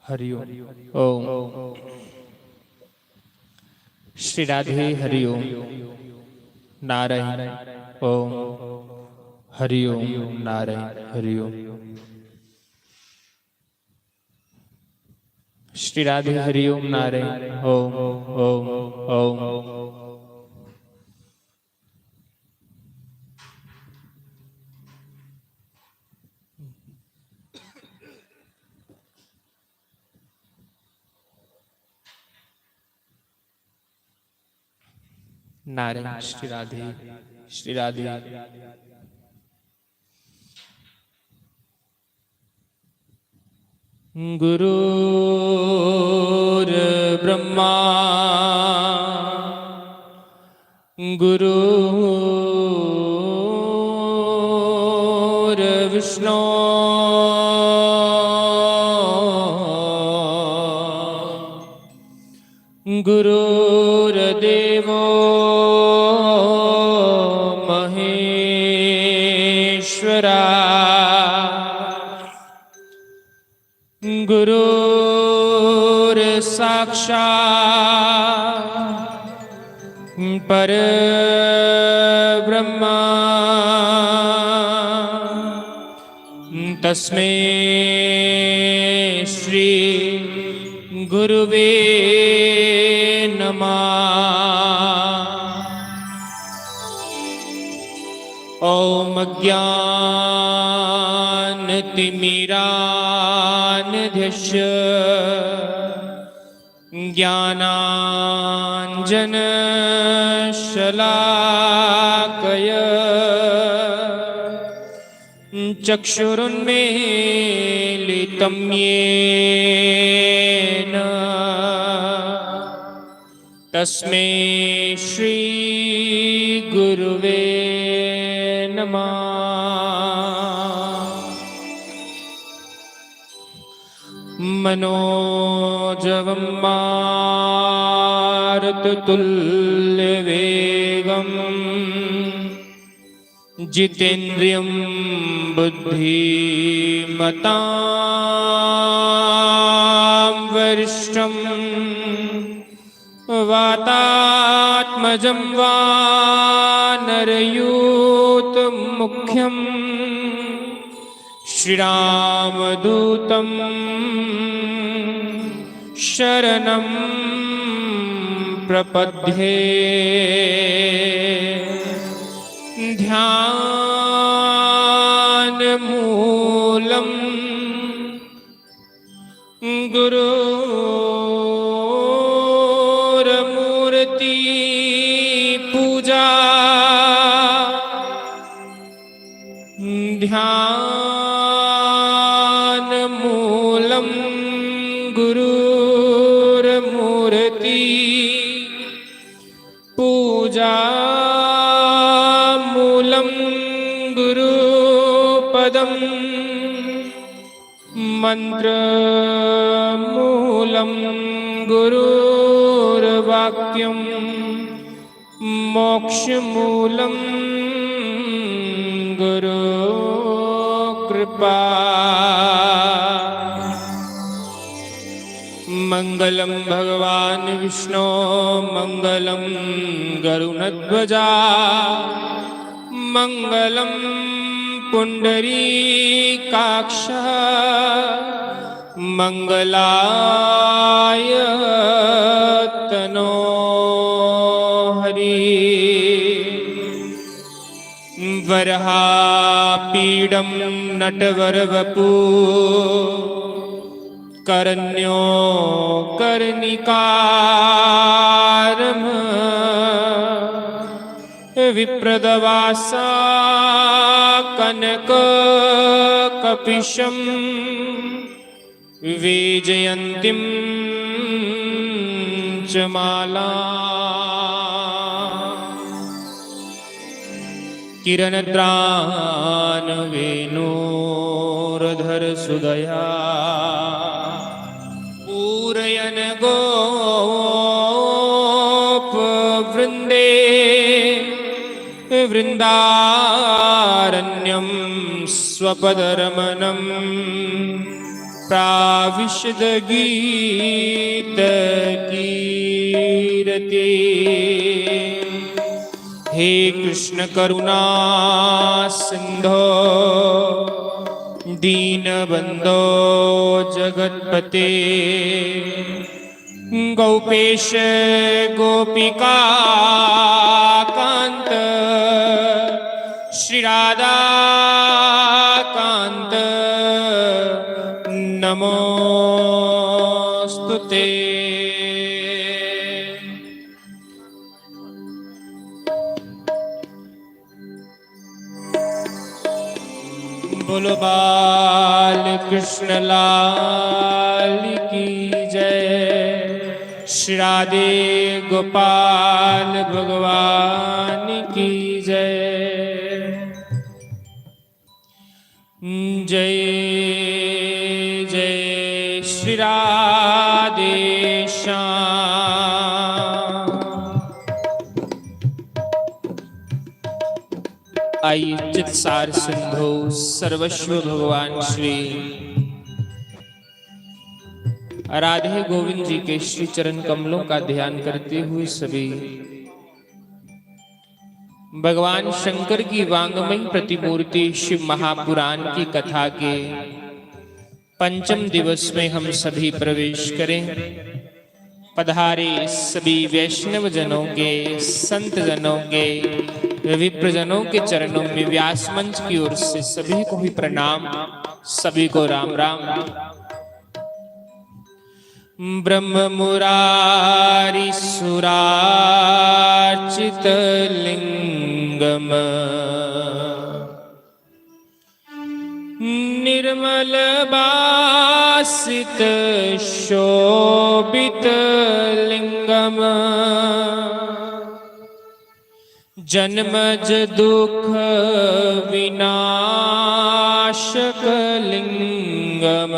हरिओम ओम श्री राधे हरिओम नारायण ओम हरिओम नारायण हरिओम श्री राधे हरिओम नारायण ओम ओम ओम नारायण श्री राधे श्री राधे गुरुर् ब्रह्मा गुरुर् विष्णु गुरुर्देवो महेश्वरा गुरुर्साक्षात् परब्रह्मा तस्मै श्री गुरुवे नमः। ओम अज्ञानतिमिरान्धस्य ज्ञानाञ्जनशलाकया चक्षुरुन्मीलितं येन तस्मै श्री गुरुवे नमः। मनोजवं मारुततुल्यवेगं जितेन्द्रियं बुद्धिमतां वरिष्ठं वातात्मजं वानरयूथमुख्यं श्रीरामदूतं शरणं प्रपद्ये। ध्यानमूलं गुरुर्मूर्ति पूजा ध्यानमूलं गुरुर्मूर्ति पूजा मूलं गुरुपदं मन्त्रमूलं गुरुर्वाक्यं मोक्षमूलं गुरुकृपा। मंगलम भगवान विष्णु मंगलम गरुणध्वजा मंगलम पुंडरीकाक्ष मंगलाय तनो हरि। वरहापीडं नटवरवपु करन्यो कर्णिकारं विप्रदवासा कनककपिशं विजयन्तीं च माला। किरणद्रान वेणोरधर सुदया पूरयन गोप वृंदे वृंदारण्यं स्वपदरमणं प्राविशद गीत कीरते। हे कृष्ण करुणा सिंधो दीनबंधो जगत्पते गोपेश गोपिका कांत श्री राधा कांत नमोस्तुते। बोलो बाल कृष्ण लाल की जय। श्री राधे गोपाल भगवान की जय। जय जय श्री राधे श्याम। आइए चित सार सिंधु सर्वस्व भगवान श्री राधे गोविंद जी के श्री चरण कमलों का ध्यान करते हुए सभी भगवान शंकर की वांगमयी प्रतिमूर्ति शिव महापुराण की कथा के पंचम दिवस में हम सभी प्रवेश करें। पधारे सभी वैष्णव जनों के, संत जनों के, विप्रजनों के चरणों में व्यास मंच की ओर से सभी को ही प्रणाम, सभी को राम राम। ब्रह्म मुरारी सुरार्चित लिंगम निर्मल बासित शोभित लिंगम जन्मज दुख विनाशक लिंगम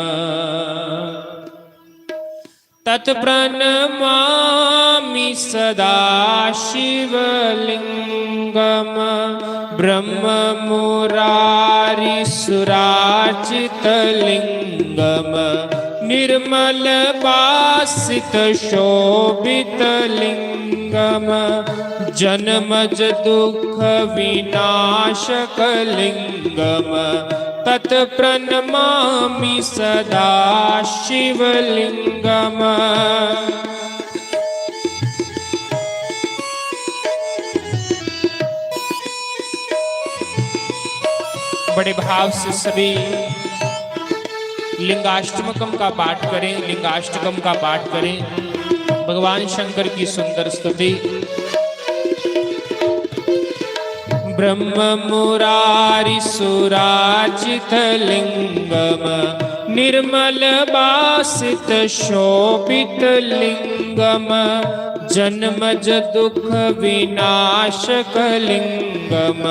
तत्प्रणमामि सदा शिवलिंगम ब्रह्म मुरारी सुरार्चित लिंगम निर्मल बासित शोभित लिंगम जन्मज दुख विनाशक लिंगम तत्प्रणमामि सदा शिवलिंगम। बड़े भाव से सभी लिंगाष्टकम का पाठ करें, लिंगाष्टकम का पाठ करें। भगवान शंकर की सुंदर स्तुति। ब्रह्म मुरारी सुरार्चित लिंगम निर्मल बासित शोभित लिंगम जन्मज दुख विनाशक लिंगम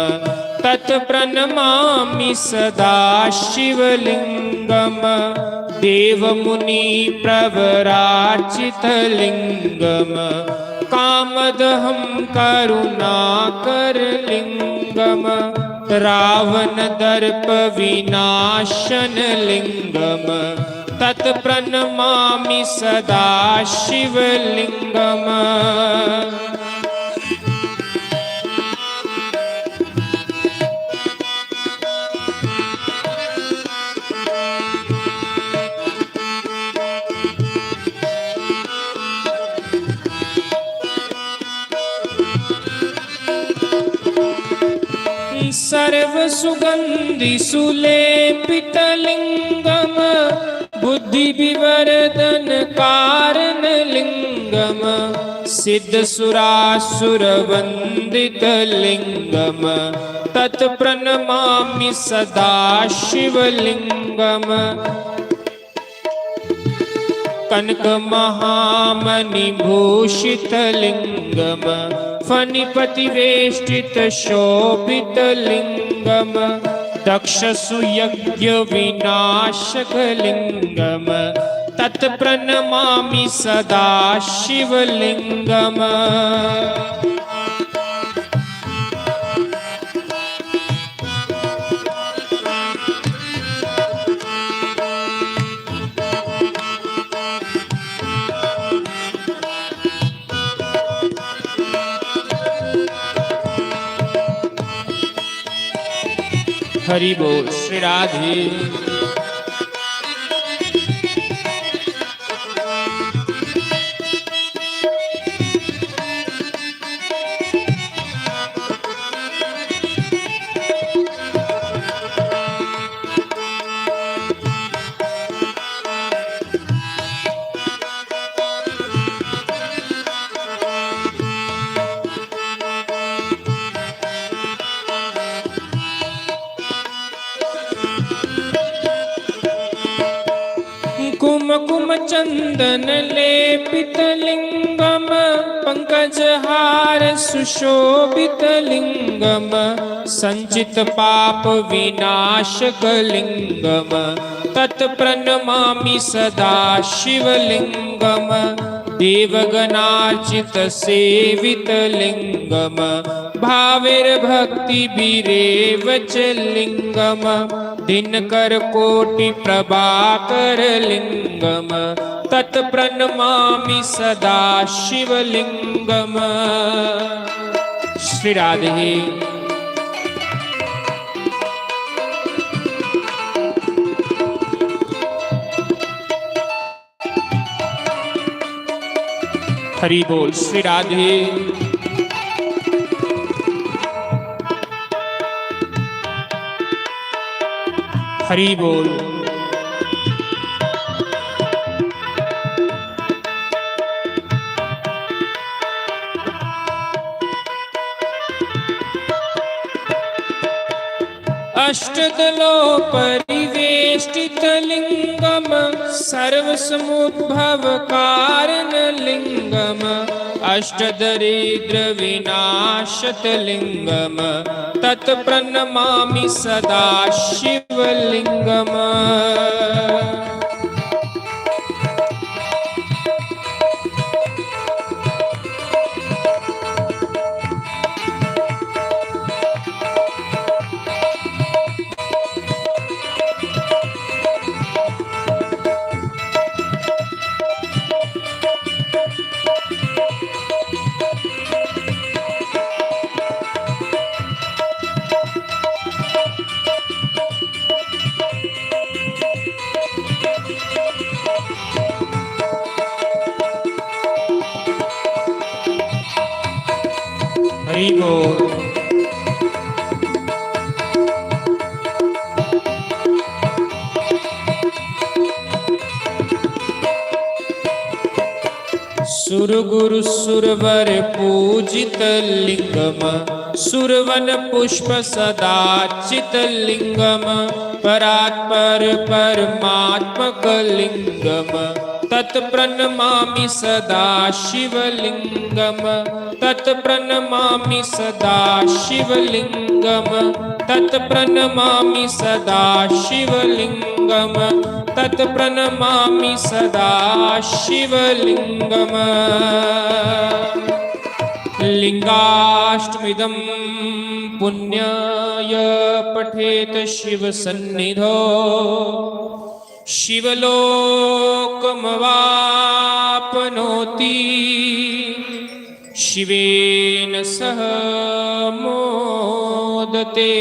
तत्प्रणमामि सदा शिवलिंगम देव मुनि प्रवराचित लिंगम कामदहं करुणाकर लिंगम रावण दर्प विनाशन लिंगम तत्प्रणमामि सदा शिवलिंगम सर्व सुगंधि सुलेपित लिंगम बुद्धि विवर्धन कारण लिंगम सिद्ध सुरासुर वंदित लिंगम तत्प्रणमामि सदा शिवलिंगम कनक महामणि भूषित लिंगम फणिपति वेष्टित शोभित लिंगम दक्ष सुयज्ञ विनाशक लिंगम तत्प्रणमामि सदा शिवलिंगम हरि बोल श्री राधे। कुमकुम चंदन लेपित लिंगम पंकज हार सुशोभित लिंगम संचित पाप विनाशक लिंगम तत्प्रणमामि सदा शिवलिंगम देवगणार्चित सेवित लिंगम भाविर्भक्ति बीरेव च लिंगम दिनकर कोटि प्रभाकर लिंगम तत्प्रणमामि सदा शिवलिंगम। श्री राधे। हरि बोल श्री राधे। हरि बोल। अष्टदलो परिवेष्टित लिंगम सर्वसमुद्भव कारण लिंगम अष्टदरिद्र विनाशत लिंगम तत्प्रणमामि सदा शिवलिंगम। हरि बोल। सुर गुरु सुरवर पूजित लिंगम सुरवन पुष्प सदा चित लिंगम परात्पर परमात्मक लिंगम तत्प्रणमामि सदा शिवलिंगम तत्प्रणमामि सदा शिवलिंगम तत्प्रणमामि सदा शिवलिंगम तत्प्रणमामि सदा शिवलिंगम। लिंगाष्टमिदं पुण्याय पठेत शिवसन्निधौ शिवलोकमवाप्नोति शिवेन सह मोदते।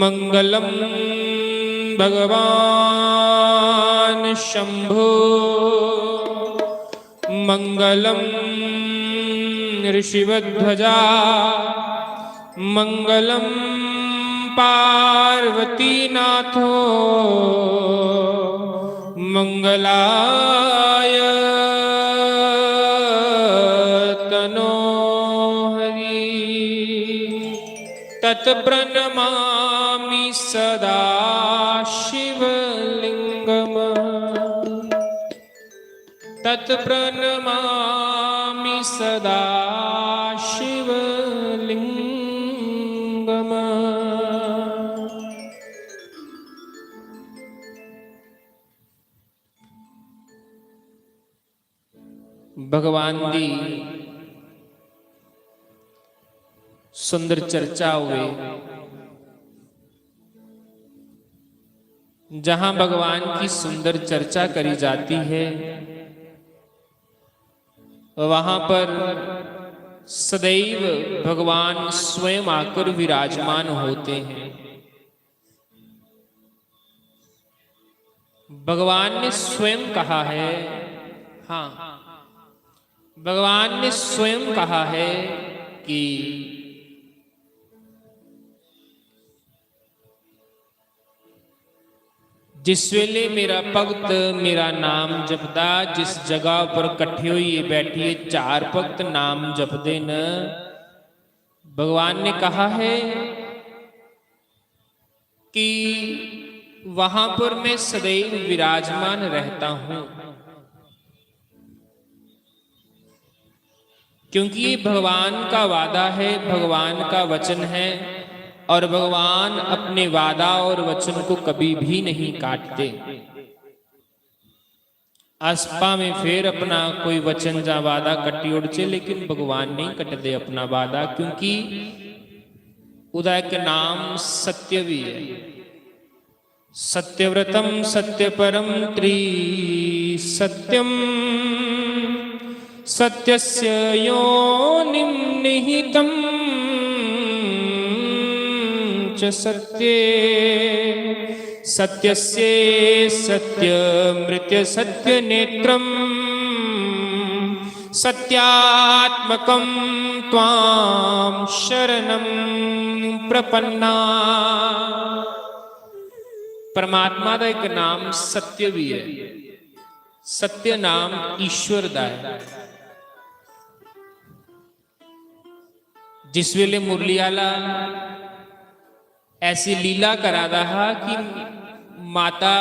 मंगलम भगवान शंभो मंगलम ऋषिवध्वजा मंगलम पार्वतीनाथो मंगलाय तनो हरि। तत्प्रणमामि सदा शिवलिंगम तत्प्रणमामि सदा शिवलिंगम। भगवान दी सुंदर चर्चा हुए। जहां भगवान की सुंदर चर्चा करी जाती है वहां पर सदैव भगवान स्वयं आकर विराजमान होते हैं। भगवान ने स्वयं कहा है, हाँ भगवान ने स्वयं कहा है कि जिस वेले मेरा भगत मेरा नाम जपदा, जिस जगह पर कट्ठे होइए बैठिए चार भगत नाम जपदे न, भगवान ने कहा है कि वहां पर मैं सदैव विराजमान रहता हूं, क्योंकि ये भगवान का वादा है, भगवान का वचन है और भगवान अपने वादा और वचन को कभी भी नहीं काटते। आसपा में फिर अपना कोई वचन जा वादा कटी उड़चे, लेकिन भगवान नहीं कटते अपना वादा, क्योंकि उदा के नाम सत्य भी है। सत्यव्रतम सत्यपरम त्रिसत्यम सत्यस्य योनिं निहितं च सत्ये सत्यस्य सत्यमृत्य सत्यनेत्रं सत्यात्मकं त्वां शरणं प्रपन्ना। परमात्मा का एक नाम सत्य भी है। सत्य नाम ईश्वर दा है। जिस वेले मुरली आला ऐसी लीला करा रहा कि माता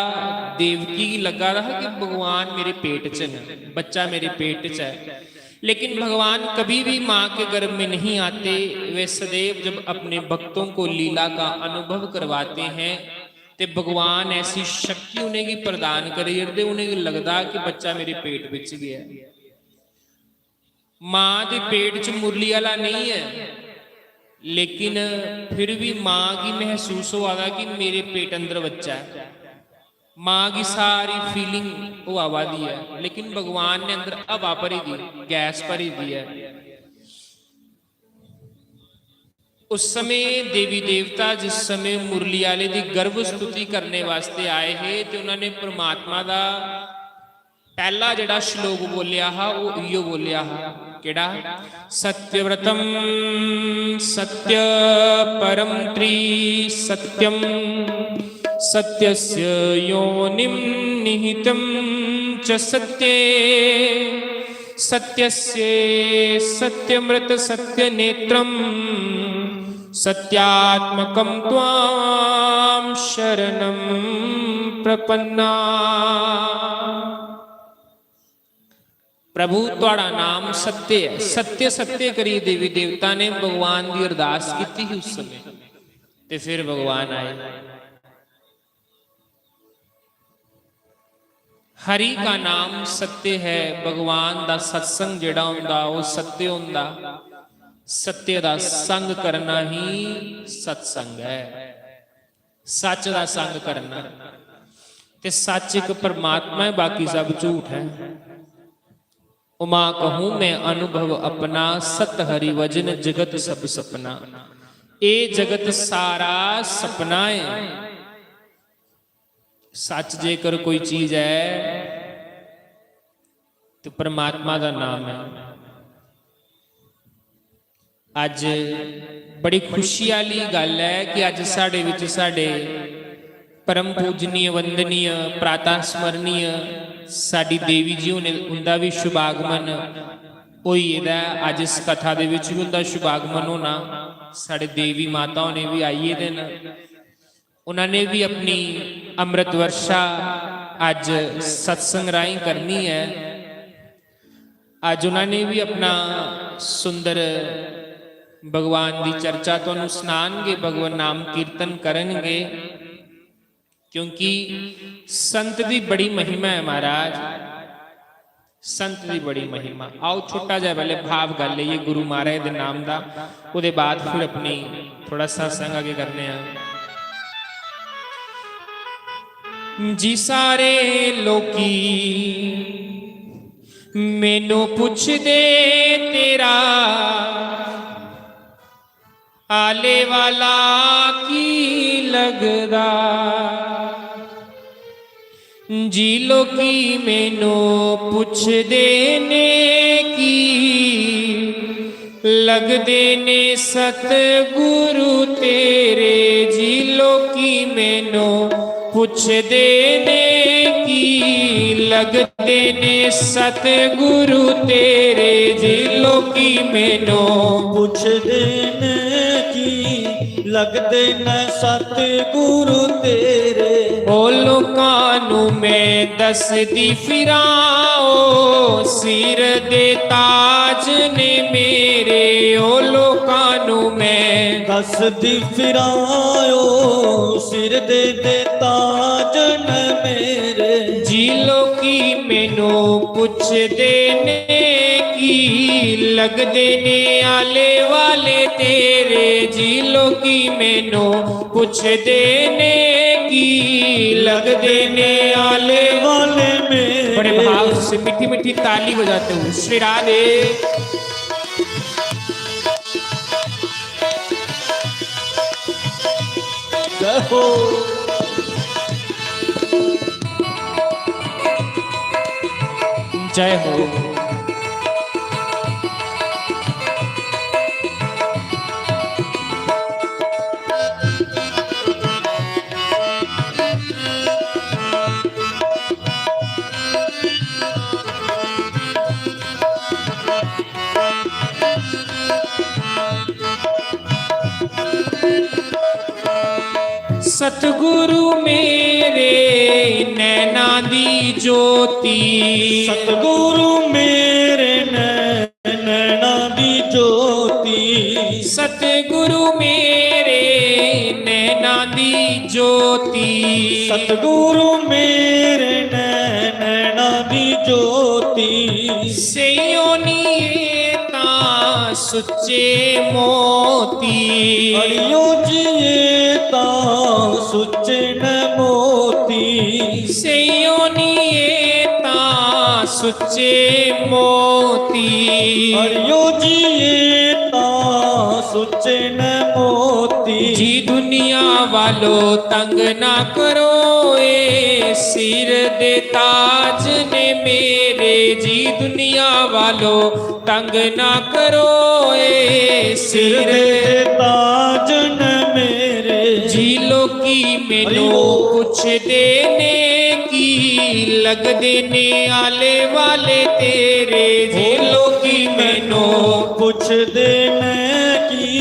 देवकी लगा रहा कि भगवान मेरे पेट च है, बच्चा मेरे पेट च है, लेकिन भगवान कभी भी माँ के गर्भ में नहीं आते। वे सदैव जब अपने भक्तों को लीला का अनुभव करवाते हैं तो भगवान ऐसी शक्ति उन्हें की प्रदान करे, उन्हें लगता कि बच्चा मेरे पेट बिच गया। माँ के पेट च मुरली वाला नहीं है, लेकिन फिर भी माँ की महसूस हो आवा कि मेरे पेट अंदर बच्चा है। माँ की सारी फीलिंग वो आवा दी है, लेकिन भगवान ने अंदर हवा भरी दी, गैस भरी दी है। उस समय देवी देवता जिस समय मुरली वाले की गर्भ स्तुति करने वास्ते आए हैं तो उन्होंने परमात्मा का पहला जड़ा श्लोक बोलिया हा वो इो बोलिया हा, केड़ा? सत्यव्रतम सत्य परम त्रिसत्यम सत्यस्य योनिं निहितं च सत्ये सत्यस्य सत्यमृत सत्यनेत्रं सत्यात्मकं त्वां शरणं प्रपन्ना। प्रभु तुहाड़ा नाम सत्य है, सत्य सत्य करी देवी देवता ने भगवान की अरदास की उस समय, ते फिर भगवान आए। हरि का नाम सत्य है, भगवान दा सत्संग जिहड़ा हुंदा वो सत्य हुंदा। सत्य दा संग करना ही सत्संग है, सच दा संग करना। ते सच एक परमात्मा है, बाकी सब झूठ है। उमा कहूं मैं अनुभव अपना, सत हरि वजन जगत सब सपना। ए जगत सारा सपना है। सच जेकर कोई चीज है तो परमात्मा का नाम है। अज बड़ी खुशी वाली गल है कि अज साडे विच साडे परम पूजनीय वंदनीय प्राता स्मरणीय साडी देवी जी ने उनका भी शुभागमन होई है। अज इस कथा दे विच भी उनका शुभागमन होना, साडे देवी माताओं ने भी आइए दिन, उन्होंने भी अपनी अमृत वर्षा अज सत्संग राही करनी है। अज उन्होंने भी अपना सुंदर भगवान की चर्चा तुहानूं सुनाणगे, भगवान नाम कीर्तन करनगे, क्योंकि संत की बड़ी महिमा है महाराज, संत की बड़ी महिमा। आओ छोटा जा पहले भाव कर लीए गुरु महाराज के नाम का, उसके बाद फिर अपनी थोड़ा सत्संग आगे करने हैं। जी सारे लोकी मैनू पुछदे तेरा आले वाला की लगदा। जी लोकी मैनू पुछदे ने की लगदे ने सतगुरु तेरे। जी लोकी मैनू पुछदे ने की लगदे ने सतगुरु तेरे। जी लोकी मैनू पुछदे ने की लगदे ने सतगुरु तेरे। ओ लोकां नू मैं दसदी फिरां ओ सिर दे ताज ने मेरे। ओ लोकां नू मैं दसदी फिरां ओ सिर दे ताज ने मेरे। जी लोकी मैनू पुछदे ने की लगदे ने आले वाले तेरे। जी लोकी मैनू पुछदे ने की लगदे ने आले वाले मेरे। बड़े भाव से मीठी मीठी ताली बजाते हुए श्री राधे। जय हो जय हो। सतगुरु मेरे नैना दी ज्योति। सतगुरु मेरे नैना दी ज्योति। सतगुरु मेरे नैना दी ज्योति। सतगुरु मेरे नैना दी ज्योति। सेयोनी ता सुच्चे मोती। हरियो जिए ता सुच्चे न मोती। सेयोनी ता सुच्चे मोती। हरियो जिए ता सुच्चे न मोती। जी दुनिया वालों तंग ना करो ए सिर दे ताज ने मेरे। जी दुनिया वालों तंग ना करो ए सिर दे ताज न मेरे। जी लोकी मैनू पुछदे ने की लगदे ने आले वाले तेरे। जी लोकी मैनू पुछदे ने की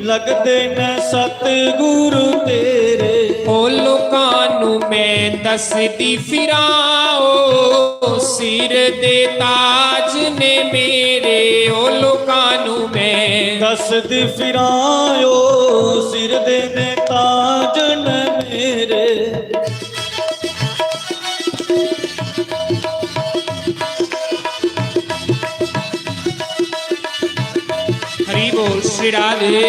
ਲੱਗਦੇ ਨੇ ਸਤਿਗੁਰੂ ਤੇਰੇ। ਉਹ ਲੋਕਾਂ ਨੂੰ ਮੈਂ ਦੱਸਦੀ ਫਿਰਾਂ, ਉਹ ਸਿਰ ਦੇ ਤਾਜ ਨੇ ਮੇਰੇ। ਉਹ ਲੋਕਾਂ ਨੂੰ ਮੈਂ ਦੱਸਦੀ ਫਿਰਾਂ, ਓ ਸਿਰ ਦੇ ਨੇ ਤਾਜ ਨੇ ਮੇਰੇ। हरि बोल श्री राधे।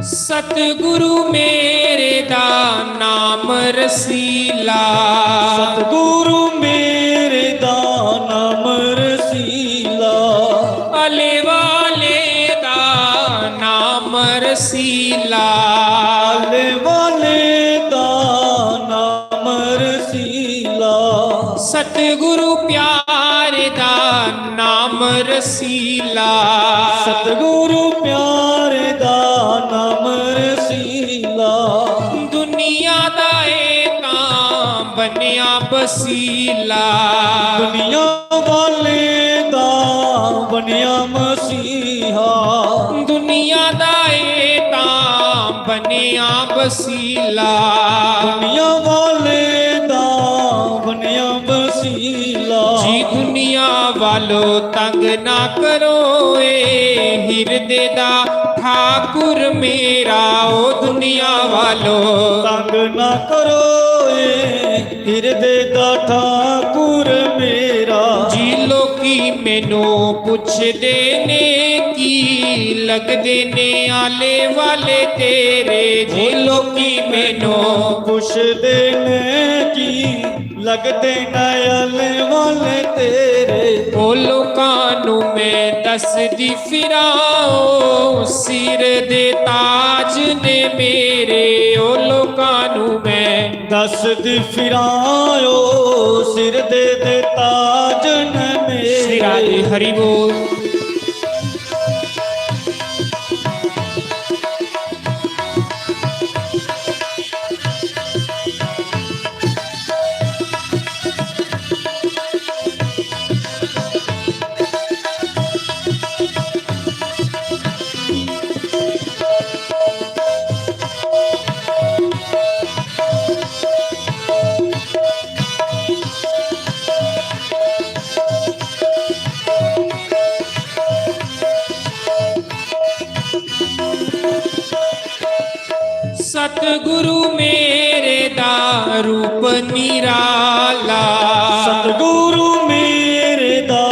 सतगुरु मेरे दा नाम रसीला। ਸਤਿਗੁਰੂ ਮੇਰੇ ਦਾ ਨਾਮ ਰਸੀਲਾ। अले वाले दा नाम रसीला। ਆਲੇ ਵਾਲੇ ਦਾ ਨਾਮ ਰਸੀਲਾ। सतगुरु प्यारे दा नाम रसीला। ਸਤਿਗੁਰੂ ਪਿਆਰੇ ਦਾ ਨਾਮ ਰਸੀਲਾ। दुनिया दा ए तां बनिया बसीला। ਦੁਨੀਆ ਵਾਲੇ ਦਾ ਬਣਿਆ ਮਸੀਹਾ। दुनिया दा ए तां बनिया बसीला। ਦੁਨੀਆ ਵਾਲੇ ਦਾ ਬਣਿਆ ਵਸੀਲਾ। जी दुनिया वालो तंग ना करो, ए हिरदे दा ठाकुर मेरा। ओ दुनिया वालो ਤੰਗ ਨਾ ਕਰੋ ਏ ਹਿਰਦੇ ਦਾ ਠਾਕੁਰ ਮੇਰਾ। जी लोकी मैनू पुछदे ने की लगदे ने आले वाले तेरे। जी लोकी मैनू ਪੁੱਛਦੇ ਨੇ ਕੀ ਲੱਗਦੇ ਨਾਇਲੇ ਵਾਲੇ ਤੇਰੇ। ਉਹ ਲੋਕਾਂ ਨੂੰ ਮੈਂ ਦੱਸਦੀ ਫਿਰਾਂ, ਉਹ ਸਿਰ ਦੇ ਤਾਜ ਨੇ ਮੇਰੇ। ਉਹ ਲੋਕਾਂ ਨੂੰ ਮੈਂ ਦੱਸਦੀ ਫਿਰਾਂ, ਓ ਸਿਰ ਦੇ ਤਾਜ ਨੇ श्री राधे ਮੇਰੇ। हरि बोल। सतगुरु मेरे दा रूप निराला। ਸਤਿਗੁਰੂ ਮੇਰੇ ਦਾ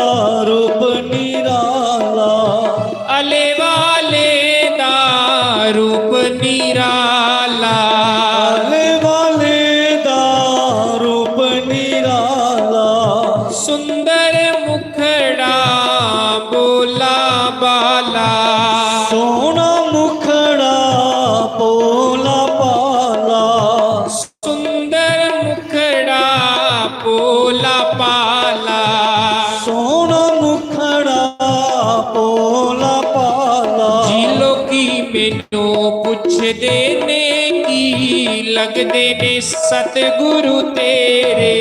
ਰੂਪ ਨਿਰਾਲਾ। अले वाले दा रूप निराला। ਆਲੇ ਵਾਲੇ ਦਾ ਰੂਪ ਨਿਰਾਲਾ। सुंदर मुखड़ा बोला बाला। ਸੋਹਣਾ ਮੁਖੜਾ ਪੋਲਾ ਪਾਲਾ। सुंदर मुखड़ा पोला पाला। ਸੋਹਣਾ ਮੁਖੜਾ ਪੋਲਾ ਪਾਲਾ। जी लोकी मैनू पुछदे ने की लगदे ने सतगुरु तेरे।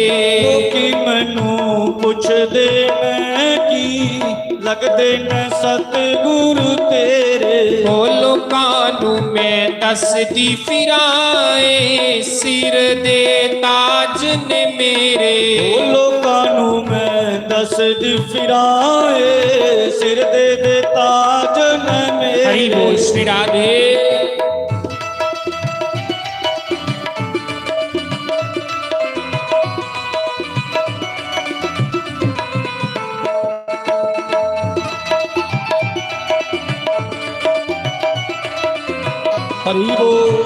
ਲੋਕੀ ਮੈਨੂੰ ਪੁੱਛਦੇ ਨੇ ਕੀ ਲੱਗਦੇ ਨੇ ਸਤਿਗੁਰੂ ਤੇਰੇ। ਉਹ ਲੋਕਾਂ ਨੂੰ ਮੈਂ ਦੱਸਦੀ ਫਿਰਾਂ, ਏ ਸਿਰ ਦੇ ਤਾਜ ਨੇ ਮੇਰੇ। ਉਹ ਲੋਕਾਂ ਨੂੰ ਮੈਂ ਦੱਸਦੀ ਫਿਰਾਂ, ਏ ਸਿਰ ਦੇ ਤਾਜ ਨੇ ਮੇਰੇ। हरि बोल श्री राधे। ਹਰੀ ਬੋਲ।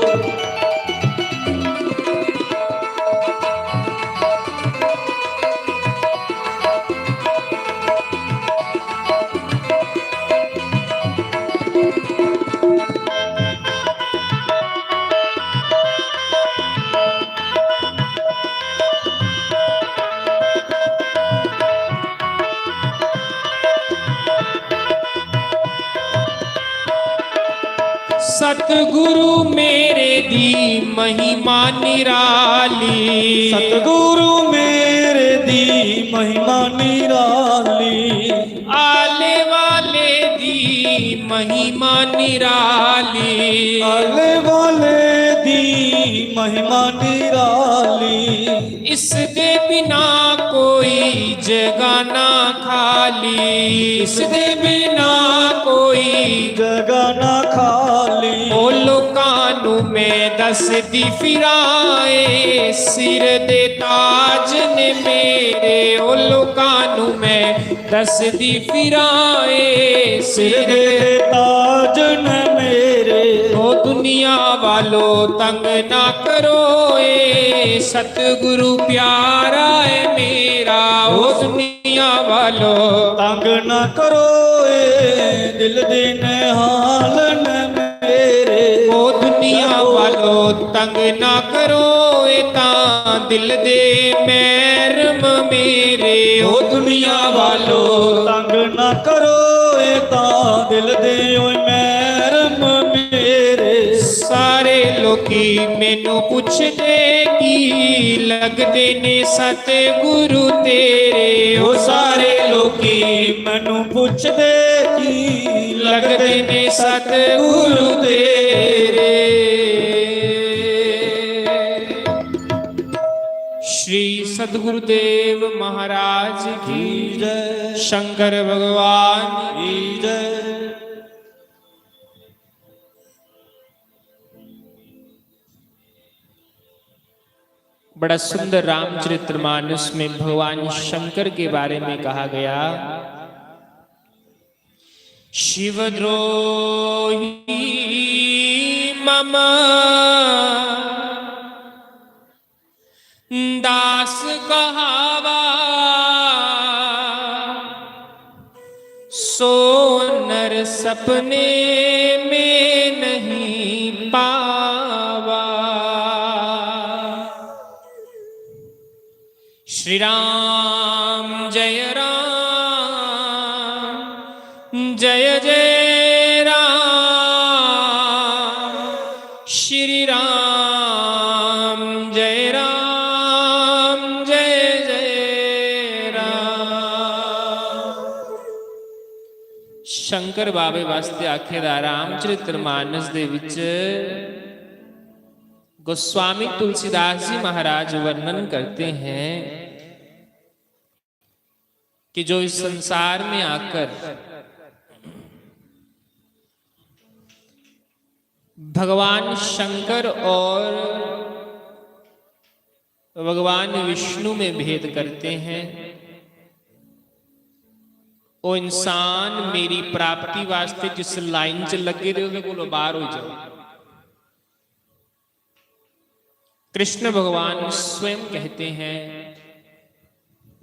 सतगुरु मेरे दी महिमा निराली, सतगुरु मेरे दी महिमा निराली, आले वाले दी महिमा निराली, आले वाले दी महिमा निराली, इसके बिना कोई जगह ना खाली, इसके बिना कोई जगह ना खाली। ओ लोकां नू मैं दसदी फिराए, सिर दे ताज ने मेरे, ओ लोकां नू मैं दसदी फिराए, सिर दे ताज न मेरे, ओ दुनिया वालो तंग ना करो, ए सतगुरु प्यारा है मेरा, ओ दुनिया वालो तंग न करो ए दिल दे निहाल न मेरे, ओ दुनिया वालो तंग ना करो, ए तां दिल दे मैरम मेरे, ओ दुनिया वालो तंग न करो ए तां दिल दे ओए मैरम मेरे। सारे लोकी मैनू पुछदे की लगदे ने सतगुरु तेरे, ओ सारे लोकी मैनू पुछदे की लगदे ने सतगुरु तेरे। श्री सद्गुरुदेव महाराज की जय, शंकर भगवान की जय। बड़ा सुंदर रामचरितमानस में भगवान शंकर के बारे में कहा गया, शिवद्रोही मम दास कहावा, सो नर सपने में नहीं पावा। श्री राम जय जय राम, श्री राम जय जय राम। शंकर बाबे वास्ते आखेदा रामचरितमानस दे विच गोस्वामी तुलसीदास जी महाराज वर्णन करते हैं कि जो इस संसार में आकर भगवान शंकर और भगवान विष्णु में भेद करते हैं, वो इंसान मेरी प्राप्ति वास्ते जिस लाइन च लगे दे उहदे कोलों बाहर हो जाए। कृष्ण भगवान स्वयं कहते हैं,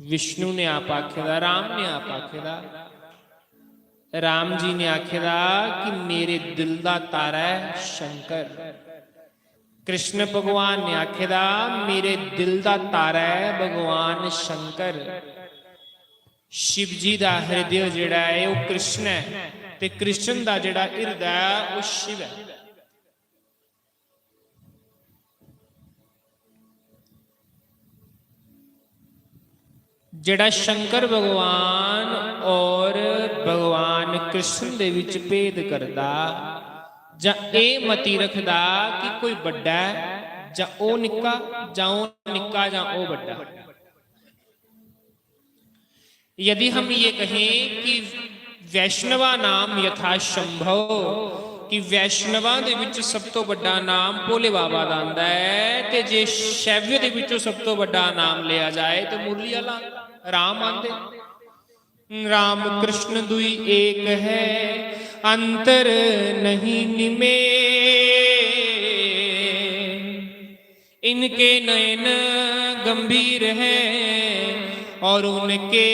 विष्णु ने आप आखेदा, राम ने आप आखेदा, राम जी ने आखेदा कि मेरे दिल दा तारा है शंकर। कृष्ण भगवान ने आखेदा मेरे दिल दा तारा है भगवान शंकर। शिव जी दा हृदय जिहड़ा है वो कृष्ण है, ते कृष्ण दा जिहड़ा हृदय है वो शिव है। ਜਿਹੜਾ शंकर भगवान और भगवान कृष्ण दे विच भेद करदा ਜਾਂ ਇਹ ਮਤੀ ਰੱਖਦਾ कि कोई ਵੱਡਾ ਹੈ ਜਾਂ ਉਹ ਨਿੱਕਾ ਜਾਂ ਉਹ ਨਿੱਕਾ ਜਾਂ ਉਹ ਵੱਡਾ। यदि हम ये कहें कि वैष्णवा नाम यथा शंभव, कि वैष्णवा दे विच सब तो बड़ा नाम भोले बाबा दा आंदा है, ते जे शैव्य दे विचों सब तो बड़ा नाम लिया जाए तो मुरली वाला राम आंदे। राम कृष्ण दुई एक है, अंतर नहीं निमे, इनके नयन गंभीर है और उनके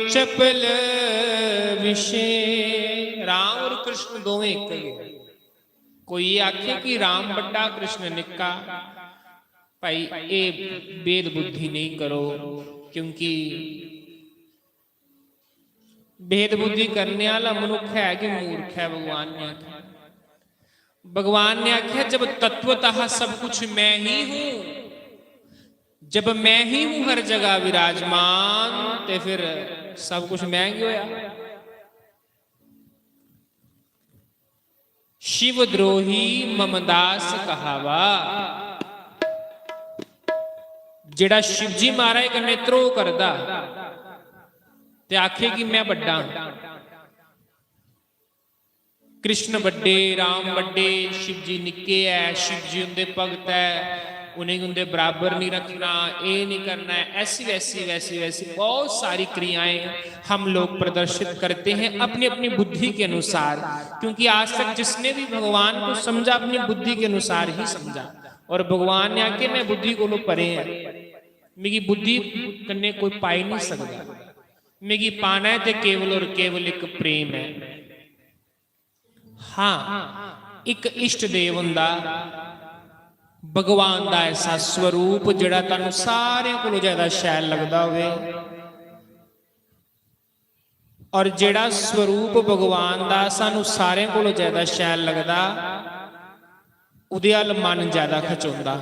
चपल विषय। राम और कृष्ण दोवें एक ही है। कोई ये आखे कि राम बड़ा कृष्ण निक्का, भाई ये भेद बुद्धि नहीं करो, क्योंकि भेद बुद्धि करने वाला मनुख है कि मूर्ख है। भगवान ने आखा भगवान ने आख्या जब तत्वतः सब कुछ मैं ही हूं, जब मैं ही हूं हर जगह विराजमान, ते फिर सब कुछ मैं ही होया। शिव द्रोही ममदास कहावा, जेड़ा शिव जी महाराज कन्ने त्रोह करदा ते आखे कि मैं बड्डा, कृष्ण बड्डे, राम बड्डे, शिव जी निक्के है, शिव जी उनके भगत है, उन्हें उनके बराबर नहीं रखना, ये नहीं करना है, ऐसी वैसी वैसी वैसी बहुत सारी क्रियाएं हम लोग प्रदर्शित करते हैं अपनी अपनी बुद्धि के अनुसार, क्योंकि आज तक जिसने भी भगवान को समझा अपनी बुद्धि के अनुसार ही समझा। और भगवान ने आके मैं बुद्धि को परे है, मेरी बुद्धि कन्ने कोई पाई नहीं सकता, मेरी पाना है तो केवल और केवल एक प्रेम है। हाँ, एक इष्ट देव हुंदा, भगवान का ऐसा स्वरूप जिहड़ा तुहानूं सारिਆਂ कोलों ज्यादा शैल लगदा होवे, और जिहड़ा स्वरूप भगवान का सानूं सारिਆਂ कोलों ज्यादा शैल लगदा, उहदे अल मन ज्यादा खिचाउंदा।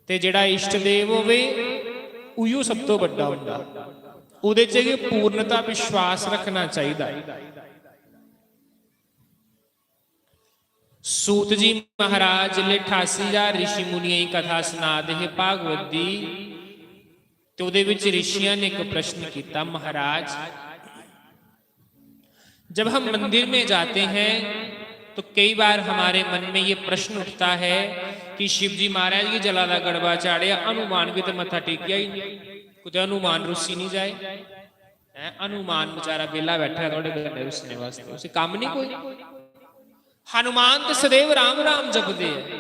ते जिहड़ा इष्ट देव होवे उहिओ सब तो वड्डा हुंदा, उहदे च पूर्णता विश्वास रखना चाहिए। सूत जी महाराज ले 88,000 ऋषि मुनियां की कथा सुनाते हैं भागवत दी, तो उहदे विच ऋषियां ने एक प्रश्न किया, महाराज जब हम मंदिर में जाते हैं तो कई बार हमारे मन में ये प्रश्न उठता है कि शिव जी महाराज की जला दा गड़बा चाड़िया, हनुमान की तो मत्था टेकिया ही नहीं, कुछ हनुमान रुसी नहीं जाए, हनुमान बेचारा बेला बैठा थोड़े गड्ढे रुसने वास्ते, उसे काम नहीं कोई। हनुमान तो सदैव राम राम जपदे है,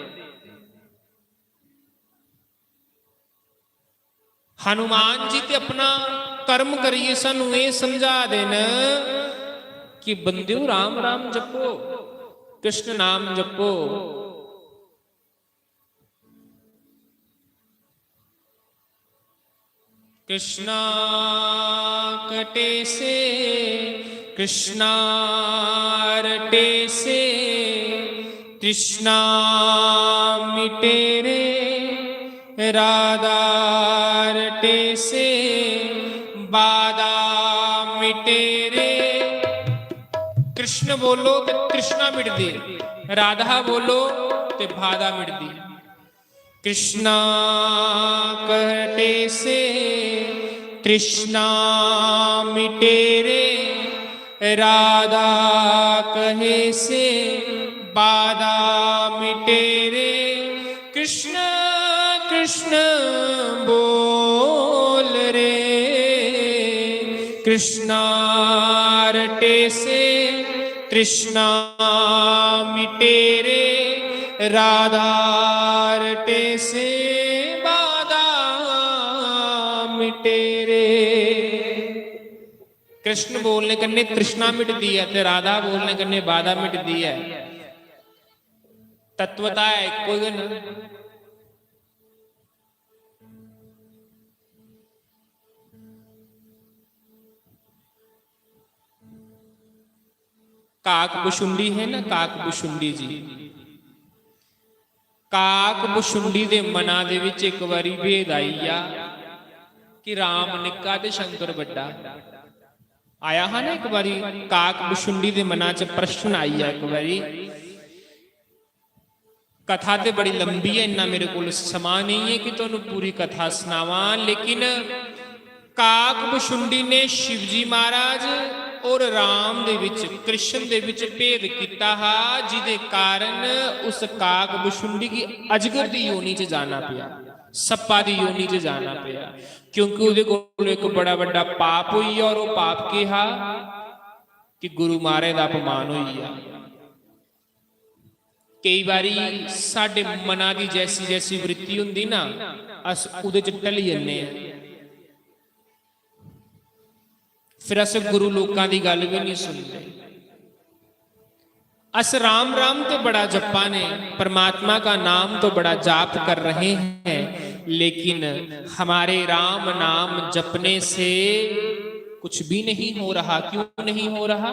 हनुमान जी ते अपना कर्म करिए सानू ये समझा देन कि बंदियों राम राम जपो, कृष्ण नाम जपो। कृष्णा कटे से कृष्णा रटे से तृष्णा मिटे रे, राधा रटे से बाधा मिटे रे। कृष्ण बोलो तो तृष्णा मिटदी, राधा बोलो तो बाधा मिटदी। कृष्णा कटे से तृष्णा मिटे रे, राधा कहे से बाधा मिटे रे। कृष्ण कृष्ण बोल रे, कृष्णा रटे से तृष्णा मिटे रे, राधा रटे से बाधा मिटे रे। कृष्ण बोलने कन्ने तृष्णा मिटदी है ते राधा बोलने कन्ने बाधा मिटदी है। तत्वता है कोई नहीं। काक बुशुंडी है ना, काक बुशुंडी जी, काक बुशुंडी दे मना दे विच एक बारी भेद आई आ कि राम निक्का ते शंकर बड़ा आया है ना। एक बारी काक बुशुंडी दे मना च प्रश्न आई है। एक बारी कथा ते बड़ी लंबी है, इन्ना मेरे को समा नहीं है कि तुहानू पूरी कथा सुनावा, लेकिन काक बुशुंडी ने शिवजी महाराज और राम दे विच कृष्ण दे विच भेद कीता हा, जिदे कारण उस काक बुशुंडी की अजगर दी योनी च जाना पिया, सप्पा दी योनी च जाना पिया, क्योंकि उहदे कोल एक बड़ा बड़ा पाप हुई और वह पाप कहा कि गुरु महाराज दा अपमान हुई है। कई बारी साडे मना की जैसी जैसी वृत्ति हुंदी ना, अस उहदे च टल जन्ने आ, फिर अस गुरु लोकां दी गल भी नहीं सुनते। अस राम राम तो बड़ा जपा ने, परमात्मा का नाम तो बड़ा जाप कर रहे हैं, लेकिन हमारे राम नाम जपने से कुछ भी नहीं हो रहा। क्यों नहीं हो रहा?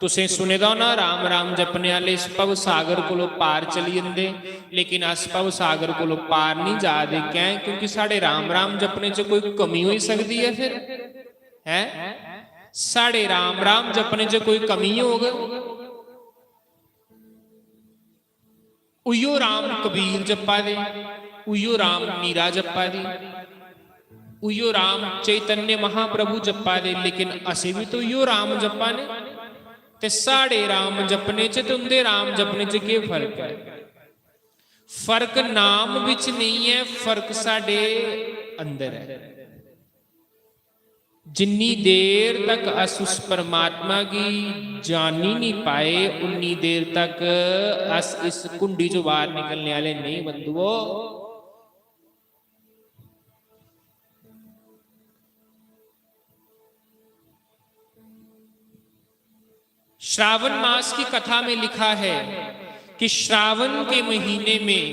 तुसें सुने दा ना राम राम जपने वाले इस भव सागर कोलों पार चली जंदे, लेकिन अस भव सागर कोलों पार नहीं जा दे। क्यों? क्योंकि साढ़े राम राम जपने च कोई कमी हो सकती है। फिर है साढ़े राम राम जपने च कोई कमी होगी? उयो राम कबीर जप्पा दे, उयो राम मीरा जप्पा दे, उयो राम चैतन्य महाप्रभु जप्पा दे, लेकिन असी भी तो उयो राम जप्पा ने। ते साढ़े राम जपने च ते उनके राम जपने च क्या फर्क है? फर्क नाम विच नहीं है, फर्क साढ़े अंदर है। जिन्नी देर तक अस उस परमात्मा की जान ही नहीं पाए, उन्नी देर तक अस इस कुंडी चो बाहर निकलने वाले नहीं बंधुओ। श्रावण मास की कथा में लिखा है कि श्रावण के महीने में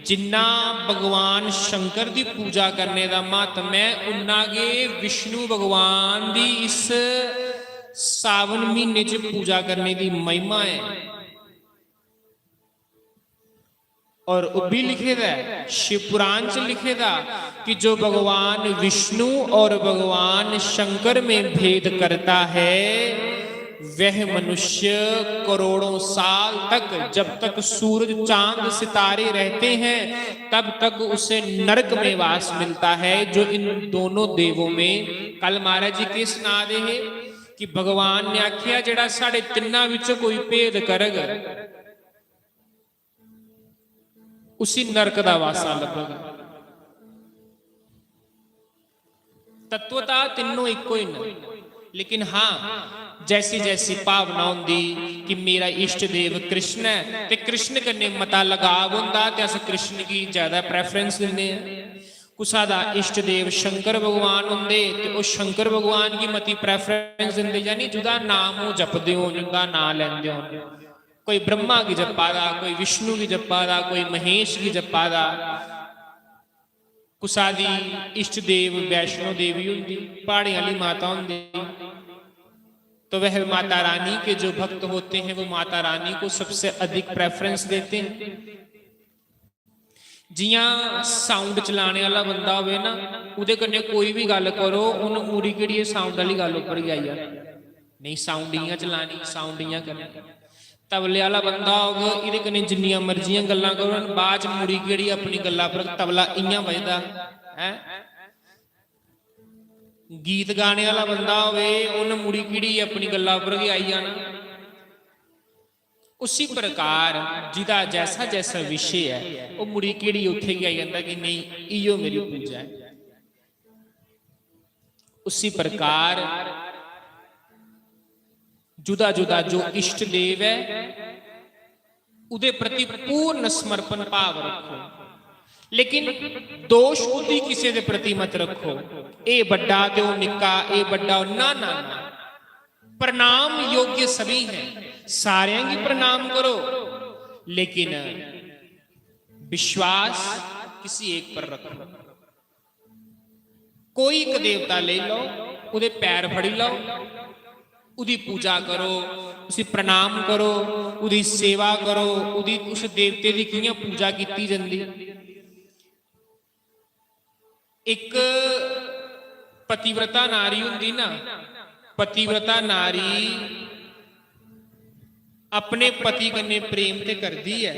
जिन्ना भगवान शंकर की पूजा करने का महत्व है, उन्ना गे विष्णु भगवान की इस सावन महीने च पूजा करने की महिमा है। और वो भी लिखे दा शिव पुराण च लिखे दा कि जो भगवान विष्णु और भगवान शंकर में भेद करता है, वह मनुष्य करोड़ों साल तक, जब तक सूरज चांद सितारे रहते हैं, तब तक उसे नरक में वास मिलता है। जो इन दोनों देवों में, कल महाराज जी के सुना दे है कि भगवान ने आख्या जेड़ा साढ़े तिन्ना विच कोई भेद करग, उसी नरक दा वासा लगेगा। तत्वता तीनों इको ही नहीं, लेकिन हाँ जैसी जैसी भावना होंदी कि मेरा इष्ट देव कृष्ण है, ते कृष्ण कन्ने मता लगाव होंदा ते अस कृष्ण की ज्यादा प्रेफरेंस दिंदे हैं। कुसा दा इष्ट देव शंकर भगवान होंदे ते ओ शंकर भगवान की मती प्रेफरेंस दिंदे, यानी जुदा नाम हो जपदे हो, जुदा नाम लैंदे हो। कोई ब्रह्मा की जप्पा दा, कोई विष्णु की जप्पा दा, कोई महेश की जप्पा दा। कुसा दी इष्ट देव वैष्णो देवी होंदी, पहाड़ियां वाली माता होंदी, तो वह माता रानी के जो भक्त होते हैं वो माता रानी को सबसे अधिक प्रेफरेंस देते हैं। जियां साउंड चलाने वाला बंदा होवे ना, उहदे कन्ने कोई भी गल करो, उन्हें मूरी केड़ी साउंड वाली गल उपर ही आई जाए, नहीं साउंड इयां चलानी, साउंड इयां करनी। तबले वाला बंदा होगा, इहदे कन्ने जिन्नियां मर्जियां गल्लां करो, बाद च मूरी केड़ी अपनी गल्लां पर तबला इयां बजदा है। गीत गाने वाला बंदा होवे, उन्हें मुड़ी कीड़ी अपनी गल्लां पर ही आई जाना। उसी प्रकार जिदा जैसा जैसा विषय है, वो मुड़ी कीड़ी उत्थे ही आई जाता कि नहीं इयो मेरी पूजा है। उसी प्रकार जुदा जुदा जो इष्ट देव है, उदे प्रति पूर्ण समर्पण भाव रखो, लेकिन दोष बुद्धि किसी के प्रति मत रखो। ए बड़ा ते ओ निक्का, ए बड़ा ना ना ना। प्रणाम योग्य सभी हैं, सारे की प्रणाम करो, लेकिन विश्वास किसी एक पर रखो। कोई एक देवता ले लो, उहदे पैर फड़ी लो, उदी पूजा करो, उसे प्रणाम करो, उदी सेवा करो, उदी उस देवते की कियां पूजा की जाती। एक पतिव्रता नारी होंगी ना, पतिव्रता नारी अपने पति कन्ने प्रेम ते करती है,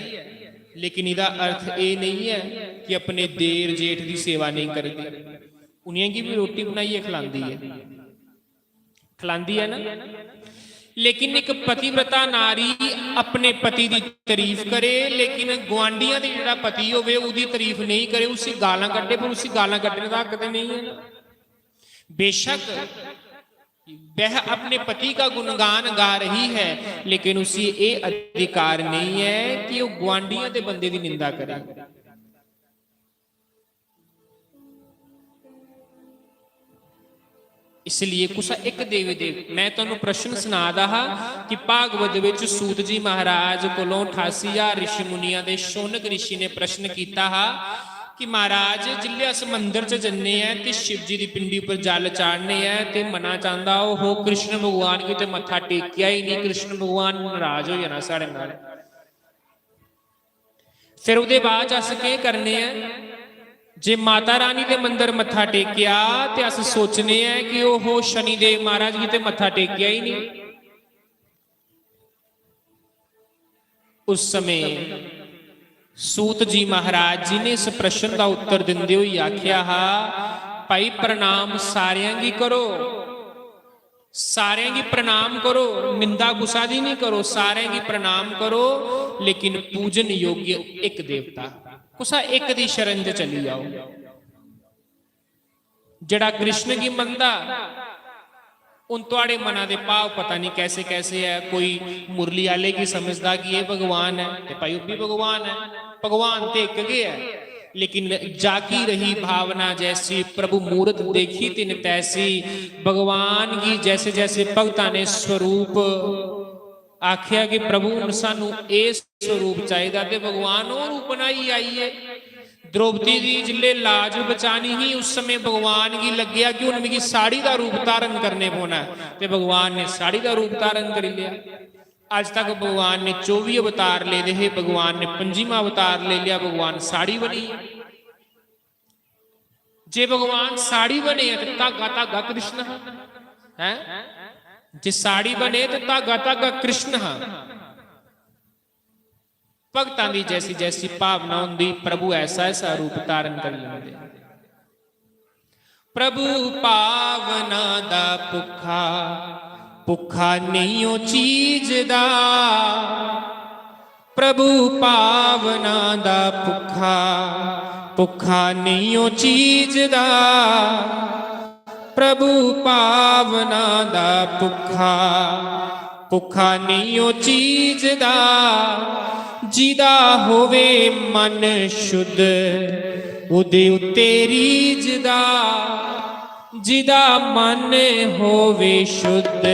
लेकिन इसका अर्थ ये नहीं है कि अपने देर जेठ की सेवा नहीं करती। उन्हें की भी रोटी बनाइए खिलांदी है ना। लेकिन एक पतिव्रता नारी अपने पति की तारीफ करे, लेकिन गुआंढियां दी जिहड़ा पति होवे उहदी तारीफ नहीं करे, उसी गालां कड्डे, पर उसी गालां कड्डने का हक तो नहीं है ना। बेशक वह अपने पति का गुणगान गा रही है, लेकिन उसी ये अधिकार नहीं है कि वह गुआंढियां दे बंदे की निंदा करे। इसलिए कुछ एक देवी देव मैं तुहानू प्रश्न सुना दहा कि भागवत विच सूत जी महाराज कोलों 88,000 ऋषि मुनिया दे शौनक ऋषि ने प्रश्न किया कि महाराज जिल्ले अस मंदिर च जन्ने हैं ते शिव जी की पिंडी पर जल चाढ़ने हैं ते मना चाहता हो कृष्ण भगवान की ते मत्था टेकिया ही नहीं, कृष्ण भगवान नाराज हो जाना साढ़े नाल। फिर उहदे बाद अस के करने हैं, जे माता रानी के मंदिर मत्था टेकिया ते अस सोचने हैं कि ओह शनिदेव महाराज की ते मत्था टेकिया ही नहीं। उस समय सूत जी महाराज जी ने इस प्रश्न का उत्तर देंदे हुए आख्या हा, भाई प्रणाम सारियां की करो, सारियां की प्रणाम करो, निंदा गुस्सा दी नहीं करो, सारियां की प्रणाम करो, लेकिन पूजन योग्य एक देवता कुसा एक दी शरण च चली जाओ। जड़ा कृष्ण की मंदा उन तुहाड़े मना दे भाव पता नहीं कैसे कैसे है। कोई मुरली आले की समझदा कि ये भगवान है, ते भाई वो भी भगवान है, भगवान ते एक गए है, लेकिन जाकी रही भावना जैसी, प्रभु मूर्त देखी तिन तैसी। भगवान की जैसे जैसे भगतां ने स्वरूप आख्या कि प्रभु सानू ए स्वरूप चाहिए, ते भगवान वो रूप बनाई आई है। द्रौपदी जी जिले लाज बचानी ही, उस समय भगवान की लग्या कि उनकी साड़ी का रूप धारण करने पौना, ते भगवान ने साड़ी का रूप धारण कर लिया। आज तक भगवान ने 24 अवतार ले लिये, भगवान ने 25वां अवतार ले लिया, भगवान साड़ी बनी। जे भगवान साड़ी बने तो धागा धागा कृष्ण है, जे साड़ी बने तो धागा धागा कृष्ण है। भगतां दी जैसी जैसी भावना होंदी, प्रभु ऐसा ऐसा रूप धारण कर लेंदे। प्रभु पावना दा भुखा भुखा नहीं ओ चीज दा, प्रभु पावना दा भुखा भुखा नहीं ओ चीज दा, प्रभु पावना दा भुखा भुखा नहीं ओ चीज दा। जिदा होवे मन शुद्ध उदे उत्ते रीझदा, जिदा मन होवे शुद्ध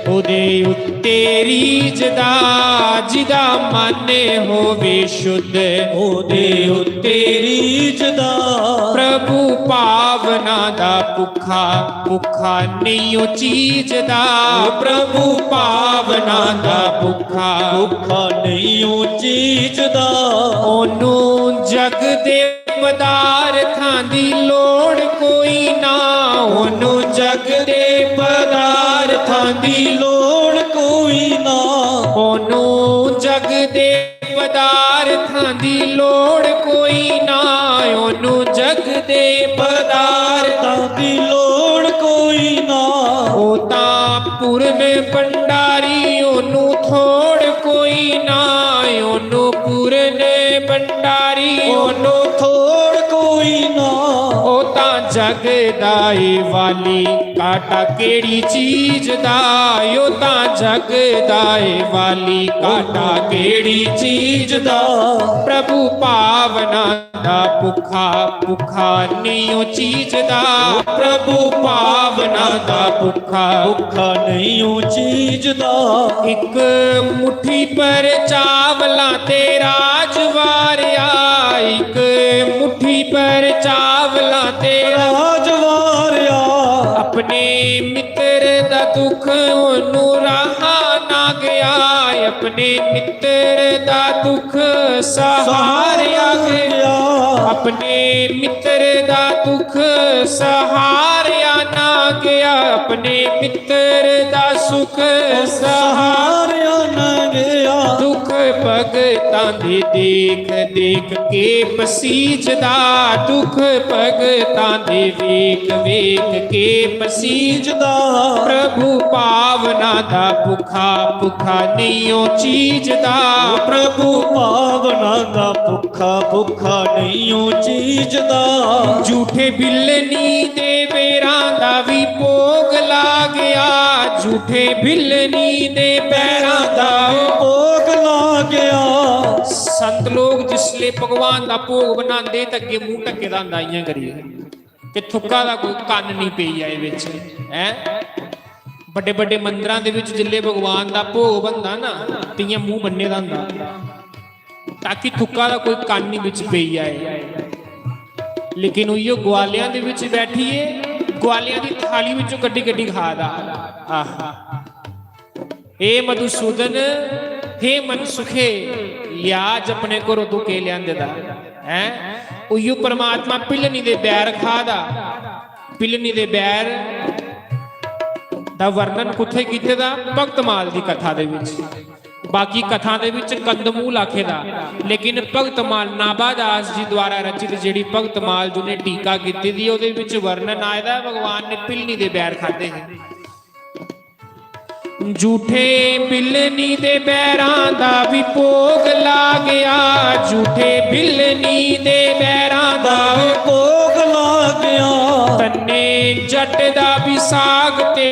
उदे उत्ते रीझदा, जिदा मन होवे शुद्ध उदे उत्ते रीझदा। प्रभु पावना दा भुखा भुखा नहीं ओ चीज दा, प्रभु पावना दा भुखा भुखा नहीं ओ चीज दा। ओनू जग दे पदार्थां दी लोड़ कोई ना, ओनू जग दे पदार्थां दी लोड़ कोई ना, ओनू जग दे पदार्थां दी लोड़ कोई ना, ओनू जग दे पदार्थां दी लोड़ कोई ना। ओ तां पूर्ण भंडारी ओनू थोड़ कोई ना, ओनू पूर्ण भंडारी ओनू थोड़ कोई ना। ओ तां जग दाए वाली काटा केड़ी चीज दा, ओ तां जग दाए वाली काटा केड़ी चीज दा। प्रभु पावना दा भुखा भुखा नहीं ओ चीज दा, प्रभु पावना दा भुखा भुखा नहीं ओ चीज दा। एक मुट्ठी पर चावला ते राजवारिया, एक मुट्ठी पर चावला ते राजवारिया। अपने मित्र दा दुख ओनू रहा ना गया, अपने मित्र दा दुख सहारिया गया, अपने मित्र दा दुख सहारिया ना गया, अपने मित्र दा सुख सहारिया ना गया। दुख भगतां दे देख देख के पसीजदा, दुख भगतां दे वेख वेख के पसीजदा। प्रभु पावना दा भुखा भुखा नहीं ओ चीज दा, प्रभु पावना दा भुखा भुखा नहीं ओ चीज दा। झूठे बिलनी दे बेरां दा भी भोग ला गया, झूठे बिलनी दे पैरां दा भोग ला गया। संत लोग जिसले भगवान दा भोग बनांदे ते अगे मूंह ढके दा हुंदा इयां करिए कि थुक्का दा कोई कन्न नहीं पई जाए विच है। बड़े बड़े मंदिरां दे विच जिल्ले भगवान दा भोग बनदा ना ते इयां मूंह बन्ने दा हुंदा ताकि थुक्का दा कोई कन्न नहीं विच पई जाए। लेकिन उइयो ग्वालियां दे विच बैठिए ग्वालियां दी थाली विचों कड्डी कड्डी खादा। आहा हे मधुसूदन हे मनसुखे लियाज अपने घरों तू के लियांदा है। उइयो परमात्मा पिलनी दे बैर खादा। पिलनी दे बैर दा वर्णन कुत्थे कीते दा भगतमाल दी कथा दे विच। बाकी कथा दे विच कंदमूल आखेदा, लेकिन भगतमाल नाभादास जी द्वारा रचित जिहड़ी भगतमाल जिन्हें टीका कीती दी ओहदे विच वर्णन आयदा भगवान ने पिलनी दे बैर खाधे हैं। झूठे बिलनी दे बैरां दा भी भोग ला गया। झूठे बिलनी दे बैरां दा भी भोग ला गया। तन्ने जट दा भी साग ते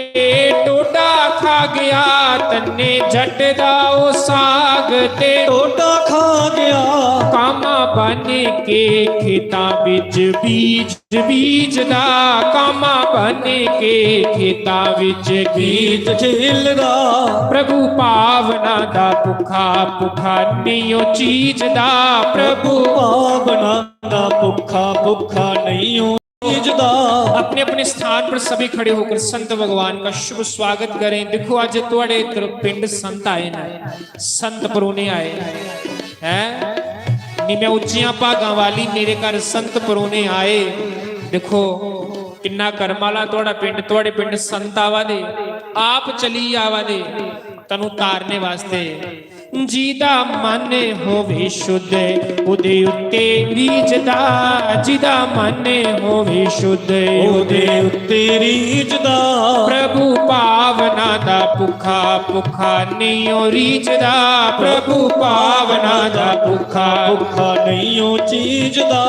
टोडा खा गया। तन्ने जट दा ओ साग ते टोडा खा गया। कामा बन के खेतां विच बीज बीजदा। कामा बन के खेतां विच बीज झेलदा। प्रभु पावना दा भुखा भुखा नहीं ओ चीज दा। प्रभु पावना दा भुखा भुखा नहीं ओ चीज दा। अपने अपने स्थान पर सभी खड़े होकर संत भगवान का शुभ स्वागत करें। देखो आज तुहाडे पिंड संत आए ना, संत परोने आए हैं। नी मैं उच्चियां भागां वाली मेरे घर संत परोने आए। देखो किन्ना करम वाला तुहाडा पिंड, तुहाडे पिंड संत आवा दे, आप चली आवा दे तनु तारने वास्ते। जिदा मन होवे शुद्ध उदे उत्ते रीजदा। जिदा मन होवे शुद्ध ओदे उत्ते रीजदा। प्रभु पावना दा भुखा भुखा नहीं ओ रीजदा। प्रभु पावना दा भुखा भुखा नहीं ओ चीज दा।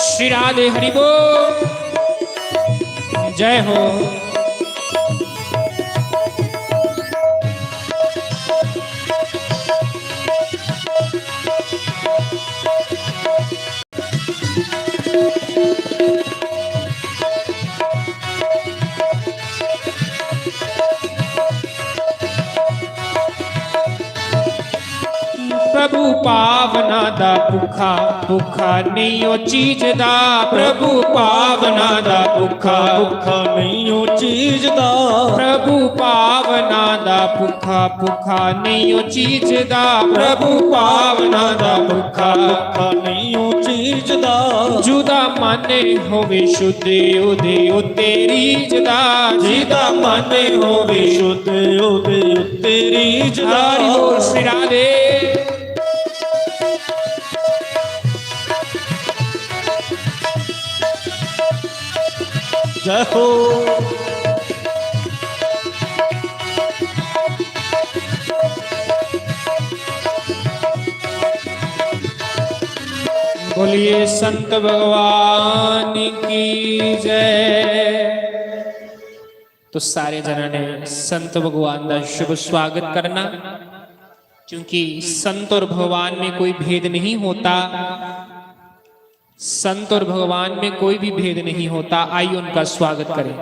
श्री राधे हरि बोल, जय हो। प्रभु पावना दा भुखा भुखा नहीं ओ चीज दा। प्रभु पावना दा भुखा भुखा नहीं ओ चीज दा। प्रभु पावना दा भुखा भुखा नहीं ओ चीज दा। प्रभु पावना दा भुखा भुखा नहीं ओ चीज दा। जुदा मन होवे शुद्ध उदे उत्ते रीजदा। जिदा मन होवे शुद्ध ओदे उत्ते रीजदा। हरि बोल श्री राधे। जय हो। बोलिए संत भगवान की जय। तो सारे जना ने संत भगवान का शुभ स्वागत करना, क्योंकि संत और भगवान में कोई भेद नहीं होता। संत और भगवान में कोई भी भेद नहीं होता। आइए उनका स्वागत करें।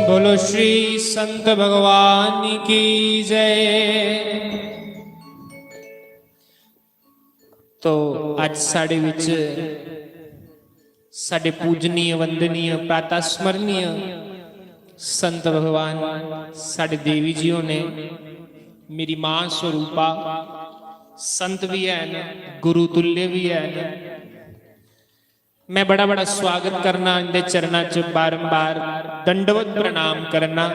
बोलो श्री संत भगवान की जय। तो अज साडे विच साडे पूजनीय वंदनीय प्रातः स्मरणीय संत भगवान साडे देवी जीओ ने, मेरी मां स्वरूपा संत भी है, गुरु तुल्य भी है। मैं बड़ा बड़ा स्वागत करना, इनके चरणों च बारंबार दंडवत प्रणाम करना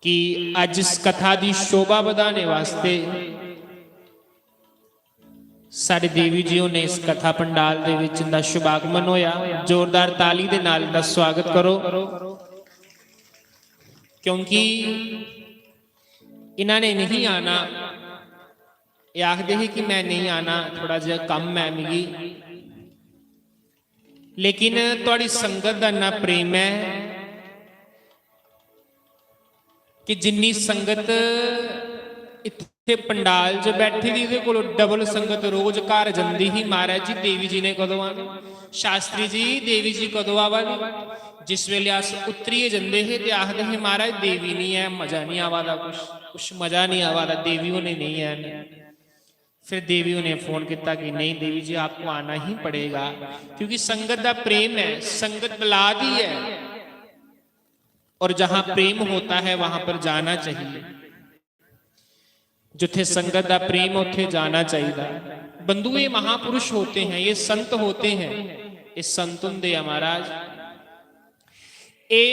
कि अज इस कथा की शोभा बढ़ाने वास्ते साडे देवी जीओ ने इस कथा पंडाल दे विच इनका शुभागमन होया। जोरदार ताली दे नाल इनका स्वागत करो, क्योंकि इन्होंने नहीं आना, ये आखदे ही कि मैं नहीं आना, थोड़ा जिहा कम है मिगी, लेकिन तुहाडी संगत दा इन्ना प्रेम है कि जिन्नी संगत इत्थे पंडाल च बैठी दी इहदे कोलों डबल संगत रोज घर जंदी ही। महाराज जी देवी जी ने कदों आना, शास्त्री जी देवी जी कदों आवागी। जिस वेले अस उतरीए जंदे हे ते आखदे हे महाराज देवी नहीं है, मजा नहीं आवादा, कुछ मजा नहीं आवादा, देवी उन्हें नहीं है। फिर देवी उन्हें फोन किया कि नहीं देवी जी आपको आना ही पड़ेगा, क्योंकि संगत का प्रेम है, संगत बुलाद ही है, और जहां प्रेम होता है वहां पर जाना चाहिए। जिथे संगत का प्रेम उथे जाना चाहिए। बंधु ये महापुरुष होते हैं, ये संत होते हैं, ये संत हुंदे आ महाराज, ये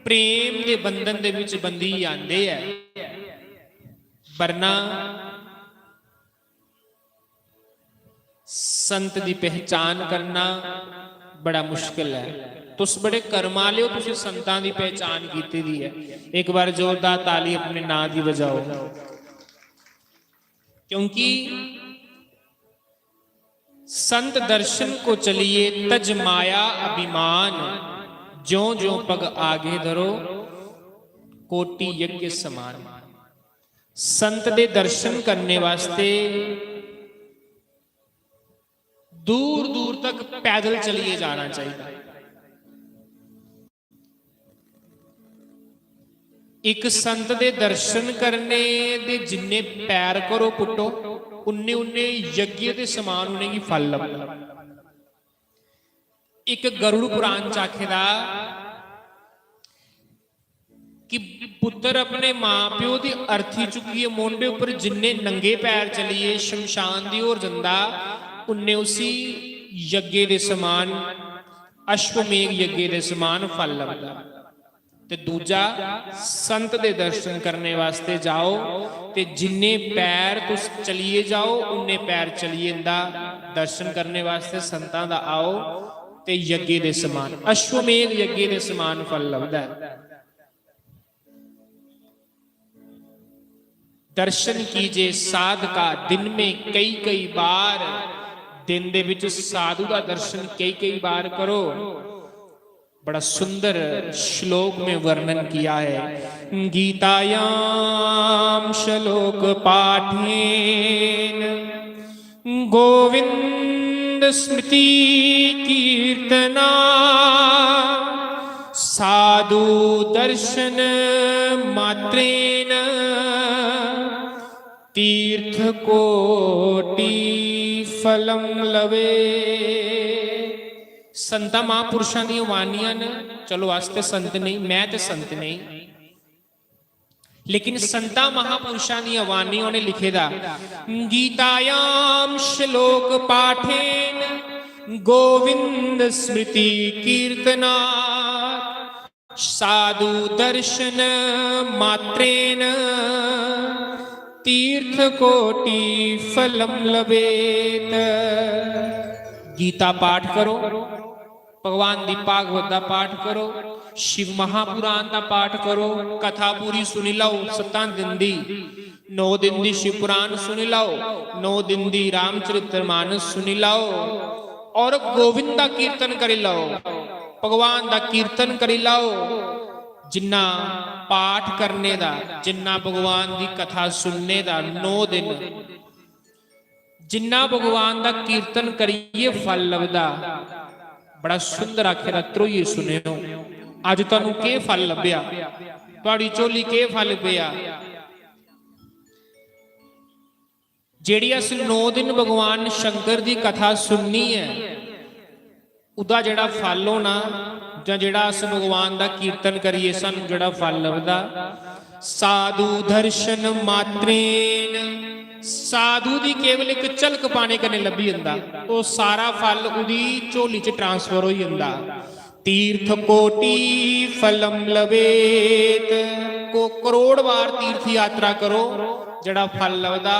प्रेम के बंधन दे विच बंधी आंदे है, वरना संत की पहचान करना बड़ा मुश्किल है। तुस बड़े कर्म वाले हो, तुसीं संतां की पहचान की दी है। एक बार जोरदार ताली अपने नाम की बजाओ, क्योंकि संत दर्शन को चलिए तज माया अभिमान, ज्यों ज्यों पग आगे धरो कोटि यज्ञ समान। संत दे दर्शन करने वास्ते दूर दूर तक पैदल चलिए जाना चाहिए। एक संत दे दर्शन करने दे जिन्ने पैर करो पुट्टो, उन्ने उन्ने यज्ञ के समान उन्हें की फल लभदा। एक गरुड़ पुराण च आखेदा कि पुत्र अपने मां प्यो की अर्थी चुकिए मोंडे उपर, जिन्ने नंगे पैर चलिए शमशान दी ओर जंदा, उन्ने उसी यज्ञ के समान, अश्वमेघ यज्ञ के समान फल लभदा। ते दूजा संत दे दर्शन करने वास्ते जाओ ते जिन्ने पैर तुस चलिए जाओ उन्ने पैर चलिए इंदा दर्शन करने वास्ते संतां दा आओ ते यज्ञ दे समान, अश्वमेघ यज्ञ दे समान फल लभदा है। दर्शन कीजिए साधका दिन में कई कई बार, दिन दे विच साधु का दर्शन कई कई बार करो। बड़ा सुंदर श्लोक में वर्णन किया है। गीतायाम श्लोक पाठेन गोविंद स्मृति कीर्तना, साधु दर्शन मात्रेन तीर्थ कोटि फलम लवे। संता महापुरुषों दी वाणियां ने, चलो वास्ते संत नहीं, मैं तो संत नहीं, लेकिन संता महापुरुषों दी वाणियों ने लिखे दा गीतायाम श्लोक पाठेन गोविंद स्मृति कीर्तना, साधु दर्शन मात्रेन तीर्थ कोटि फलम लभेत। गीता पाठ करो, भगवान दी भागवत का पाठ करो, शिव महापुराण का पाठ करो, कथा पूरी सुनी लो 7 दिन दी, 9 दिन दी शिव पुराण सुनी लो, 9 दिन दी रामचरितमानस सुनी लो, और गोविंद का कीर्तन करी लो, भगवान का कीर्तन करी लो। जिन्ना पाठ करने दा, जिन्ना भगवान की कथा सुनने दा 9 दिन, जिन्ना भगवान का कीर्तन करिए फल लभदा। बड़ा सुंदर आखेरा त्रोई सुनियो, अज तुहानू के फल लभ्या, तुहाडी चोली के फल पिया। ਜਿਹੜੀ ਅਸੀਂ 9 ਦਿਨ ਭਗਵਾਨ ਸ਼ੰਕਰ ਦੀ ਕਥਾ ਸੁਣਨੀ ਹੈ, ਉਹਦਾ ਜਿਹੜਾ ਫਲ ਹੋਣਾ, ਜਾਂ ਜਿਹੜਾ ਅਸੀਂ ਭਗਵਾਨ ਦਾ ਕੀਰਤਨ ਕਰੀਏ ਸਾਨੂੰ ਜਿਹੜਾ ਫਲ ਲੱਭਦਾ, ਸਾਧੂ ਦਰਸ਼ਨ ਮਾਤਰੇਨ, ਸਾਧੂ ਦੀ ਕੇਵਲ ਇੱਕ ਝਲਕ ਪਾਣੇ ਕਨੇ ਲੱਭੀ ਜਾਂਦਾ, ਉਹ ਸਾਰਾ ਫਲ ਉਹਦੀ ਝੋਲੀ 'ਚ ਟ੍ਰਾਂਸਫਰ ਹੋਈ ਜਾਂਦਾ। ਤੀਰਥ ਕੋਟੀ ਫਲਮ ਲਵੇਤ, ਕੋ ਕਰੋੜ ਵਾਰ ਤੀਰਥ ਯਾਤਰਾ ਕਰੋ, जड़ा फल लभदा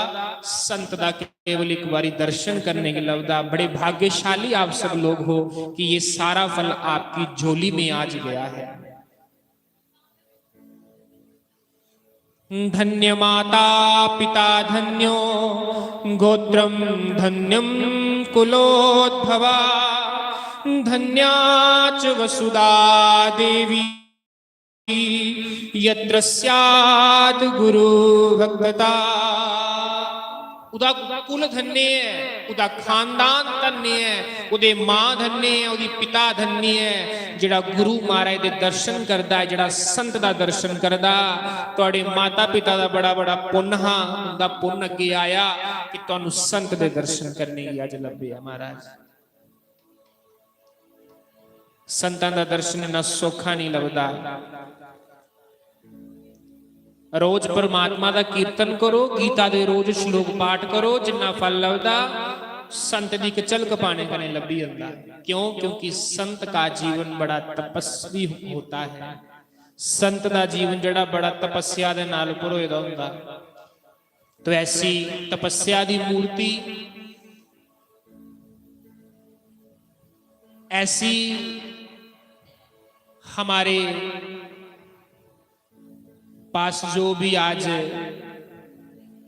संत दा केवल एक बारी दर्शन करने के लभदा। बड़े भाग्यशाली आप सब लोग हो कि ये सारा फल आपकी झोली में आज गया है। धन्य माता पिता धन्यो गोत्रम धन्यम कुलोद्भवा, धन्याच वसुधा देवी यत्र स्यात् गुरु भक्तता। उदा कुल धन्य है, उदा खानदान धन्य है, उदे मां धन्य है, उदी पिता धन्य है, जिहड़ा गुरु महाराज दे दर्शन करदा है, जिहड़ा संत दा दर्शन करदा। तुहाडे माता पिता दा बड़ा बड़ा पुण्य हां, उनदा पुण्य अगे आया कि तुहानू संत दे दर्शन करने की अज लभे महाराज। संतां दा दर्शन ना सौखा नहीं लभदा। रोज परमात्मा दा कीर्तन करो, गीता दे रोज श्लोक पाठ करो, जिन्ना फल लभदा संत दी झलक पाने कने लभी जांदा। क्यों? क्योंकि संत का जीवन बड़ा तपस्वी होता है। संत दा जीवन जड़ा बड़ा तपस्या दे नाल भरोए दा हुंदा। तो ऐसी तपस्या दी मूर्ति, ऐसी हमारे पास जो भी आज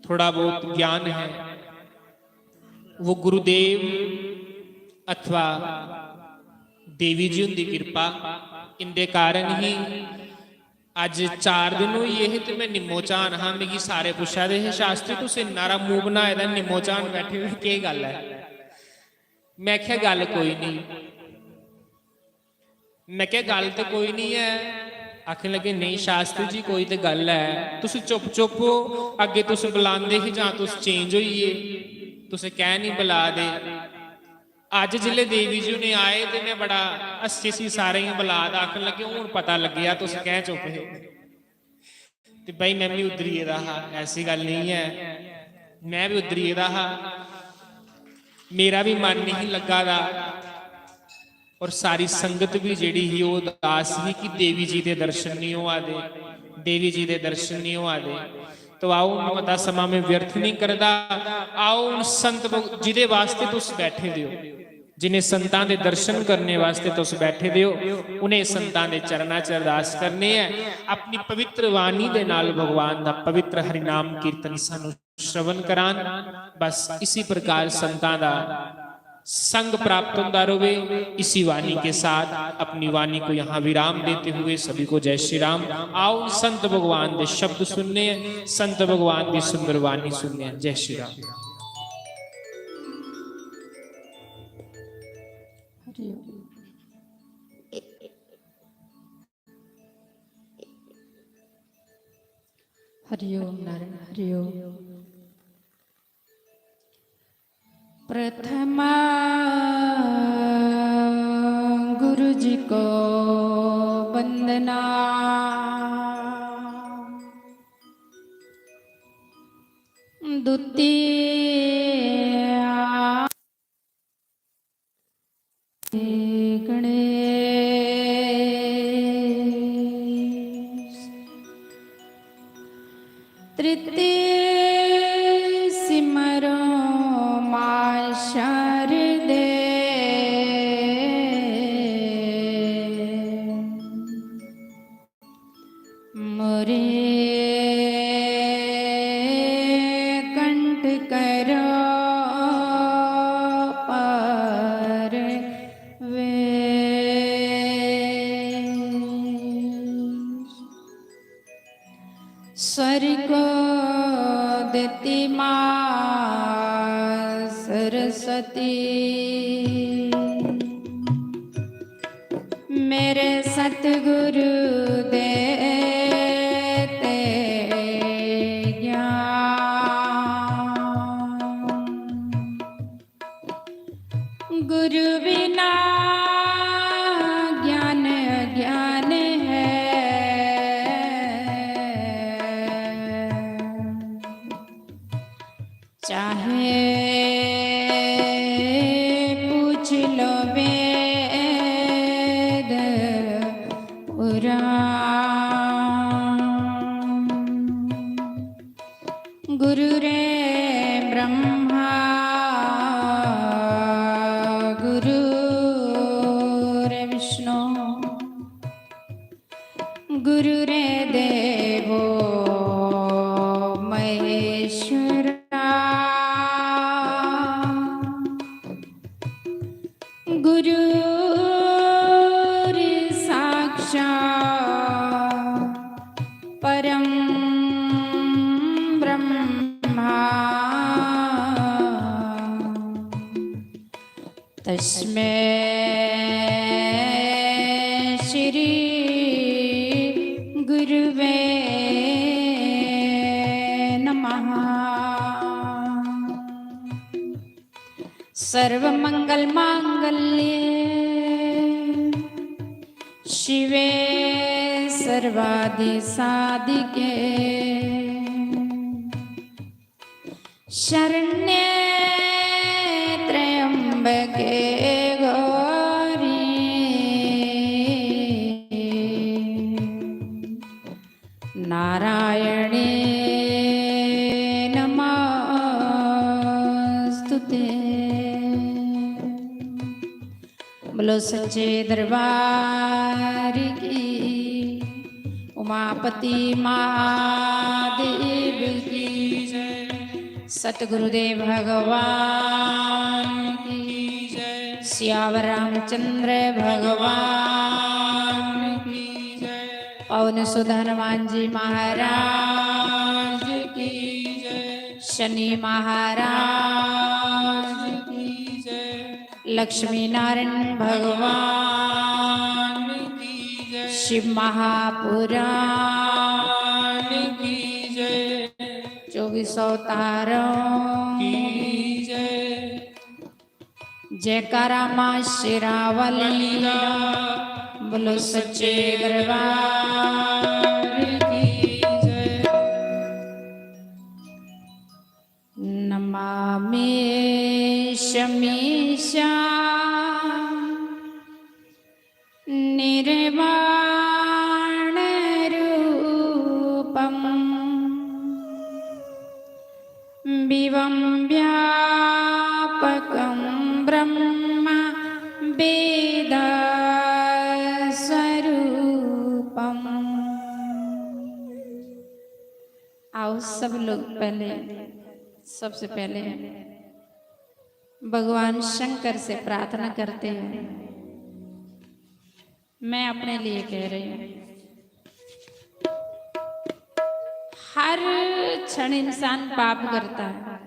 थोड़ा बहुत ज्ञान है, वो गुरुदेव अथवा देवी जी उनकी कृपा, इनके कारण ही अज 4 दिन हुई है। तो मैं निमोचान हाँ, मिगी सारे पुछा दे शास्त्री तुसीं नारा मूँह बनाए दा निमोचान बैठे हुए की गल है? मैं क्या गल कोई नहीं, मैं क्या गल तो कोई नहीं है। आखन लगे नहीं शास्त्री जी कोई तो गल है, तुसीं चुप चुप हो, अगे तुसीं बुलांदे ही जां तुसीं चेंज होइए, तुसीं कह नहीं बुला दे। अज जिले देवी जी ने आए तो मैं बड़ा हस्सी सी, सारे ही बुला दा। आखन लगे हुण पता लग्या तुसीं कह चुप है ते भाई मैं भी उधरी दा हा, ऐसी गल नहीं है, मैं भी उधरी दा हा, मेरा भी मन नहीं लगा दा। और सारी संगत भी जिहड़ी ही वो उदास ही कि देवी जी के दर्शन नहीं होआ दे, देवी जी के दर्शन नहीं होआ दे। तो आओ मता समा में व्यर्थ नहीं करदा, आओ उन संत जिहदे वास्ते तुस बैठे दिओ, जिन्हें संतां दे दर्शन करने वास्ते तुस बैठे दिओ, उन्हें संतां दे चरणां च अरदास करने हैं। अपनी पवित्र वाणी दे नाल भगवान दा पवित्र हरिनाम कीर्तन सानू श्रवण करान। बस इसी प्रकार संतां दा संग प्राप्त होता रहे। इसी वाणी के साथ अपनी वाणी को यहाँ विराम देते हुए सभी को जय श्री राम। आओ संत भगवान के शब्द सुनने, संत भगवान की सुंदर वाणी सुनने। जय श्री राम। हरिओम नारायण हरिओम। प्रथमा गुरु जी को वंदना, द्वितीय गणेश, तृतीय सिमरो शारदे, मोरे कंठ करो पर स्वर्ग देती माँ सरस्वती, मेरे सतगुरु देते ज्ञान, चाहे पूछ लो वेद पुराण। गुरु रे ब्रह्मा गुरु रे विष्णु गुरु रे देवो महेश्वरा। गुरु रे साक्षात् परम ब्रह्मा तस्मै श्री गुरुवे नमः। सर्वमंगल मांगल्ये शिवे सर्वादि साधिके शरण्ये त्र्यंबके गौरी नारायणे नमस्तुते। बोलो सच्चे दरबार की उमापति महादेव की जय। सतगुरुदेव भगवान की जय। सियावर रामचंद्र भगवान की जय। पवन सुत हनुमान जी महाराज की जय। शनि महाराज की जय। लक्ष्मी नारायण भगवान की जय। शिव महापुराण की जय। 24 अवतारों की जय। जयकारा मां शेरावाली का। बोलो सच्चे दरबार की जय। नमामि शमीशा निर्वाण रूपम विवं व्यापकं ब्रह्म वेद स्वरूपम। आओ सब लोग पहले सबसे पहले भगवान शंकर से प्रार्थना करते हैं। मैं अपने लिए कह रही हूँ। हर क्षण इंसान पाप करता है,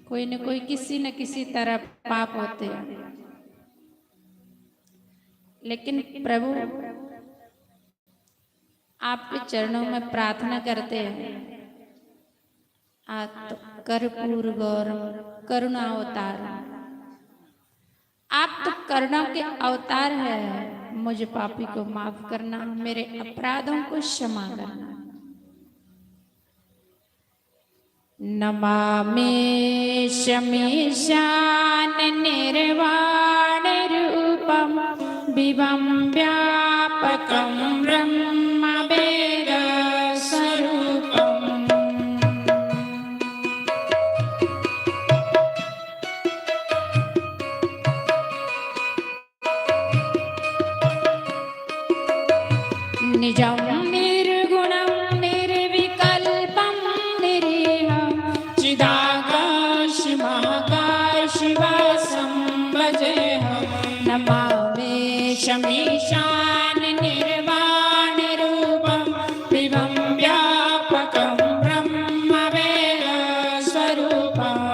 कोई न कोई किसी न किसी तरह पाप होते हैं, लेकिन प्रभु आपके चरणों में प्रार्थना करते हैं। आप तो कर्पूर गौरम करुणा अवतार, आप तो करुणा के अवतार है। मुझे पापी को माफ करना, मेरे अपराधों को क्षमा करना। नमामि शमीशान निर्वाण रूपम विवं व्यापकं ब्रह्म वेद स्वरूपम। निजं निर्गुणं निर्विकल्पं निरीहं चिदाकाशमाकाशवासं भजेऽहं। नमामि शमीशान निर्वाण रूपं विवं व्यापकं ब्रह्म वेद स्वरूपम्।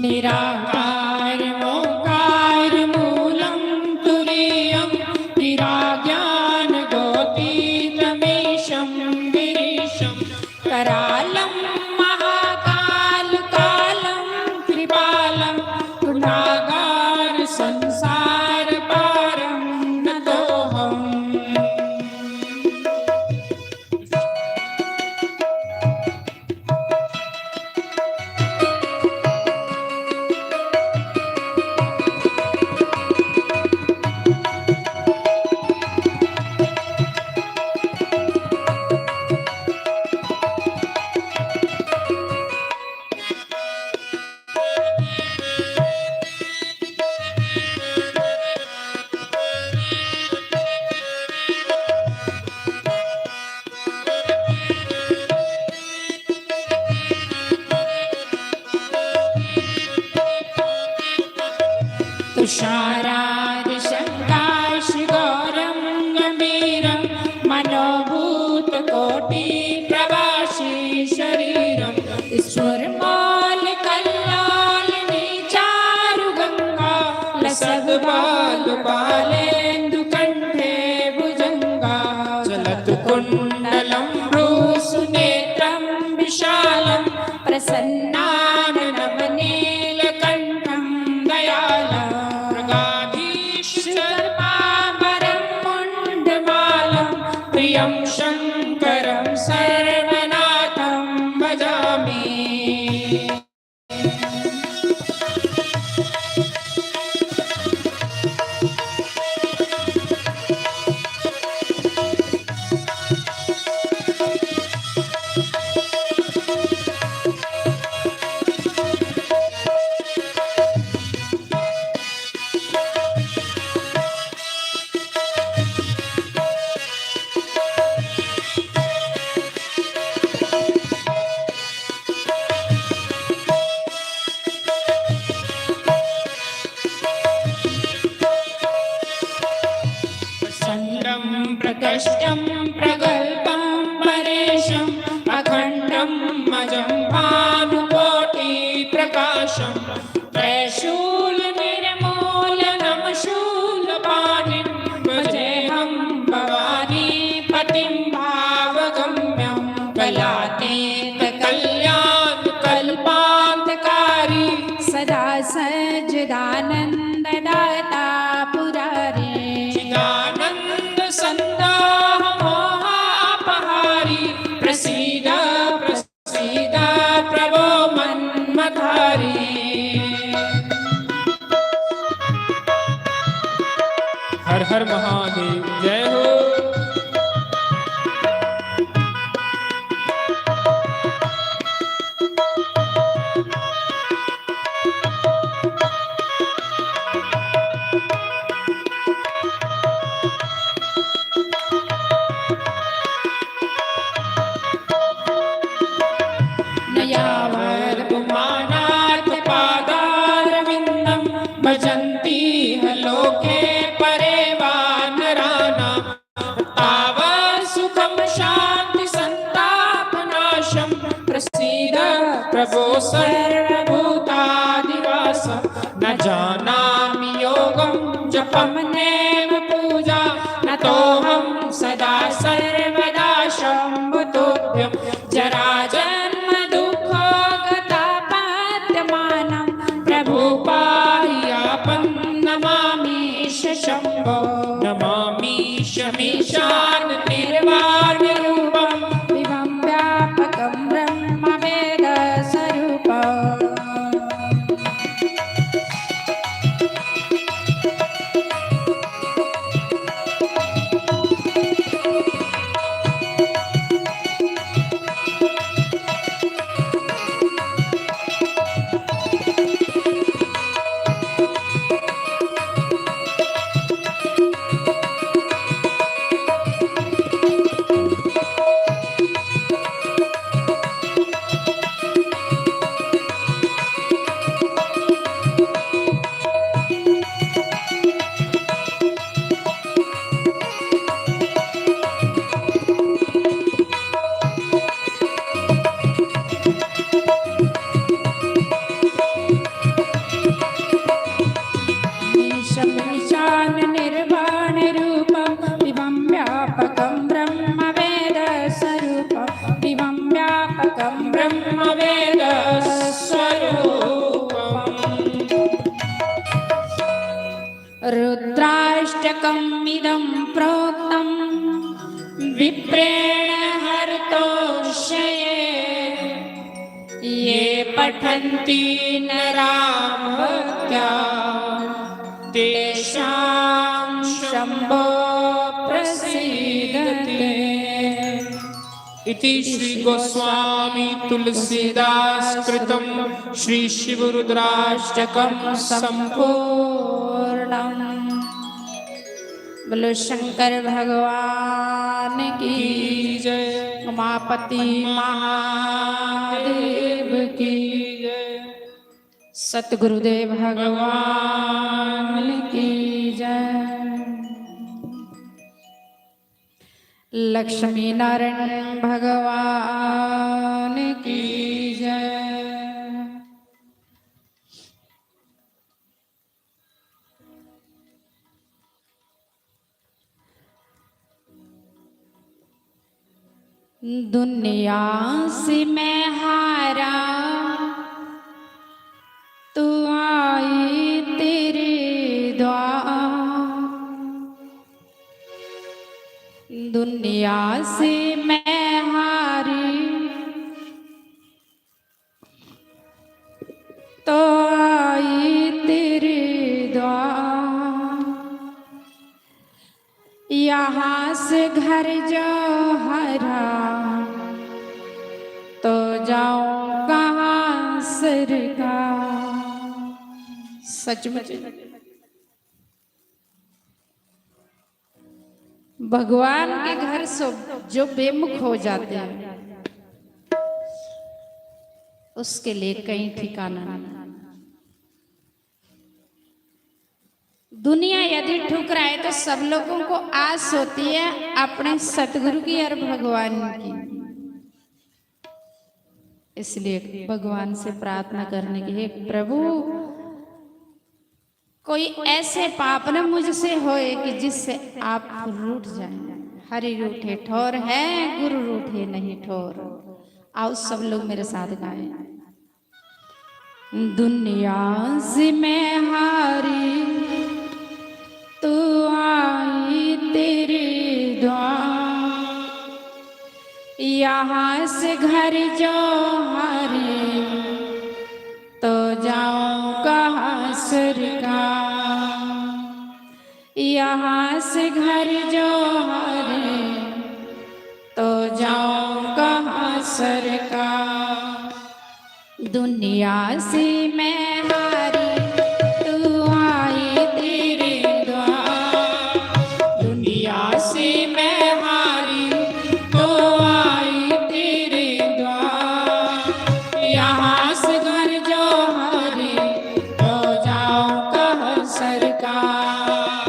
निराकारमोकार मूलं तुरीयं निराज्ञानगोतीतमीशं गिरीशं करालं महाकालकालं कृपालं गुणागार संसारपारं नतोऽहम्। तुषारादिशङ्काशिगौरं गम्भीरं मनोभूतकोटिप्रवासी शरीरं स्फुरमालकल्लालिनी चारुगङ्गा लसद्बालबालेन्दुकण्ठे भुजङ्गा चलतु कुण्डलं भ्रूसुनेत्रं विशालं प्रसन्नाननवनीलकण्ठं दयालं मृगाधीशर्माभरं मुण्डमालं प्रियं शङ्करं सर्वनाथं भजामि। प्रचण्डं प्रकष्टं प्रगल्भं परेशम् अखण्डं मजं भानुकोटिप्रकाशं त्रयशूलनिर्मूलनं शूलपाणिं भजेऽहं भवानीपतिं भावगम्यं कलातीतकल्याणकल्पान्तकारी सदा सज्जदानन्ददाता पुरारी चिदानन्द सन्दाह मोहापहारी प्रसीद प्रसीद प्रभो मन्मथारी। हर हर महादेव, जय हो। नयावद्पुमानाथ पादारविन्दं भजन्ति लोके परे वा नराणां तावत् सुखं शान्ति सन्तापनाशं प्रसीद प्रभो सर्वभूतादिवास न जानामि योगं जपं नैव पूजा नतोऽहं सदा सर्वदा शम्भुतोऽभ्यं जराजन्म दुःखगतापाद्यमानं प्रभुपायापं नमामीश शम्भो नमामि शमीशान निर्वाणरूपं विभं व्यापकं ब्रह्मवेदस्वरूपम्। व्यापकं ब्रह्मवेदस्वरूपम् रुद्राष्टकम् इदं प्रोक्तं विप्रेण हरतोषये ये पठन्ति नरा भक्त्या तेषां शम्भो प्रसीदते। इति श्री गोस्वामी तुलसीदास कृतं श्री शिवरुद्राष्टकं संपूर्णम्। बोलो शंकर भगवान की जय। उमापति महादेव की जय। सतगुरुदेव भगवान की जय। लक्ष्मी नारायण भगवान की जय। दुनिया से मैं हारा तू आई तेरे द्वार। दुनिया से मैं हारी तो आई तेरे द्वार। यहाँ से घर जो हरा तो जाऊं कहाँ सरकार। सचमुच भगवान के घर से जो बेमुख हो जाते हैं उसके लिए कहीं ठिकाना नहीं। दुनिया यदि ठुकराए तो सब लोगों को आस होती है अपने सतगुरु की और भगवान की। इसलिए भगवान से प्रार्थना करने की, हे प्रभु कोई ऐसे पाप न मुझसे होए कि जिससे आप रूठ जाएं। हरि रूठे ठोर है, गुरु रूठे नहीं ठोर। आओ सब लोग मेरे साथ गाएं। दुनिया से मैं हारी तू आई तेरे द्वार। यहाँ से घर जो हारे तो जाऊं कहाँ सरकार। यहाँ से घर जो हारे तो जाऊं कहाँ सरकार। दुनिया से मैं हारी तू आई तेरे द्वार। दुनिया से मैं हारी तो आई तेरे द्वार। यहाँ से घर जो हारे तो जाऊं कहाँ सरकार।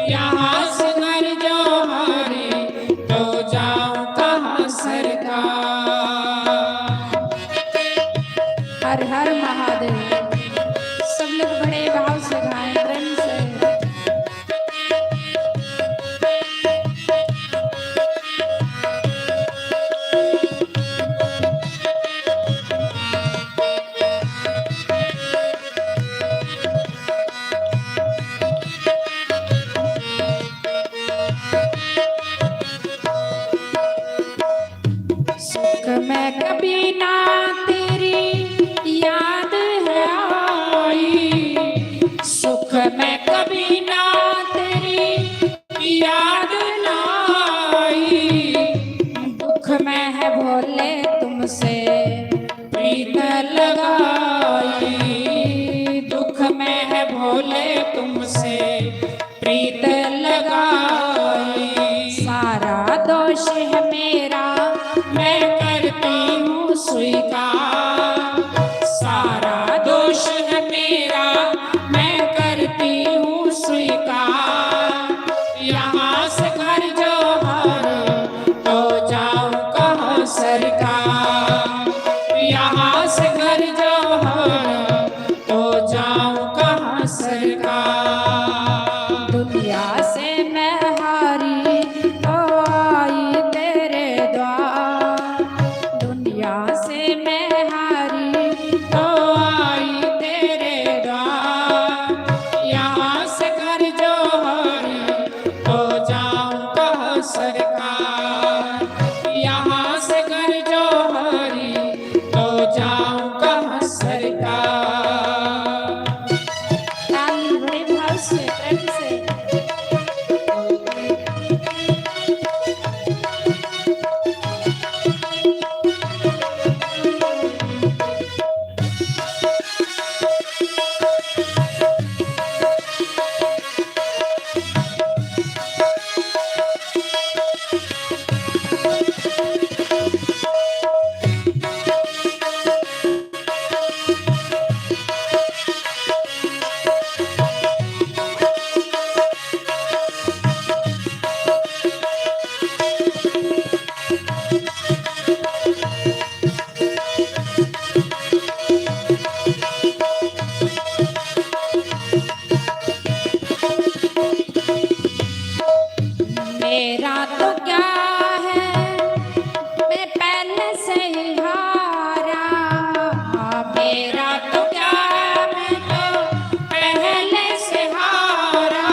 यहाँ से घर जो हारे तो जाऊं कहाँ सरकार। हर हर महादेव। सब लोग बड़े भाव से गाएं, प्रेम से। सुख में कभी ना तेरी याद है आई। सुख में कभी ना तेरी याद ना आई। दुख में है भोले तुमसे प्रीत लगाई। दुख में है भोले तुमसे प्रीत लगाई। सारा दोष है मेरा मैं करती हूँ स्वीकार। सारा दोष है मेरा मैं करती हूँ स्वीकार। यहाँ से घर जो हारे तो जाऊं कहाँ सरकार। यहाँ से घर जो हारे तो जाऊं कहाँ सरकार। दुनिया से मैं हारी तो आई तेरे द्वार। दुनिया दुनिया से मैं हारी तो आई तेरे द्वार। यहाँ से घर जो हरी तो जाऊं कहाँ सरकार। यहाँ से घर जो हरी तो जाऊं कहाँ सरकार। ताली बड़े भाव से प्रेम से। मेरा तो क्या है मैं पहले से ही हारा। मेरा तो क्या मैं तो पहले से हारा।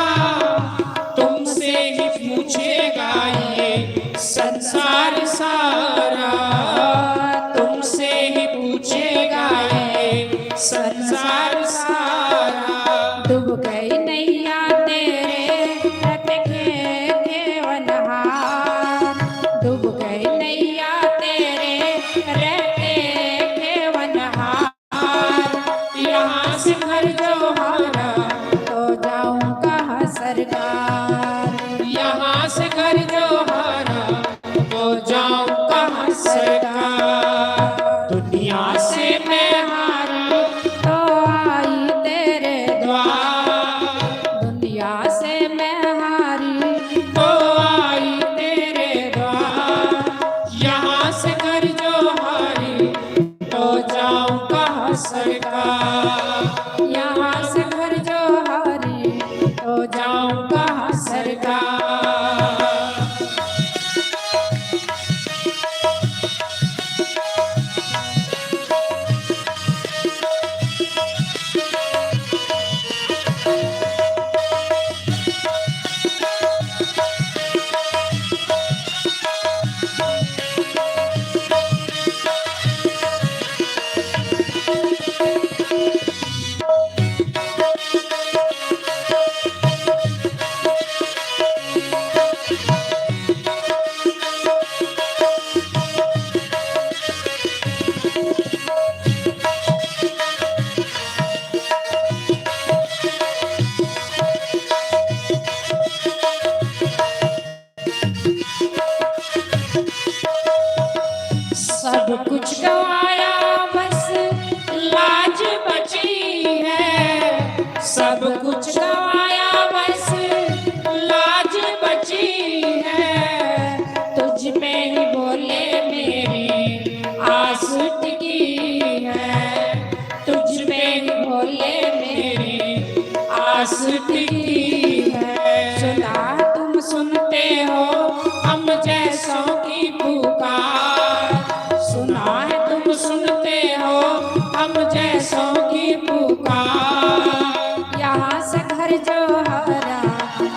तुमसे ही पूछेगा ये संसार सारा। तुमसे ही पूछेगा ये संसार सारा। डूब गई नैया तेरे रट के केवनहार। डूब गई नैया तेरे रहते केवनहार। यहाँ से घर जो हारा तो जाऊं कहाँ सरकार। यहाँ से घर जो हारा तो जाऊं कहाँ सरकार। दुनिया से मैं हारी तो आई तेरे द्वार। दुनिया से मैं हारी तो आई तेरे द्वार। यहाँ से घर जो हारी तो जाऊं कहाँ सरकार। यहाँ से घर जो हारी तो जाऊं कहाँ सरकार। सब कुछ गवाया बस लाज बची है। सब कुछ गवाया बस लाज बची है। तुझ पे ही बोले मेरी आस टिकी है। तुझ पे ही बोले मेरी आस टिकी है। सुना तुम सुनते हो हम जैसों की पुकार। सुना है तुम सुनते हो हम जैसों की पुकार। यहाँ से घर जो हारा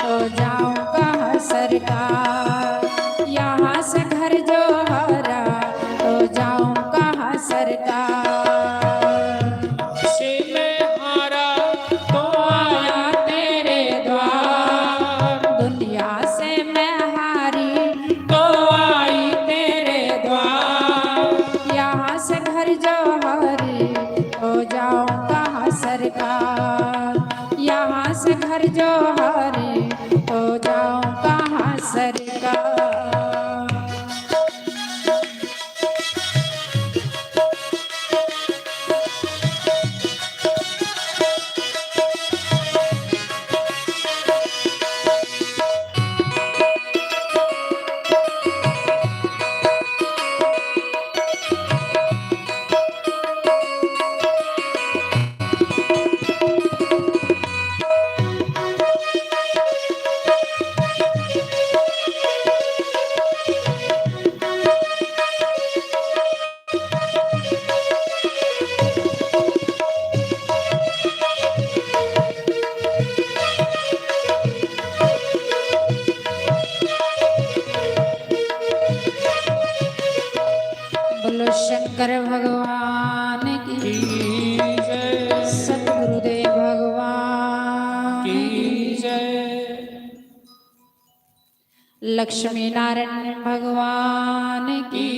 तो जाऊं कहाँ सरकार। यहाँ से घर जो हारा तो जाऊं कहाँ सरकार। से मैं हारा तो आया तेरे द्वार। दुनिया से मैं हारी तो आई तेरे द्वार। यहाँ से घर जो हारी तो जाऊं कहाँ सरकार। यहाँ से घर जो हारी तो जाऊं कहाँ सरकार। भगवान की जय, सतगुरुदेव भगवान की जय। लक्ष्मी नारायण भगवान की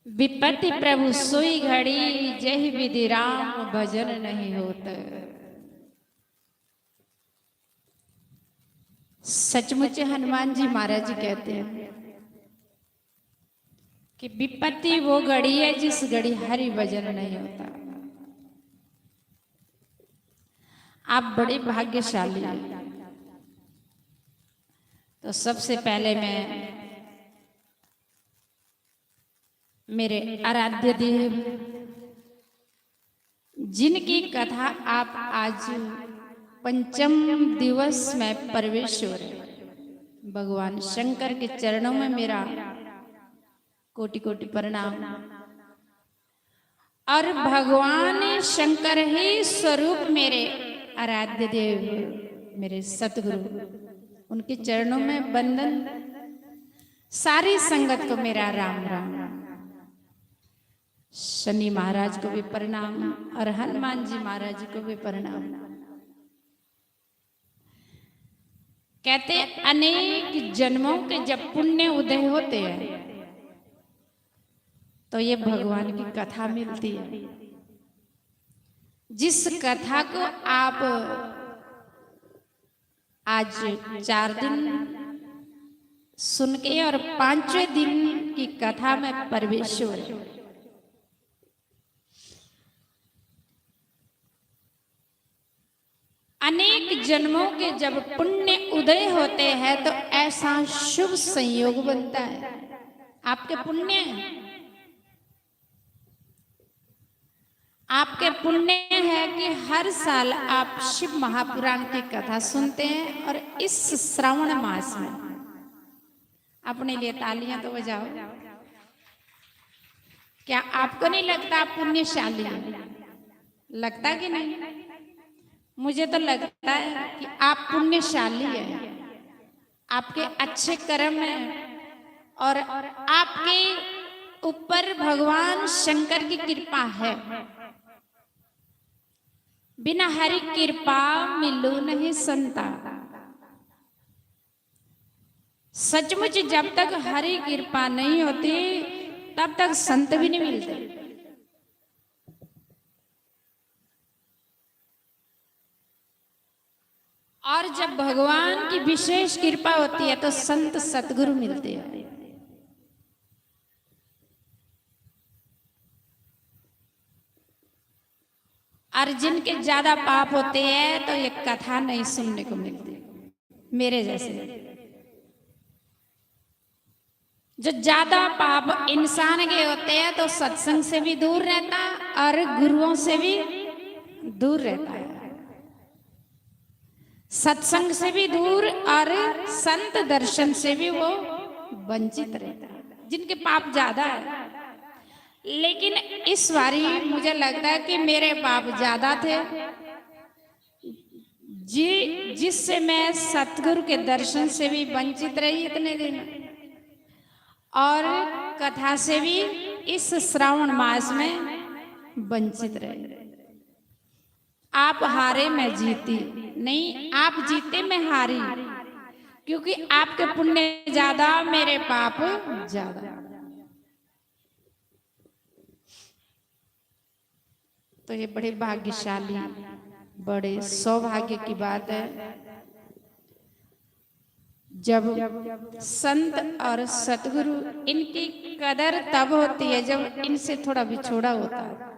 विपत्ति प्रभु सोई घड़ी जय विधि राम भजन नहीं होता। सचमुच हनुमान जी महाराज जी कहते हैं कि विपत्ति वो घड़ी है जिस घड़ी हरि भजन नहीं होता। आप बड़े भाग्यशाली हैं। तो सबसे पहले मैं मेरे आराध्य देव जिनकी कथा आप आज पंचम दिवस में प्रवेश हो रहे, भगवान शंकर के चरणों में मेरा कोटि कोटि प्रणाम। और भगवान शंकर ही स्वरूप मेरे आराध्य देव मेरे सतगुरु, उनके चरणों में बंदन। सारी संगत को मेरा राम राम। शनि महाराज को भी प्रणाम और हनुमान जी महाराज जी को भी प्रणाम। कहते अनेक जन्मों के जब पुण्य उदय होते हैं तो ये भगवान की कथा मिलती है। जिस कथा को आप आज 4 दिन सुन के और 5वें दिन की कथा में प्रवेश हो रहे, अनेक जन्मों के जब पुण्य उदय होते हैं तो ऐसा शुभ संयोग बनता है। आपके पुण्य है कि हर साल आप शिव महापुराण की कथा सुनते हैं। और इस श्रावण मास में अपने लिए तालियां तो बजाओ। क्या आपको नहीं लगता आप पुण्यशाली हैं? लगता कि नहीं? मुझे तो लगता है कि आप पुण्यशाली हैं। आपके अच्छे कर्म हैं और आपके ऊपर भगवान शंकर की कृपा है। बिना हरि कृपा मिलो नहीं संता। सचमुच जब तक हरि कृपा नहीं होती तब तक संत भी नहीं मिलते। और जब भगवान की विशेष कृपा होती है तो संत सतगुरु मिलते हैं। और जिनके ज्यादा पाप होते हैं तो ये कथा नहीं सुनने को मिलती। मेरे जैसे जो ज्यादा पाप इंसान के होते हैं तो सत्संग से भी दूर रहता और गुरुओं से भी दूर रहता है। सत्संग से भी दूर और संत दर्शन से भी वो वंचित रहता है, जिनके पाप ज्यादा है। लेकिन इस बारी मुझे लगता है कि मेरे पाप ज्यादा थे, जिससे मैं सतगुरु के दर्शन से भी वंचित रही इतने दिन और कथा से भी इस श्रावण मास में वंचित रही। आप हारे मैं जीती नहीं, आप जीते मैं हारी, क्योंकि आपके पुण्य ज्यादा मेरे पाप ज्यादा। तो ये बड़े भाग्यशाली, बड़े सौभाग्य की बात है जब संत और सतगुरु, इनकी कदर तब होती है जब इनसे थोड़ा बिछोड़ा होता है।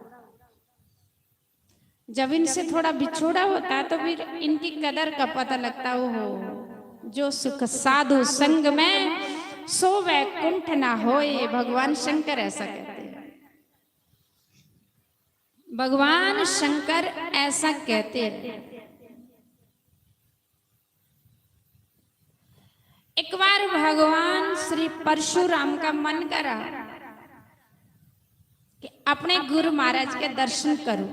जब इनसे थोड़ा बिछोड़ा होता है तो फिर इनकी कदर का पता लगता हो। जो सुख साधु संग में सो वैकुंठ ना होए, भगवान शंकर ऐसा कहते हैं। भगवान शंकर ऐसा कहते हैं। एक बार भगवान श्री परशुराम का मन करा कि अपने गुरु महाराज के दर्शन करूं,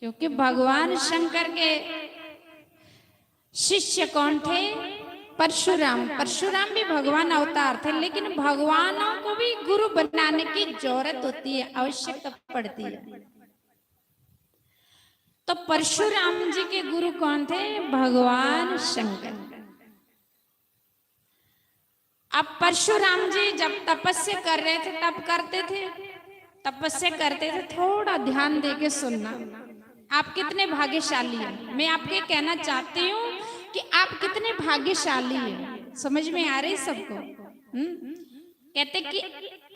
क्योंकि भगवान शंकर के शिष्य कौन थे? परशुराम परशुराम भी भगवान अवतार थे, लेकिन भगवानों को भी गुरु बनाने की जरूरत होती है, आवश्यकता पड़ती है। तो परशुराम जी के गुरु कौन थे? भगवान शंकर। अब परशुराम जी जब तपस्या कर रहे थे तब करते थे, तपस्या करते थे, थोड़ा ध्यान देके सुनना। आप कितने भाग्यशाली हैं। मैं आपके कहना चाहती हूँ कि आप कितने भाग्यशाली हैं। समझ में आ रही सबको? कहते कि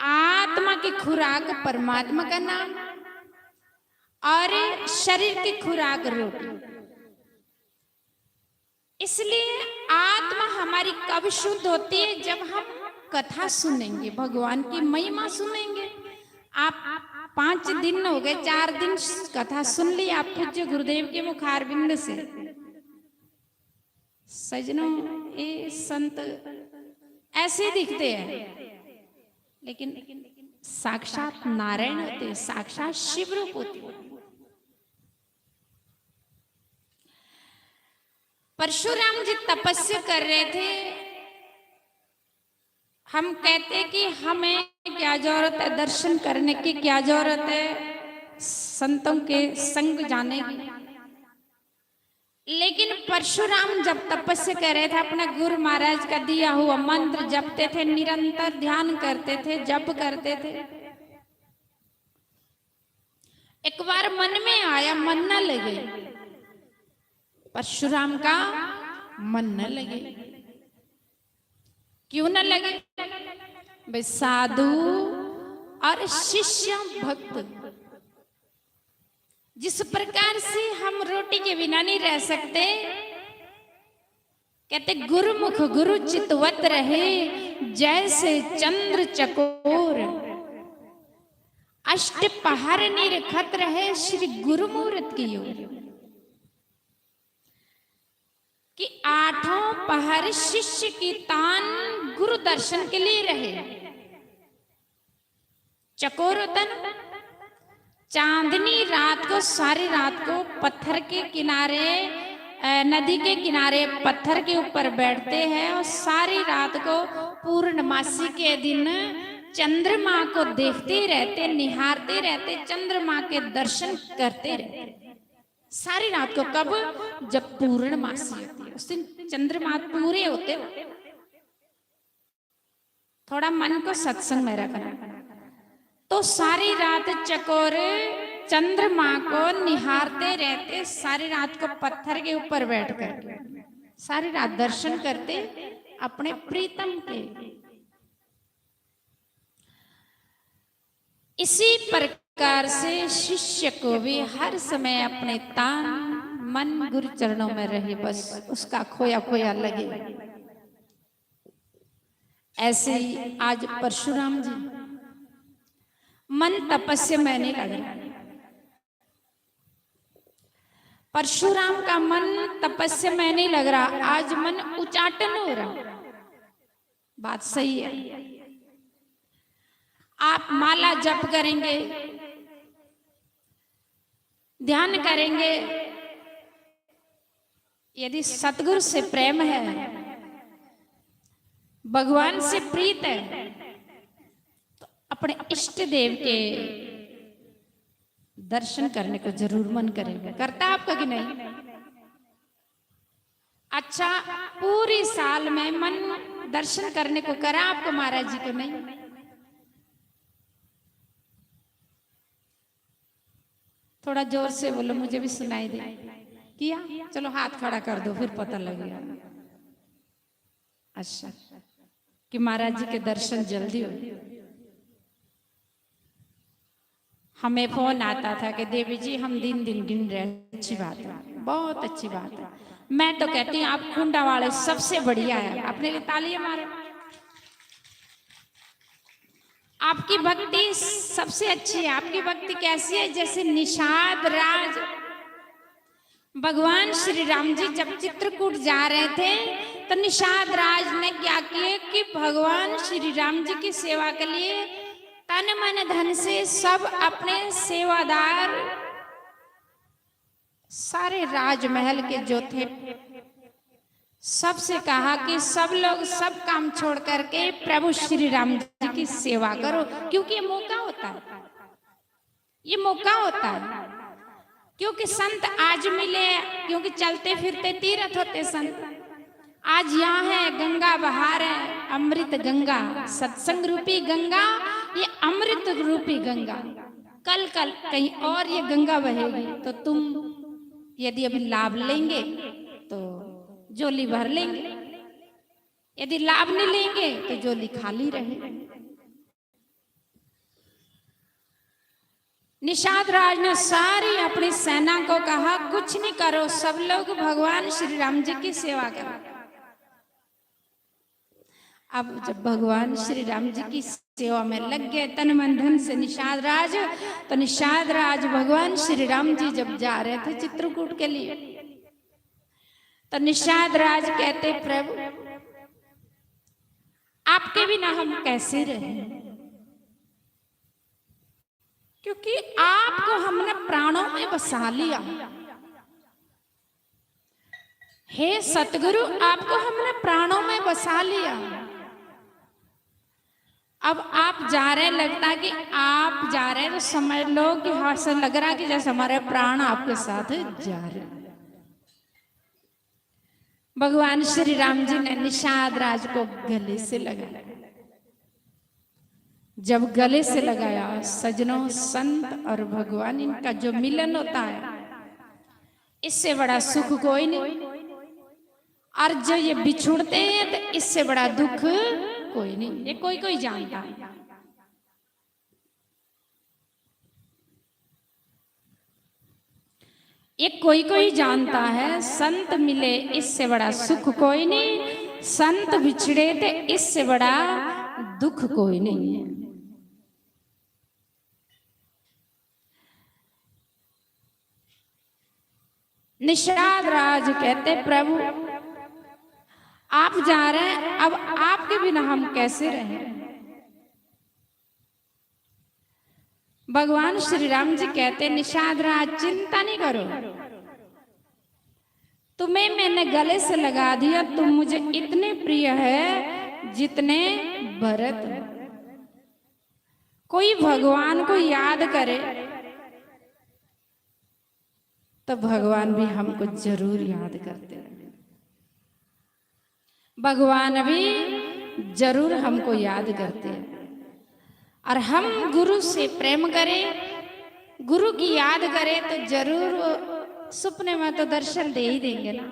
आत्मा की खुराक परमात्मा का नाम और शरीर की खुराक रोटी। इसलिए आत्मा हमारी कब शुद्ध होती है? जब हम कथा सुनेंगे, भगवान की महिमा सुनेंगे। आप 5 दिन हो गए, 4 दिन कथा सुन ली आप पूज्य गुरुदेव के मुखारविंद से। सजनों, ये संत ऐसे दिखते हैं, लेकिन साक्षात नारायण होते हैं, साक्षात शिव रूप होते हैं। परशुराम जी तपस्या कर रहे थे। हम कहते कि हमें क्या जरूरत है दर्शन करने की, क्या जरूरत है संतों के संग जाने की। लेकिन परशुराम जब तपस्या कर रहे थे, अपना गुरु महाराज का दिया हुआ मंत्र जपते थे, निरंतर ध्यान करते थे, जप करते थे। एक बार मन में आया, मन न लगे, परशुराम का मन न लगे। क्यों न लगे? भाई साधु और शिष्य भक्त, जिस प्रकार से हम रोटी के बिना नहीं रह सकते, कहते गुरुमुख गुरु चितवत रहे, जैसे चंद्र चकोर, अष्ट पहर निरखत रहे श्री गुरु मूर्त की ओर। कि 8 पहर शिष्य की तान गुरु दर्शन के लिए रहे। चकोर तन चांदनी रात को, सारी रात को पत्थर के किनारे, नदी के किनारे पत्थर के ऊपर बैठते हैं और सारी रात को पूर्णमासी के दिन चंद्रमा को देखते रहते, निहारते रहते, चंद्रमा के दर्शन करते रहते सारी रात को। कब? जब पूर्णमासी होती है, उस दिन चंद्रमा पूरे होते। थोड़ा मन को सत्संग में रखना। तो सारी रात चकोर चंद्रमा को निहारते रहते, सारी रात को पत्थर के ऊपर बैठकर सारी रात दर्शन करते अपने प्रीतम के। इसी प्रकार से शिष्य को भी हर समय अपने तान मन गुरु चरणों में रहे, बस उसका खोया खोया लगे। ऐसे ही आज परशुराम जी मन तपस्या में नहीं लगा। परशुराम का मन तपस्या में नहीं लग रहा, आज मन उचाटन हो रहा। बात सही है। आप माला जप करेंगे, ध्यान करेंगे, यदि सतगुरु से प्रेम है, भगवान से प्रीत है, तो अपने इष्ट देव के दर्शन करने को जरूर मन करेगा। करता आपका कि नहीं? अच्छा, पूरी साल में मन दर्शन करने को करा आपको महाराज जी को? नहीं। थोड़ा जोर से बोलो, मुझे भी सुनाई दे। किया? चलो हाथ खड़ा कर दो, फिर पता लगेगा। अच्छा, कि महाराज जी के दर्शन जल्दी हो। हमें फोन आता था कि देवी जी हम दिन गिन रहे। अच्छी बात है, बहुत अच्छी बात है। मैं तो कहती हूँ आप कुंडा वाले सबसे बढ़िया है। अपने लिए तालियां मारो। आपकी भक्ति सबसे अच्छी है। आपकी भक्ति कैसी है? जैसे निषाद राज भगवान श्री राम जी जब चित्रकूट जा रहे थे, तो निषाद राज ने क्या किया कि भगवान श्री राम जी की सेवा के लिए तन मन धन से सब अपने सेवादार, सारे राजमहल के जो थे सबसे कहा कि सब लोग सब काम छोड़ करके प्रभु श्री राम जी की सेवा करो, क्योंकि ये मौका होता है, ये मौका होता है। क्योंकि संत आज मिले, क्योंकि चलते फिरते तीर्थ होते संत। आज यहाँ है, गंगा बहार है, अमृत गंगा, सत्संग रूपी गंगा, ये अमृत रूपी गंगा। कल कल कहीं और ये गंगा बहेगी, तो तुम यदि अभी लाभ लेंगे तो झोली भर लेंगे, यदि लाभ नहीं लेंगे तो झोली खाली रहेगी। निषाद राज ने सारी अपनी सेना को कहा, कुछ नहीं करो, सब लोग भगवान श्री राम जी की सेवा करो। अब जब भगवान श्री राम जी की सेवा में लग गए तन मन धन से निषाद राज, तो निषाद राज भगवान श्री राम जी जब जा रहे थे चित्रकूट के लिए, तो निषाद राज कहते, प्रभु आपके बिना हम कैसे रहें, क्योंकि आपको हमने प्राणों में बसा लिया। हे सतगुरु, आपको हमने प्राणों में बसा लिया। अब आप जा रहे, लगता कि आप जा रहे तो समझ लो कि हाँ, से लग रहा कि जैसे हमारे प्राण आपके साथ जा रहे। भगवान श्री राम जी ने निषाद राज को गले से लगाया। जब गले से लगाया, सजनों, संत और भगवान इनका जो मिलन होता है, इससे बड़ा सुख कोई नहीं। और जो ये बिछुड़ते हैं तो इससे बड़ा दुख कोई नहीं, ये कोई कोई जानता है। ये कोई कोई जानता है, संत मिले इससे बड़ा सुख कोई नहीं, संत बिछड़े थे इससे बड़ा दुख कोई नहीं है। निषाद राज कहते, प्रभु आप जा रहे हैं, अब आपके बिना हम कैसे रहें। भगवान श्री राम जी कहते, निषाद राज चिंता नहीं करो, तुम्हें मैंने गले से लगा दिया, तुम मुझे इतने प्रिय है जितने भरत। कोई भगवान को याद करे तो भगवान भी हमको जरूर याद करते हैं, भगवान भी जरूर हमको याद करते हैं। और हम गुरु से प्रेम करें, गुरु की याद करें तो जरूर सपने में तो दर्शन दे ही देंगे ना।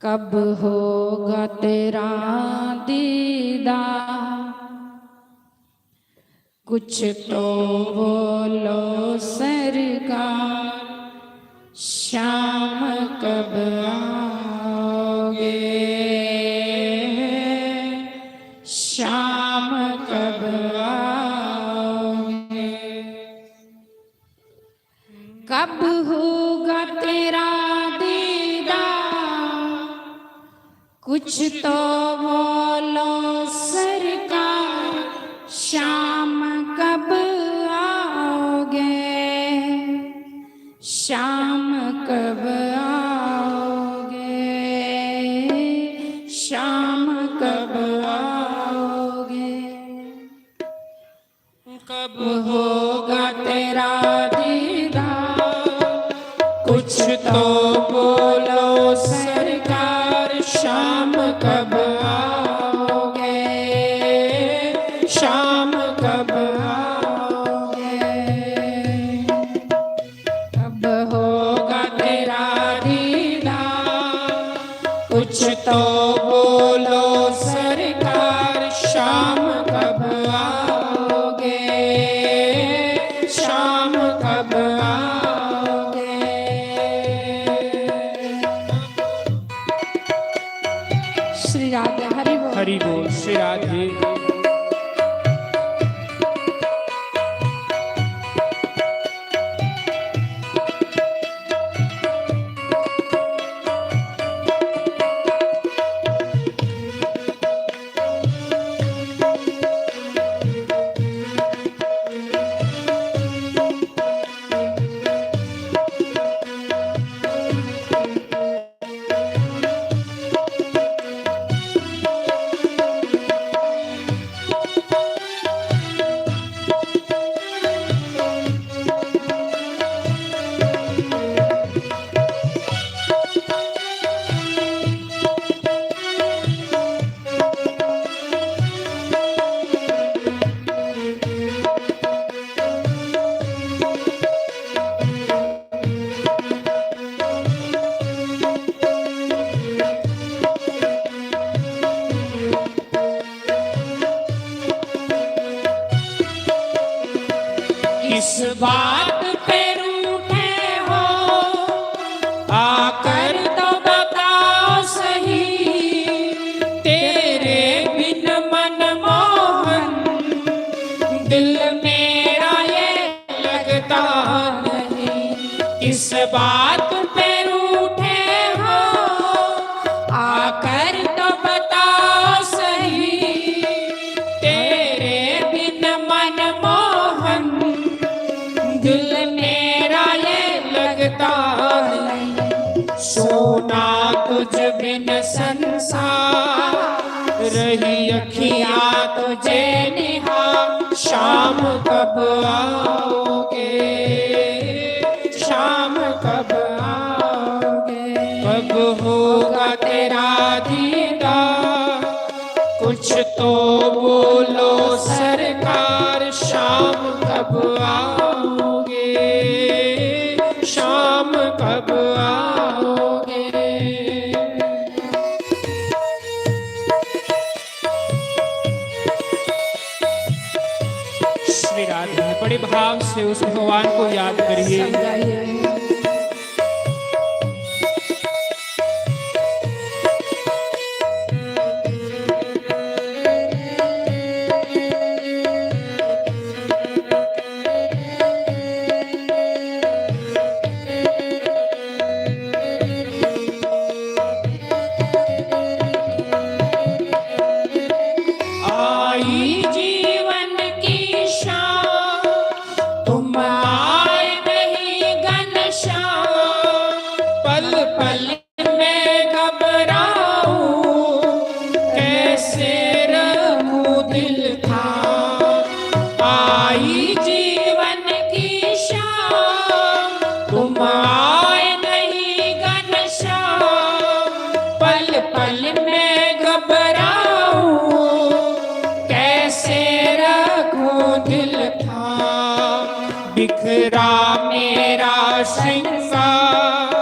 कब होगा तेरा दीदार, कुछ तो बोलो सरकार, शाम कब आओगे, शाम कब आओगे। कब होगा तेरा दीदार, कुछ तो बोलो सरकार, शाम कब आओगे, शाम कब आओगे, शाम कब आओगे। कब होगा तेरा दीदार, कुछ तो बोलो सरकार, शाम कब आओगे, शाम कब आओगे। कब होगा तेरा दीदार, कुछ तो बोलो सरकार, शाम कब आओगे, शाम कब आओगे। श्री राधे, हरि बोल, हरि बोल। श्री राधे। बात पे रूठे हो आकर तो बताओ सही, तेरे बिन मनमोहन दिल मेरा ये लगता नहीं। किस बात पे रूठे हो आकर तो बताओ सही, तेरे बिन मनमोहन दिल मेरा ये लगता नहीं। सोना तुझ बिन संसार रही अखियाँ तुझे निहार, शाम कब आओगे, शाम कब आओगे, कब होगा तेरा दीदार, कुछ तो बोलो सरकार, शाम कब आओगे, शाम कब आओगे। श्री राधे बड़े भाव से उस भगवान को याद करिए। समझाइए। आई जीवन की शाम, तुम आए नहीं घनश्याम, पल पल में घबराऊं, कैसे रहूं दिल था। आई जीवन की शाम, तुम आए नहीं घनश्याम, पल पल में घबराऊं, कैसे रखूं दिल था। बिखरा मेरा श्रृंगार,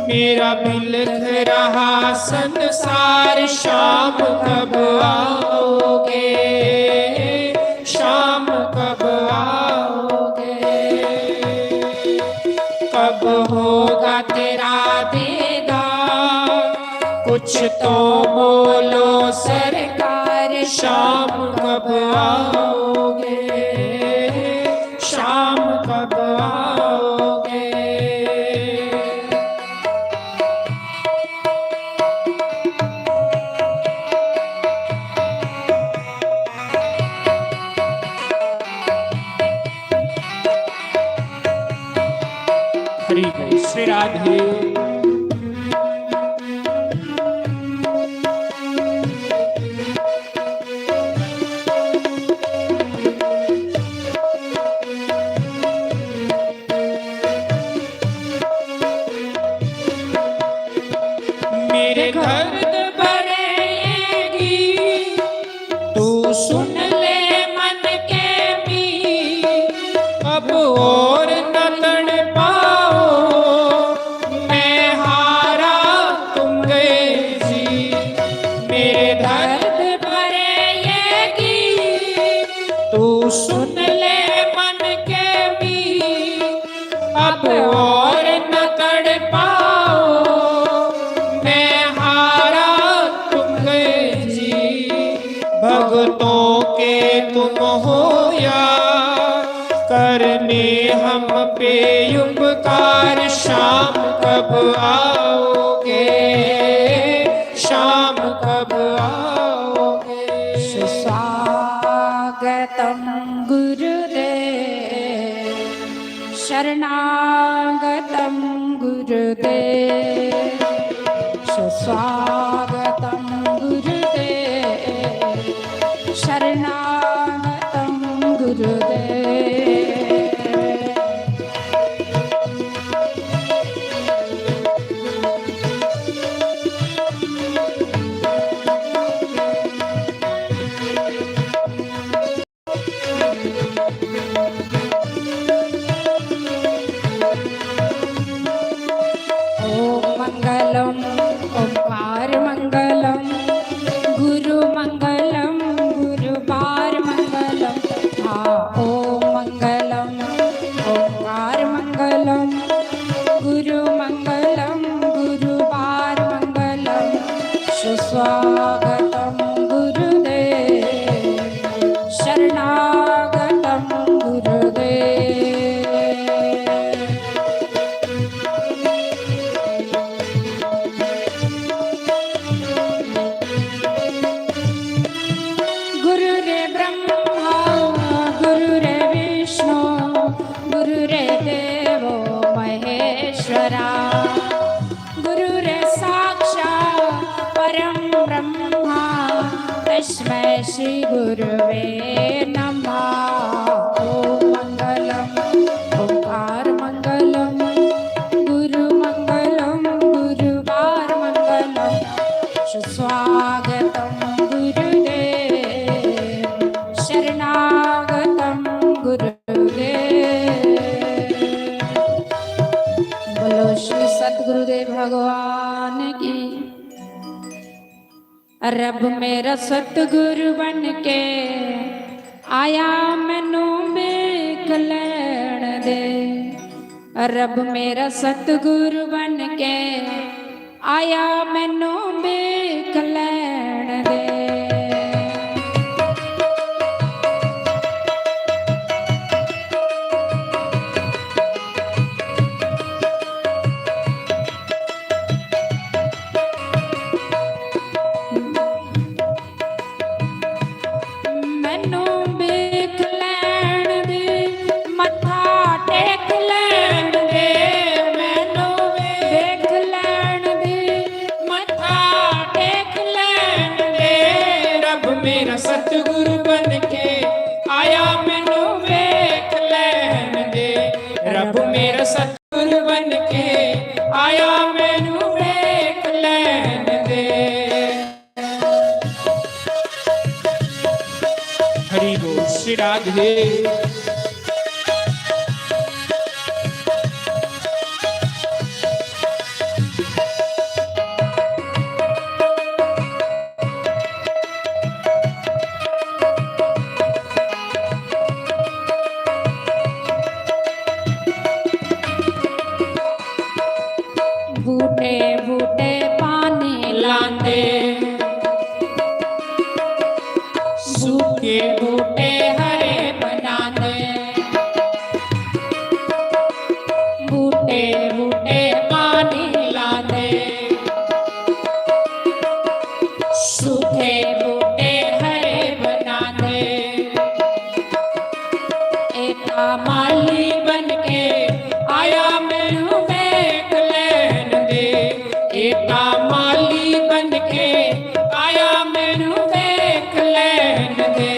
मेरा बिलख रहा संसार, शाम कब आओगे, शाम कब आओगे, कब होगा तेरा दीदार, कुछ तो बोलो सरकार, शाम कब आओगे, शाम कब आओगे। हरि बोल। श्री राधे। मेरे दर्द भरेगी, तू सुन ले मन के भी, अब और न तड़ पाओ, मैं हारा तुम गए जी। मेरे दर्द भरेगी, तू सुन ले मन के भी, अब और न तड़ पाओ, मैं हारा तुम गए जी। भक्तों के तुम हो या करने हम पे उपकार, शाम कब आओगे, शाम कब आओगे। सुस्वागतं गुरुदेव, शरणागतं गुरुदेव, सुस्वागतं गुरुदेव, शरणागतं गुरुदेव। ओम मंगलम ओंकार मंगलम, गुरु मंगलम गुरुबार मंगलम। हाँ ओम मंगलम हरा। गुरु रे साक्षात् परम ब्रह्मा तस्मै श्री गुरुवे नमः। ओम मंगलम ओंकार मंगलम गुरु मंगलम गुरुवार मंगलम सुस्वागतम गुरुदेव शरणागतम गुरुदेव। बोलो श्री सतगुरुदेव भगवान की। रब मेरा सतगुरु बन के आया मैनू वेख लैण दे। रब मेरा सतगुरु बन के आया मैनू वेख लैण दे। मैनू वेख लैण दे मत्था टेक लैण दे। मैनू वेख लैण दे मत्था टेक लैण दे। रब मेरा सतगुरु बन के आया मैनू वेख लैण दे। रब मेरा सतगुरु बन के आया मैनू वेख लैण दे। हरि बोल श्री राधे। बूटे बूटे पानी लांदे सूखे बूटे हरे बनांदे। बूटे बूटे पानी लांदे सूखे बूटे हरे बनांदे। एता माली बन के आया मैनू वेख लैण दे। एका माली बन के आया मैनू वेख लैण दे।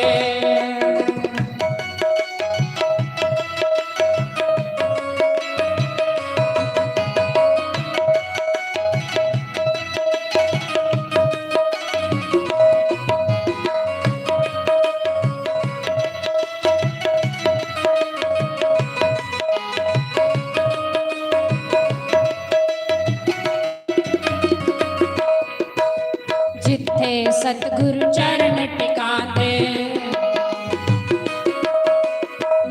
जिथे सतगुरु चरण टिकाते।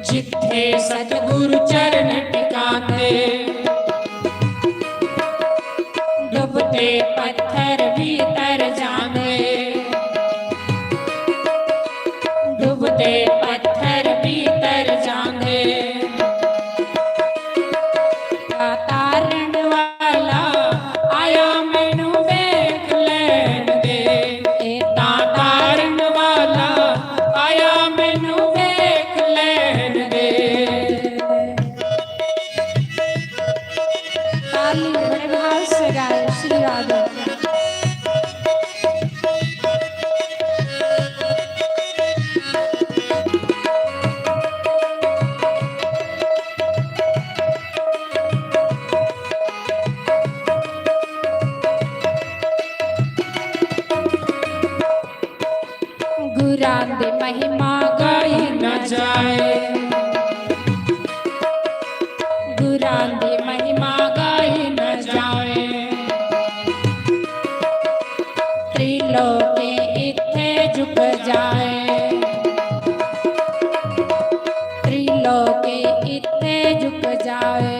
जिथे सतगुरु चरण टिकाते। डुबते पत्थर भी तर जाते। डुबते पत्थर भी तर जाते। तारण वाला आया मैनू वेख लैण दे। एता तारण वाला आया मैनू वेख लैण दे। ताली बड़े भाव से गाए श्री राधे। गुरां दी महिमा गाई न जाए। गुरां दी महिमा गाई न जाए। त्रिलोकी इत्थे झुक जाए। त्रिलोकी इत्थे झुक जाए।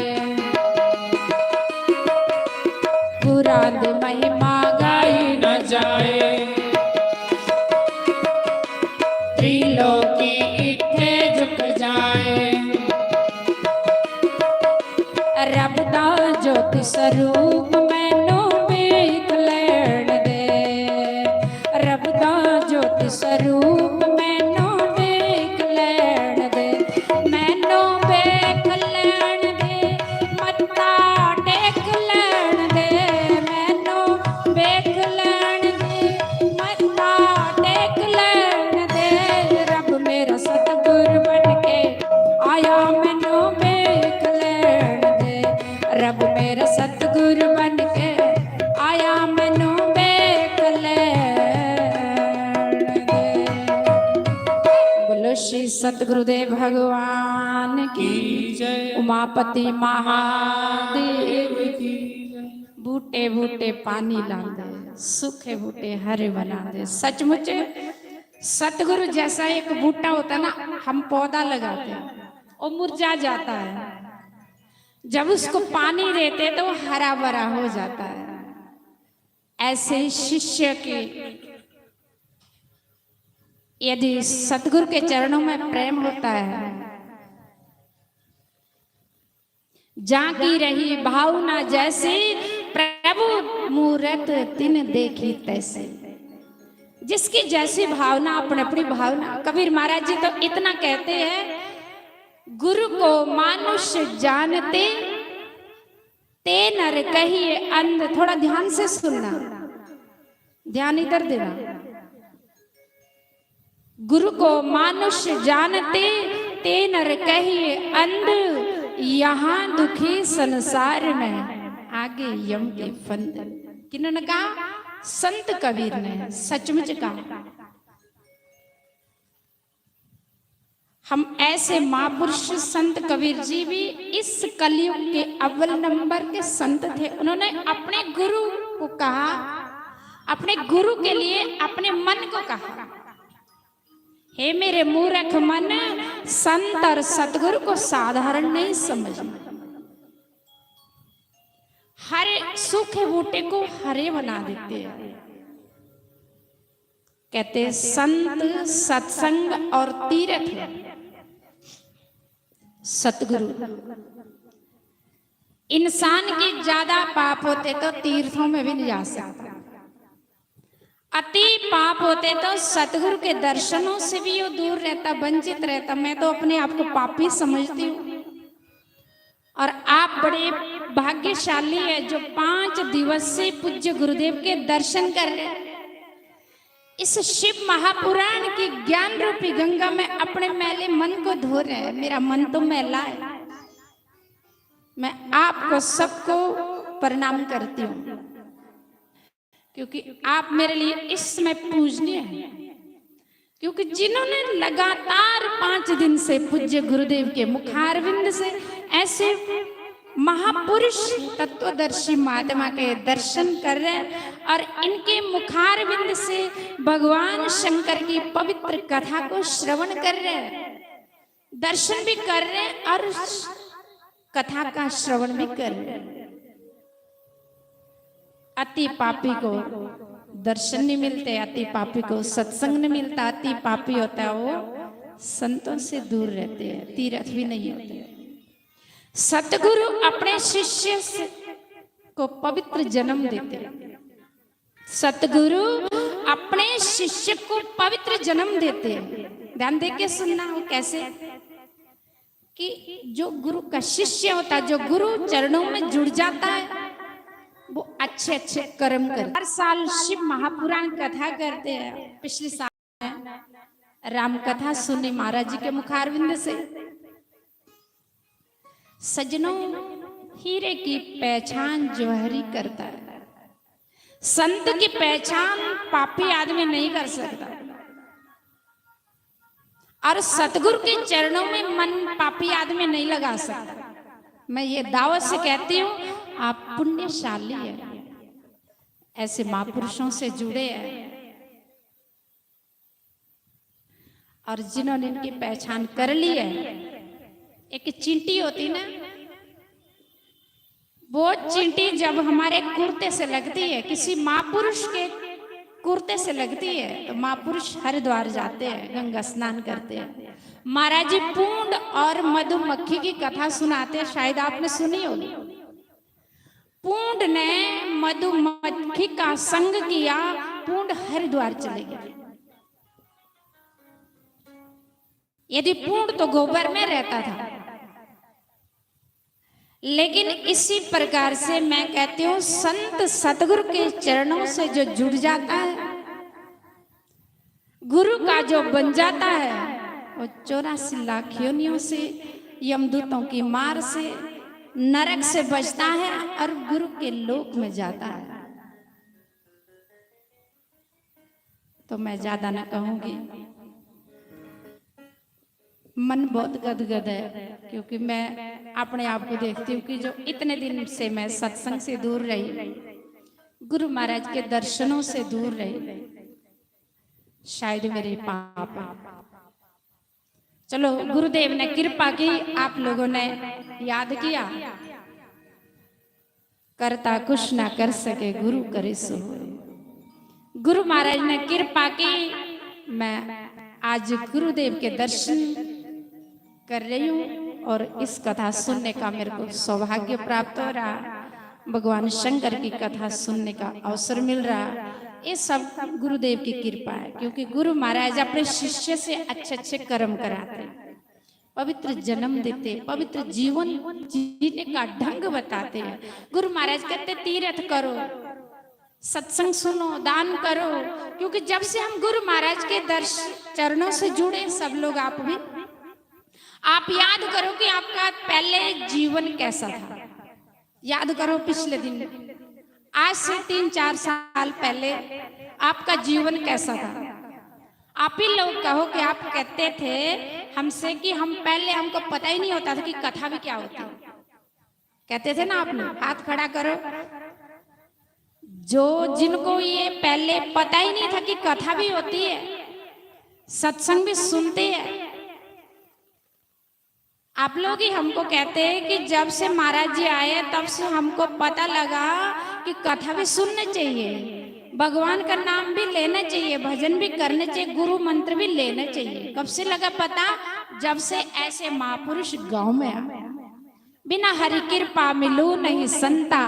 गुरां दी महिमा गाई न जाए। त्रिलोकी इत्थे झुक जाए। रब दा ज्योति स्वरूप मैनू वेख लैण दे। रब दा ज्योति स्वरूप मैनू वेख लैण दे। मैनू वेख लैण दे मत्था टेक सतगुरु बन के आया मैनू देख ले। बोलो श्री सतगुरुदेव भगवान की जय। उमापति महादेव की। बूटे बूटे पानी लांदे, सूखे बूटे हरे बना दे। सचमुच सतगुरु जैसा एक बूटा होता है ना, हम पौधा लगाते हैं और मुरझा जाता है, जब उसको पानी देते तो हरा भरा हो जाता है। ऐसे शिष्य के यदि सतगुरु के चरणों में प्रेम होता है, जाकी रही भावना जैसे, प्रभु मूरत तिन देखी तैसे। जिसकी जैसी भावना, अपनी अपनी भावना। कबीर महाराज जी तो इतना कहते हैं, गुरु को मानुष जानते ते नर कहिए अंध। थोड़ा ध्यान से सुनना, ध्यान इधर देना। गुरु को मानुष जानते ते नर कहिए अंध, यहाँ दुखी संसार में आगे यम के फंद। किन्होंने कहा? संत कबीर ने सचमुच कहा। हम ऐसे महापुरुष संत कबीर जी भी इस कलयुग के अव्वल नंबर के संत थे। उन्होंने अपने गुरु को कहा, अपने गुरु के लिए अपने मन को कहा, हे मेरे मूर्ख मन, संत और सतगुरु को साधारण नहीं समझना। हरे सूखे बूटे को हरे बना देते हैं। कहते संत, सत्संग और तीर्थ, सतगुरु। इंसान की ज्यादा पाप होते तो तीर्थों में भी नहीं जा सकता। अति पाप होते तो सतगुरु के दर्शनों से भी वो दूर रहता, वंचित रहता। मैं तो अपने आप को पापी समझती हूँ, और आप बड़े भाग्यशाली है जो 5 दिवस से पूज्य गुरुदेव के दर्शन कर रहे हैं। इस शिव महापुराण की ज्ञान रूपी गंगा में अपने मैले मन को धो रहे हैं। मेरा मन तो मैला है। मैं आपको सबको प्रणाम करती हूँ, क्योंकि आप मेरे लिए इस समय पूजनीय हैं। क्योंकि जिन्होंने लगातार 5 दिन से पूज्य गुरुदेव के मुखारविंद से ऐसे महापुरुष तत्वदर्शी महात्मा के दर्शन कर रहे हैं, और इनके मुखारविंद से भगवान शंकर की पवित्र कथा को श्रवण कर रहे हैं, दर्शन भी कर रहे हैं और कथा का श्रवण भी कर रहे हैं। अति पापी को दर्शन नहीं मिलते, अति पापी को सत्संग नहीं मिलता। अति पापी होता है वो संतों से दूर रहते हैं, तीर्थ भी नहीं होते। सतगुरु अपने शिष्य को पवित्र जन्म देते हैं। सतगुरु अपने शिष्य को पवित्र जन्म देते हैं। ध्यान दे के सुनना। वो कैसे? कि जो गुरु का शिष्य होता है, जो गुरु चरणों में जुड़ जाता है, वो अच्छे अच्छे कर्म करते। हर साल शिव महापुराण कथा करते हैं। पिछले साल राम कथा सुनी महाराज जी के मुखारविंद से। सजनों, हीरे की पहचान जौहरी करता है। संत की पहचान पापी आदमी नहीं कर सकता, और सतगुरु के चरणों में मन पापी आदमी नहीं लगा सकता। मैं ये दावत से कहती हूँ, आप पुण्यशाली हैं, ऐसे महापुरुषों से जुड़े हैं, और जिन्होंने इनकी पहचान कर ली है। एक चींटी होती ना, वो चींटी जब हमारे कुर्ते से लगती है, किसी महापुरुष के कुर्ते से लगती है, तो महापुरुष हरिद्वार जाते हैं, गंगा स्नान करते हैं। महाराज जी पूंड और मधुमक्खी की कथा सुनाते हैं, शायद आपने सुनी होगी। पूंड ने मधुमक्खी का संग किया, पूंड हरिद्वार चले गए। यदि पूंड तो गोबर में रहता था, लेकिन इसी प्रकार से मैं कहती हूँ, संत सतगुरु के चरणों से जो जुड़ जाता है, गुरु का जो बन जाता है, वो 84 लाख योनियों से, यमदूतों की मार से नरक से बचता है और गुरु के लोक में जाता है। तो मैं ज्यादा ना कहूंगी, मन बहुत गदगद है, क्योंकि मैं अपने आप को देखती हूँ कि जो इतने दिन से मैं सत्संग से दूर रही, गुरु महाराज के दर्शनों से दूर रही, शायद मेरे पाप है। चलो गुरुदेव ने कृपा की, आप लोगों ने याद किया, करता कुछ ना कर सके गुरु करे सो। गुरु महाराज ने कृपा की, मैं आज गुरुदेव के दर्शन कर रही हूँ और इस कथा सुनने का मेरे को सौभाग्य प्राप्त हो रहा, भगवान शंकर की कथा सुनने का अवसर मिल रहा। ये सब गुरुदेव की कृपा है, क्योंकि गुरु महाराज अपने शिष्य से अच्छे अच्छे कर्म कराते, पवित्र जन्म देते, पवित्र जीवन जीने का ढंग बताते हैं। गुरु महाराज कहते तीर्थ करो, सत्संग सुनो, दान करो, क्योंकि जब से हम गुरु महाराज के चरणों से जुड़े, सब लोग आप भी, आप याद करो कि आपका पहले जीवन कैसा था। याद करो पिछले दिन, आज से 3-4 साल पहले आपका जीवन कैसा था। आप ही लोग कहो कि आप कहते थे हमसे कि हम पहले, हमको पता ही नहीं होता था कि कथा भी क्या होती है। कहते थे ना आप लोग, हाथ खड़ा करो जो जिनको ये पहले पता ही नहीं था कि कथा भी होती है, सत्संग भी सुनते हैं। आप लोग ही हमको कहते हैं कि जब से महाराज जी आए तब से हमको पता लगा कि कथा भी सुनना चाहिए, भगवान का नाम भी लेना चाहिए, भजन भी करने चाहिए, गुरु मंत्र भी लेना चाहिए। कब से लगा पता? जब से ऐसे महापुरुष गांव में आए। बिना हरि कृपा मिलू नहीं संता,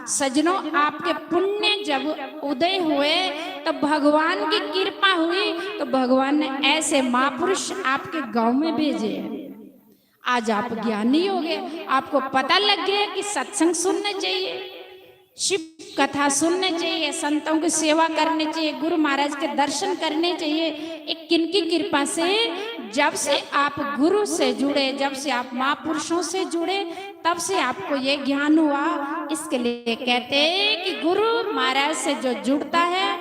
सजनों आपके पुण्य जब उदय हुए तो भगवान की कृपा हुई, तो भगवान ने ऐसे महापुरुष आपके गांव में भेजे। आज आप ज्ञानी हो गए, आपको पता लग गया कि सत्संग सुनना चाहिए, शिव कथा सुनने चाहिए, संतों की सेवा करनी चाहिए, गुरु महाराज के दर्शन करने चाहिए। एक किनकी कृपा से, जब से आप गुरु से जुड़े, जब से आप महापुरुषों से जुड़े, तब से आपको ये ज्ञान हुआ। इसके लिए कहते हैं कि गुरु महाराज से जो जुड़ता है,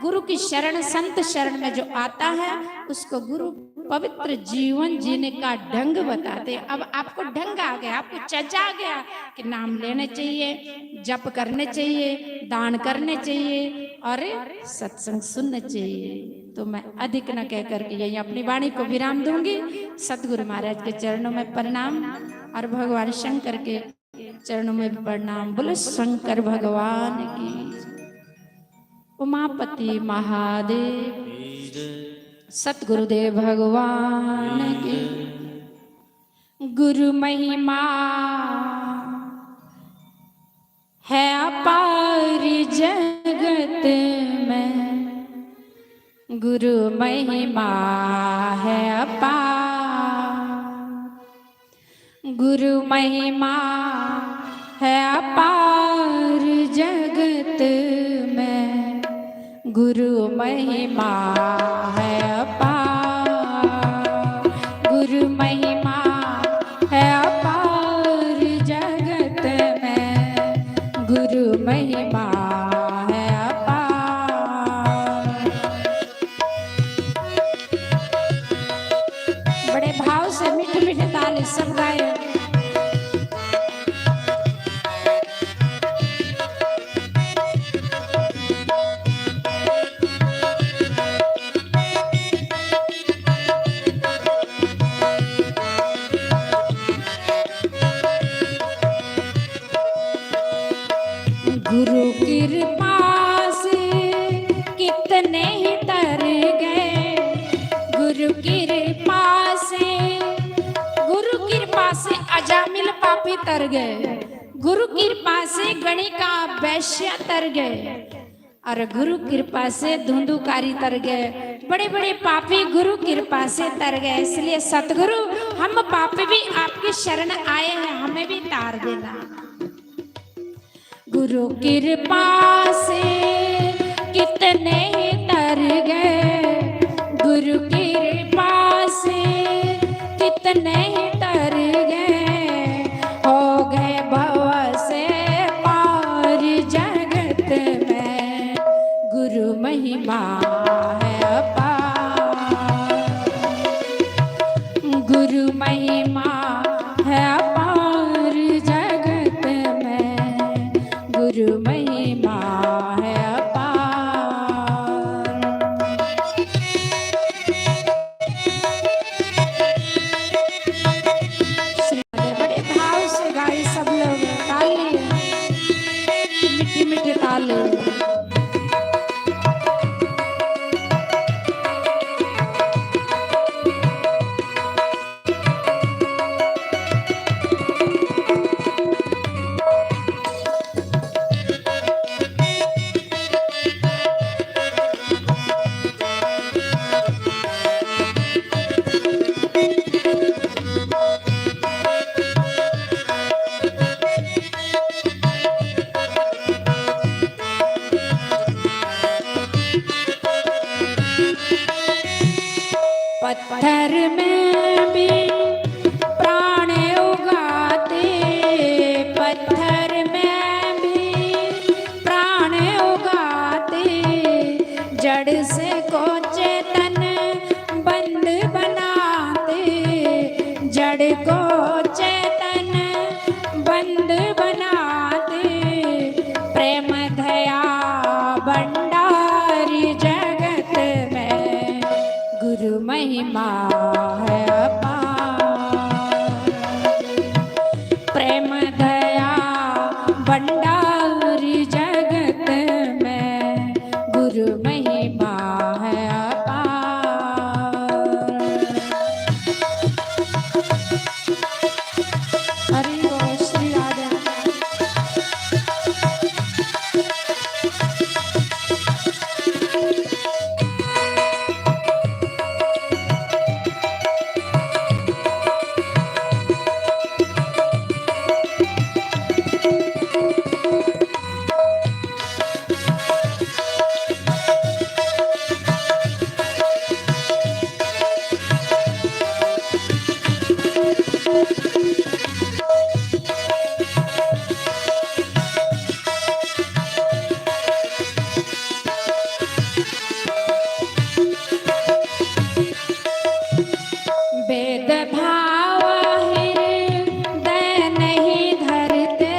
गुरु की शरण, संत शरण में जो आता है, उसको गुरु पवित्र जीवन जीने का ढंग बताते। अब आपको ढंग आ गया, आपको चचा आ गया कि नाम लेने चाहिए, जप करने चाहिए, दान करने चाहिए और सत्संग सुनना चाहिए। तो मैं अधिक न कह करके यही अपनी वाणी को विराम दूंगी। सतगुरु महाराज के चरणों में प्रणाम और भगवान शंकर के चरणों में प्रणाम। बोलो शंकर भगवान की, उमापति महादेव, सतगुरुदेव भगवान की। गुरु महिमा है अपार जगत में, गुरु महिमा है अपार, गुरु महिमा है अपार जगत में, गुरु महिमा है अपार, गुरु महिमा है अपार जगत में, गुरु महिमा है अपार। बड़े भाव से मीठे मीठे ताली सब गाए। गुरु कृपा से कितने ही तर गए, गुरु कृपा से अजामिल पापी तर गए, गुरु कृपा से गणिका वैश्य तर गए और गुरु कृपा से धुंधुकारी तर गए। बड़े बड़े पापी गुरु कृपा से तर गए। इसलिए सतगुरु, हम पापी भी आपकी शरण आए हैं, हमें भी तार देना। गुरु कृपा से कितने ही तर गए, गुरु कृपा से कितने ही तर गए, हो गए गुरु महिमा है अपार। बड़े भाव से गाए सब लोग, ताली मीठी मीठी ताली। पत्थर में भी प्राण उगाते, पत्थर में भी प्राण उगाते, जड़ से को चेतन बंद बनाते, जड़ को चेतन बंद बनाते, प्रेम दया भंडारी जगत में गुरु महिमा है अपार। प्रेम दया भंडारी जगत में गुरु महिमा है अपार। हरि बोल श्री राधे। वेद भाव हृदय नहीं धरते,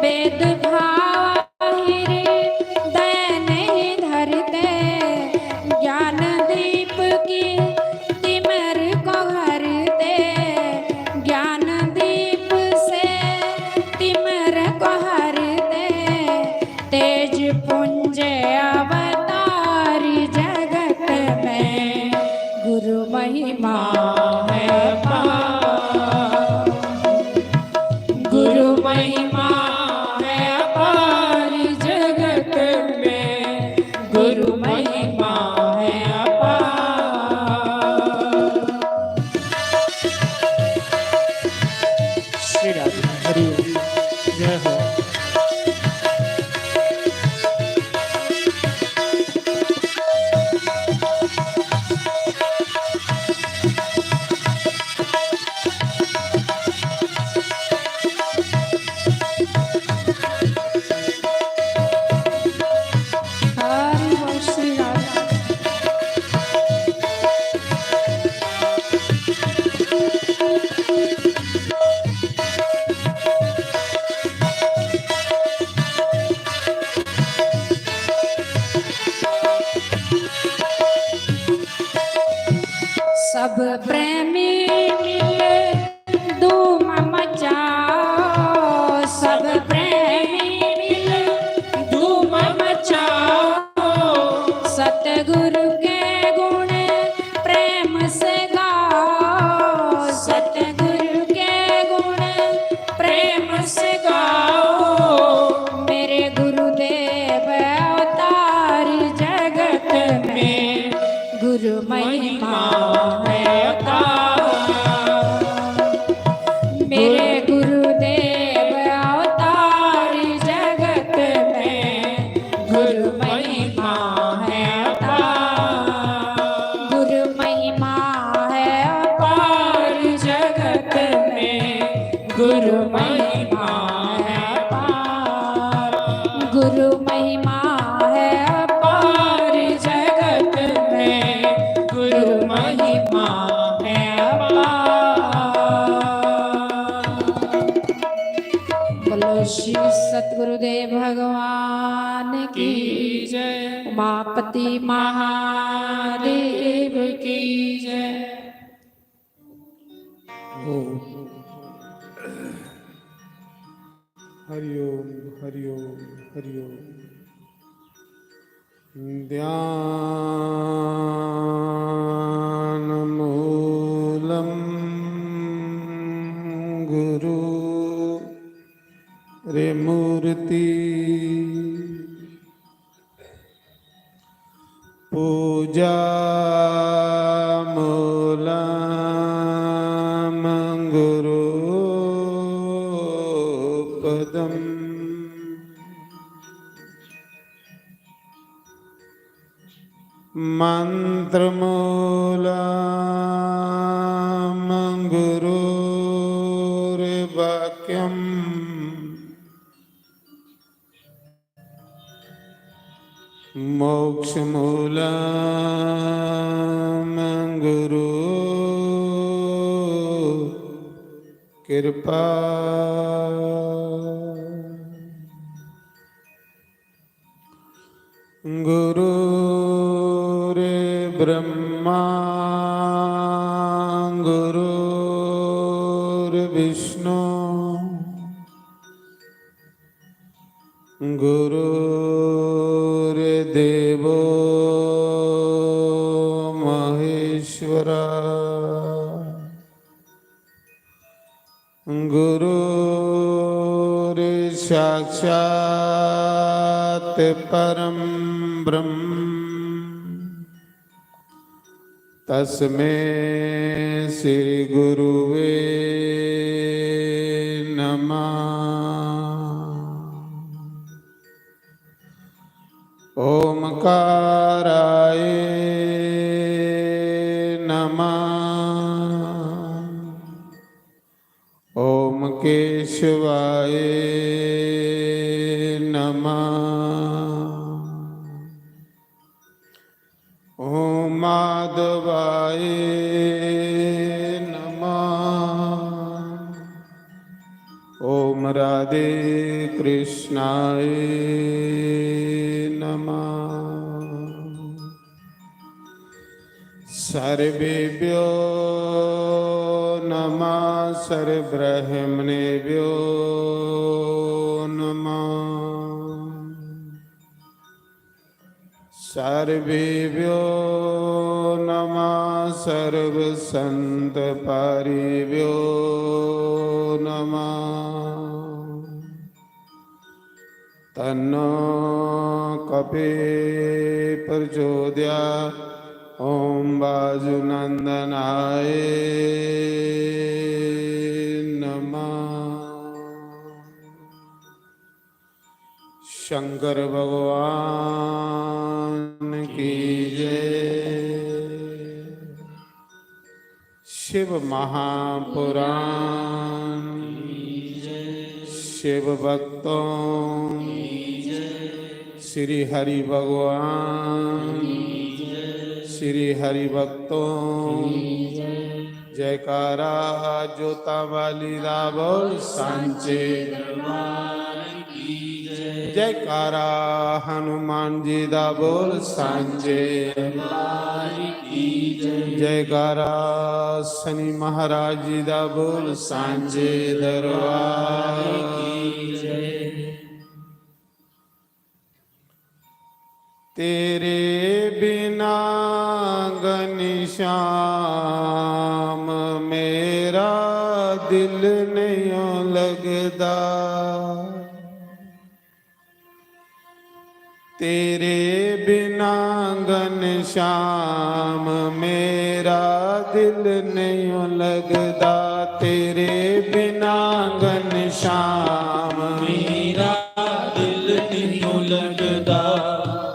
वेद भाव हृदय नहीं धरते, ज्ञान दीप की तिमिर को हरते, ज्ञान दीप से तिमिर को हरते, तेज पुंज अवतारी जगत में गुरु महिमा है अपार। गुरु महिमा है अपार जगत में, गुरु महिमा है अपार। श्री राधे हरि ओम। जय हो। हरि बोल श्री राधे। सब प्रेमी मिले धूम मचाओ, सब प्रेमी मिले धूम मचाओ, सतगुरु के गुण प्रेम से गाओ, सतगुरु के गुण प्रेम से गाओ, मेरे गुरुदेव अवतार जगत में गुरु महिमा है अपार। मेरे गुरुदेव अवतार जगत में गुरु महिमा है अपार। गुरु महिमा है अपार जगत में, गुरु महिमा है अपार। गुरु महिमा है अपार जगत में, गुरु महिमा है अपार। बोलो श्री सत सतगुरुदेव भगवान की जय। उमापति महादेव की जय। हरिओम हरिओम हरिओम। ध्यानमूलं गुरु रे मूर्ति पूजा मूलम गुरु पदम मंत्रमूलम गुरुर्वाक्यम् मोक्षमूलम गुरु कृपा गुरुर्ब्रह्मा गुरुर्विष्णु गुरुर्देवो महेश्वरा गुरुर्साक्षात् परं ब्रह्म तस्मै श्री गुरुवे नमः। ओमकाराय नमः। ओम केशवाय नमः। ओम माधवाय नमः। ओम राधे कृष्णाय नमः। सर्वेभ्यो नमः सर्वब्रह्मणेभ्यो नमः। सर्वेभ्यो नमः सर्वसंतपारिभ्यो नमः। तन्नो कपे प्रचोदयात्। ओम वाजुनंदनाय नमः। शंकर भगवान की जय। शिव महापुराण शिव भक्तों श्री हरि भगवान श्री हरि भक्तों जयकारा जोता वाली दा बोल सांचे जयकारा हनुमान जी दा बोल सांचे जयकारा शनि महाराज जी दा बोल सांचे दरबार तेरे बिना घनश्याम मेरा दिल नहीं लगदा। तेरे बिना घनश्याम मेरा दिल नहीं लगदा। तेरे बिना घनश्याम मेरा दिल नहीं लगदा।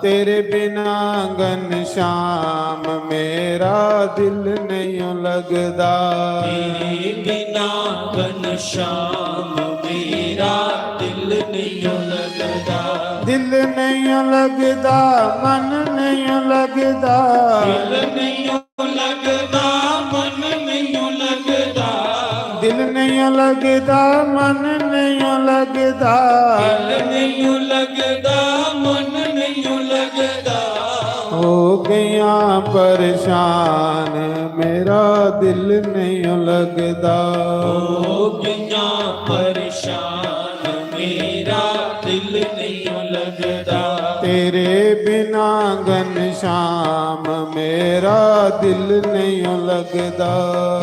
तेरे बिना घनश्याम मेरा दिल नहीं लगदा। तेरे बिना घनश्याम मेरा दिल नहीं लगदा। दिल नहीं लगदा मन नहीं लगदा। दिल नहीं लगदा मन नहीं लगदा। दिल नहीं लगदा मन नहीं लगदा। ਲੱਗਦਾ ਦਿਲ ਨਹੀਂ ਲੱਗਦਾ ਮਨ ਨਹੀਂ ਲੱਗਦਾ ਹੋ ਗਈਆਂ ਪਰੇਸ਼ਾਨ ਮੇਰਾ ਦਿਲ ਨਹੀਂ ਲੱਗਦਾ ਹੋ ਗਈਆਂ ਪਰੇਸ਼ਾਨ ਮੇਰਾ ਦਿਲ ਨਹੀਂ ਲੱਗਦਾ ਤੇਰੇ ਬਿਨਾ ਘਨਸ਼ਾਮ ਮੇਰਾ ਦਿਲ ਨਹੀਂ ਲੱਗਦਾ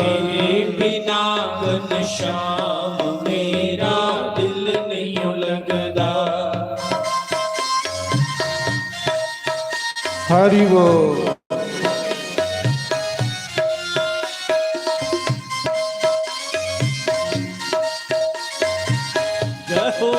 ਤੇਰੇ ਬਿਨਾ ਘਨਸ਼ਾਮ ਮੇਰਾ ਦਿਲ ਨਹੀਂ ਲੱਗਦਾ ਹਰੀ ਬੋਲ ਜੈ ਹੋ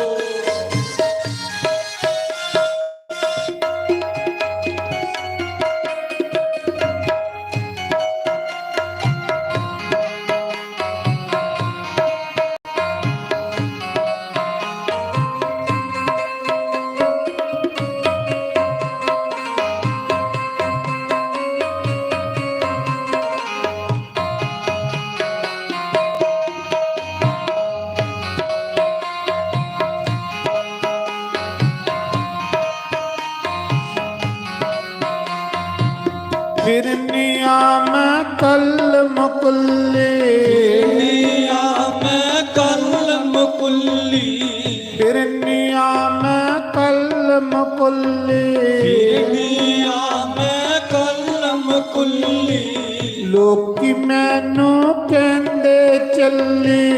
ਫਿਰਨੀਆਂ ਮੈਂ ਕੱਲ ਮੁਕੱਲੇ ਫਿਰਨੀਆਂ ਮੈਂ ਕੱਲ ਮੁਕੱਲੀ ਫਿਰਨੀਆਂ ਮੈਂ ਕੱਲ ਮੁਕੱਲੇ ਫਿਰਨੀਆਂ ਮੈਂ ਕੱਲ ਮੁਕੱਲੀ ਲੋਕੀ ਮੈਨੂੰ ਕਹਿੰਦੇ ਚੱਲੀ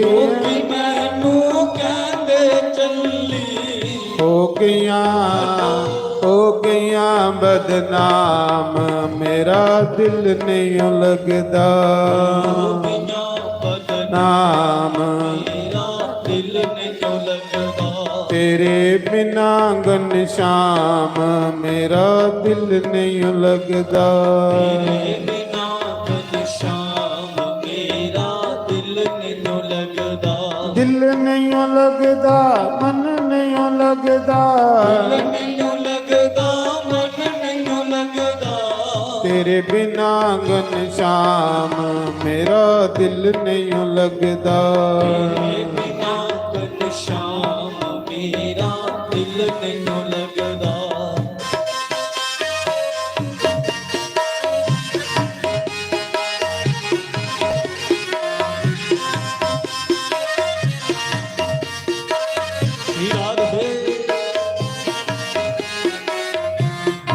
ਲੋਕੀ ਮੈਨੂੰ ਕਹਿੰਦੇ ਚੱਲੀ ਹੋ ਗਈਆਂ ਬਦਨਾਮ ਮੇਰਾ ਦਿਲ ਨਹੀਂ ਲੱਗਦਾ ਨਾਮ ਮੇਰਾ ਦਿਲ ਨਹੀਂ ਲੱਗਦਾ ਤੇਰੇ ਬਿਨਾ ਘਨਸ਼ਾਮ ਮੇਰਾ ਦਿਲ ਨਹੀਂ ਲੱਗਦਾ ਤੇਰੇ ਬਿਨਾ ਘਨਸ਼ਾਮ ਮੇਰਾ ਦਿਲ ਨਹੀਂ ਲੱਗਦਾ ਦਿਲ ਨਹੀਂ ਲੱਗਦਾ ਮਨ ਨਹੀਂ ਲੱਗਦਾ ਮੈਨੂੰ ਲੱਗਦਾ ਮਨ ਮੈਨੂੰ ਲੱਗਦਾ ਤੇਰੇ ਬਿਨਾ ਘਨਸ਼ਾਮ ਮੇਰਾ ਦਿਲ ਨਹੀਂ ਲੱਗਦਾ ਤੇਰੇ ਬਿਨਾ ਘਨਸ਼ਾਮ ਮੇਰਾ ਦਿਲ ਮੈਨੂੰ ਲੱਗਦਾ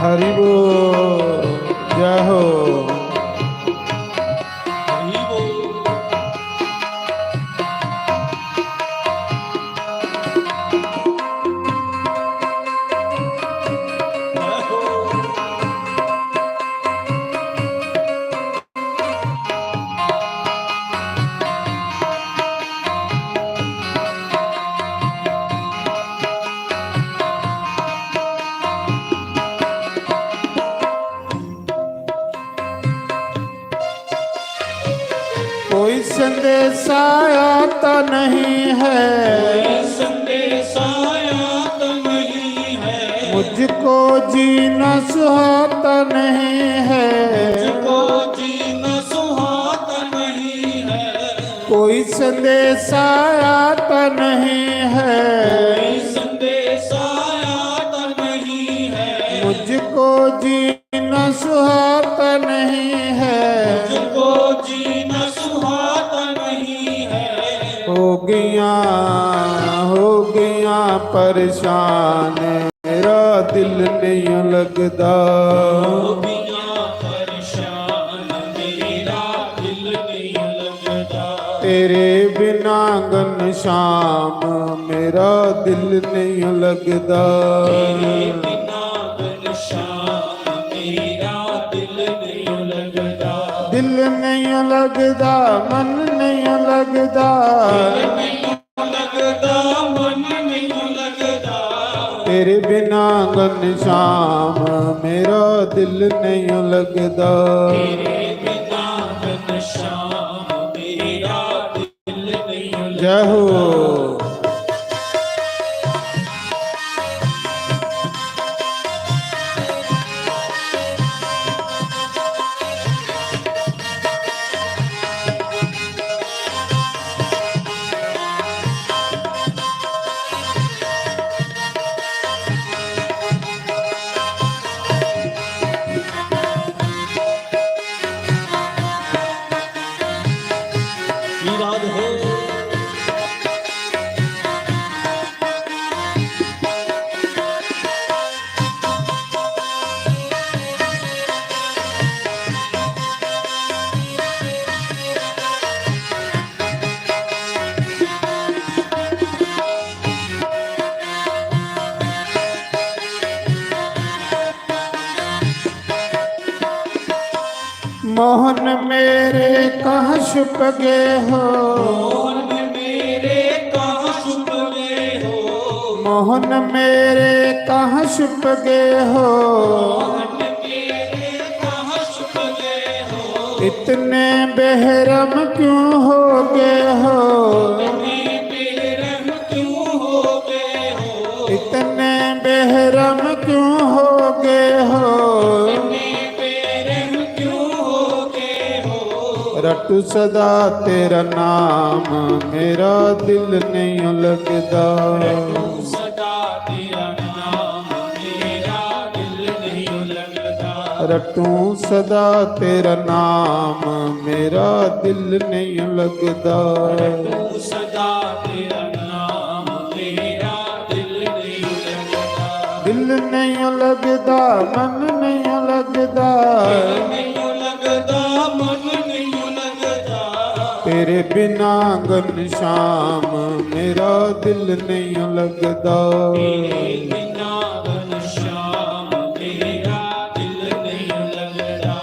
ਹਰੀ ਬੋਲ ਜੈ ਹੋ कोई संदेशा आता नहीं है संदेशा याद नहीं है मुझको जीना सुहाता नहीं है मुझको जीना सुहाता नहीं है कोई संदेशा आता नहीं है कोई संदेशा याद नहीं है मुझको जीना सुहाता नहीं है मुझको जीना सुहाता नहीं है हो गया परेशान मेरा दिल नहीं लगता हो गया परेशान मेरा दिल नहीं लगता तेरे बिना घनश्याम मेरा दिल नहीं लगता तेरे बिना घनश्याम मेरा दिल नहीं लगता दिल नहीं लगता मन नहीं लगता लगता मन नहीं लगता तेरे बिना घनश्याम मेरा दिल नहीं लगता तेरे बिना घनश्याम मेरा दिल नहीं लगता जय हो मोहन मेरे कहाँ छुप गए हो, मोहन मेरे कहाँ छुप गए हो, मोहन मेरे कहाँ छुप गए हो, मोहन मेरे कहाँ छुप गए हो, इतने बेरहम क्यों हो गए हो, इतने बेरहम क्यों हो गए हो, इतने बेरहम क्यों हो गए हो, इतने बेरहम क्यों हो गए हो, रटू सदा तेरा नाम मेरा दिल नहीं लगता, सदा तेरा नाम मेरा दिल नहीं लगता, रटू सदा तेरा नाम मेरा दिल नहीं लगता, सदा तेरा नाम मेरा दिल नहीं लगता, दिल नहीं लगता मन नहीं लगता, नहीं लगता मन नहीं लगता, तेरे बिना घनश्याम मेरा दिल नहीं लगता, बिना घनश्याम मेरा दिल नहीं लगता,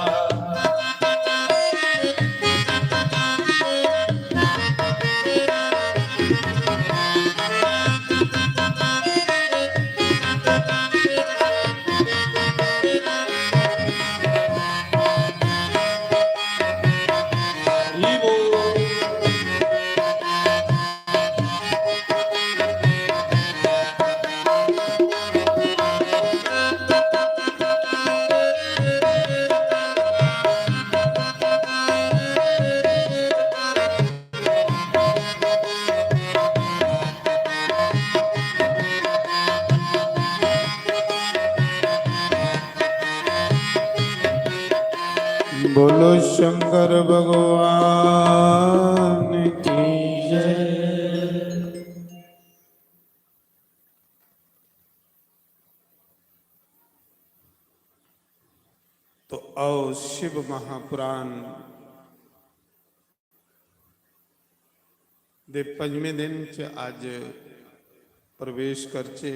बोलो शंकर भगवान की जय। तो आओ शिव महापुराण ਦੇ ਪੰਜਵੇਂ ਦਿਨ ਚ ਅੱਜ ਪ੍ਰਵੇਸ਼ ਕਰਚੇ।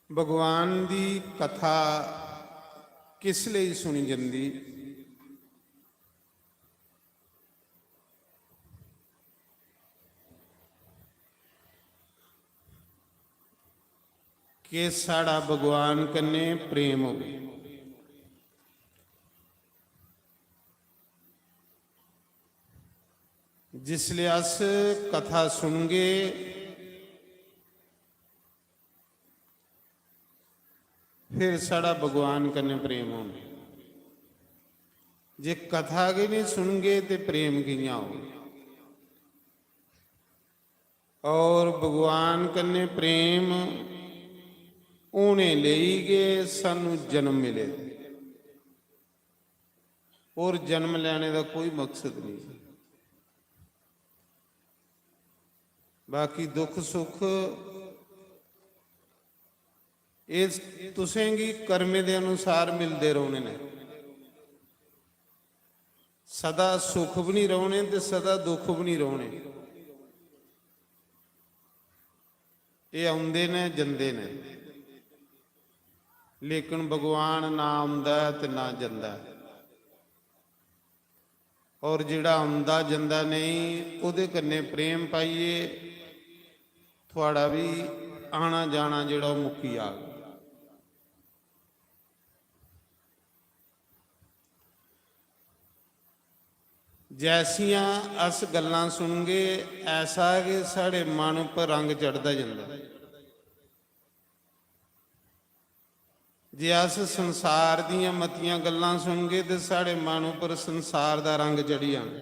ਭਗਵਾਨ ਦੀ ਕਥਾ ਕਿਸ ਲਈ ਸੁਣੀ ਜਾਂਦੀ? ਕਿ ਸਾਡਾ ਭਗਵਾਨ ਕन्ने ਪ੍ਰੇਮ ਹੋਵੇ। जिसलिए अस कथा सुनगे फिर साड़ा भगवान कन्ने प्रेम होंगे। जे कथा के नहीं सुनगे तो प्रेम कियां हो। और भगवान कन्ने प्रेम उन्हें लेगे सानू जन्म मिले और जन्म लेने का कोई मकसद नहीं। बाकी दुख सुख इस तुसेंगी कर्मे के अनुसार मिलते रहने ने। सदा सुख भी नहीं रहने तो सदा दुख भी नहीं रहने। ये आउंदे ने जंदे ने, लेकिन भगवान ना आउंदा ते ना जंदा। और जिहड़ा आउंदा जंदा नहीं उहदे कन्ने प्रेम पाइए थोड़ा भी आना जाना जिहड़ा मुक्की आ गया। जैसियां अस गल्लां सुनगे ऐसा कि साढ़े मन पर रंग चढ़ता जाता। जे अस संसार दीयां मतियां गल्लां सुनगे तो साढ़े मन पर संसार दा रंग चढ़ी जाना।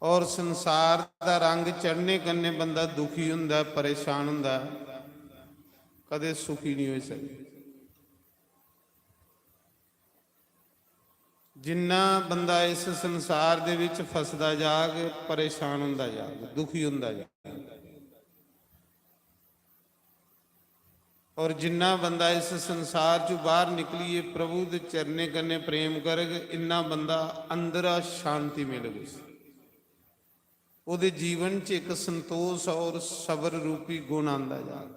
और संसार का रंग चढ़ने कन्ने बंदा दुखी हुंदा, परेशान हुंदा, कदे सुखी नहीं हो सकता। जिन्ना बंदा इस संसार दे विच फसदा जाग परेशान हुंदा जाग दुखी हुंदा जाग। और जिन्ना बंदा इस संसार चों बाहर निकलिए प्रभु दे चरने कन्ने प्रेम करग इन्ना बंदा अंदर शांति मिलेगी। ਉਹਦੇ ਜੀਵਨ 'ਚ ਇੱਕ ਸੰਤੋਸ਼ ਔਰ ਸਬਰ ਰੂਪੀ ਗੁਣ ਆਉਂਦਾ ਜਾਵੇ।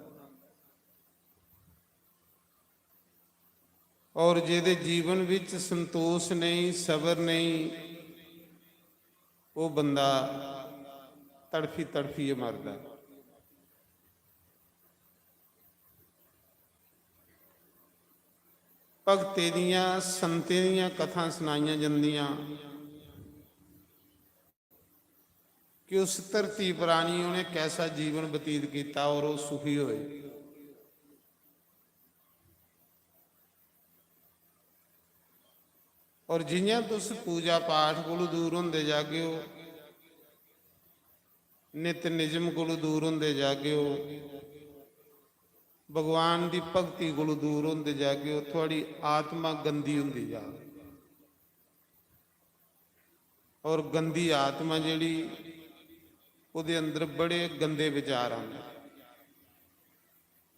ਔਰ ਜਿਹਦੇ ਜੀਵਨ ਵਿੱਚ ਸੰਤੋਸ਼ ਨਹੀਂ, ਸਬਰ ਨਹੀਂ, ਉਹ ਬੰਦਾ ਤੜਫੀ ਤੜਫੀ ਮਰਦਾ। ਭਗਤੇ ਦੀਆਂ, ਸੰਤੇ ਦੀਆਂ ਕਥਾ ਸੁਣਾਈਆਂ ਜਾਂਦੀਆਂ ਕਿ ਉਸ ਧਰਤੀ ਪ੍ਰਾਣੀ ਉਹਨੇ ਕੈਸਾ ਜੀਵਨ ਬਤੀਤ ਕੀਤਾ ਔਰ ਉਹ ਸੁਖੀ ਹੋਏ। ਔਰ ਜਿਹੀਆਂ ਤੁਸੀਂ ਪੂਜਾ ਪਾਠ ਕੋਲੋਂ ਦੂਰ ਹੁੰਦੇ ਜਾਗੇ ਹੋ, ਨਿਤ ਨਿਯਮ ਕੋਲੋਂ ਦੂਰ ਹੁੰਦੇ ਜਾਗੇ ਹੋ, ਭਗਵਾਨ ਦੀ ਭਗਤੀ ਕੋਲੋਂ ਦੂਰ ਹੁੰਦੇ ਜਾਗੇ ਹੋ, ਤੁਹਾਡੀ ਆਤਮਾ ਗੰਦੀ ਹੁੰਦੀ ਜਾ। ਔਰ ਗੰਦੀ ਆਤਮਾ ਜਿਹੜੀ, ਉਹਦੇ ਅੰਦਰ ਬੜੇ ਗੰਦੇ ਵਿਚਾਰ ਆਉਂਦੇ,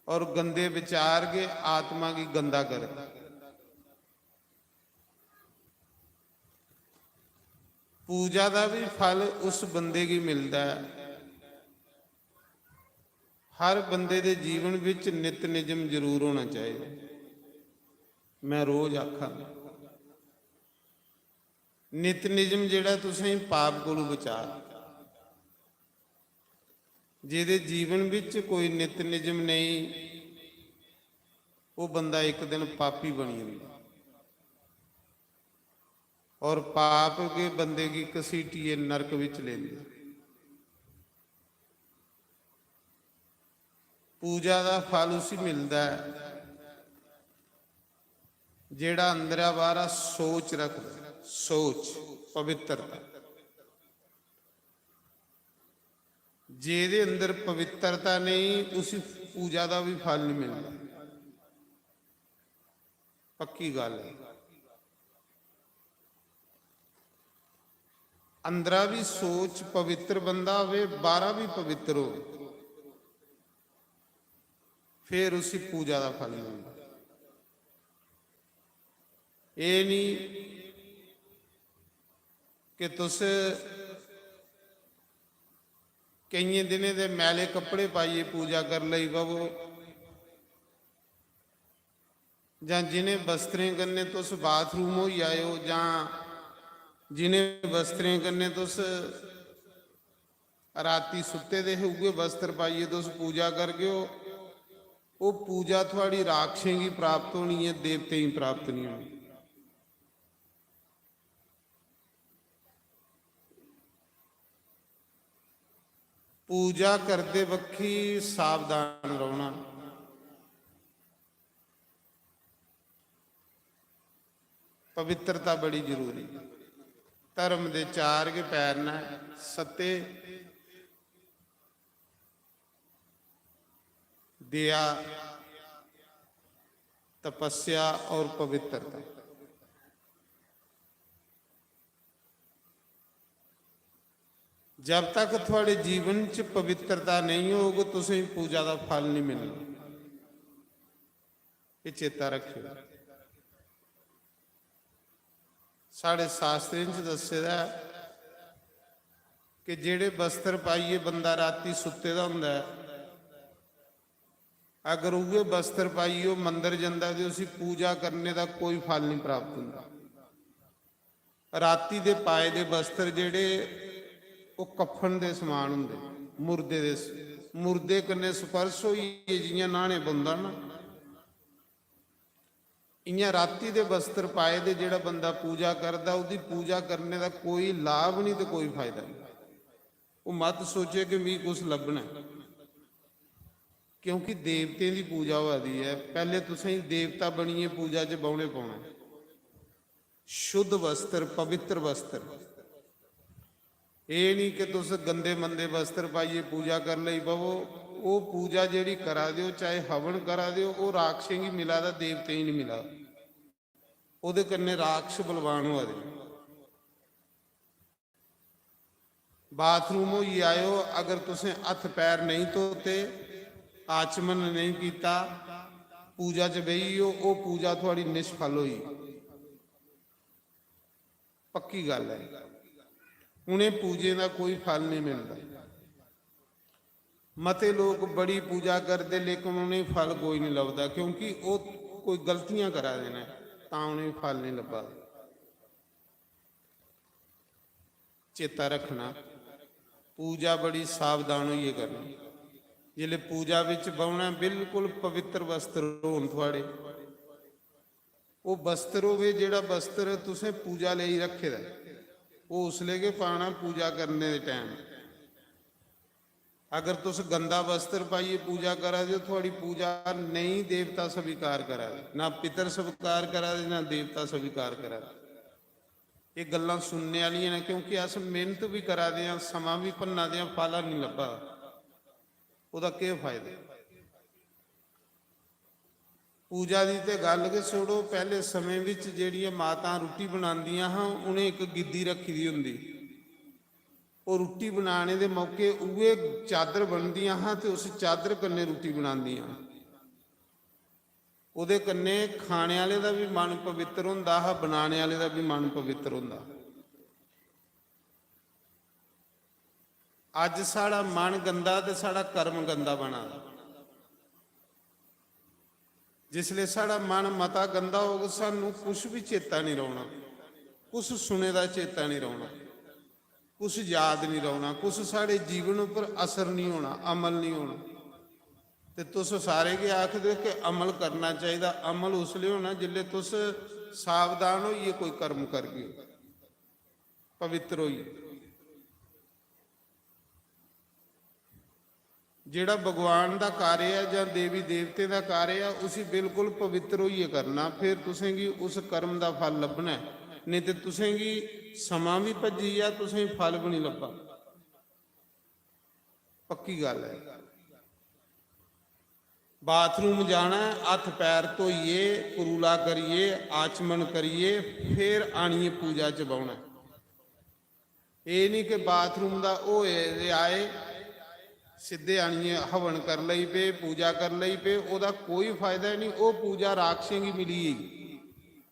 ਔਰ ਗੰਦੇ ਵਿਚਾਰ ਕੇ ਆਤਮਾ ਕੀ ਗੰਦਾ ਕਰ। ਪੂਜਾ ਦਾ ਵੀ ਫਲ ਉਸ ਬੰਦੇ ਕੀ ਮਿਲਦਾ ਹੈ। ਹਰ ਬੰਦੇ ਦੇ ਜੀਵਨ ਵਿੱਚ ਨਿਤ ਨਿਯਮ ਜ਼ਰੂਰ ਹੋਣਾ ਚਾਹੀਦਾ। ਮੈਂ ਰੋਜ਼ ਆਖਾਂ, ਨਿਤ ਨਿਯਮ ਜਿਹੜਾ ਤੁਸੀਂ ਪਾਪ ਕੋਲੋਂ ਬਚਾ। ਜਿਹਦੇ ਜੀਵਨ ਵਿੱਚ ਕੋਈ ਨਿਤ ਨਿਯਮ ਨਹੀਂ, ਉਹ ਬੰਦਾ ਇੱਕ ਦਿਨ ਪਾਪੀ ਬਣੀ ਜਾਂਦਾ। और पाप के बंदे की कसीटिए नरक विच लेंदे। पूजा का फल उसी मिलता है जेड़ा अंदर बाहर सोच रखदा। सोच पवित्रता, जेदे अंदर पवित्रता नहीं उसी पूजा का भी फल नहीं मिलता। पक्की गल है। अंदरा भी सोच पवित्र बंदा हो, बाहर भी पवित्र हो, फिर उसी पूजा का फल मिलता। ये नहीं कि तुस कई दिन दे मैले कपड़े पाइए पूजा कर लई बवो, जां जिन्हें वस्त्रें करने तुस बाथरूम हो आए हो, जां जिन्हें वस्त्रें करने तुस राती सुते दे हुए वस्त्र पाइए तुस पूजा कर गए हो। वो पूजा थोड़ी राक्षसें की प्राप्त होनी है, देवते ही प्राप्त नहीं होनी। पूजा करते वक्ती सावधान रहना। पवित्रता बड़ी जरूरी। धर्म दे चार के पैर न, सत्य, दया, तपस्या और पवित्रता। जब तक थोड़े जीवन च पवित्रता नहीं होगी तुसें पूजा का फल नहीं मिलना। ये चेता रखियो। साढ़े शास्त्रों च दस्सेदा कि जेड़े वस्त्र पाइए बंदा राती सुते दा हुंदा है, अगर उहे वस्त्र पाइए मंदिर जांदा ते उसी पूजा करने का कोई फल नहीं प्राप्त हुंदा। राती दे पाए दे वस्त्र जेड़े वो कफन दे समान हुंदे, मुर्दे दे, मुर्दे कन्ने स्पर्श होइए जियां नाने बंदा ना, इयां राती दे वस्त्र पाए दे जेड़ा बंदा पूजा करदा उदी पूजा करने का कोई लाभ नहीं तो कोई फायदा नहीं। वो मत सोचे कि भी कुछ लभना, क्योंकि देवते की पूजा होती है। पहले तुसीं देवता बनिए पूजा च बौने पाउणा। शुद्ध वस्त्र, पवित्र वस्त्र, ये नहीं कि तुस गंदे मंदे वस्त्र पाइए पूजा कर लई बवो। वो पूजा जेड़ी करा दिओ, चाहे हवन करा दिओ, वो राक्षसें ही मिला दा, देवते ही नहीं मिला। उहदे कन्ने राक्ष बलवान हो दे। बाथरूम हो आयो, अगर तुसें हथ पैर नहीं धोते, आचमन नहीं किया, पूजा च बही हो, वो पूजा थोड़ी निष्फल हुई। पक्की गल है। ਉਹਨੇ ਪੂਜੇ ਦਾ ਕੋਈ ਫਲ ਨਹੀਂ ਮਿਲਦਾ। ਮਤੇ ਲੋਕ ਬੜੀ ਪੂਜਾ ਕਰਦੇ ਲੇਕਿਨ ਉਹਨੇ ਫਲ ਕੋਈ ਨਹੀਂ ਲੱਭਦਾ, ਕਿਉਂਕਿ ਉਹ ਕੋਈ ਗਲਤੀਆਂ ਕਰਾ ਦੇਣਾ ਤਾਂ ਉਹਨੇ ਫਲ ਨਹੀਂ ਲੱਭਾ। ਚੇਤਾ ਰੱਖਣਾ, ਪੂਜਾ ਬੜੀ ਸਾਵਧਾਨ ਹੋਈਏ ਕਰਨੀ। ਜਿਹੜੇ ਪੂਜਾ ਵਿੱਚ ਬਹਿਣਾ ਬਿਲਕੁਲ ਪਵਿੱਤਰ ਵਸਤਰ ਹੋਣ ਤੁਹਾਡੇ, ਉਹ ਵਸਤਰ ਹੋਵੇ ਜਿਹੜਾ ਵਸਤਰ ਤੁਸੀਂ ਪੂਜਾ ਲਈ ਰੱਖੇ ਦਾ, ਉਹ ਉਸ ਲੈ ਕੇ ਪਾਣਾ ਪੂਜਾ करने ਦੇ टाइम। अगर तुस गंदा वस्त्र पाइए पूजा करा दे, थोड़ी पूजा नहीं देवता स्वीकार करा दे, ना पितर स्वीकार करा दे ना देवता स्वीकार करा दे। ये गल्लां सुनने वाली ने, क्योंकि अस मेहनत भी करा दे, समा भी भन्ना दे, फल नहीं लभा, ਉਹਦਾ ਕੀ ਫਾਇਦਾ। ਪੂਜਾ ਦੀ ਤੇ ਗੱਲ ਕੇ ਛੋੜੋ, ਪਹਿਲੇ ਸਮੇਂ ਵਿੱਚ ਜਿਹੜੀਆਂ ਮਾਤਾਂ ਰੋਟੀ ਬਣਾਉਂਦੀਆਂ ਹਾਂ ਉਹਨੇ ਇੱਕ ਗਿੱਦੀ ਰੱਖੀ ਦੀ ਹੁੰਦੀ, ਉਹ ਰੋਟੀ ਬਣਾਉਣੇ ਦੇ ਮੌਕੇ ਉਵੇਂ ਚਾਦਰ ਬਣਦੀਆਂ ਹਾਂ ਤੇ ਉਸ ਚਾਦਰ ਕੰਨੇ ਰੋਟੀ ਬਣਾਉਂਦੀਆਂ। ਉਹਦੇ ਕੰਨੇ ਖਾਣੇ ਵਾਲੇ ਦਾ ਵੀ ਮਨ ਪਵਿੱਤਰ ਹੁੰਦਾ ਹੈ, ਬਣਾਉਣੇ ਵਾਲੇ ਦਾ ਵੀ ਮਨ ਪਵਿੱਤਰ ਹੁੰਦਾ। ਅੱਜ ਸਾਡਾ ਮਨ ਗੰਦਾ ਤੇ ਸਾਡਾ ਕਰਮ ਗੰਦਾ ਬਣਾ। ਜਿਸਲੇ ਸਾਡਾ ਮਨ ਮਤਾ ਗੰਦਾ ਹੋਗਾ, ਸਾਨੂੰ ਕੁਛ ਵੀ ਚੇਤਾ ਨਹੀਂ ਰਹਿਣਾ, ਕੁਛ ਸੁਣੇ ਦਾ ਚੇਤਾ ਨਹੀਂ ਰਹਿਣਾ, ਕੁਛ ਯਾਦ ਨਹੀਂ ਰਹਿਣਾ, ਕੁਛ ਸਾਡੇ ਜੀਵਨ ਉੱਪਰ ਅਸਰ ਨਹੀਂ ਹੋਣਾ, ਅਮਲ ਨਹੀਂ ਹੋਣਾ। ਤੇ ਤੁਸੀਂ ਸਾਰੇ ਕੇ ਆਖਦੇ ਕਿ ਅਮਲ ਕਰਨਾ ਚਾਹੀਦਾ। ਅਮਲ ਉਸ ਲਈ ਹੋਣਾ ਜਿਲੇ ਤੁਸੀਂ ਸਾਵਧਾਨ ਹੋਈਏ, ਕੋਈ ਕਰਮ ਕਰੀਏ, ਪਵਿੱਤਰ ਹੋਈਏ। ਜਿਹੜਾ ਭਗਵਾਨ ਦਾ ਕਾਰਜ ਹੈ ਜਾਂ ਦੇਵੀ ਦੇਵਤੇ ਦਾ ਕਾਰਜ ਹੈ, ਉਸੇ ਬਿਲਕੁਲ ਪਵਿੱਤਰ ਹੋਈਏ ਕਰਨਾ, ਫਿਰ ਤੁਸੀਂ ਕੀ ਉਸ ਕਰਮ ਦਾ ਫਲ ਲੱਭਣਾ। ਨਹੀਂ ਤੇ ਤੁਸੀਂ ਕੀ ਸਮਾਂ ਵੀ ਭੱਜੀ ਆ, ਤੁਸੀਂ ਫਲ ਵੀ ਨਹੀਂ ਲੱਭਾ। ਪੱਕੀ ਗੱਲ ਹੈ। ਬਾਥਰੂਮ ਜਾਣਾ, ਹੱਥ ਪੈਰ ਧੋਈਏ, ਕੁਰੂਲਾ ਕਰੀਏ, ਆਚਮਨ ਕਰੀਏ, ਫਿਰ ਆਣੀਏ ਪੂਜਾ ਚ ਬਹਿਣਾ। ਇਹ ਨਹੀਂ ਕਿ ਬਾਥਰੂਮ ਦਾ ਉਹ ਆਏ ਸਿੱਧੇ ਆਣੀਏ ਹਵਨ ਕਰ ਲਈ ਪਏ, ਪੂਜਾ ਕਰ ਲਈ ਪਏ, ਉਹਦਾ ਕੋਈ ਫਾਇਦਾ ਨਹੀਂ। ਉਹ ਪੂਜਾ ਰਾਖਸ਼ਾਂ ਕੀ ਮਿਲੀ,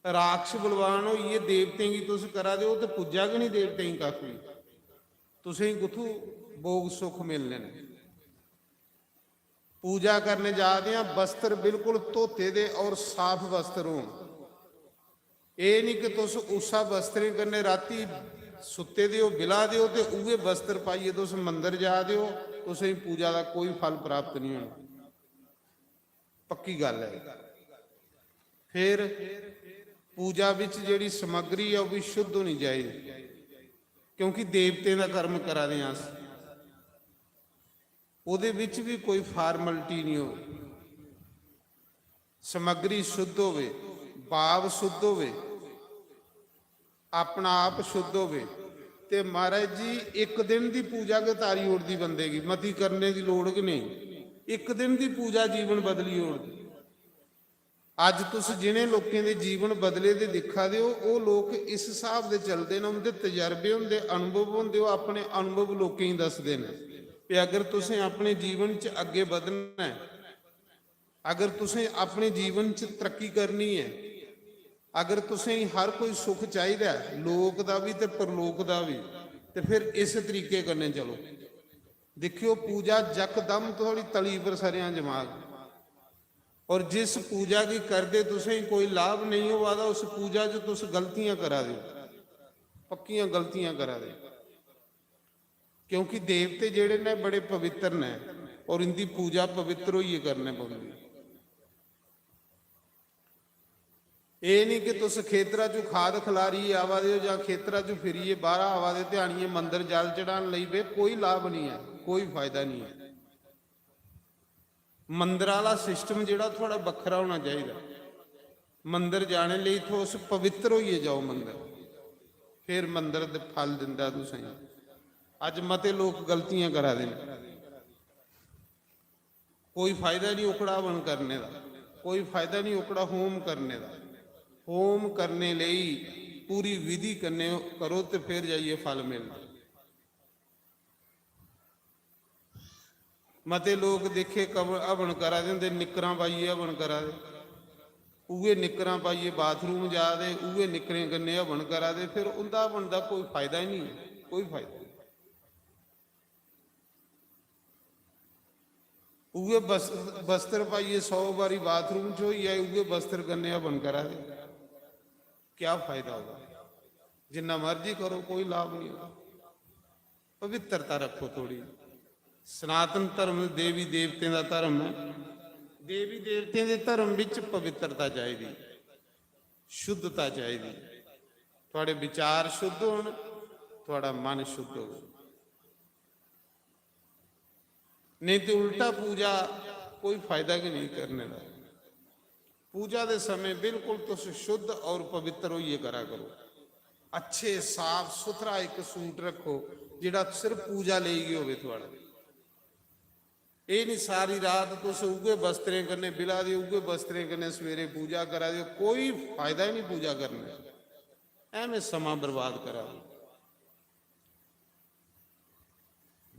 ਰਾਖਸ਼ ਬਲਵਾਨ ਹੋਈਏ, ਦੇਵਤੇ ਕੀ ਤੁਸੀਂ ਕਰਾ ਦਿਓ ਤੇ ਪੂਜਾ ਕਿ ਨਹੀਂ ਦੇਵਤੇ ਹੀ ਕਾਫੀ, ਤੁਸੀਂ ਗੁੱਥੂ ਭੋਗ ਸੁਖ ਮਿਲਨੇ ਨੇ। पूजा करने जाते हैं, वस्त्र बिल्कुल धोते दे और साफ वस्त्र हो। ये नहीं कि तुस उसा वस्त्र करने राती सुते दे बिला दो तो उहे वस्त्र पाइए तुस मंदिर जा दो, तुसें पूजा का कोई फल प्राप्त नहीं होना। पक्की गल है। फिर पूजा विच जिहड़ी समग्री है वह भी शुद्ध होनी चाहिए, क्योंकि देवते का कर्म करा दे अस, ਉਹਦੇ ਵਿੱਚ ਵੀ ਕੋਈ ਫਾਰਮੈਲਿਟੀ ਨਹੀਂ ਹੋਵੇ। ਸਮੱਗਰੀ ਸ਼ੁੱਧ ਹੋਵੇ, ਭਾਵ ਸ਼ੁੱਧ ਹੋਵੇ, ਆਪਣਾ ਆਪ ਸ਼ੁੱਧ ਹੋਵੇ। ਤੇ ਮਹਾਰਾਜ ਜੀ ਇੱਕ ਦਿਨ ਦੀ ਪੂਜਾ ਕੇ ਤਾਰੀ ਉੜਦੀ ਬੰਦੇ ਕੀ ਮਤੀ ਕਰਨੇ ਦੀ ਲੋੜ ਕਿ ਨਹੀਂ। ਇੱਕ ਦਿਨ ਦੀ ਪੂਜਾ ਜੀਵਨ ਬਦਲੀ ਉੜਦੀ। ਅੱਜ ਤੁਸੀਂ ਜਿਹਨੇ ਲੋਕਾਂ ਦੇ ਜੀਵਨ ਬਦਲੇ ਦੇ ਦਿਖਾ ਦਿਓ, ਉਹ ਲੋਕ ਇਸ ਹਿਸਾਬ ਦੇ ਚੱਲਦੇ ਨੇ, ਉਹਦੇ ਤਜਰਬੇ ਹੁੰਦੇ, ਅਨੁਭਵ ਹੁੰਦੇ, ਉਹ ਆਪਣੇ ਅਨੁਭਵ ਲੋਕਾਂ ਹੀ ਦੱਸਦੇ ਨੇ। अगर तुसें अपने जीवन च अगे बढ़ना है, अगर तुसें अपने जीवन च तरक्की करनी है, अगर तुसें हर कोई सुख चाहिए लोक दा भी ते परलोक दा भी, ते फिर इस तरीके करने चलो। देखियो पूजा यकदम थोड़ी तली पर सरियां जमाग, और जिस पूजा की करदे तुसें कोई लाभ नहीं हुआ, उस पूजा च तुस गलतियां करा दो, पक्कियां गलतियां करा दो। क्योंकि देवते जेड़े ने बड़े पवित्र ने, और इनकी पूजा पवित्र होइए करने पौंदी। ये नहीं कि तुस खेतरा चो खाद खिलारी आवा दे जां खेतरा चो फिरीए बाहर आवा दे ध्यानीए मंदिर जल चढ़ाने लई पे, कोई लाभ नहीं है, कोई फायदा नहीं है। मंदिर वाला सिस्टम जिहड़ा थोड़ा बखरा होना चाहिए। मंदिर जाने लई तुस पवित्र होइए जाओ मंदिर, फिर मंदिर दे फल दिंदा तुसें। अज मते लोग गलतियां करा दे, कोई फायदा नहीं उकड़ा हवन करने का, कोई फायदा नहीं उकड़ा होम करने का। होम करने लई पूरी विधि करने करो तो फिर जाइए फल मिलना। मते लोग देखे हवन करा देंगे, निकरां पाइए हवन करा दे, उहे निकरां पाइए बाथरूम जा दे, उहे निकरें कन्ने हवन करा दे, फिर उनका हवन का कोई फायदा ही नहीं है। ਕੋਈ ਫਾਇਦਾ ਨਹੀਂ। ਉਗੇ ਬਸਤਰ ਪਾਈਏ 100 ਵਾਰੀ ਬਾਥਰੂਮ ਚ ਹੋਈ ਆਏ, ਉਗੇ ਬਸਤਰ ਕੰਨਿਆ ਬਣ ਕਰਾ ਦੇ, क्या फायदा होगा? जिन्ना मर्जी करो कोई लाभ नहीं होगा। पवित्रता रखो थोड़ी। सनातन धर्म देवी देवते का धर्म है, देवी देवते के धर्म विच पवित्रता चाहिए, शुद्धता चाहिए। थोड़े विचार शुद्ध होण, थोड़ा मन शुद्ध हो, नहीं तो उल्टा पूजा कोई फायदा भी नहीं करने का। पूजा के समय बिल्कुल तुम शुद्ध और पवित्र होइए करा करो। अच्छे साफ सुथरा एक सूट रखो जिहड़ा सिर्फ पूजा ले गए होवे थोड़ा। ये नहीं सारी रात तुस उगे बस्तरे कन्ने बिला दे, उगे बस्तरे कन्ने सवेरे पूजा करा दे, कोई फायदा ही नहीं पूजा करने, एवें समा बर्बाद करा।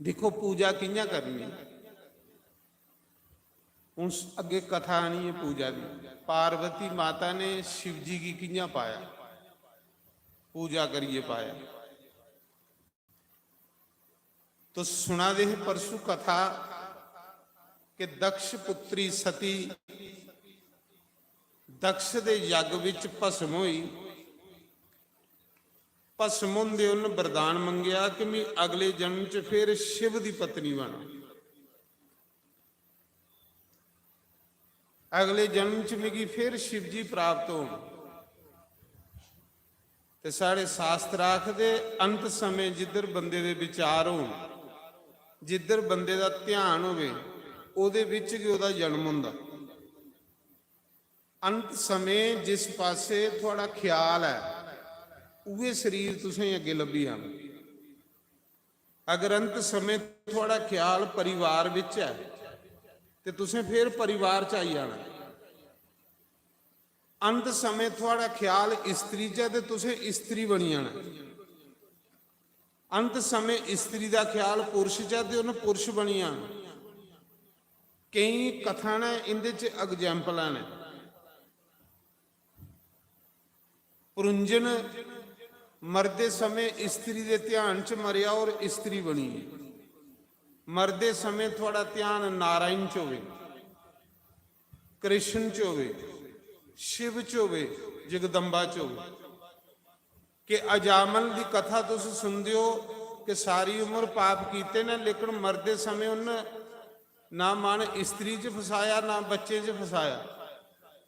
देखो पूजा कियां करनी। हुण अगे कथा आनी है पूजा की। पार्वती माता ने शिव जी की कियां पाया, पूजा करिए पाया। तो सुना दे परसों कथा कि दक्ष पुत्री सती दक्ष दे यज्ञ विच भस्म होई। भस्म होंदे उन्हें वरदान मंगिया कि मैं अगले जन्म च फिर शिव की पत्नी बना, अगले जन्म च मिगी फिर शिव जी प्राप्त हो। ते साढ़े शास्त्र आखदे अंत समय जिधर बंदे दे विचार हो, जिधर बंदे दा ध्यान होवे, ओदे विच ही ओदा जन्म हुंदा। अंत समय जिस पासे थोड़ा ख्याल है उहे शरीर तुसें अगे लभी आना। अगर अंत समय थोड़ा ख्याल परिवार विच है ते तुसें फिर परिवार च आई जाना। अंत समय थोड़ा ख्याल स्त्री च ते तुसें स्त्री बनी जाना। अंत समय स्त्री का ख्याल पुरुष च ते उन्हें पुरुष बनी जाना। कई कथा ने इंदे च एग्जाम्पल ने। पुरंजन मरदे समय स्त्री के ध्यान च मरिया और स्त्री बनी। मरदे समय थोड़ा ध्यान नारायण च होवे, कृष्ण च होवे, शिव च होवे, जगदम्बा च होवे। कि अजामल की कथा तुस सुनते हो कि सारी उम्र पाप कीते ने, लेकिन मरदे समय उन्हें ना मन स्त्री च फसाया, ना बच्चे च फसाया,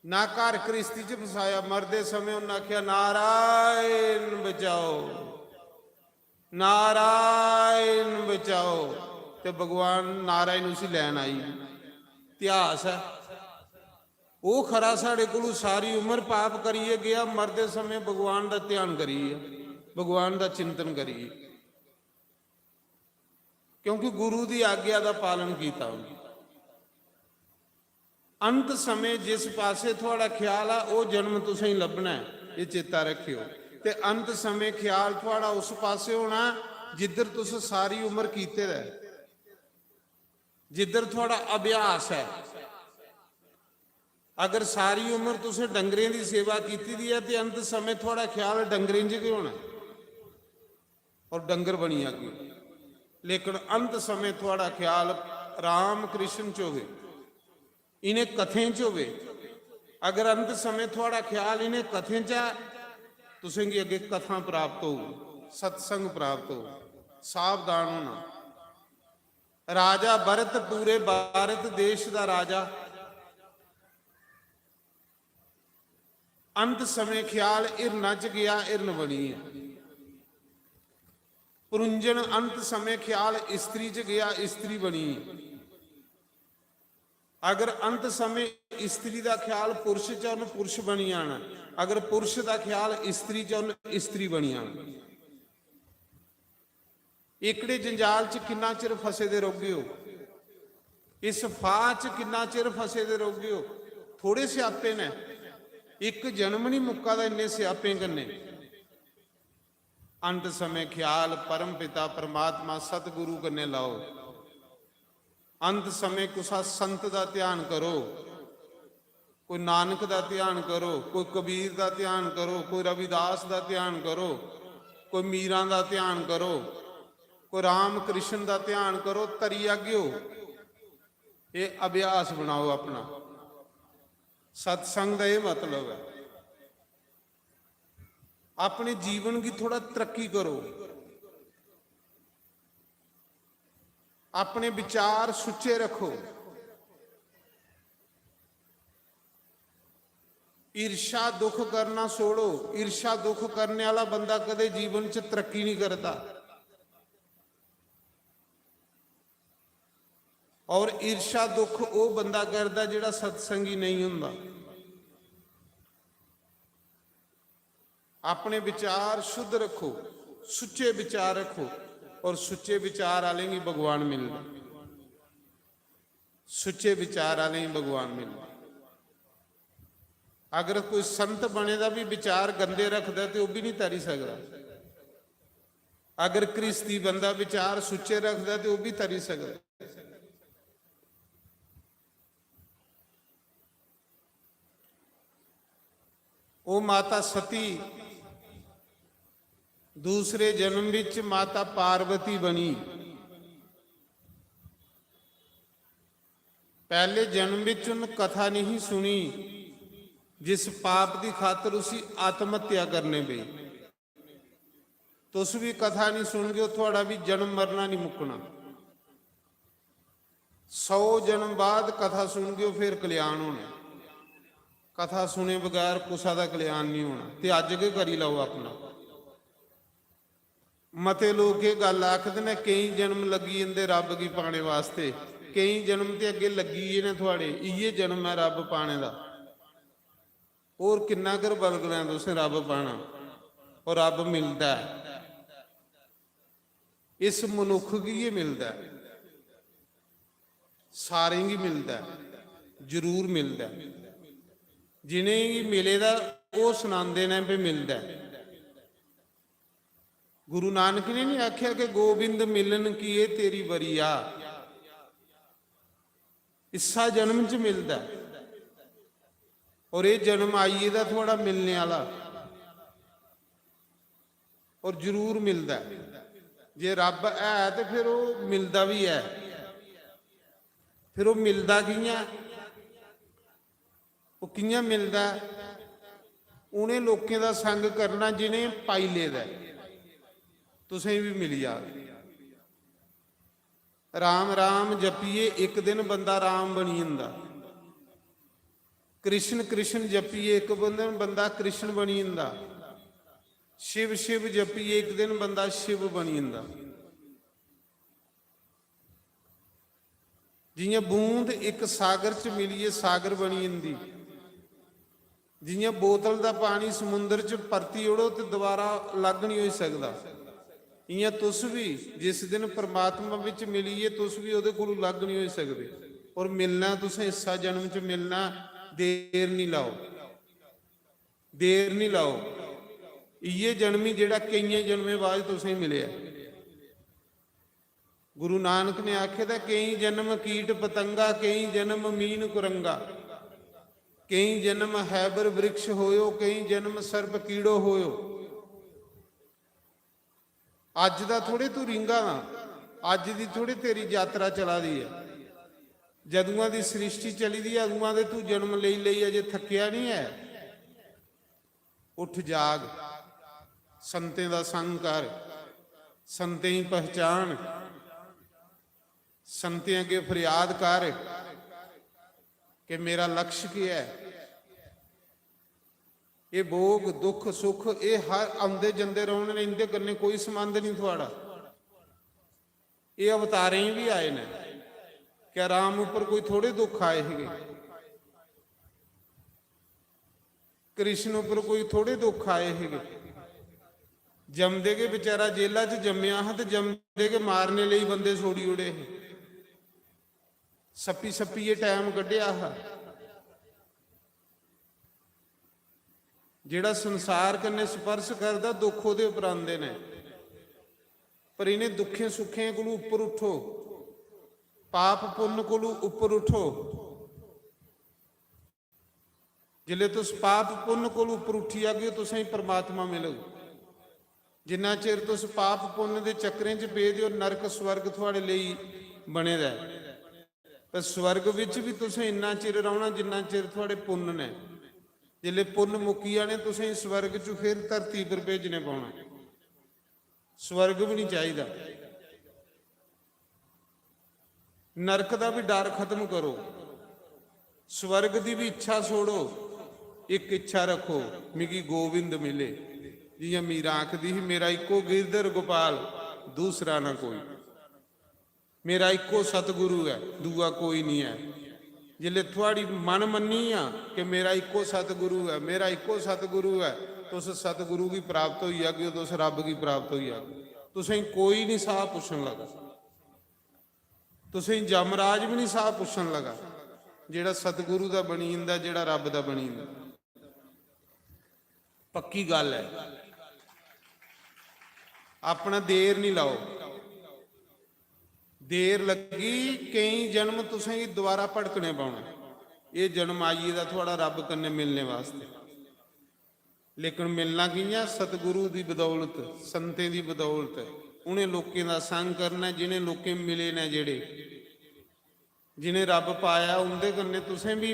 ना घर गृहस्थी च फसाया। मरदे समय उन्हें आख्या नारायण बचाओ, नारायण बचाओ, ते भगवान नारायण उसी लैन आई। इतिहास है वो खरा। साढ़े को सारी उम्र पाप करिए गया, मरदे समय भगवान का ध्यान करिए, भगवान का चिंतन करिए, क्योंकि गुरु की आज्ञा का पालन किया। अंत समय जिस पासे थोड़ा ख्याल है वो जन्म तुसें लभना है, ये चेता रखियो। ते अंत समय ख्याल थोड़ा उस पासे होना जिधर तुस सारी उम्र कीते रहे, जिधर थोड़ा अभ्यास है। अगर सारी उम्र तुसें डंगरें की सेवा की दी है तो अंत समय थोड़ा ख्याल डंगरें च होना और डंगर बनी अगे। लेकिन अंत समय थोड़ा ख्याल राम कृष्ण च होवे, इन्हें कथें च होवे। अगर अंत समय थोड़ा ख्याल इन्हें कथें च तुसें गी अगे कथा प्राप्त हो, सत्संग प्राप्त हो। सावधान होना। राजा भरत पूरे भारत देश का राजा, अंत समय ख्याल इरना च गया, इरन बनी है। पुरंजन अंत समय ख्याल स्त्री च गया, स्त्री बनी है। अगर अंत समय स्त्री का ख्याल पुरुष च उन्हें पुरुष बनी आना, अगर पुरुष का ख्याल स्त्री च उन्हें स्त्री बनी आना। एकड़े जंजाल च किन्ना चिर फसे दे रहोगे हो, इस फाह च किन्ना चिर फसे दे रहोगे हो। थोड़े स्यापे ने, एक जन्म नहीं मुक्का दा इन्ने स्यापे कन्ने। अंत समय ख्याल परम पिता परमात्मा सतगुरु कन्ने लाओ। अंत समय कुसा संत का ध्यान करो, कोई नानक का ध्यान करो, कोई कबीर का ध्यान करो, कोई रविदास का ध्यान करो, ਕੋਈ ਮੀਰਾਂ ਦਾ ਧਿਆਨ ਕਰੋ, ਕੋਈ ਰਾਮ ਕ੍ਰਿਸ਼ਨ ਦਾ ਧਿਆਨ ਕਰੋ, ਤਰੀ ਆਗਿਓ। ਇਹ ਅਭਿਆਸ ਬਣਾਓ ਆਪਣਾ। सत्संग का ये मतलब है। अपने जीवन की थोड़ा तरक्की करो, अपने विचार सुच्चे रखो। ईर्षा दुख करना छोड़ो। ईर्षा दुख करने वाला बंदा कदे जीवन च तरक्की नहीं करता। और ईर्षा दुख वो बंदा करता जिहड़ा सत्संगी नहीं हुंदा। अपने विचार शुद्ध रखो, सुच्चे विचार रखो, और सुच्चे विचार वाले ही भगवान मिलदा। सुच्चे विचार वाले ही भगवान मिलदा। अगर कोई संत बने दा भी विचार गंदे रखदा तो वह भी नहीं तरी सकदा। अगर क्रिस्ती बंदा विचार सुच्चे रखदा तो वह भी तरी सकदा। वो माता सती दूसरे जन्म विच माता पार्वती बनी। पहले जन्म विच उन कथा नहीं सुनी जिस पाप की खातर उसी आत्महत्या करने पई। तुस भी कथा नहीं सुन गए थोड़ा भी जन्म मरना नहीं मुकना। 100 जन्म बाद कथा सुन गए फिर कल्याण होना। कथा सुने बगैर कुसा का कल्याण नहीं होना। ते अज के करी लो अपना। मते लोग ये गल आखदे ने कई जन्म लगी इनदे रब की पाने वास्ते, कई जन्म ते अगे लगी ने थोड़े इये जन्म है रब पाने का। और किन्ना कर बलगना तुसें रब पाना, और रब मिलता है। इस मनुख की ये मिलता है, सारे की मिलता है, जरूर मिलता है। जिन्हें भी मिलेगा वो सुनाते ने भी मिलता है। गुरु नानक ने नहीं आख्या कि गोबिंद मिलन की ये तेरी वरिया, इसा जन्म च मिलता है। और ये जन्म आइए दा थोड़ा मिलने वाला, और जरूर मिलता है। जे रब है तो फिर वो मिलता भी है। फिर वो मिलता कियां, वो कियां मिलता? उन्हें लोगों का संग करना जिन्हें पाई लेदा। तुसें भी मिल जा। राम राम जपीए एक दिन बंदा राम बनी जंदा। कृष्ण कृष्ण जपीए एक दिन बंदा कृष्ण बनी जंदा। शिव शिव जपीए एक दिन बंदा शिव बनी जंदा। जियां बूंद एक सागर च मिलीए सागर बनी जंदी। जियां बोतल का पानी समुद्र च परती उड़ो तो दोबारा लग नहीं हो सकता। इयां तुस भी जिस दिन परमात्मा विच मिलीए तुस भी उहदे कोलों लग नहीं हो सकते। और मिलना तुसें इसा जन्म च मिलना। देर नहीं लाओ, देर नहीं लाओ। इये जन्मी जिहड़ा कई जन्मे बाद तुसें मिलिया। गुरु नानक ने आखे था कई जन्म कीट पतंगा, कई जन्म मीन कुरंगा, कई जन्म हैबर वृक्ष होयो, कई जन्म सर्प कीड़ो होयो। अज दा थोड़े तू रिंगा, अज दी थोड़े तेरी यात्रा चला दी है। जदुआं दी सृष्टि चली दी है, अदुआं दे तू जन्म लई अजे थकिया नहीं है। उठ जाग, संतें दा संग कर, संतें ही पहचान, संतें अगे फरियाद कर कि मेरा लक्ष्य क्या है। ये भोग दुख सुख ये हर आंदे जंदे रहने ने, इनके कन्ने कोई संबंध नहीं थोड़ा। ये अवतारे भी आए ने। क्या राम ऊपर कोई थोड़े दुख आए है? कृष्ण ऊपर कोई थोड़े दुख आए है? जमदे के बेचारा जेला च जम्मिया है तो जमदे के मारने लिए बंदे छोड़ी उड़े है। सप्पी सप्पी ये टाइम कढ़िया है। जिहड़ा संसार कन्ने स्पर्श करदा दुख उहदे उपर आंदे ने। पर इन्हें दुखे सुखे कोलों उपर उठो, पाप पुण्य कोलों उपर उठो। जिले तुस पाप पुण्य कोलों उपर उठी आ गए तुसें परमात्मा मिलो। ਜਿੰਨਾ ਚਿਰ ਤੁਸੀਂ ਪਾਪ ਪੁੰਨ ਦੇ ਚੱਕਰਾਂ 'ਚ ਪਏ ਦਿਓ, ਨਰਕ ਸਵਰਗ ਤੁਹਾਡੇ ਲਈ ਬਣੇ ਦਾ। ਪਰ ਸਵਰਗ ਵਿੱਚ ਵੀ ਤੁਸੀਂ ਇੰਨਾ ਚਿਰ ਰਹਿਣਾ ਜਿੰਨਾ ਚਿਰ ਤੁਹਾਡੇ ਪੁੰਨ ਨੇ। ਜਿਲੇ ਪੁੰਨ ਮੁੱਕੀ ਜਾਣੇ ਤੁਸੀਂ ਸਵਰਗ 'ਚ ਫਿਰ ਧਰਤੀ ਪਰ ਭੇਜਣੇ ਪਾਉਣਾ। ਸਵਰਗ ਵੀ ਨਹੀਂ ਚਾਹੀਦਾ। ਨਰਕ ਦਾ ਵੀ ਡਰ ਖਤਮ ਕਰੋ, ਸਵਰਗ ਦੀ ਵੀ ਇੱਛਾ ਛੋੜੋ। ਇੱਕ ਇੱਛਾ ਰੱਖੋ, ਮਿਗੀ ਗੋਬਿੰਦ ਮਿਲੇ। ਜਿਵੇਂ ਮੀਰਾ ਆਖਦੀ ਸੀ, ਮੇਰਾ ਇੱਕੋ ਗਿਰਧਰ ਗੋਪਾਲ, ਦੂਸਰਾ ਨਾ ਕੋਈ। ਮੇਰਾ ਇੱਕੋ ਸਤਿਗੁਰੂ ਹੈ, ਦੂਆ ਕੋਈ ਨਹੀਂ ਹੈ। ਜਿਲੇ ਤੁਹਾਡੀ ਮਨ ਮੰਨੀ ਆ ਕਿ ਮੇਰਾ ਇੱਕੋ ਸਤਿਗੁਰੂ ਹੈ, ਮੇਰਾ ਇੱਕੋ ਸਤਿਗੁਰੂ ਹੈ, तुस सतगुरु की प्राप्त हो जागे, तुस रब की प्राप्त हो जागे। तुसें कोई नहीं साह पुछन लगा, तुसें जमराज भी नहीं साह पुछन लगा। जेड़ा सतगुरु का बनी जंदा, जेड़ा रब का बनी जंदा, पक्की गल है। अपना देर नहीं लाओ, देर लगी कई जन्म तुसें दोबारा भड़कने पाउना। ये जन्म आइए दा थोड़ा रब कन्ने मिलने वास्ते, लेकिन मिलना कियां? सतगुरु की बदौलत, संतें की बदौलत। उन्हें लोगों का संग करना जिन्हें लोग मिले ने, जेड़े जिन्हें रब पाया उनके कन्ने तुसें भी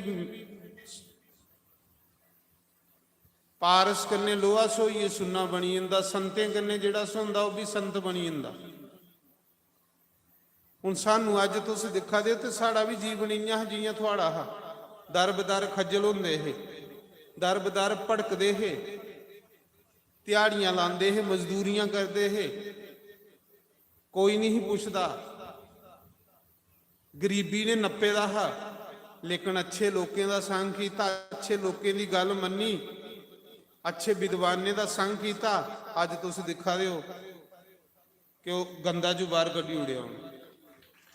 पारस कन्ने लोहा सोईए सुन्ना बनी जंदा, संतें कन्ने जेड़ा सोंदा वह भी संत बनी जंदा। हुण सानू अज तुस दिखा दे तो साड़ा भी जीवन इयां जियां थोड़ा हा। दर बदर खज्जल होंदे हे, दर बदर भड़कदे हे, दिहाड़ियां लांदे हे, मजदूरियां करदे हे, कोई नहीं पुछदा। गरीबी ने नप्पे दा हा, लेकिन अच्छे लोगों का संग कीता, अच्छे लोगों की गल मन्नी, अच्छे विद्वाने का संग कीता। अज तुस दिखा दे हो कि वह गंदा चू बाहर कड्ढी उड़िया,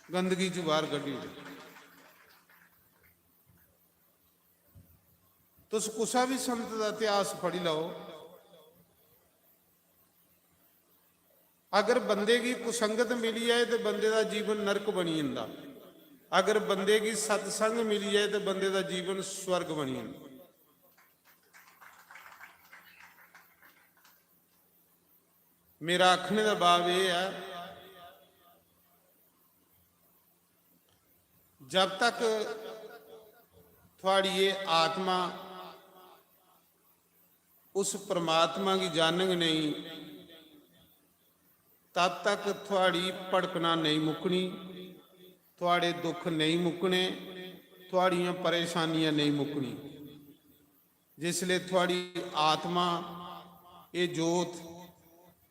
गंदगी चू बाहर कड्ढी उड़िया। तुस कुसा भी संत का इतिहास पढ़ी लो, अगर बंदे की कुसंगत मिली है तो बंदे का जीवन नरक बनी जंदा, अगर बंदे की सत्संग मिली है तो बंदे का जीवन स्वर्ग बनी जंदा। मेरा आखने का भाव यह है, जब तक थोड़ी ये आत्मा उस परमात्मा की जानग नहीं, तब तक थोड़ी भड़कना नहीं मुकनी, थोड़े दुख नहीं मुकने, थोड़ियां परेशानियां नहीं मुकनी। जिसले थोड़ी आत्मा ये जोत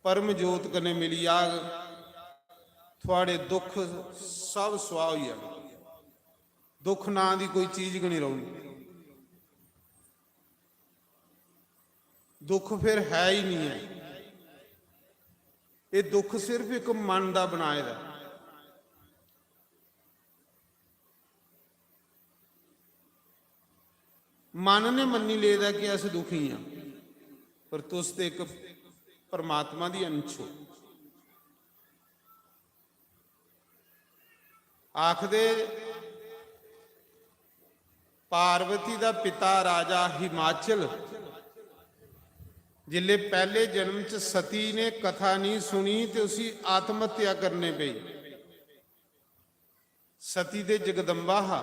परम जोत कने मिली आग, थोड़े दुख सब सुहा हो जाए। दुख ना दी कोई चीज नहीं रहनी, दुख फिर है ही नहीं है। ये दुख सिर्फ एक मन का बनाए दा। मन ने मनी लेदा कि अस दुखी हाँ, पर तुस ते एक परमात्मा की अंश हो। आखदे पार्वती का पिता राजा हिमाचल, जिले पहले जन्म च सती ने कथा नहीं सुनी तो उसी आत्महत्या करने पई। सती दे जगदम्बा हा,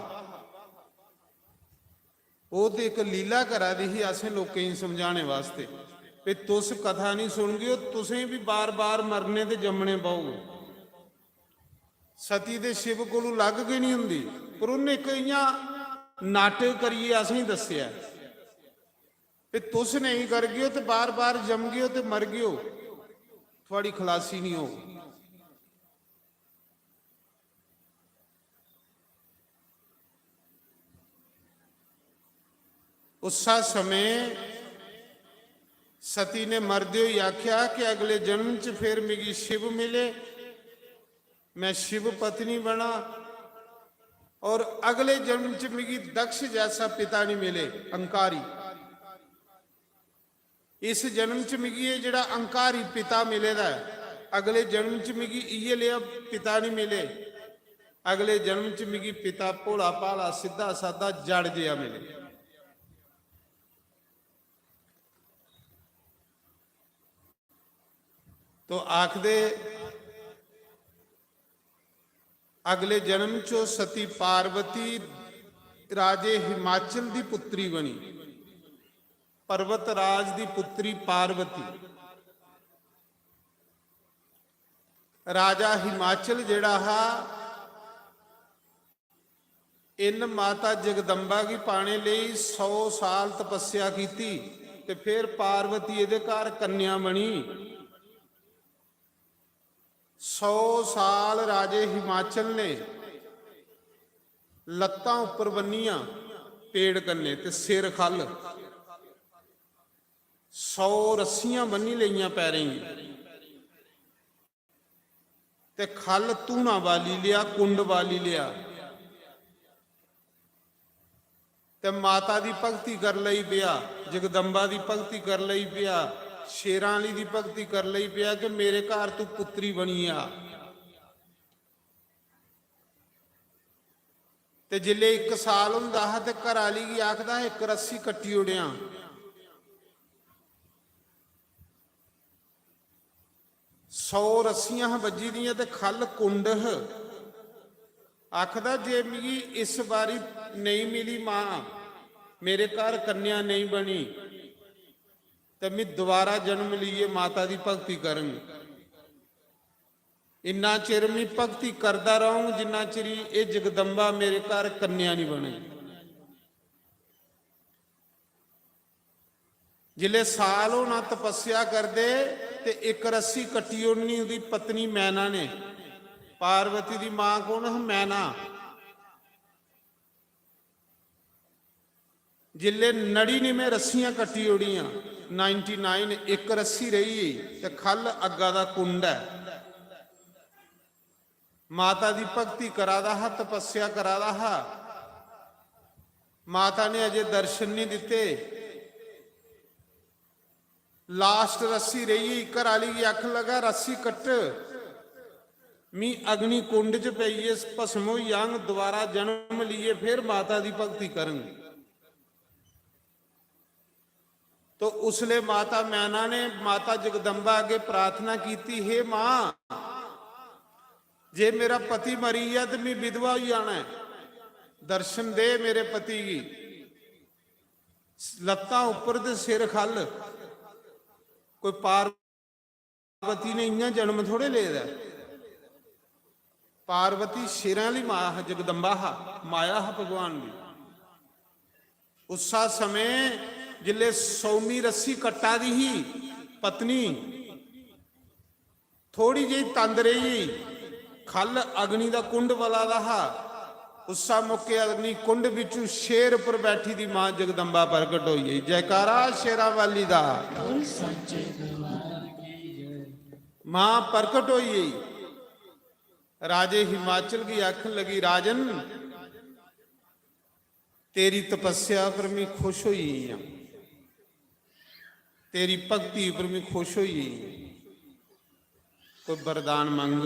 वो तो एक लीला करा दी ही असें लोगों ही समझाने वास्ते भी तुस कथा नहीं सुन गए तुसें भी बार बार मरने ते जमने पाओगे। सती दे शिव कोलों लग गई नहीं हुंदी, पर उन्हें एक इयां नाटक करिए असें दस्सिया भी तुस नहीं कर गए तो बार बार जम गए तो मर गए, थोड़ी खलासी नहीं हो। उस समय सती ने मरदे हुए आख्या कि अगले जन्म च फिर मिगी शिव मिले, मैं शिव पत्नी बना, और अगले जन्म च मिगी दक्ष जैसा पिता नहीं मिले, अंकारी। इस जन्म च मिगी ये जड़ा अंकारी पिता मिलेगा, अगले जन्म च मिगी इये लिया पिता नहीं मिले, अगले जन्म च मिगी पिता भोला भाला सीधा साधा जड़ जिहा मिले। ਤੋ ਆਖਦੇ ਅਗਲੇ ਜਨਮ ਚੋਂ ਸਤੀ ਪਾਰਵਤੀ ਰਾਜੇ ਹਿਮਾਚਲ ਦੀ ਪੁੱਤਰੀ ਬਣੀ, ਪਰਬਤ ਰਾਜ ਦੀ ਪੁੱਤਰੀ ਪਾਰਵਤੀ। ਰਾਜਾ ਹਿਮਾਚਲ ਜਿਹੜਾ ਹਾ ਇਨ ਮਾਤਾ ਜਗਦੰਬਾ ਕੀ ਪਾਣੇ ਲਈ 100 ਸਾਲ ਤਪੱਸਿਆ ਕੀਤੀ ਤੇ ਫਿਰ ਪਾਰਵਤੀ ਇਹਦੇ ਘਰ ਕੰਨਿਆ ਬਣੀ। 100 ਸਾਲ ਰਾਜੇ ਹਿਮਾਚਲ ਨੇ ਲੱਤਾਂ ਉੱਪਰ ਬੰਨੀਆਂ ਪੇੜ ਕੰਨੇ ਤੇ ਸਿਰ ਖੱਲ, 100 ਰੱਸੀਆਂ ਬੰਨੀ ਲਈਆਂ ਪੈਰਾਂ ਤੇ ਖੱਲ ਤੂਣਾ ਵਾਲੀ ਲਿਆ, ਕੁੰਡ ਵਾਲੀ ਲਿਆ ਤੇ ਮਾਤਾ ਦੀ ਭਗਤੀ ਕਰ ਲਈ ਪਿਆ, ਜਗਦੰਬਾ ਦੀ ਭਗਤੀ ਕਰ ਲਈ ਪਿਆ, ਸ਼ੇਰਾਂ ਵਾਲੀ ਦੀ ਭਗਤੀ ਕਰ ਲਈ ਪਿਆ ਕਿ ਮੇਰੇ ਘਰ ਤੂੰ ਪੁੱਤਰੀ ਬਣੀ ਆ। ਤੇ ਜਿੱਲੇ 1 ਸਾਲ ਹੁੰਦਾ ਹੈ ਤੇ ਘਰ ਵਾਲੀ ਕੀ ਆਖਦਾ, ਇੱਕ ਰੱਸੀ ਕੱਟੀ ਉੜਿਆ। ਸੌ ਰੱਸੀਆਂ ਵੱਜੀ ਦੀਆਂ ਤੇ ਖੱਲ ਕੁੰਡ। ਆਖਦਾ ਜੇ ਮਿਗੀ ਇਸ ਵਾਰੀ ਨਹੀਂ ਮਿਲੀ ਮਾਂ, ਮੇਰੇ ਘਰ ਕੰਨਿਆ ਨਹੀਂ ਬਣੀ ਤੇ ਮੈਂ ਦੁਬਾਰਾ ਜਨਮ ਲਈਏ ਮਾਤਾ ਦੀ ਭਗਤੀ ਕਰਾਂ। ਇੰਨਾ ਚਿਰ ਮੈਂ ਭਗਤੀ ਕਰਦਾ ਰਹੂੰ ਜਿੰਨਾ ਚਿਰ ਇਹ ਜਗਦੰਬਾ ਮੇਰੇ ਘਰ ਕੰਨਿਆ ਨਹੀਂ ਬਣੇ। ਜਿਲੇ ਸਾਲ ਉਹ ਨਾ ਤਪੱਸਿਆ ਕਰਦੇ ਤੇ ਇੱਕ ਰੱਸੀ ਕੱਟੀ ਉੜਨੀ ਉਹਦੀ ਪਤਨੀ ਮੈਨਾ ਨੇ। ਪਾਰਵਤੀ ਦੀ ਮਾਂ ਕੌਣ ਹੈ? ਮੈਨਾ। ਜਿਲੇ ਨੜੀ ਨੇ ਮੈਂ ਰੱਸੀਆਂ ਕੱਟੀ ਉੜੀਆਂ 99, ਇੱਕ ਰੱਸੀ ਰਹੀ ਤੇ ਖੱਲ ਅੱਗਾ ਦਾ ਕੁੰਡ ਹੈ। ਮਾਤਾ ਦੀ ਭਗਤੀ ਕਰਾਦਾ ਹਾ, ਤਪੱਸਿਆ ਕਰਾਦਾ ਹਾ। ਮਾਤਾ ਨੇ ਅਜੇ ਦਰਸ਼ਨ ਨਹੀਂ ਦਿੱਤੇ। ਲਾਸਟ ਰੱਸੀ ਰਹੀ, ਘਰ ਵਾਲੀ की ਅੱਖ लगा ਰੱਸੀ ਕੱਟ मी अग्नि कुंड च पईए भस्मो यंग दोबारा जन्म लिए फिर माता की भक्ति करेंगे। तो उसले माता मैना ने माता जगदंबा अगे प्रार्थना की, हे मां जे मेरा पति मरी है तो मैं विधवा ही आना है, दर्शन दे मेरे पति की। लत्तां उपर ते सिर खल। कोई पार्वती ने इं जन्म थोड़े ले दा। पार्वती शेरां ली मां है, जगदंबा हा, माया है भगवान की। उसा समय जिले 100वीं रस्सी कट्टा दी ही पत्नी थोड़ी जी तंद रही, खल अग्नि का कुंड वाला दा हा। उसा मौके अग्नि कुंड विचू शेर पर बैठी दी मां जगदंबा प्रगट होई। जयकारा शेरा वाली दा। मां प्रगट होई। राजे हिमाचल की आंख लगी, राजन तेरी तपस्या पर मैं खुश हुई हूं, तेरी भक्ति पर मैं खुश हुई। कोई वरदान मंग,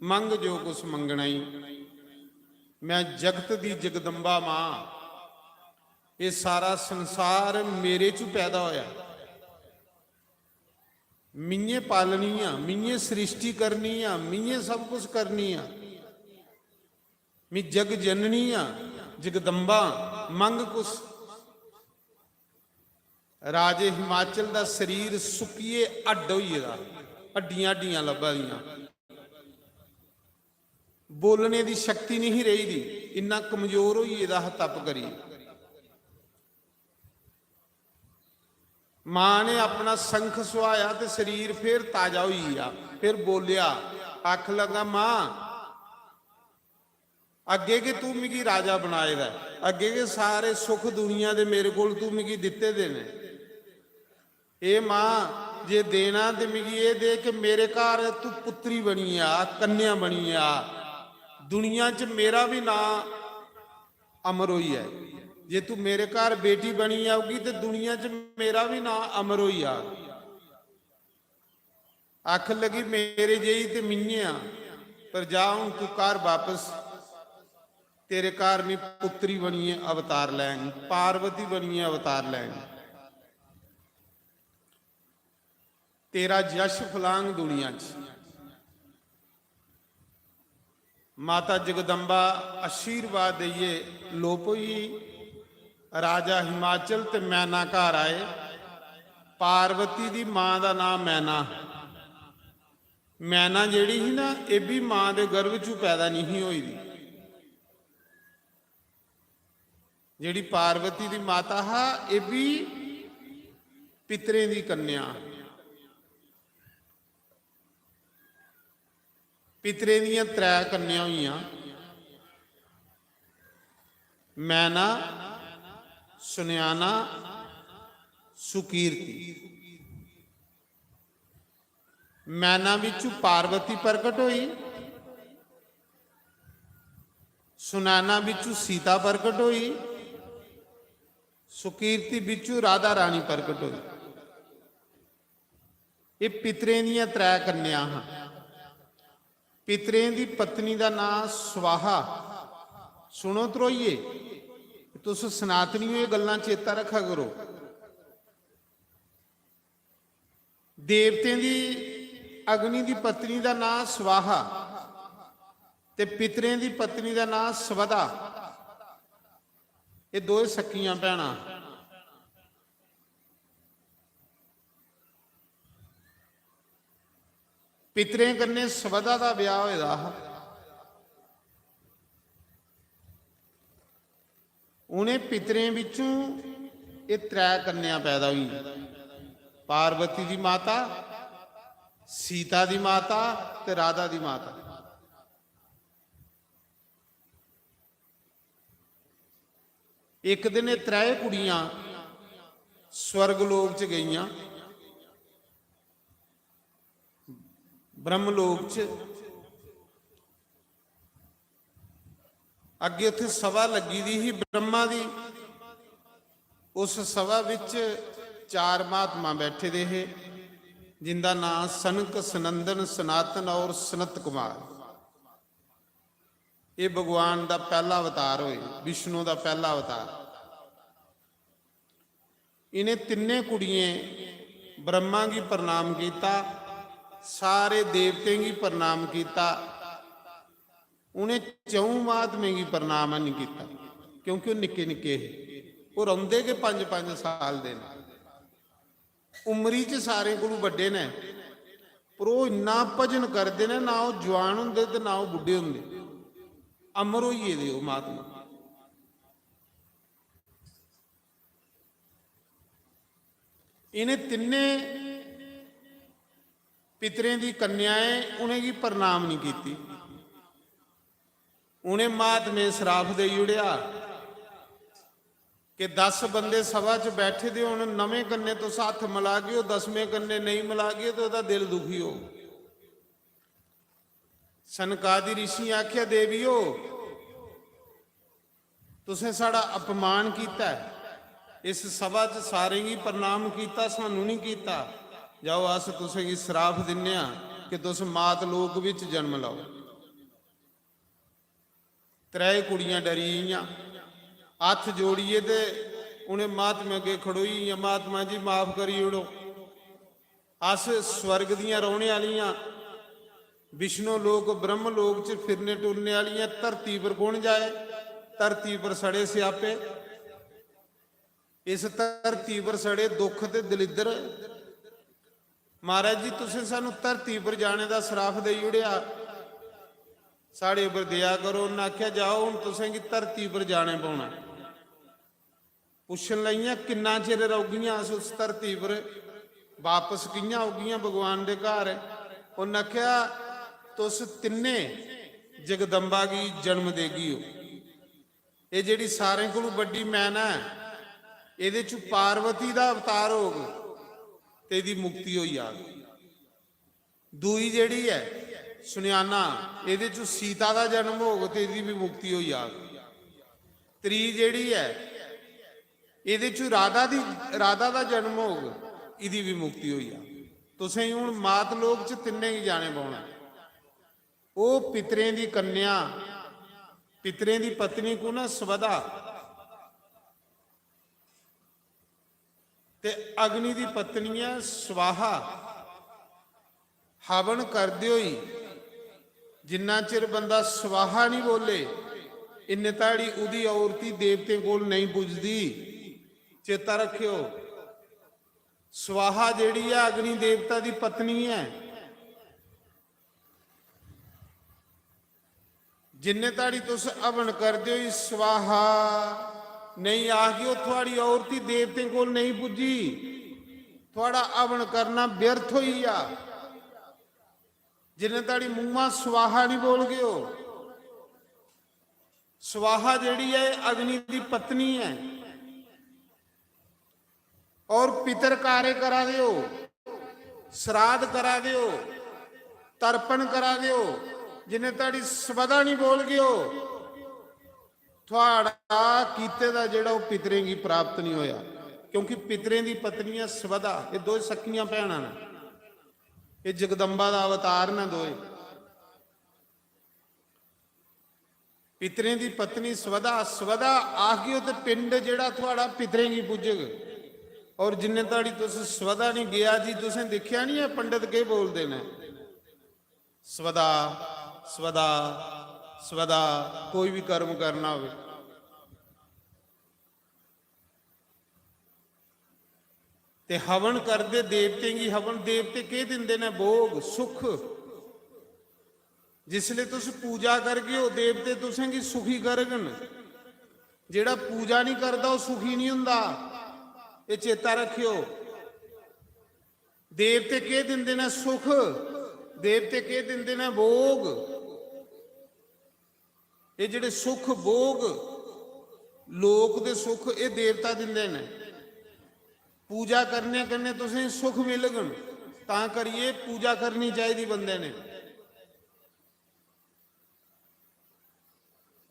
मंग जो कुछ मंगना ही। मैं जगत दी जगदंबा मां, ये सारा संसार मेरे चू पैदा होया। मिये पालनी आ, मिये सृष्टि करनी आ, मिये सब कुछ करनी आ। मैं जग जननी आ, जगदंबा मंग कुछ। राजे हिमाचल का शरीर सुकिए अड्ड होइएगा, हड्डियां हड्डियां लभा दियां। बोलने की शक्ति नहीं रही दी, इन्ना कमजोर होइएदा तप करी। मां ने अपना संख सुहाया तो शरीर फिर ताजा हुई आ। फिर बोलिया, आख लगा मां अगे के तू मिगी राजा बनाएगा, अगे के सारे सुख दुनिया दे मेरे को तू मिगी दिते देने। ए मां जे देना तो मिगी ये दे कि मेरे घर तू पुत्री बनी आ, कन्या बनी आ। दुनिया च मेरा भी ना अमर हुई है। जे तू मेरे घर बेटी बनी आऊगी तो दुनिया च मेरा भी ना अमर होई आ। आख लगी मेरे जेही ते मिन्ने आ, पर जा हूं तू घर वापस। तेरे घर में पुत्री बनी है अवतार लैंगी, पार्वती बनी है अवतार लैंगी। ਤੇਰਾ ਜਸ਼ ਫਲਾਂਗ ਦੁਨੀਆ 'ਚ। ਮਾਤਾ ਜਗਦੰਬਾ ਆਸ਼ੀਰਵਾਦ ਦਈਏ। ਲੋਪੋਈ ਰਾਜਾ ਹਿਮਾਚਲ ਤੇ ਮੈਨਾ ਘਰ ਆਏ। ਪਾਰਵਤੀ ਦੀ ਮਾਂ ਦਾ ਨਾਮ ਮੈਨਾ। ਮੈਨਾ ਜਿਹੜੀ ਸੀ ਨਾ, ਇਹ ਵੀ ਮਾਂ ਦੇ ਗਰਭ 'ਚੋਂ ਪੈਦਾ ਨਹੀਂ ਹੋਈ ਦੀ। ਜਿਹੜੀ ਪਾਰਵਤੀ ਦੀ ਮਾਤਾ ਹੈ, ਇਹ ਵੀ ਪਿਤਰੇ ਦੀ ਕੰਨਿਆ। ਪਿਤਰੇ ਦੀਆਂ 3 ਕੰਨਿਆ ਹੋਈਆਂ, ਮੈਨਾ, ਸੁਨਿਆਣਾ, ਸੁਕੀਰਤੀ। ਮੈਨਾ ਵਿੱਚੋਂ ਪਾਰਵਤੀ ਪ੍ਰਗਟ ਹੋਈ, ਸੁਨੈਣਾ ਵਿੱਚੋਂ ਸੀਤਾ ਪ੍ਰਗਟ ਹੋਈ, ਸੁਕੀਰਤੀ ਵਿੱਚੋਂ ਰਾਧਾ ਰਾਣੀ ਪ੍ਰਗਟ ਹੋਈ। ਇਹ ਪਿਤਰੇ ਦੀਆਂ 3 ਕੰਨਿਆ ਹਨ। ਪਿਤਰੇ ਦੀ ਪਤਨੀ ਦਾ ਨਾਮ ਸਵਾਹਾ। ਸੁਣੋ ਤਰੋਈਏ, ਤੁਸੀਂ ਸਨਾਤਨੀਓ ਇਹ ਗੱਲਾਂ ਚੇਤਾ ਰੱਖਿਆ ਕਰੋ। ਦੇਵਤੇ ਦੀ ਅਗਨੀ ਦੀ ਪਤਨੀ ਦਾ ਨਾਮ ਸਵਾਹਾ ਤੇ ਪਿਤਰੇ ਦੀ ਪਤਨੀ ਦਾ ਨਾਮ ਸਵਦਾ। ਇਹ ਦੋਏ ਸਕੀਆਂ ਭੈਣਾਂ। ਪਿਤਰੇ ਕੰਨੇ ਸਵਦਾ ਦਾ ਵਿਆਹ ਹੋਇਆ। ਉਹਨੇ ਪਿਤਰੇ ਵਿੱਚੋਂ ਇਹ 3 ਕੰਨਿਆ ਪੈਦਾ ਹੋਈ। ਪਾਰਵਤੀ ਦੀ ਮਾਤਾ, ਸੀਤਾ ਦੀ ਮਾਤਾ ਤੇ ਰਾਧਾ ਦੀ ਮਾਤਾ। ਇੱਕ ਦਿਨ ਇਹ 3 ਕੁੜੀਆਂ ਸਵਰਗ ਲੋਕ ਚ ਗਈਆਂ। ਬ੍ਰਹਮ ਲੋਕ ਚ ਅੱਗੇ ਉੱਥੇ ਸਭਾ ਲੱਗੀ ਦੀ ਸੀ ਬ੍ਰਹਮਾ ਦੀ। ਉਸ ਸਭਾ ਵਿੱਚ 4 ਮਹਾਤਮਾ ਬੈਠੇ ਦੇ ਹੈ, ਜਿੰਦਾ ਨਾਮ ਸਨਕ, ਸਨੰਦਨ, ਸਨਾਤਨ ਔਰ ਸਨਤ ਕੁਮਾਰ। ਇਹ ਭਗਵਾਨ ਦਾ ਪਹਿਲਾ ਅਵਤਾਰ ਹੋਏ, ਵਿਸ਼ਨੂੰ ਦਾ ਪਹਿਲਾ ਅਵਤਾਰ। ਇਹਨੇ 3 ਕੁੜੀਆਂ ब्रह्मा की प्रणाम किया, सारे देवते की प्रणाम किया, उन्हें चौं महात्मे की प्रणाम नहीं किया क्योंकि वो निके निके है, वो रोंदे के 5-5 साल दे उमरी च सारे को बड़े ने, पर वो इन्ना भजन करते हैं, ना वो जवान होंगे तो ना वो बुढ़े होंगे, अमर होइए दे वो महात्मा। इन्हें तिन्ने पितरें की कन्याएं उन्हें की प्रणाम नहीं की, उन्हें महात्मे श्राप दे उड़िया कि 10 बंदे सभा च बैठे थे, उन्हें नवे कन्ने तो साथ मिला गए, 10वें कन्ने नहीं मिला गए तो उसका दिल दुखी हो। सनकादि ऋषि आख्या देवियो तुसें साड़ा अपमान किया, इस सभा च सारे ही प्रणाम किया, सानू नहीं किया, जाओ अस तुसें की श्राप दिन्ने कि तुस मात लोक विच जन्म लो। 3 कुड़ियां डरी हाथ जोड़िए ते उन्हें महात्मा अगे खड़ोई, महात्मा जी माफ करी उड़ो, अस स्वर्ग दियां रोने वालियां, विष्णु लोक ब्रह्म लोक च फिरने टुरने वालियां, धरती पर कौन जाए, धरती पर सड़े स्यापे, इस धरती पर सड़े दुख ते दलिद्र, महाराज जी तुसीं सानू धरती पर जाने का श्राप दे उड़िया, साढ़े पर दया करो। उन्हें आख्या जाओ हुण तुसीं की धरती पर जाने पौना। पुछन लगियां किन्ना चिर रहोगियां उस धरती पर, वापस कियां होगियां भगवान दे घर। उन्हें आख्या तुस तिन्ने जगदंबा की जन्म देगी हो, ये जिहड़ी सारे कोलों वड्डी मैना है, इहदे च पार्वती दा अवतार होग ते इहदी मुक्ति होई आ। दूई जिहड़ी है सुनियाना, इहदे च सीता दा जन्म होग ते इहदी भी मुक्ति होई आ। त्री जिहड़ी है इहदे च राधा दा जन्म होग, इहदी भी मुक्ति होई आ। तुसीं हुण मात लोक च तिन्ने ही जाने पाउणा। ओ पितरें दी कन्या, पितरें दी पत्नी को ना स्वदा ते अग्नि दी पत्नी है स्वाहा, ਹਵਨ ਕਰਦੇ ਹੋਈ ਜਿੰਨਾ ਚਿਰ ਬੰਦਾ ਸਵਾਹਾ ਨਹੀਂ ਬੋਲੇ ਇੰਨੇ ਤਾੜੀ ਉਹਦੀ ਔਰਤੀ ਦੇਵਤੇ ਕੋਲ ਨਹੀਂ ਪੁੱਜਦੀ। ਚੇਤਾ ਰੱਖਿਓ, ਸਵਾਹਾ ਜਿਹੜੀ ਆ ਅਗਨੀ ਦੇਵਤਾ ਦੀ ਪਤਨੀ ਹੈ। ਜਿੰਨੇ ਤਾੜੀ ਤੁਸ ਹਵਨ ਕਰਦੇ ਹੋ ਸਵਾਹਾ ਨਹੀਂ ਆਖੀ, ਉਹ ਤੁਹਾਡੀ ਔਰਤੀ ਦੇਵਤੇ ਕੋਲ ਨਹੀਂ ਪੁੱਜੀ। ਤੁਹਾਡਾ ਹਵਨ ਕਰਨਾ ਵਿਅਰਥ ਹੋਈ ਆ। ਜਿੰਨੇ ਤਾੜੀ ਮੂੰਹਾਂ ਸਵਾਹਾ ਨਹੀਂ ਬੋਲ ਗਏ ਹੋ। ਸਵਾਹਾ ਜਿਹੜੀ ਹੈ ਅਗਨੀ ਦੀ ਪਤਨੀ ਹੈ। ਔਰ ਪਿਤਰ ਕਾਰੇ ਕਰਾ ਦਿਓ, ਸਰਾਧ ਕਰਾ ਦਿਓ, ਤਰਪਣ ਕਰਾ ਦਿਓ। ਜਿੰਨੇ ਤਾੜੀ ਸਵਦਾ ਨਹੀਂ ਬੋਲ ਗਏ ਹੋ, ਤੁਹਾਡਾ ਕੀਤੇ ਦਾ ਜਿਹੜਾ ਉਹ ਪਿਤਰੇ ਕੀ ਪ੍ਰਾਪਤ ਨਹੀਂ ਹੋਇਆ। ਕਿਉਂਕਿ ਪਿਤਰੇ ਦੀ ਪਤਨੀ ਹੈ ਸਵਦਾ। ਇਹ ਦੋ ਸਕੀਆਂ ਭੈਣਾਂ ਨੇ, ਇਹ ਜਗਦੰਬਾ ਦਾ ਅਵਤਾਰ ਨੇ ਦੋਏ। ਪਿਤਰੇ ਦੀ ਪਤਨੀ ਸਵਦਾ, ਸਵਦਾ ਆਖ ਗਿਓ ਤੇ ਪਿੰਡ ਜਿਹੜਾ ਤੁਹਾਡਾ ਪਿਤਰੇ ਕੀ ਪੁੱਜੇਗਾ। ਔਰ ਜਿੰਨੇ ਤਾੜੀ ਤੁਸੀਂ ਸਵਦਾ ਨਹੀਂ ਗਿਆ ਜੀ, ਤੁਸੀਂ ਦੇਖਿਆ ਨਹੀਂ ਹੈ ਪੰਡਤ ਕੇ ਬੋਲਦੇ ਨੇ ਸਵਦਾ ਸਵਦਾ ਸਵਦਾ। ਕੋਈ ਵੀ ਕਰਮ ਕਰਨਾ ਹੋਵੇ ਤੇ ਹਵਨ ਕਰਦੇ ਦੇਵਤੇ ਕੀ ਹਵਨ ਦੇਵਤੇ ਕੇ ਦਿੰਦੇ ਨੇ ਭੋਗ ਸੁਖ। ਜਿਸਲੇ ਤੁਸੀਂ ਪੂਜਾ ਕਰਗੇ ਉਹ ਦੇਵਤੇ ਤੁਸੀਂ ਕੀ ਸੁਖੀ ਕਰਗਨ। ਜਿਹੜਾ ਪੂਜਾ ਨਹੀਂ ਕਰਦਾ ਉਹ ਸੁਖੀ ਨਹੀਂ ਹੁੰਦਾ। ਇਹ ਚੇਤਾ ਰੱਖਿਓ। ਦੇਵਤੇ ਕੇ ਦਿੰਦੇ ਨੇ ਸੁਖ, ਦੇਵਤੇ ਕੇ ਦਿੰਦੇ ਨੇ ਭੋਗ। ਇਹ ਜਿਹੜੇ ਸੁਖ ਭੋਗ ਲੋਕ ਦੇ ਸੁਖ ਇਹ ਦੇਵਤਾ ਦਿੰਦੇ ਨੇ। ਪੂਜਾ ਕਰਨੇ ਕਰਨੇ ਤੁਸੀਂ ਸੁਖ ਮਿਲਗਣ ਤਾਂ ਕਰੀਏ। ਪੂਜਾ ਕਰਨੀ ਚਾਹੀਦੀ ਬੰਦੇ ਨੇ।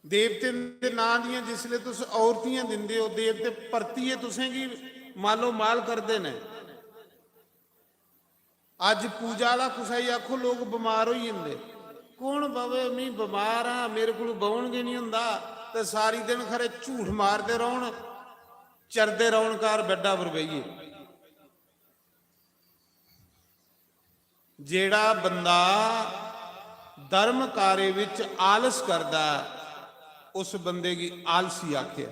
ਦੇਵਤੇ ਦੇ ਨਾਂ ਦੀਆਂ ਜਿਸਲੇ ਤੁਸੀਂ ਔਰਤੀਆਂ ਦਿੰਦੇ ਹੋ, ਦੇਵਤੇ ਪਰਤੀਏ ਤੁਸੀਂ ਕੀ ਮਾਲੋ ਮਾਲ ਕਰਦੇ ਨੇ। ਅੱਜ ਪੂਜਾ ਵਾਲਾ ਕੁਸਾਈ ਆਖੋ ਲੋਕ ਬਿਮਾਰ ਹੋਈ ਜਾਂਦੇ। ਕੌਣ ਬਵੇ ਮੈਂ ਬਿਮਾਰ ਆ, ਮੇਰੇ ਕੋਲ ਬਵਣਗੇ ਨਹੀਂ ਹੁੰਦਾ। ਤੇ ਸਾਰੀ ਦਿਨ ਖਰੇ ਝੂਠ ਮਾਰਦੇ ਰਹਣ, ਚਰਦੇ ਰਹਣ ਕਾਰ ਵੱਡਾ ਵਰਬਈਏ। ਜਿਹੜਾ ਬੰਦਾ ਧਰਮ ਕਾਰੇ ਵਿੱਚ ਆਲਸ ਕਰਦਾ ਉਸ ਬੰਦੇ ਕੀ ਆਲਸੀ ਆਖਿਆ।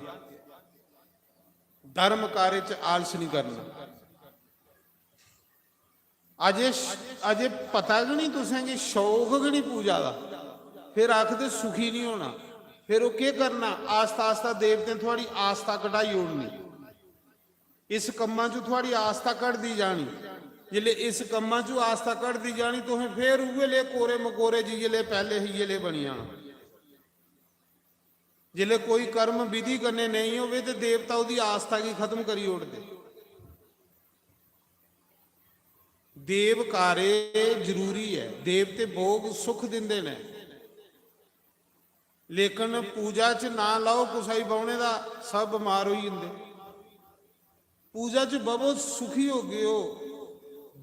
ਧਰਮ ਕਾਰੇ ਚ ਆਲਸ ਨਹੀਂ ਕਰਨਾ। ਅਜੇ ਪਤਾ ਵੀ ਨਹੀਂ ਤੁਸੀਂ ਕਿ ਸ਼ੌਕ ਵੀ ਨਹੀਂ ਪੂਜਾ ਦਾ, ਫਿਰ ਆਖਦੇ ਸੁਖੀ ਨਹੀਂ ਹੋਣਾ। ਫਿਰ ਉਹ ਕੀ ਕਰਨਾ? ਆਸਤਾ ਆਸਤਾ ਦੇਵਤੇ ਤੁਹਾਡੀ ਆਸਤਾ ਕਢਾਈ ਉੜਨੀ। ਇਸ ਕੰਮਾਂ ਚੋਂ ਤੁਹਾਡੀ ਆਸਤਾ ਕੱਢਦੀ ਜਾਣੀ। ਜਿਲੇ ਇਸ ਕੰਮਾਂ ਚੋਂ ਆਸਤਾ ਕੱਢਦੀ ਜਾਣੀ ਤੁਸੀਂ ਫੇਰ ਉਵੇਲੇ ਕੋਰੇ ਮਕੋਰੇ ਜੀ ਜਿਲੇ ਪਹਿਲੇ ਹੀ ਜਿਲੇ ਬਣੀ ਜਾਣਾ। ਜਿਲੇ ਕੋਈ ਕਰਮ ਵਿਧੀ ਕਰਨੇ ਨਹੀਂ ਹੋਵੇ ਤੇ ਦੇਵਤਾ ਉਹਦੀ ਆਸਤਾ ਕੀ ਖਤਮ ਕਰੀ ਉੜਦੇ। ਦੇਵ ਕਾਰੇ ਜ਼ਰੂਰੀ ਹੈ। ਦੇਵਤੇ ਭੋਗ ਸੁਖ ਦਿੰਦੇ ਨੇ, ਲੇਕਿਨ ਪੂਜਾ ਚ ਨਾ ਲਾਓ ਕੁਸਾਈ ਬਾਉਣੇ ਦਾ, ਸਭ ਬਿਮਾਰ ਹੋਈ ਜਾਂਦੇ। ਪੂਜਾ ਚ ਬਵੋ ਸੁਖੀ ਹੋ ਗਏ ਹੋ,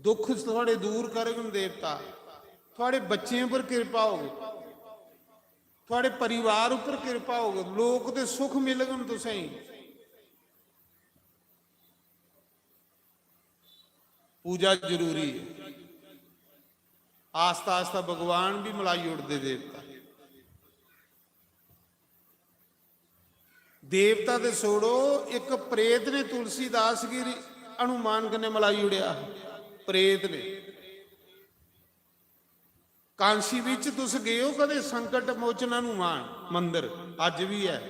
ਦੁੱਖ ਤੁਹਾਡੇ ਦੂਰ ਕਰਨਗੇ ਦੇਵਤਾ। ਤੁਹਾਡੇ ਬੱਚਿਆਂ ਉੱਪਰ ਕਿਰਪਾ ਹੋਵੇ, ਤੁਹਾਡੇ ਪਰਿਵਾਰ ਉੱਪਰ ਕਿਰਪਾ ਹੋਵੇ, ਲੋਕ ਦੇ ਸੁਖ ਮਿਲਣ। ਤੁਸੀਂ ਪੂਜਾ ਜ਼ਰੂਰੀ ਹੈ। ਆਸਤਾ ਆਸਤਾ ਭਗਵਾਨ ਵੀ ਮਲਾਈ ਉੜਦੇ ਦੇਵਤਾ। ਦੇਵਤਾ ਦੇ ਛੋੜੋ, ਇੱਕ ਪ੍ਰੇਤ ਨੇ ਤੁਲਸੀਦਾਸ ਗਿਰੀ ਹਨੂਮਾਨ ਕਨੇ ਮਲਾਈ ਉੜਿਆ। ਪ੍ਰੇਤ ਨੇ ਕਾਂਸੀ ਵਿੱਚ ਤੁਸੀਂ ਗਏ ਹੋ ਕਦੇ? ਸੰਕਟ ਮੋਚਨ ਹਨੂਮਾਨ ਮੰਦਿਰ ਅੱਜ ਵੀ ਹੈ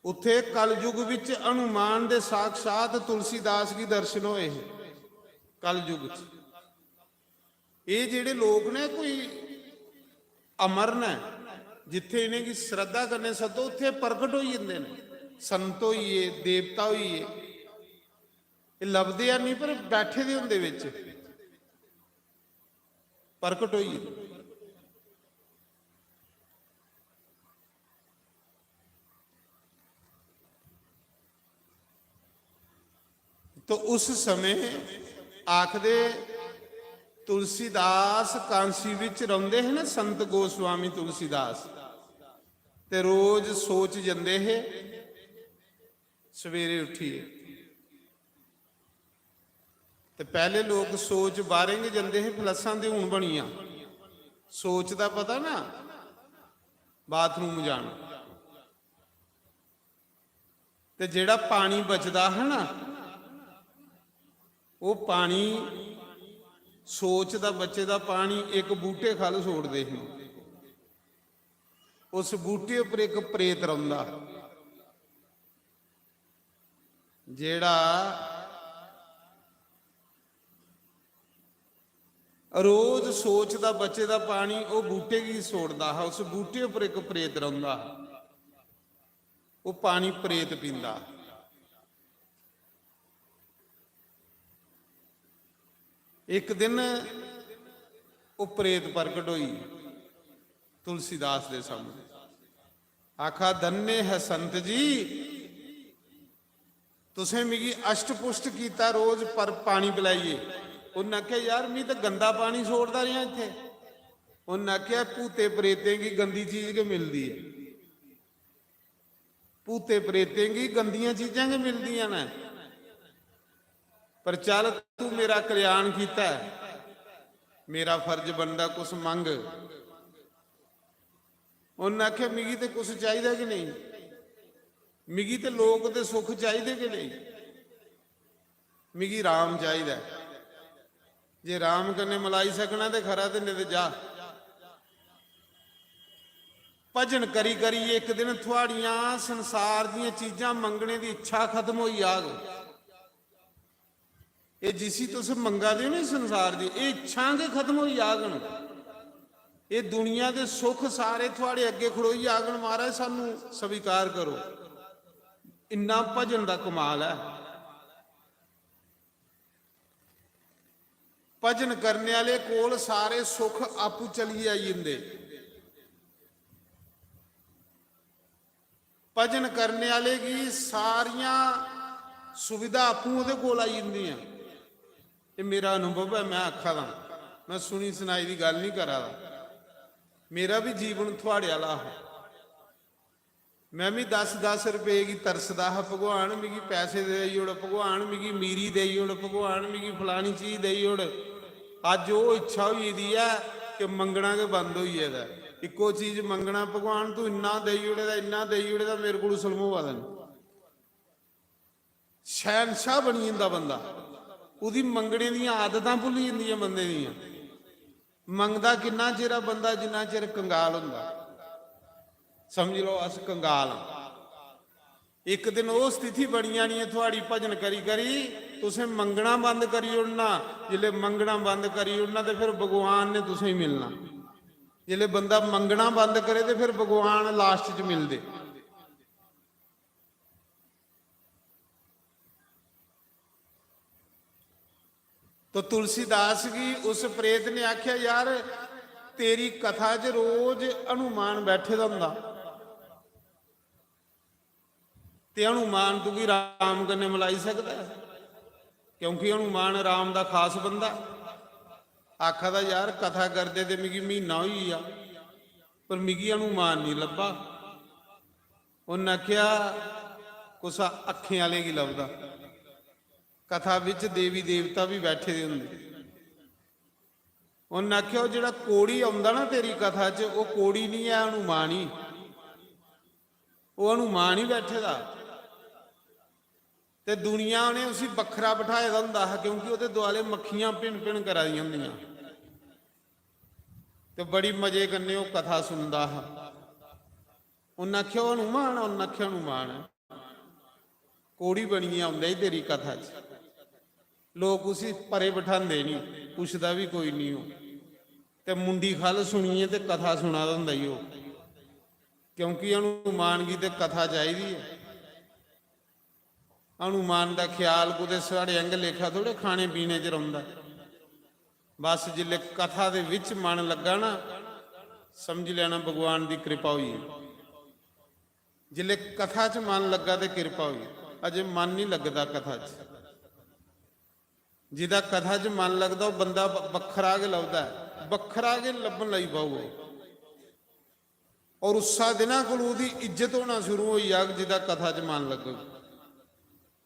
ਉੱਥੇ। ਕਲਯੁਗ ਵਿੱਚ ਹਨੂਮਾਨ ਦੇ ਸਾਖਸ਼ਾਤ ਤੁਲਸੀਦਾਸ ਜੀ ਦਰਸ਼ਨ ਹੋਏ ਕਲਯੁਗ ਚ। ਇਹ ਜਿਹੜੇ ਲੋਕ ਨੇ ਕੋਈ ਅਮਰ ਨੇ, ਜਿੱਥੇ ਇਹਨੇ ਕੀ ਸ਼ਰਧਾ ਕਰਨੇ ਸਦੋ ਉੱਥੇ ਪ੍ਰਗਟ ਹੋਈ ਜਾਂਦੇ ਨੇ। ਸੰਤ ਹੋਈਏ, ਦੇਵਤਾ ਹੋਈਏ, ਇਹ ਲੱਭਦੇ ਆ ਨਹੀਂ ਪਰ ਬੈਠੇ ਦੇ ਹੁੰਦੇ ਵਿੱਚ ਪ੍ਰਗਟ ਹੋਈ। तो उस समय आखदे तुलसीदास कांसी विच रौंदे है ना, संत गोस्वामी तुलसीदास, ते रोज सोच जंदे है सवेरे उठिए ਤੇ ਪਹਿਲੇ ਲੋਕ ਸੋਚ ਬਾਹਰੇਂਗੇ ਜਾਂਦੇ ਸੀ, ਫਲਸਾਂ ਦੇ ਹੁਣ ਬਣੀਆਂ। ਸੋਚ ਦਾ ਪਤਾ ਨਾ, ਬਾਥਰੂਮ ਜਾਣਾ। ਤੇ ਜਿਹੜਾ ਪਾਣੀ ਬਚਦਾ ਹੈ ਨਾ, ਉਹ ਪਾਣੀ ਸੋਚ ਦਾ ਬੱਚੇ ਦਾ ਪਾਣੀ ਇੱਕ ਬੂਟੇ ਖਲ ਛੋੜਦੇ ਸੀ। ਉਸ ਬੂਟੇ ਉੱਪਰ ਇੱਕ ਪ੍ਰੇਤ ਰਹਿੰਦਾ, ਜਿਹੜਾ ਰੋਜ਼ ਸੋਚਦਾ ਬੱਚੇ ਦਾ ਪਾਣੀ ਉਹ ਬੂਟੇ ਕੀ ਛੋੜਦਾ ਹੈ। ਉਸ ਬੂਟੇ ਉੱਪਰ ਇੱਕ ਪ੍ਰੇਤ ਰਹਿੰਦਾ, ਉਹ ਪਾਣੀ ਪ੍ਰੇਤ ਪੀਂਦਾ। ਇੱਕ ਦਿਨ ਉਹ ਪ੍ਰੇਤ ਪ੍ਰਗਟ ਹੋਈ ਤੁਲਸੀਦਾਸ ਦੇ ਸਾਹਮਣੇ। ਆਖਾ ਧੰਨੇ ਹੈ ਸੰਤ ਜੀ, ਤੁਸੀਂ ਮਿਗੀ ਅਸ਼ਟ ਪੁਸ਼ਟ ਕੀਤਾ, ਰੋਜ਼ ਪਰ ਪਾਣੀ ਪਿਲਾਈਏ। ਉਹਨਾਂ ਆਖਿਆ ਯਾਰ ਮੈਂ ਤਾਂ ਗੰਦਾ ਪਾਣੀ ਛੋੜਦਾ ਰਿਹਾ ਇੱਥੇ। ਉਹਨਾਂ ਆਖਿਆ ਭੂਤੇ ਪ੍ਰੇਤੇ ਕੀ ਗੰਦੀ ਚੀਜ਼ ਕੇ ਮਿਲਦੀ ਹੈ, ਭੂਤੇ ਪ੍ਰੇਤੇ ਕੀ ਗੰਦੀਆਂ ਚੀਜ਼ਾਂ ਕੇ ਮਿਲਦੀਆਂ ਨੇ, ਪਰ ਚੱਲ ਤੂੰ ਮੇਰਾ ਕਲਿਆਣ ਕੀਤਾ, ਮੇਰਾ ਫਰਜ਼ ਬਣਦਾ ਕੁਛ ਮੰਗ। ਉਹਨਾਂ ਆਖਿਆ ਮਿਗੀ ਤੇ ਕੁਛ ਚਾਹੀਦਾ ਕਿ ਨਹੀਂ, ਮਿਗੀ ਤੇ ਲੋਕ ਦੇ ਸੁੱਖ ਚਾਹੀਦੇ ਕਿ ਨਹੀਂ, ਮਿਗੀ ਰਾਮ ਚਾਹੀਦਾ। ਜੇ ਰਾਮ ਕਨੇ ਮਲਾਈ ਸਕਣਾ ਤੇ ਖਰਾ ਤੇ ਨਹੀਂ ਤੇ ਜਾ। ਭਜਨ ਕਰੀ ਕਰੀ ਇੱਕ ਦਿਨ ਤੁਹਾਡੀਆਂ ਸੰਸਾਰ ਦੀਆਂ ਚੀਜ਼ਾਂ ਮੰਗਣੇ ਦੀ ਇੱਛਾ ਖਤਮ ਹੋਈ ਆਗ। ਇਹ ਜਿਸੀ ਤੁਸੀਂ ਮੰਗਾ ਦਿਓ ਨਾ ਸੰਸਾਰ ਦੀ, ਇਹ ਇੱਛਾ ਕੇ ਖਤਮ ਹੋਈ ਆਗਣ। ਇਹ ਦੁਨੀਆ ਦੇ ਸੁੱਖ ਸਾਰੇ ਤੁਹਾਡੇ ਅੱਗੇ ਖੜੋਈ ਆਗਣ। ਮਹਾਰਾਜ ਸਾਨੂੰ ਸਵੀਕਾਰ ਕਰੋ। ਇੰਨਾ ਭਜਨ ਦਾ ਕਮਾਲ ਹੈ। ਭਜਨ ਕਰਨੇ ਵਾਲੇ ਕੋਲ ਸਾਰੇ ਸੁੱਖ ਆਪੂ ਚਲੀ ਆਈ ਜਾਂਦੇ। ਭਜਨ ਕਰਨੇ ਵਾਲੇ ਕੀ ਸਾਰੀਆਂ ਸੁਵਿਧਾ ਆਪੂ ਉਹਦੇ ਕੋਲ ਆਈ ਜਾਂਦੀਆਂ। ਇਹ ਮੇਰਾ ਅਨੁਭਵ ਹੈ, ਮੈਂ ਆਖਾਂ ਦਾ, ਮੈਂ ਸੁਣੀ ਸੁਣਾਈ ਦੀ ਗੱਲ ਨਹੀਂ ਕਰਾਂ ਦਾ। ਮੇਰਾ ਵੀ ਜੀਵਨ ਤੁਹਾਡੇ ਵਾਲਾ ਹੈ। ਮੈਂ ਵੀ 10-10 ਰੁਪਏ ਕੀ ਤਰਸਦਾ ਹਾਂ, ਭਗਵਾਨ ਮਿਗੀ ਪੈਸੇ ਦੇਈ ਉੜ, ਭਗਵਾਨ ਮਿਗੀ ਮੀਰੀ ਦੇਈ ਉੜ, ਭਗਵਾਨ ਮਿਗੀ ਫਲਾਣੀ ਚੀਜ਼ ਦੇਈ ਉੜ। ਅੱਜ ਉਹ ਇੱਛਾ ਹੋਈ ਦੀ ਹੈ ਕਿ ਮੰਗਣਾ ਕੇ ਬੰਦ ਹੋਈ ਇਹਦਾ। ਇੱਕੋ ਚੀਜ਼ ਮੰਗਣਾ, ਭਗਵਾਨ ਤੂੰ ਇੰਨਾ ਦੇਈ ਉੜੇ ਦਾ, ਇੰਨਾ ਦੇਈ ਉੜੇ ਦਾ, ਮੇਰੇ ਕੋਲ ਸਲਮੋ ਵਾਦਨ। ਸ਼ਹਿਨਸ਼ਾਹ ਬਣੀ ਜਾਂਦਾ ਬੰਦਾ। ਉਹਦੀ ਮੰਗਣੇ ਦੀਆਂ ਆਦਤਾਂ ਭੁੱਲੀ ਜਾਂਦੀਆਂ ਬੰਦੇ ਦੀਆਂ। ਮੰਗਦਾ ਕਿੰਨਾ ਚਿਰ ਆ ਬੰਦਾ, ਜਿੰਨਾ ਚਿਰ ਕੰਗਾਲ ਹੁੰਦਾ। ਸਮਝ ਲਓ ਅਸ ਕੰਗਾਲ। ਇੱਕ ਦਿਨ ਉਹ ਸਥਿਤੀ ਬਣੀ ਜਾਣੀ ਹੈ ਤੁਹਾਡੀ ਭਜਨ ਕਰੀ ਕਰੀ, ਤੁਸੀਂ ਮੰਗਣਾ ਬੰਦ ਕਰੀ ਉੜਨਾ। ਜਿਲੇ ਮੰਗਣਾ ਬੰਦ ਕਰੀ ਉੜਨਾ ਤੇ ਫਿਰ ਭਗਵਾਨ ਨੇ ਤੁਸੀਂ ਹੀ ਮਿਲਣਾ। ਜਿਲੇ ਬੰਦਾ ਮੰਗਣਾ ਬੰਦ ਕਰੇ ਤੇ ਫਿਰ ਭਗਵਾਨ ਲਾਸਟ 'ਚ ਮਿਲਦੇ। तो तुलसीदास की उस प्रेत ने आख्या यार तेरी कथा च रोज हनुमान बैठे दा हुंदा ते हनुमान तू की राम कन्ने मिलाई सकदा है, क्योंकि हनुमान राम दा खास बंदा। आखा दा यार कथा करदे ते मिगी महीना होई आ पर मिगी हनुमान नहीं लब्भा। उन्हें आख्या कुछ अखें वाले की लभदा। कथा विच देवी देवता भी बैठे होंदे। उन्हें आख्या वो जिहड़ा कोड़ी आउंदा ना तेरी कथा च, वो कोड़ी नहीं है, हनुमान ही, वो हनुमान ही बैठे दा। ते दुनिया ने उसी बखरा बिठाए दा हुंदा है, क्योंकि उहदे दुआले मक्खियां भिन भिन करा दियां हुंदियां ते बड़ी मजे कन्ने वो कथा सुनदा है। उन्हें आख्या हनुमान, उन्हें आख्या हनुमान कोड़ी बनी आउंदा ही तेरी कथा च। लोग उसी परे बिठांदे नहीं, पुछदा भी कोई नहीं हो। ते मुंडी खल सुनिए ते कथा सुना हुंदा ही हो, क्योंकि हनुमान की ते कथा चाहिदी है। हनुमान का ख्याल कुते साढ़े अंग लेखा थोड़े खाने पीने च रहिंदा। बस जिले कथा दे विच मन लगा ना, समझ लेना भगवान की कृपा हुई। जिले कथा च मन लगा तो कृपा हुई। अजे मन नहीं लगता कथा च। जिदा कथा च मन लगता वो बंदा बखरा के लभदा है, बखरा के लभन लई पाओ। और उस दिन को इज्जत होना शुरू हुई आग जिदा कथा च मन लगे।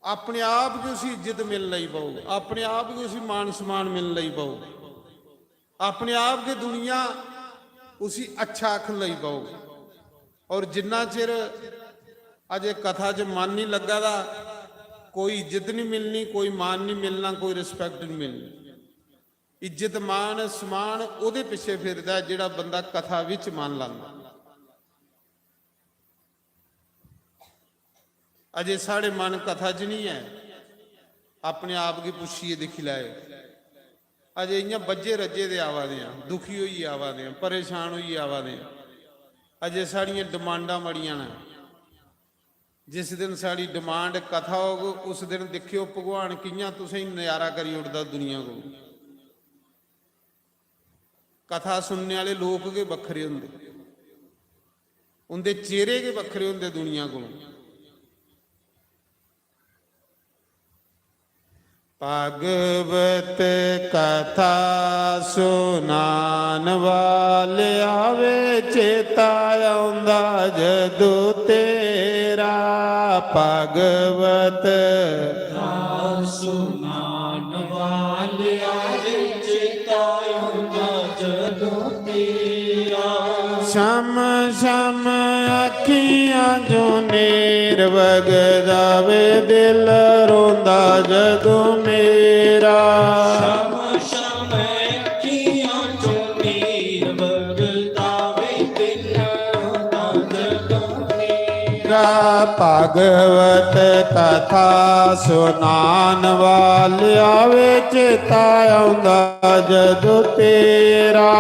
ਆਪਣੇ ਆਪ ਨੂੰ ਉਸੇ ਇੱਜ਼ਤ ਮਿਲ ਲਈ ਪਾਓ, ਆਪਣੇ ਆਪ ਨੂੰ उसी मान सम्मान मिल ਲਈ पाओ, अपने आप के दुनिया उसी अच्छा आखन ਲਈ पाओ। और जिन्ना चिर अजे कथा च मन नहीं लगा दा कोई इज्जत नहीं मिलनी, कोई मान नहीं मिलना, कोई रिस्पैक्ट नहीं मिलनी। इज्जत मान समान उहदे पिछे फिरदा जिहड़ा बंदा कथा विच मन लांदा। अजे साढ़े मन कथा च नहीं है, अपने आप की पुछिए दिखी लाए। अजे इयां बज्जे रजे दे आवा दे, दुखी होई आवा दे, परेशान होई आवा दे। अजे साड़ियां डिमांडां बड़ियां ने। जिस दिन साड़ी डिमांड कथा हो उस दिन देखियो भगवान कियां तुसें नज़ारा करी उड़दा दुनिया को। कथा सुनने वाले लोग के बखरे हुंदे, उनके चेहरे के बखरे हुंदे दुनिया को। भागवत कथा सुनान वाले आवे चेता आउंदा जदू तेरा। भागवत सुनान वाले आवे चेता आउंदा जदू तेरा। शम शम अखियां जो नीर वगदावे दिल रोंदा जदों मेरा। शम शम अखियां जो नीर वगदावे दिल रोंदा जदों मेरा। भागवत कथा सुनान वाले आवे चेता आउंदा जदों तेरा।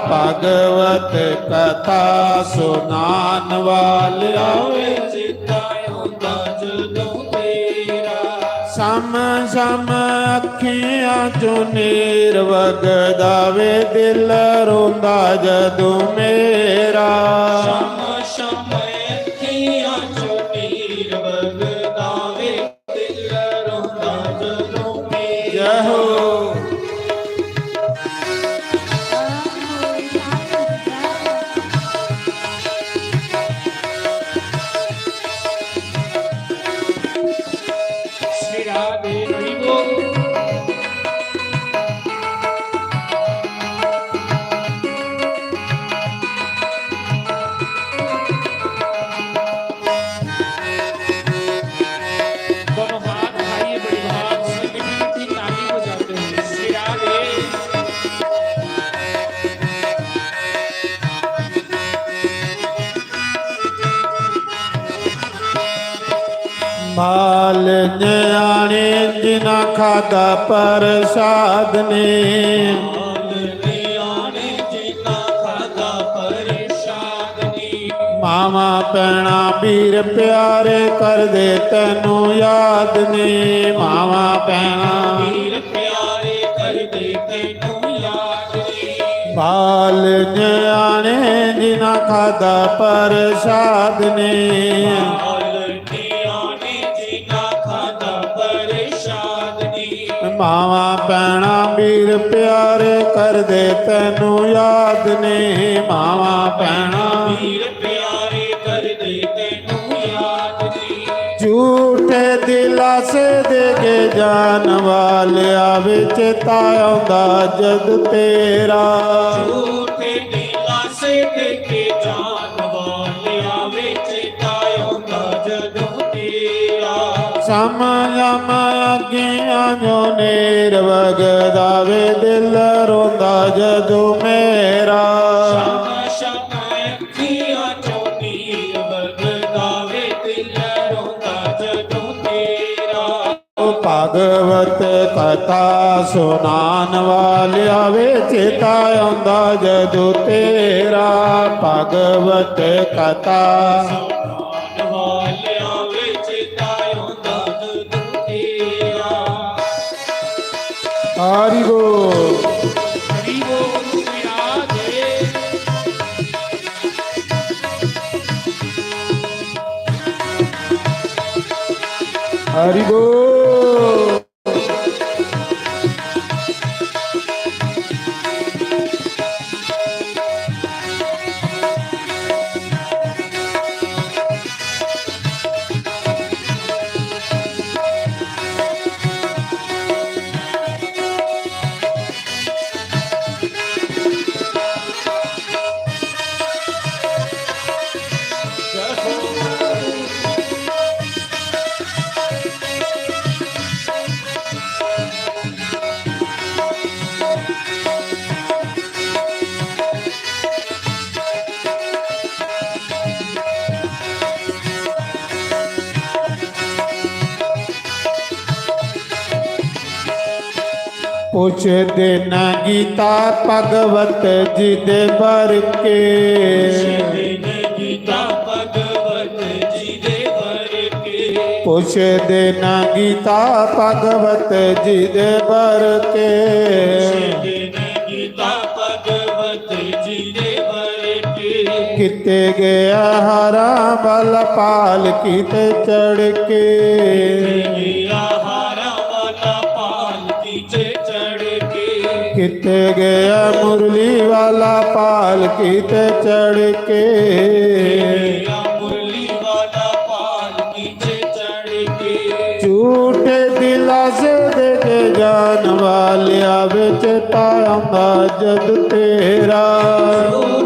भागवत कथा सुनान वाले आवे चेता आउंदा जदों तेरा। सम सम अखियां चों नीर वगदावे दिल रोंदा जदों मेरा। शम शम अखियां चों नीर वगदावे दिल रोंदा जदों मेरा। जय हो। श्री राधे हरि बोल। दोनों हाथ उठाइए बड़ी भाव से, मीठी ताली बजाते हुए श्री राधे। माल न्याणे जिना खादा प्रसाद ने। आने जिना खादा प्रसाद ने। मावा पैणा वीर प्यारे कर दे तैनू याद ने। मावा पैणा वीर प्यारे कर दे तैनू याद ने। बाल न्याणे जिना खादा प्रसाद ने। आने जिना खादा प्रसाद ने। मावा पैणा वीर प्यारे कर दे तैनू याद ने। मावा पैणा वीर प्यारे कर दे तैनू याद ने। झूठे दिलासे दे के जान वाले आवे चेता आउंदा जद तेरा। झूठे दिलासे दे के जान वाले आवे चेता आउंदा जदों तेरा। सम सम अखियां जो नीर वगदावे दिल रोंदा जदों मेरा। शम शम अखियां चों नीर वगदावे दिल रोंदा जदों तेरा। ओ भागवत कथा सुनान वाले आवे चेता आउंदा जदों तेरा। भागवत कथा सुनान वाले आवे चेता आउंदा जदों तेरा। हरि बोल। हरि बोल श्री राधे। हरि बोल। ਪੁੱਛਦੇ ਨਾ ਗੀਤਾ ਭਗਵਤ ਜੀ ਦੇ ਬਰ ਕੇ ਗੀਤਾ ਭਗਵਤ ਜੀ ਦੇ ਵਰ ਕੇ ਪੁੱਛਦੇ ਨਾ ਗੀਤਾ ਭਗਵਤ ਜੀ ਦੇ ਬਰ ਕੇ ਗੀਤਾ ਭਗਵਤ ਜੀ ਦੇ ਵਰ ਕੇ ਕਿਤੇ ਗਿਆ ਹਰਾ ਬਲ ਪਾਲ ਕੀਤੇ ਚੜ ਕੇ ਗਿਆ ਹਾਰਾ ਵਾਲਾ ਪਾਲਕੀ ਤੇ ਚੜ ਕੇ ਕਿਤੇ ਗਿਆ ਮੁਰਲੀ ਵਾਲਾ ਪਾਲ ਕੀਤੇ ਚੜ ਕੇ ਗਿਆ ਮੁਰਲੀ ਵਾਲਾ ਪਾਲਕੀ ਤੇ ਚੜ ਕੇ ਝੂਠੇ ਦਿਲਾਸੇ ਦੇ ਕੇ ਜਾਨ ਵਾਲਿਆ ਵਿੱਚ ਤਾਉਂਦਾ ਜਦ ਤੇਰਾ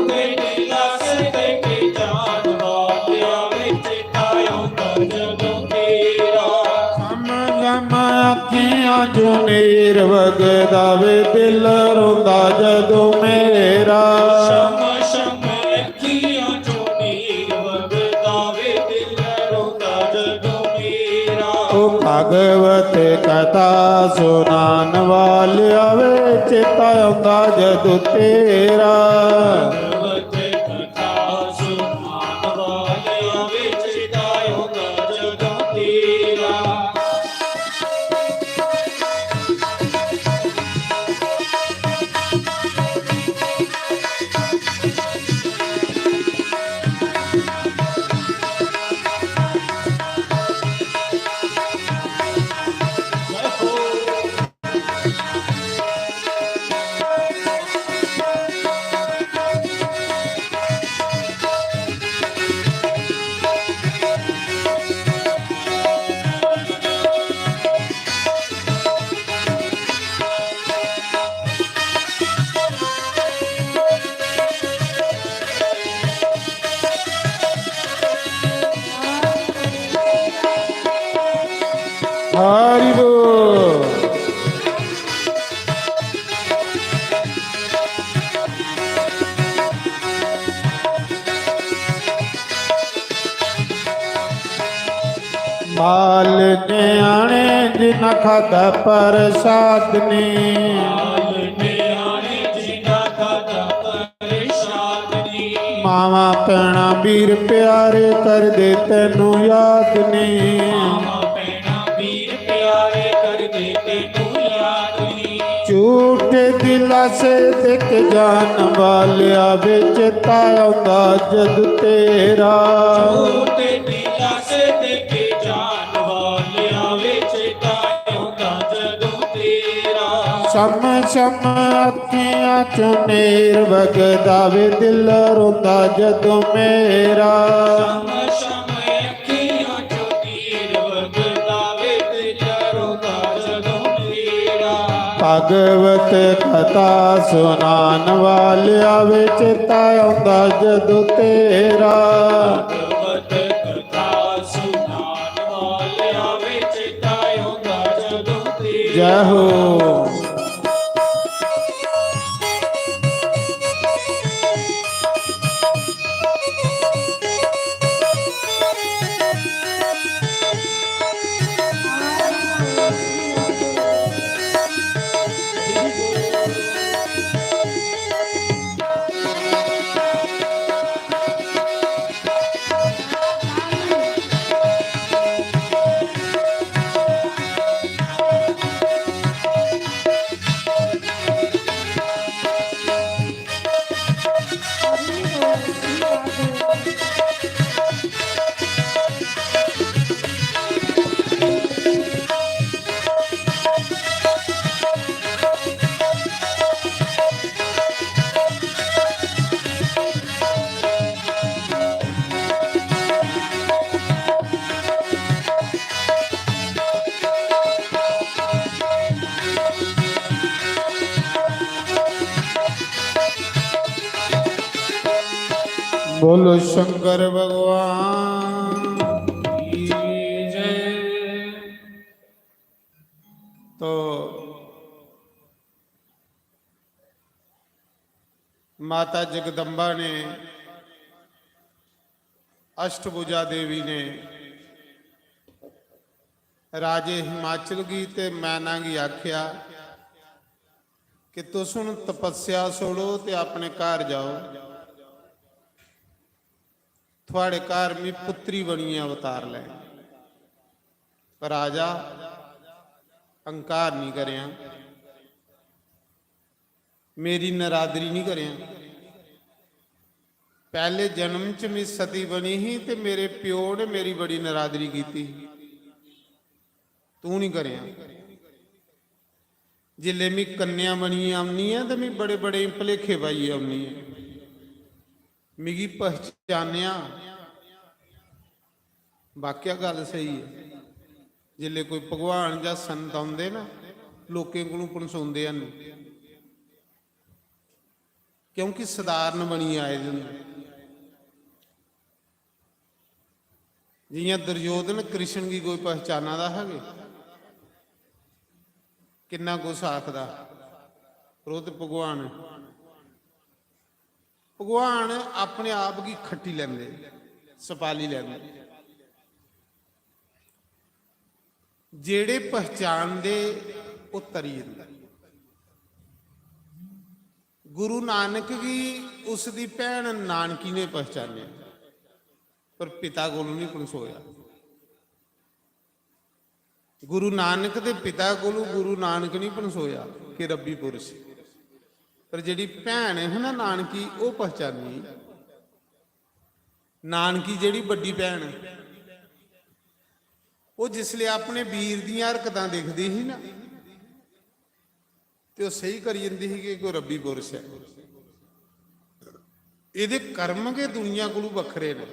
ਤੇ ਦਿਲਾਸ ਦੇ ਕੇ ਜਾਨ ਵਾਲਿਆ ਵਿੱਚ ਆਉਂਦਾ ਜਦੋਂ ਤੇਰਾ ਜਮ ਅੱਖੀਆਂ ਚੋਂ ਨੀਰ ਵਗਦਾ ਵੇ ਦਿਲ ਰੋਂਦਾ ਜਦੋਂ ਮੇਰਾ ਸ਼ਮ ਸ਼ਮ ਅੱਖੀਆਂ ਚੋਂ ਨੀਰ ਵਗਦਾ ਵੇ ਦਿਲ ਰੋਂਦਾ ਜਦੋਂ ਮੇਰਾ ਉਹ ਭਗਵਤ ਕਥਾ ਸੁਨਾਨ ਵਾਲਿਆ ਵੇ ਚੇਤਾ ਆਉਂਦਾ ਜਦੋਂ ਤੇਰਾ ਭਗਵਤ ਕਥਾ ਸੁਨਾਨ ਵਾਲਿਆਂ ਵਿੱਚ ਆਉਂਦਾ ਜਦੋਂ ਤੇਰਾ ਹਰਿ ਬੋਲ ਮਾਲ ਨਿਆਣੇ ਜਿਨ ਖਾਦਾ ਪ੍ਰਸਾਦ ਨੇ ਹਾਲ ਨਿਆਣੇ ਜਿਨਾ ਖਾਦਾ ਪਰੇਸ਼ਾਨ ਨੀ ਮਾਵਾ ਪੈਣਾ ਵੀਰ ਪਿਆਰੇ ਕਰਦੇ ਤੈਨੂੰ ਯਾਦ ਨੇ ਮਾਂ ਭੈਣਾਂ ਵੀਰ ਪਿਆਰੇ ਕਰਦੇ ਤੈਨੂੰ ਯਾਦ ਨੀ ਝੂਠੇ ਦਿਲਾਸੇ ਦੇਖ ਜਾਨ ਵਾਲਿਆ ਵਿੱਚ ਤਾਉਂਦਾ ਜਦ ਤੇਰਾ ਤੇ ਦਿਲਾਸੇ ਦੇ ਕੇ ਜਾਨ ਵਾਲਿਆਂ ਵਿੱਚ ਆਉਂਦਾ ਜਦੋਂ ਤੇਰਾ ਸਮ ਸਮ ਅੱਖੀਆਂ ਚੋਂ ਨੀਰ ਵਗਦਾ ਵੇ ਦਿਲ ਰੋਂਦਾ ਜਦੋਂ ਮੇਰਾ ਸ਼ਮ ਸ਼ਮ ਅੱਖੀਆਂ ਚੋਂ ਨੀਰ ਵਗਦਾ ਵੇ ਦਿਲ ਰੋਂਦਾ ਜਦੋਂ ਤੇਰਾ ਭਗਵਤ ਕਥਾ ਸੁਨਾਨ ਵਾਲਿਆ ਵਿੱਚ ਆਉਂਦਾ ਜਦੋਂ ਤੇਰਾ ਭਗਵਤ ਕਥਾ ਸੁਨਾਨ ਵਾਲਿਆਂ ਵਿੱਚ ਆਉਂਦਾ ਜਦੋਂ ਤੇਰਾ ਜੈ ਹੋ बोलो शंकर भगवान की जय। तो माता जगदम्बा ने अष्टभुजा देवी ने राजे हिमाचल की ते मैना की आख्या ਕਿ ਤੁਸ ਹੁਣ ਤਪੱਸਿਆ ਛੋੜੋ ਤੇ ਆਪਣੇ ਘਰ ਜਾਓ। ਤੁਹਾਡੇ ਘਰ ਵੀ ਪੁੱਤਰੀ ਬਣੀ ਅਵਤਾਰ ਲੈ। ਪਰ ਰਾਜਾ ਹੰਕਾਰ ਨਹੀਂ ਕਰਿਆ, ਮੇਰੀ ਨਰਾਦਰੀ ਨਹੀਂ ਕਰਿਆ। ਪਹਿਲੇ ਜਨਮ ਚ ਮੈਂ ਸਤੀ ਬਣੀ ਸੀ ਤੇ ਮੇਰੇ ਪਿਓ ਨੇ ਮੇਰੀ ਬੜੀ ਨਰਾਦਰੀ ਕੀਤੀ, ਤੂੰ ਨਹੀਂ ਕਰਿਆ। ਜਿਲੇ ਮੈਂ ਕੰਨਿਆ ਬਣੀ ਆਉਣੀ ਹੈ ਤੇ ਮੈਂ ਬੜੇ ਬੜੇ ਭਲੇਖੇ ਪਾਈ ਆਉਣੀ ਹੈ। ਮਿਗੀ ਪਹਿਚਾਨਿਆ, ਵਾਕਿਆ ਗੱਲ ਸਹੀ ਹੈ। ਜਿਲੇ ਕੋਈ ਭਗਵਾਨ ਜਾਂ ਸੰਤ ਆਉਂਦੇ ਨਾ, ਲੋਕਾਂ ਕੋਲੋਂ ਪਣਸਾਉਂਦੇ ਹਨ, ਕਿਉਂਕਿ ਸਧਾਰਨ ਬਣੀ ਆਏ ਹੁੰਦੇ। जियां दुर्योधन कृष्ण की कोई पहचाना दा है किन्ना कुछ आखदा, पर वो तो भगवान भगवान अपने आप की खट्टी लेंदे, सपाली लेंदे। जेड़े पहचानदे वो तरी जांदा। गुरु नानक भी उसकी भैन नानकी ने पहचाने, पर पिता को नहीं पनसोया। गुरु नानक के पिता को गुरु नानक नहीं पनसोया कि रब्बी पुरुष, पर जिहड़ी भैन है ना नानकी वो पहचानी। नानकी जिहड़ी बड़ी भैन वो जिसले अपने वीर दी हरकतां देखदी ही ना, तो सही करी जांदी ही कि कोई रब्बी पुरुष है। इहदे कर्म के दुनिया कोलों वखरे ने।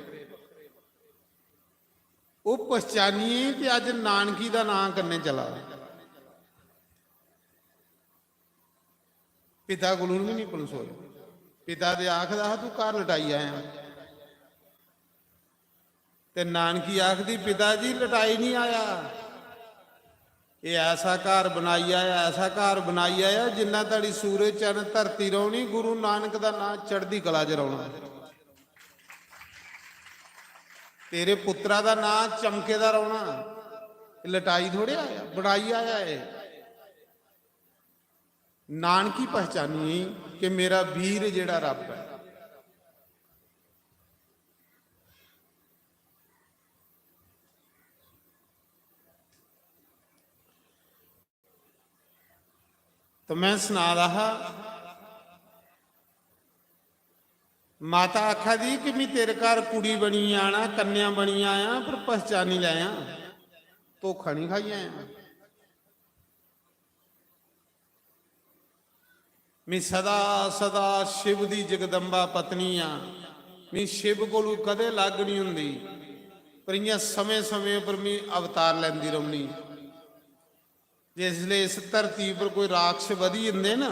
वो पहचानीए कि अज नानकी का नाम करने चला, पिता को भी नहीं पनसोया। पिता दे आखदा तू घर लटाई आया, ते नानकी आखदी पिता जी लटाई नहीं आया, ये ऐसा घर बनाई आया, ऐसा घर बनाई आया जिन्ना तड़ी सूरज चंद धरती रौनी, गुरु नानक का नाम चढ़दी कला च रौना। तेरे पुत्रा का नाम चमके दा रौना, लटाई थोड़े आया, बनाई आया है। नानकी पहचानी कि मेरा वीर जेड़ा रब है। तो मैं सुना रहा, माता आखा दी कि मैं तेरे घर कुड़ी बनी आना, कन्या बनी आया, पर पहचानी लाया, धोखा नहीं खाई आया। मैं सदा सदा शिव दी जगदम्बा पत्नी आ, मैं शिव कोलू कदे लग नहीं हुंदी, पर इयां समय समय पर मैं अवतार लैंदी रहनी। जिसले इस धरती पर कोई राक्ष वधी जांदे ना,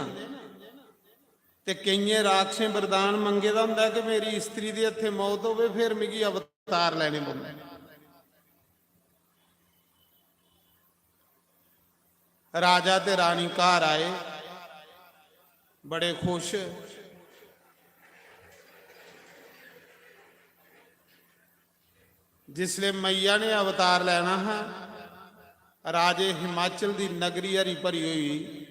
ते कई राक्षे वरदान मंगे दा हुंदा कि मेरी स्त्री दे हत्थे मौत होवे, फिर मिगी अवतार लैने पौंदे। राजा ते रानी घर आए, बड़े खुश। जिसले मैया ने अवतार लेना है, राजे हिमाचल दी नगरी हरी भरी हुई,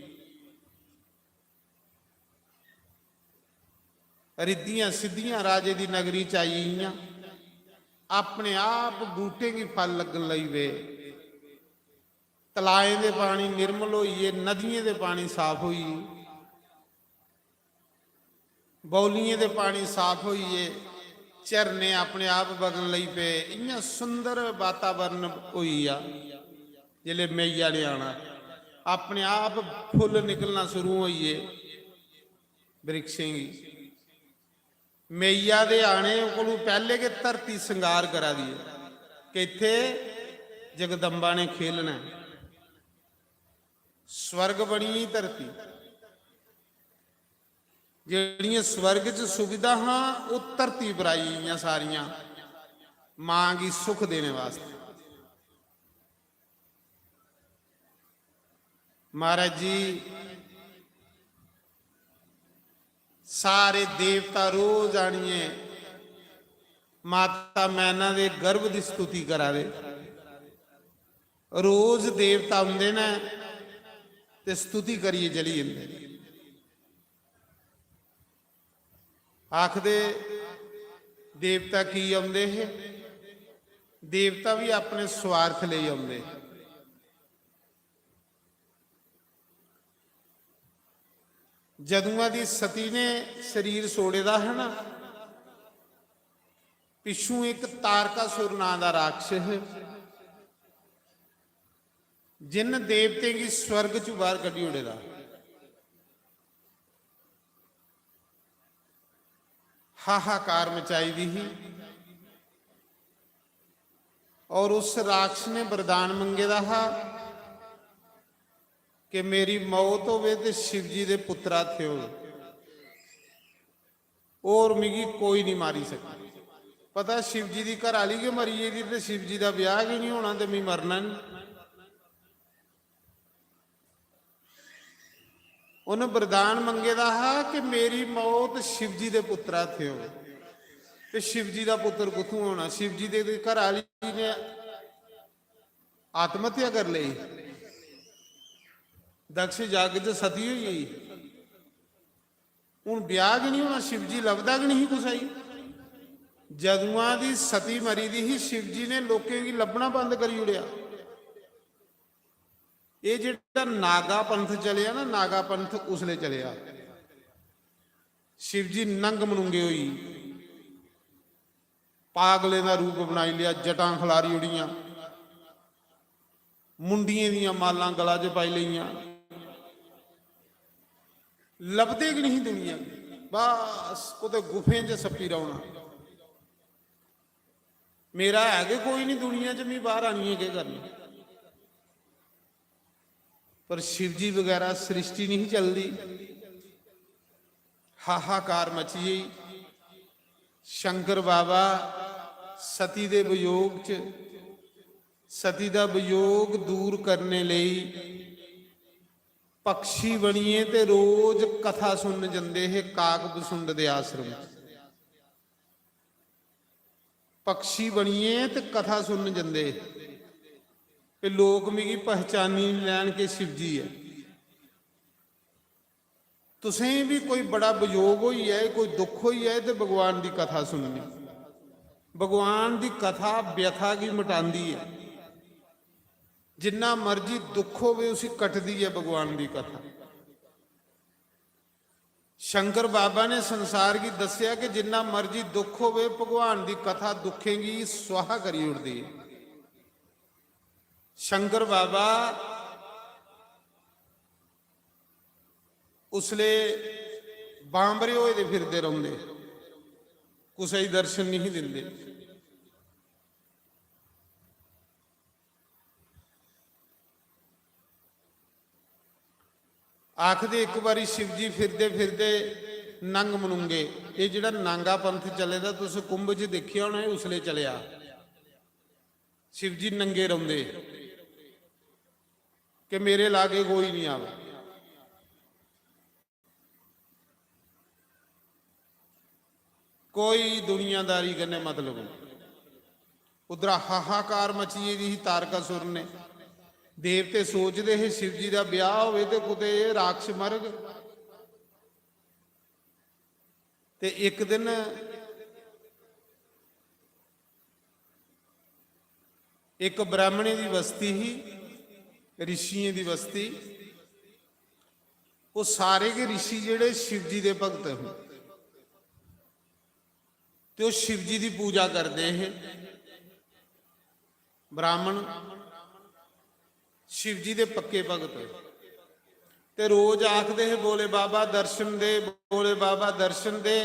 रिद्धियां सिद्धियां राजे दी नगरी च आईयां। अपने आप बूटे की फल लगन लई वे, तलाएं दे पानी निर्मल होइए, नदियां दे पानी साफ होई, बौलियां दे पानी साफ होइए, झरने अपने आप बगन लई पे। इन्ना सुंदर वातावरण होई आ। जिले मैया ने आना, अपने आप फुल निकलना शुरू होइए वृक्षें की। मैया दे आने को पहले के धरती श्रृंगार करा दी कि इत्थे जगदम्बा ने खेलना। स्वर्ग बनी धरती, जिहड़ियां स्वर्ग च सुविधा हाँ वो धरती पर आई सारियां, मां की सुख देने वास्ते। महाराज जी सारे देवता रोज आनिए माता मैना दे गर्भ की स्तुति करा दे। रोज देवता आउंदे ने ते स्तुति करिए चली जांदे। ਆਖਦੇ ਦੇਵਤਾ ਕੀ ਆਉਂਦੇ ਇਹ? ਦੇਵਤਾ ਵੀ ਆਪਣੇ ਸਵਾਰਥ ਲਈ ਆਉਂਦੇ। ਜਦੂਆਂ ਦੀ ਸਤੀ ਨੇ ਸਰੀਰ ਸੋੜੇ ਦਾ ਹੈ ਨਾ, ਪਿੱਛੋਂ ਇੱਕ ਤਾਰਕਾਸੁਰ ਨਾਂ ਦਾ ਰਾਖਸ਼ ਹੈ, ਜਿਨ ਦੇਵਤੇ ਕੀ ਸਵਰਗ ਚੋਂ ਬਾਹਰ ਕੱਢੀ ਉੜੇ ਦਾ। ਹਾਹਾਕਾਰ ਮਚਾਈ ਦੀ ਹੀ, ਔਰ ਉਸ ਰਾਖਸ਼ ਨੇ ਵਰਦਾਨ ਮੰਗੇ ਦਾ ਹਾ ਕਿ ਮੇਰੀ ਮੌਤ ਹੋਵੇ ਤੇ शिव जी ਦੇ ਪੁੱਤਰਾ ਥਿਓ, ਔਰ ਮਿਗੀ ਕੋਈ ਨਹੀਂ ਮਾਰੀ ਸਕਦਾ। ਪਤਾ शिव जी ਦੀ ਘਰ ਵਾਲੀ ਕਿ ਮਰੀ ਇਹਦੀ ਤੇ शिव जी ਦਾ ਵਿਆਹ ਹੀ ਨਹੀਂ ਹੋਣਾ ਤੇ ਮੈਂ ਮਰਨਾ ਨਹੀਂ। ਉਹਨੇ ਵਰਦਾਨ ਮੰਗੇ ਦਾ ਹਾ ਕਿ ਮੇਰੀ ਮੌਤ शिव जी ਦੇ ਪੁੱਤਰਾ ਥਿਓ, ਤੇ शिव जी ਦਾ ਪੁੱਤਰ ਕਿੱਥੋਂ ਹੋਣਾ? शिव जी ਦੇ ਘਰ ਵਾਲੀ ਨੇ ਆਤਮ ਹੱਤਿਆ ਕਰ ਲਈ। ਦਕਸ਼ ਜੱਗ ਚ ਸਤੀ ਹੋਈ, ਹੁਣ ਵਿਆਹ ਕਿ ਨਹੀਂ ਹੋਣਾ, शिव जी ਲੱਭਦਾ ਕਿ ਨਹੀਂ ਕੁਛ ਆਈ। ਜਦੂਆਂ ਦੀ ਸਤੀ ਮਰੀ ਦੀ ਹੀ शिव जी ने ਲੋਕਾਂ ਕੀ ਲੱਭਣਾ ਬੰਦ ਕਰੀ ਉੜਿਆ। ਇਹ ਜਿਹੜਾ ਨਾਗਾ ਪੰਥ ਚਲਿਆ ਨਾ, ਨਾਗਾ ਪੰਥ ਉਸਲੇ ਚਲਿਆ। शिव जी ਨੰਗ ਮਨੂੰਗੇ ਹੋਈ, ਪਾਗਲੇ ਦਾ ਰੂਪ ਬਣਾਈ ਲਿਆ, ਜਟਾਂ ਖਿਲਾਰੀ ਉੜੀਆਂ, ਮੁੰਡੀਆਂ ਦੀਆਂ ਮਾਲਾਂ ਗਲਾਂ 'ਚ ਪਾਈ ਲਈਆਂ, ਲੱਭਦੇ ਕਿ ਨਹੀਂ ਦੁਨੀਆ। ਬਸ ਉਹਦੇ ਗੁਫੇ 'ਚ ਸੱਪੀ ਰੌਣਾ। ਮੇਰਾ ਹੈ ਕਿ ਕੋਈ ਨਹੀਂ ਦੁਨੀਆ 'ਚ, ਮੈਂ ਬਾਹਰ ਆਣੀ ਹੈ ਕੀ ਕਰਨੀ। ਪਰ शिव जी वगैरह सृष्टि नहीं चलती। हाहाकार मची। शंकर बाबा सती दे वियोग च, सती दा वियोग दूर करने लई पक्षी बनिए ते रोज कथा सुन जंदे है काग बसुंड दे आश्रम। पक्षी बनिए ते कथा सुन जंदे कि लोग मिगी पहचानी लैन के शिव जी है। तुसें भी कोई बड़ा वियोग होई है, कोई दुख होई है तो भगवान की कथा सुननी। भगवान की कथा व्यथा की मिटांदी है। जिन्ना मर्जी दुख होवे उसी कटदी है भगवान की कथा। शंकर बाबा ने संसार की दसिया कि जिन्ना मर्जी दुख होवे भगवान की कथा दुखेंगी स्वाहा करी उड़दी है। शंकर बाबा उसले बांबरे होए दे फिरदे रहिंदे, कुछ दर्शन नहीं दिंदे। आखदे एक बारी शिव जी फिरदे फिरदे नंग मनुंगे। ये जिहड़ा नांगा पंथ चले दा तुसीं कुंभ च देखिया होना, उसले चलिया। शिव जी नंगे रहिंदे कि मेरे लागे कोई नहीं आवे। कोई दुनियादारी करने मतलब नहीं। उधर हाहाकार मचीए दी तारकासुर ने। देवते सोचते है शिव जी का ब्याह होवे ते कुते राक्षस मरग। ते एक दिन एक ब्राह्मणी की बस्ती ही, ऋषियों की बस्ती। वो सारे के ऋषि जेड़े शिव जी के भगत हैं, तो शिव जी की पूजा करते हैं। ब्राह्मण शिव जी के पक्के भगत ते रोज आखते हैं बोले बाबा दर्शन दे, बोले बाबा दर्शन दे,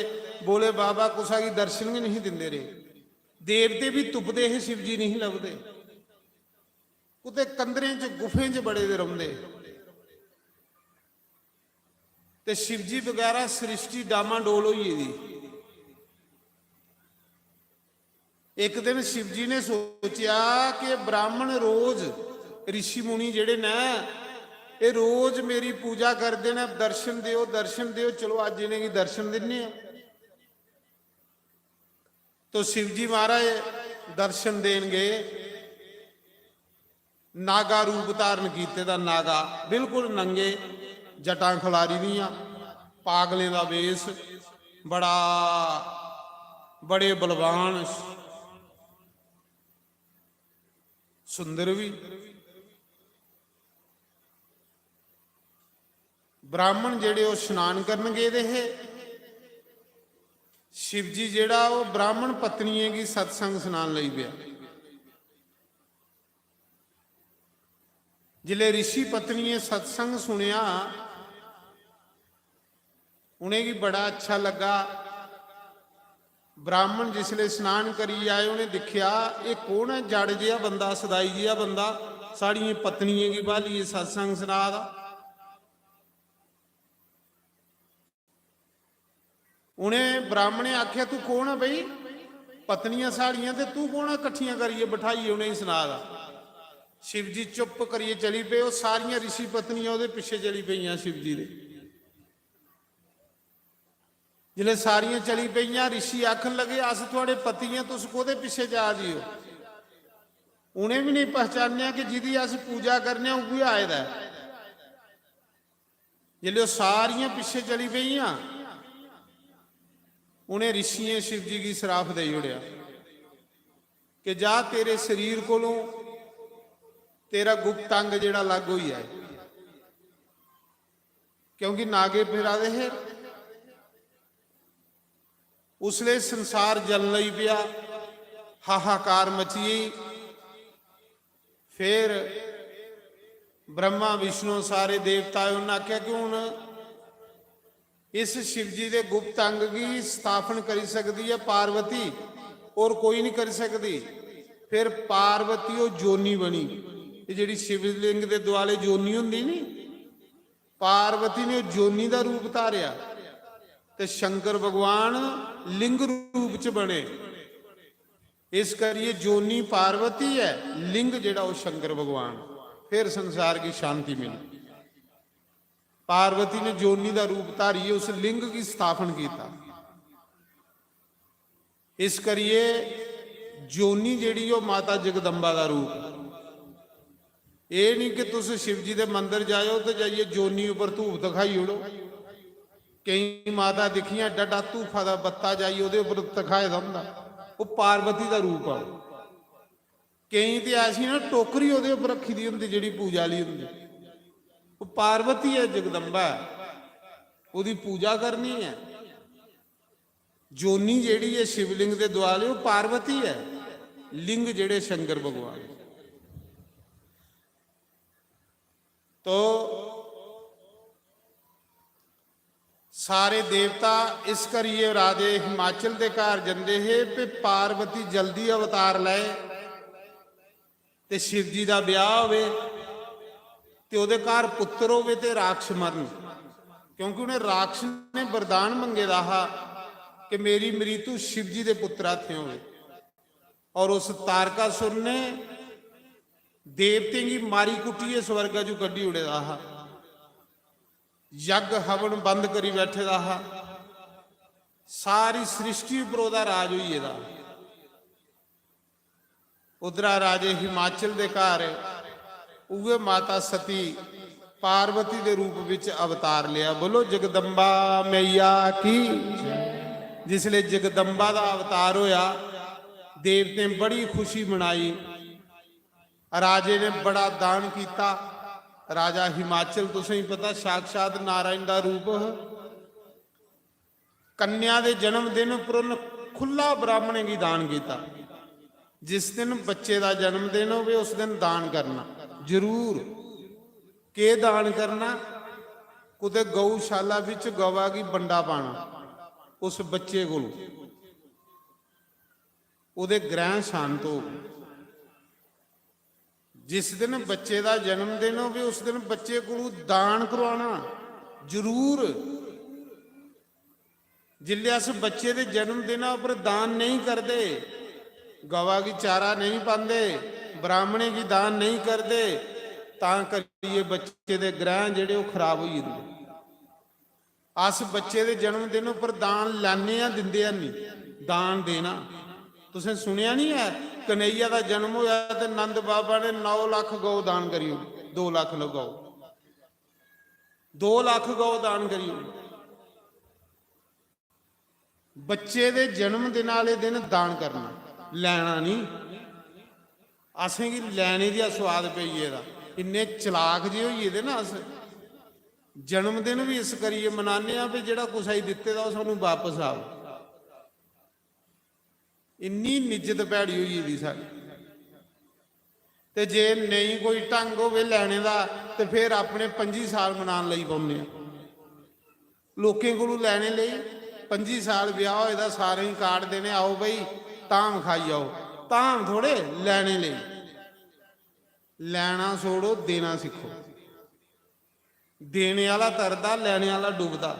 बोले बाबा कुसा की दर्शन भी नहीं दिंदे रहे। देवते भी तुपते हैं, शिव जी नहीं लभदे। कुते कंदरें च गुफे च बड़े दे रहिंदे ते शिव जी वगैरह सृष्टि डामाडोल होई दी। एक दिन शिव जी ने सोचा कि ब्राह्मण रोज ऋषि मुनि जेड़े ने ये रोज मेरी पूजा करते हैं, दर्शन दियो दर्शन दियो, चलो अज इन्हें की दर्शन दिने। तो शिव जी महाराज दर्शन देंगे। नागा रूप धारण कीते दा, नागा बिल्कुल नंगे, जटां खलारी दियां, पागलें दा वेश, बड़े बलवान सुंदर भी। ब्राह्मण जेड़े वो स्नान करन गए दे है, शिव जी जेड़ा वो ब्राह्मण पत्नियों की सत्संग सुनान लई पिया। जिले ऋषि पत्नी सत्संग सुनिया उन्हें भी बड़ा अच्छा लगा। ब्राह्मण जिसले स्नान करी आए उन्हें दिखिया ये कौन है, जड़ जिहा बंदा, सदाई जिहा बंदा साड़ियां पत्नियों की बाली सत्संग सुना दा। उन्हें ब्राह्मण ने आख्या तू कौन है बई, पत्नियां साड़ियां ते तू कौन है, कट्ठियां करिए बिठाइए उन्हें सुना दा। शिव जी चुप करिए चली पे, सारियां ऋषि पत्नियां उहदे पिछे चली पईयां शिव जी दे। जिले सारियां चली पईयां ऋषि आखन लगे अस तुहाडे पति हैं, तुस कोहदे पिछे जा रही हो। उन्हें भी नहीं पहचानिया कि जिहदी अस पूजा करने उही आए दा। जिले सारियां पिछे चली पईयां उन्हें ऋषियों शिव जी की सराफ दे उड़िया कि जा तेरे शरीर कोलों तेरा गुप्त अंग जेड़ा लग हुई है, क्योंकि नागे फिरा दे है। उसले संसार जल लई पिया, हाहाकार मची। फिर ब्रह्मा विष्णु सारे देवता उन्हें आख्या कि हुण इस शिव जी के गुप्त अंग की स्थापन करी सकती है पार्वती, और कोई नहीं कर सकती। फिर पार्वती वो जोनी बनी, जी शिवलिंग के दुआले जोनी होंगी नी, पार्वती ने जोनी का रूप धारिया ते शंकर भगवान लिंग रूप च बने। इस करिए जोनी पार्वती है, लिंग जेड़ा वो शंकर भगवान। फिर संसार की शांति मिली। पार्वती ने जोनी का रूप धारिए उस लिंग की स्थापन किया। इस करिए जोनी जेड़ी वो माता जगदम्बा का रूप। ये नहीं कि तुम शिव जी के मंदिर जाओ तो जाइए जोनी उपर धूप दिखाई उड़ो। कई माता दिखियां डा धूफा का बत्ता जाइए उहदे उपर दिखाए दा हुंदा, वो पार्वती का रूप आ। कई तो ऐसी ना टोकरी उहदे उपर रखी दी हुंदी जिहड़ी पूजा लई हुंदी, वो पार्वती है, जगदम्बा है, उहदी पूजा करनी है। जोनी जेड़ी है शिवलिंग के दुआले वो पार्वती है, लिंग जेड़े शंकर भगवान। तो सारे देवता इस करिए राजे हिमाचल के घर जाते है पे पार्वती जल्दी अवतार लाए ते शिव जी का ब्याह होवे ते उहदे घर पुत्र होवे ते राक्ष मरन। क्योंकि उन्हें राक्ष ने वरदान मंगे दा हा कि मेरी मृत्यु शिव जी के पुत्र हाथे होवे। और उस तारकासुर ने देवते की मारी कुटी स्वर्ग चू कड्डी उड़े दा हा, यज्ञ हवन बंद करी बैठे दा हा, सारी सृष्टि उपर उहदा राज होई दा। उधरा राजे हिमाचल के घर उहे माता सती पार्वती के रूप विच अवतार लिया। बोलो जगदम्बा मैया की। जिसले जगदम्बा का अवतार होया देवते बड़ी खुशी मनाई। राजे ने बड़ा दान किया। राजा हिमाचल तुसें ही पता साक्षात नारायण का रूप। कन्या के जन्म दिन पर उन्हें खुला ब्राह्मणे की दान किया। जिस दिन बच्चे का जन्मदिन हो उस दिन दान करना जरूर। के दान करना? कुते गौशाला विच गवा की बंडा पाना उस बच्चे को, उहदे ग्रह शांत हो। जिस दिन बच्चे का जन्मदिन हो उस दिन बच्चे को दान करवाना जरूर। जिले अस बच्चे के जन्मदिन पर दान नहीं करते, गवा की चारा नहीं पाते, ब्राह्मणे की दान नहीं करते, तां करिए बच्चे के ग्रह जेड़े वो खराब हो जाते। अस बच्चे के जन्मदिन पर दान लाने दिंदे नहीं। दान देना तुसें सुनिया नहीं है? कन्हैया का जन्म होया तो नंद बाबा ने 9 लाख गौ दान करियो, 2 लाख गौ, 2 लाख गौ दान करियो। ਬੱਚੇ ਦੇ ਜਨਮ ਦਿਨ ਵਾਲੇ ਦਿਨ ਦਾਨ ਕਰਨਾ, ਲੈਣਾ ਨਹੀਂ। ਅਸੀਂ ਕੀ ਲੈਣੇ ਦੀ ਸਵਾਦ ਪਈਏ ਦਾ, ਇੰਨੇ ਚਲਾਕ ਜਿਹੇ ਹੋਈਏ ਦੇ ਨਾ। ਅਸ ਜਨਮ ਦਿਨ ਵੀ ਇਸ ਕਰੀਏ ਮਨਾਉਂਦੇ ਆ ਵੀ ਜਿਹੜਾ ਕੁਛ ਅਸੀਂ ਦਿੱਤੇ ਦਾ ਉਹ ਸਾਨੂੰ ਵਾਪਸ ਆਵੇ। ਇੰਨੀ ਨਿੱਜਤ ਭੈੜੀ ਹੋਈ ਦੀ ਸਾਡੀ। ਤੇ ਜੇ ਨਹੀਂ ਕੋਈ ਢੰਗ ਹੋਵੇ ਲੈਣੇ ਦਾ ਤੇ ਫਿਰ ਆਪਣੇ 25 ਸਾਲ ਮਨਾਉਣ ਲਈ ਪਾਉਂਦੇ ਆ। ਲੋਕਾਂ ਕੋਲੋਂ ਲੈਣੇ ਲਈ 25 ਸਾਲ ਵਿਆਹ ਹੋਏ ਦਾ ਸਾਰੇ ਹੀ ਕਾਰਡ ਦੇਣੇ, ਆਓ ਬਈ ਧਾਮ ਖਾਈ ਆਓ। ਧਾਮ ਥੋੜੇ, ਲੈਣੇ ਲਈ। ਲੈਣਾ ਛੋੜੋ, ਦੇਣਾ ਸਿੱਖੋ। ਦੇਣੇ ਵਾਲਾ ਤਰਦਾ, ਲੈਣੇ ਵਾਲਾ ਡੁੱਬਦਾ।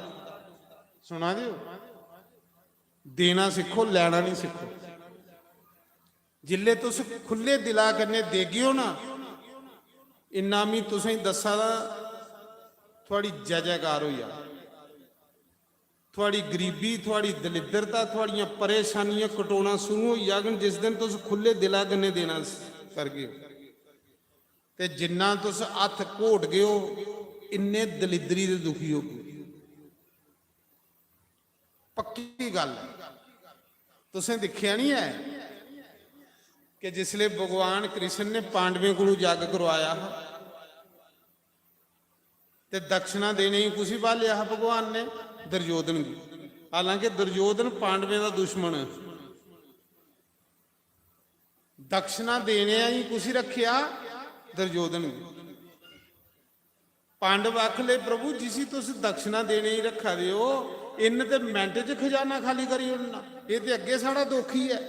ਸੁਣਾ ਦਿਓ। ਦੇਣਾ ਸਿੱਖੋ, ਲੈਣਾ ਨਹੀਂ ਸਿੱਖੋ। जिल्ले तुस खुले दिला कन्ने देगियो ना, इन्ना मी तुसें दसा दा थोड़ी जय जयकार होई आ। थोड़ी गरीबी, थोड़ी दलिद्रता, थोड़ियां परेशानियां कटोना शुरू हो जागन जिस दिन तुस खुले दिला कन्ने देना कर गए। ते जिन्ना तुस हथ घोट गए हो इन्ने दलिद्री दे दुखी हो गए। पक्की गल तुसें दिखिया नहीं है कि जिसले भगवान कृष्ण ने पांडवें को जग करवाया ते दक्षिणा देने ही कुछ पा लिया भगवान ने दुर्योधन की। हालांकि दुर्योधन पांडवें का दुश्मन है, दक्षिणा देने ही कुछ रखिया दुर्योधन की। पांडव आख ले प्रभु जिसी तुस दक्षिणा देने ही रखा दे हो, इन ते मिनट च खजाना खाली करी उड़ना, ये ते अगे साड़ा दुखी है।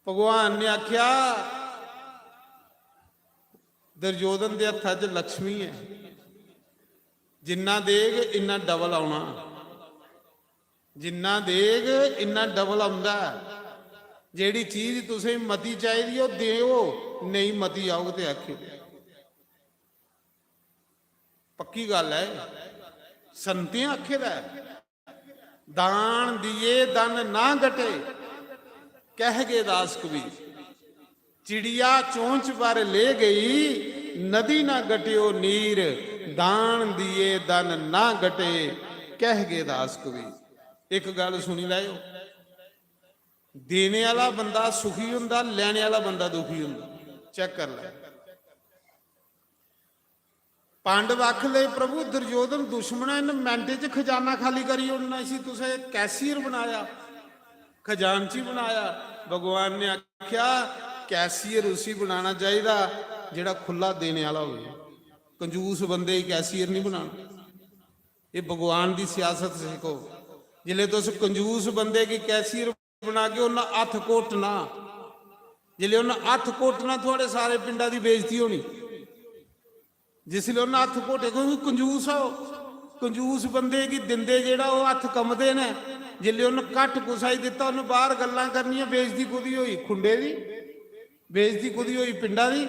भगवान ने आख्या दुर्योधन के हथा च लक्ष्मी है, जिन्ना देग इन्ना डबल आना, जिन्ना देग इन्ना डबल आंदा। जेड़ी चीज तुसें मती चाहिए वो देओ, नहीं मती आओ तो आखियो। पक्की गल है, संते आखे दा दान दिए दन ना घटे, कह गए दास कबीर। चिड़िया चोंच पर ले गई, नदी ना घटियो नीर, दान दिए दन ना घटे, कह गए दास कबीर। एक गल सुनी लाओ, देने वाला बंदा सुखी हुंदा, लैने वाला बंदा दुखी हुंदा। चेक कर लै। पांडव आख ले प्रभु दुर्योधन दुश्मन है, इन मिनट च खजाना खाली करी उड़ना, इसी तुसें कैशियर बनाया, खजानची बनाया। भगवान ने आख्या कैशियर उसी बनाना चाहिए जिहड़ा खुला देने वाला हो। कंजूस बंदे ही कैशियर नहीं बनाना। ये भगवान की सियासत सीखो। जिले तुस कंजूस बंदे की कैशियर बना के उन्हें हथ घोटना, जिले उन्हें हथ घोटना थोड़े सारे पिंडा की बेइज्जती होनी। जिसले उन्हें हथ घोटे क्योंकि कंजूस हो, कंजूस बंदे की दिंदे जेड़ा वो हथ कंबदे ने। जिले उन्हें घट कुसाई दिता उन्हें बाहर गल्लां करनियां, बेइज्जती कुदी होई खुंडे दी, बेइज्जती कुदी होई पिंडा दी।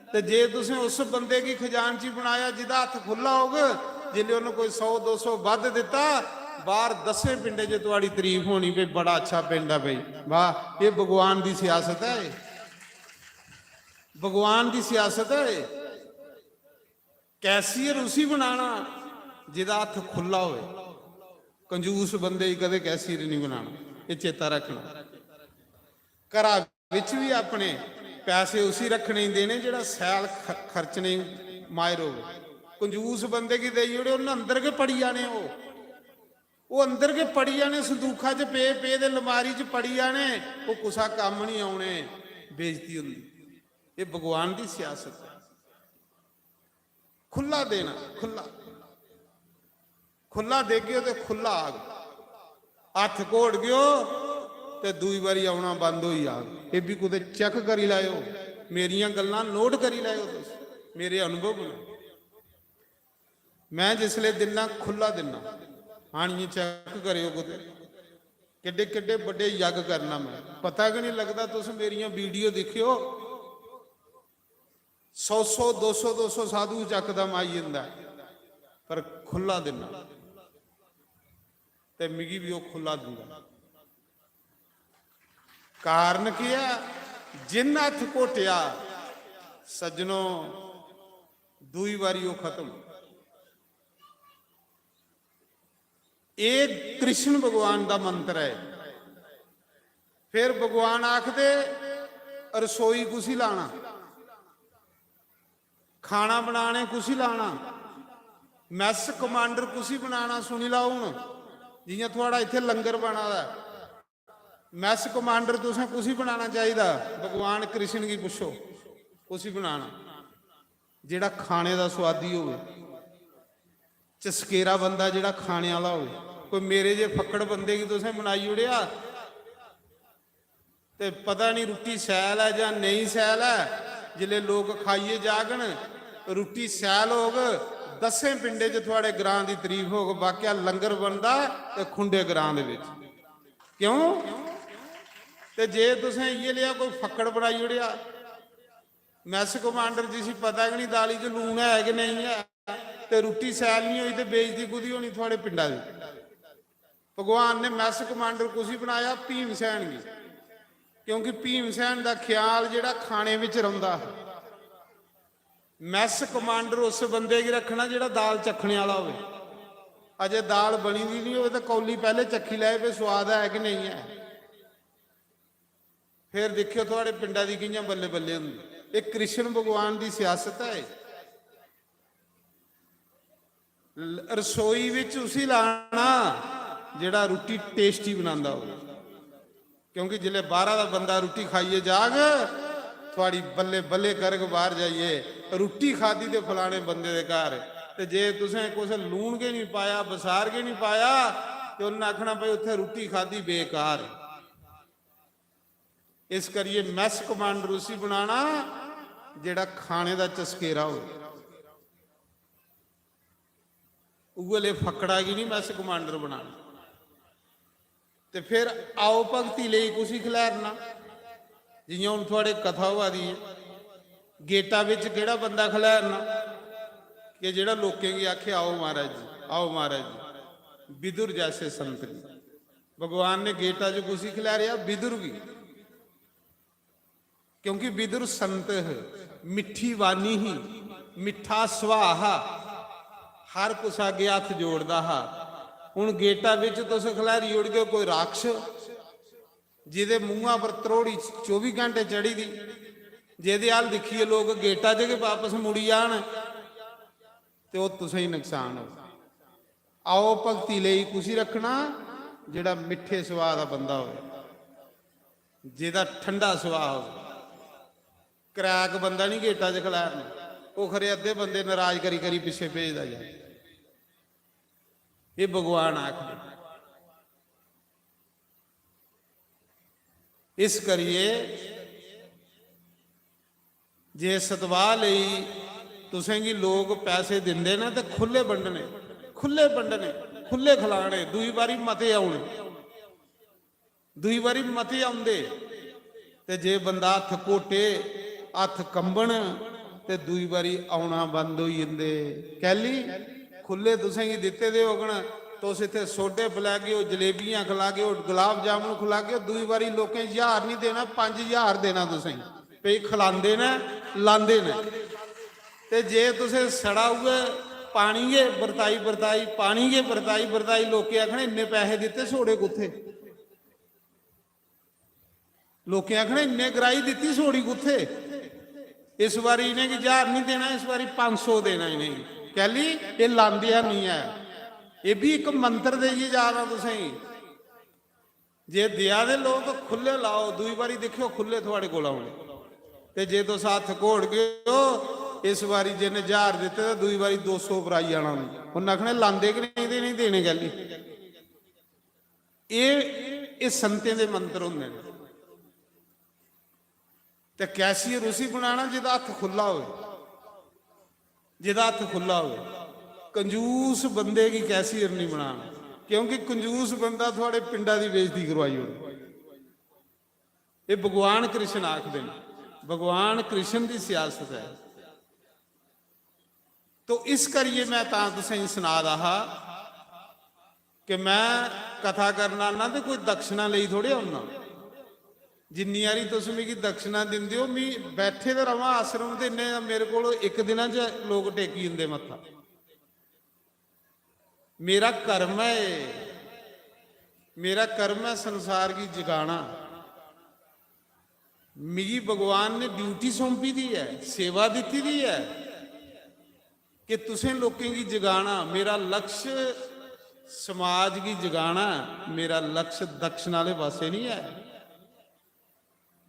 ते जे तुसें उस बंदे की खजानची बनाया जिहदा हथ खुला होगा, जिले उन्हें कोई 100-200 वध दिता, बाहर 10 पिंडे च तुहाड़ी तारीफ होनी भी बड़ा अच्छा पिंड है भाई, वाह ये भगवान की सियासत है, भगवान की सियासत है। कैशियर उसी बनाना जिहदा हथ खुला होवे, कंजूस बंदे ही कदे कैशियर नहीं बनाना, ये चेता रखना। घरां विच भी अपने पैसे उसी रखने ही देने जिहड़ा सैल खर्चने माहिर होवे। कंजूस बंदे की देई ओड़े उन्हें अंदर के पड़ी जाने, वो अंदर के पड़ी जाने, संदूखा च पे पे दे लमारी च पड़ी जाने, वो कुसा काम नहीं आने, बेइज्जती हुंदी। ये भगवान की सियासत है। खुला देना, खुला खुला दे गयो तो खुला आ गया, हथ घोट गयो तो दूई बारी आना बंद हो आ। ये भी कुछ चेक करी लाओ, मेरिया गल्लां नोट करी लाओ, मेरे अनुभव ने। मैं जिसले दिना खुला दिना, हाँ ये चेक करो कुछ किड्डे किड्डे बड़े यज्ञ करना, मैं पता कि नहीं लगता। तुस मेरिया वीडियो देखियो 100 200 साधु चकदम आई जाता, पर खुला देना ते मिगी भी वो खुला दिंदा। कारण क्या है? जिन हथ घोटिया सज्जनों दूई बारी वो खत्म। ਇਹ ਕ੍ਰਿਸ਼ਨ ਭਗਵਾਨ ਦਾ ਮੰਤਰ ਹੈ। ਫਿਰ ਭਗਵਾਨ ਆਖਦੇ ਰਸੋਈ ਕੁਛ ਹੀ ਲਾਣਾ, ਖਾਣਾ ਬਣਾਣੇ ਕੁਛ ਹੀ ਲਾਣਾ, ਮੈਸ ਕਮਾਂਡਰ ਕੁਛ ਹੀ ਬਣਾਣਾ। ਸੁਣੀ ਲਾ ਹੁਣ, जियां थोड़ा इत्थे लंगर बना दा, मैस कमांडर तुसें कुछ ही बनाना चाहिए। भगवान कृष्ण की पुछो, कुछ ही बनाना जिहड़ा खाने का स्वादी होवे, चस्केरा बंदा जिहड़ा खाने वाला होवे। कोई मेरे जे फक्कड़ बंदे की तुसें बनाई उड़िया ते पता नहीं रुट्टी सैल है या नहीं सैल है। जिले लोग खाइए जागन रुट्टी सैल होग, 10 पिंडे च थोड़े ग्रां की तारीफ हो, बाकी लंगर बनता तो खुंडे ग्रां दे विच। क्यों? ते जे तुसें ये लिया कोई फक्कड़ बनाई उड़िया, मैस कमांडर जिसी पता कि नहीं दाली च लून है कि नहीं है, तो रुट्टी सैल नहीं हुई तो बेइज्जती कुदी होनी थोड़े पिंडा दी। भगवान ने मैस कमांडर कुछ ही बनाया भीमसैन की, क्योंकि भीमसैन का ख्याल जिहड़ा खाने विच रहिंदा है। मैस कमांडर उस बंदे की रखना जिहड़ा दाल चखने वाला होवे। अजे दाल बनी दी नहीं हो तो कौली पहले चखी लै भी स्वाद है कि नहीं है, फिर देखियो थोड़े पिंडा दी कियां बल्ले बल्ले हुंदी। ये कृष्ण भगवान की सियासत है। रसोई विच उसी लाना जिहड़ा रुट्टी टेस्टी बनांदा होवे, क्योंकि जिले बाहर का बंदा रुट्टी खाइए जाग थोड़ी बल्ले बल्ले करके बाहर जाइए, रुट्टी खाधी तो फलाने बंदे दे घर, ते जे तुसें कुछ लून के नहीं पाया, बसार के नहीं पाया, तो उन्हें आखना भाई उत्थे रुट्टी खाधी बेकार। इस करिए मैस कमांडर उसी बनाना जिहड़ा खाने का चस्केरा हो। उगले फकड़ा की नहीं मैस कमांडर बनाना। तो फिर आओ भगती ले कुछ ही खिलारना। जियां हुण थोड़े कथा हुआ दी है, गेटा विच केड़ा बंदा खिलारना कि जिहड़ा लोकें की आखे आओ महाराज जी, आओ महाराज जी। विदुर जैसे संत की भगवान ने गेटा जो कुछ ही खिलारिया विदुर की, क्योंकि विदुर संत है, मिठी वाणी ही, मिठा सुभाहा, हर कुछ आगे हथ जोड़दा हा। हुण गेटा विच तुस खिलारी उड़ गए कोई राक्ष जिहदे मूंहां पर त्रोड़ी 24 घंटे चढ़ी दी, जिहदे हाल दिखिए लोग गेटा च के वापस मुड़ी आन ते ओह तुसें ही नुकसान हो। आओ भगती लई कुछ ही रखना जिहड़ा मिठे सुभाऽ दा बंदा होवे, जिहदा ठंडा सुभाऽ होवे। क्रैक बंदा नहीं गेटा च खिलारना, वो खरे अद्धे बंदे नाराज करी करी पिछे भेजदा जाए। ये भगवान आखदे। इस करिए जे सतवाह लई तुसें गी लोग पैसे दिंदे ना तो खुले बंडने, खुले बंडने, खुले खिलाने। दूई बारी मते आउणे, दूई बारी मते आउंदे ते जे बंदा हथ घोटे हथ कंबण ते दूई बारी आउणा बंद होई जंदे। कैली खुले तुसें गी दिते दे होगण, तुस इत्थे सोडे पिला गए हो, जलेबियां खिला गए हो, गुलाब जामुन खिला गए हो, दूई बारी लोकें 1000 नहीं देना, 5000 देना तुसें पे खिलांदे ने लांदे ने। ते जे तुसें सड़ा हुए पानी गे बरताई बरताई, पानी गे बरताई बरताई, लोकें आखने इन्ने पैसे दिते सोडे कुत्थे, लोकें आखने इन्ने गराई दिती सोड़ी कुत्थे। इस बारी इन्हें 1000 नहीं देना, इस बारी 500 देना इन्हें। कैली ये लांदिया नहीं है, ये भी एक मंत्र देइए जा रहा तुसें। जे दिया दे लोग खुले लाओ, दुई बारी देखियो खुले थोड़े कोल आउणे। ते जे तुस हथ घोड़ गए हो इस बारी जिन्हें 1000 दिते तो दुई बारी 200 भराई जाना, उन्हें आखने लांदे कि नहीं देने। कैली ये संतें दे मंत्र हुंदे ने। ते कैसी रुसी बनाना जिहदा हथ खुला होवे, जिहदा हथ खुला होवे। कंजूस बंदे की कैसी नहीं बनाना, क्योंकि कंजूस बंदा थोड़े पिंडा की बेइज्जती करवाई हो। ये भगवान कृष्ण आखदे ने, भगवान कृष्ण की सियासत है। तो इस करिए मैं तुसें सुना रहा कि मैं कथा करना ना तो कोई दक्षिणा लई थोड़े आउना। जिन्नी बारी तुस मिगी दक्षिणा दिंदे हो, मी बैठे तो रवां आश्रम ते इन्ने मेरे को एक दिन च लोग टेकी जंदे मत्था। मेरा कर्म है मेरा कर्म है संसार की जगाना। मिगी भगवान ने ड्यूटी सौंपी दी है, सेवा दी दी है कि तुसें लोकें की जगाना। मेरा लक्ष्य समाज की जगाना, मेरा लक्ष्य दक्षिण वाले पासे नहीं है।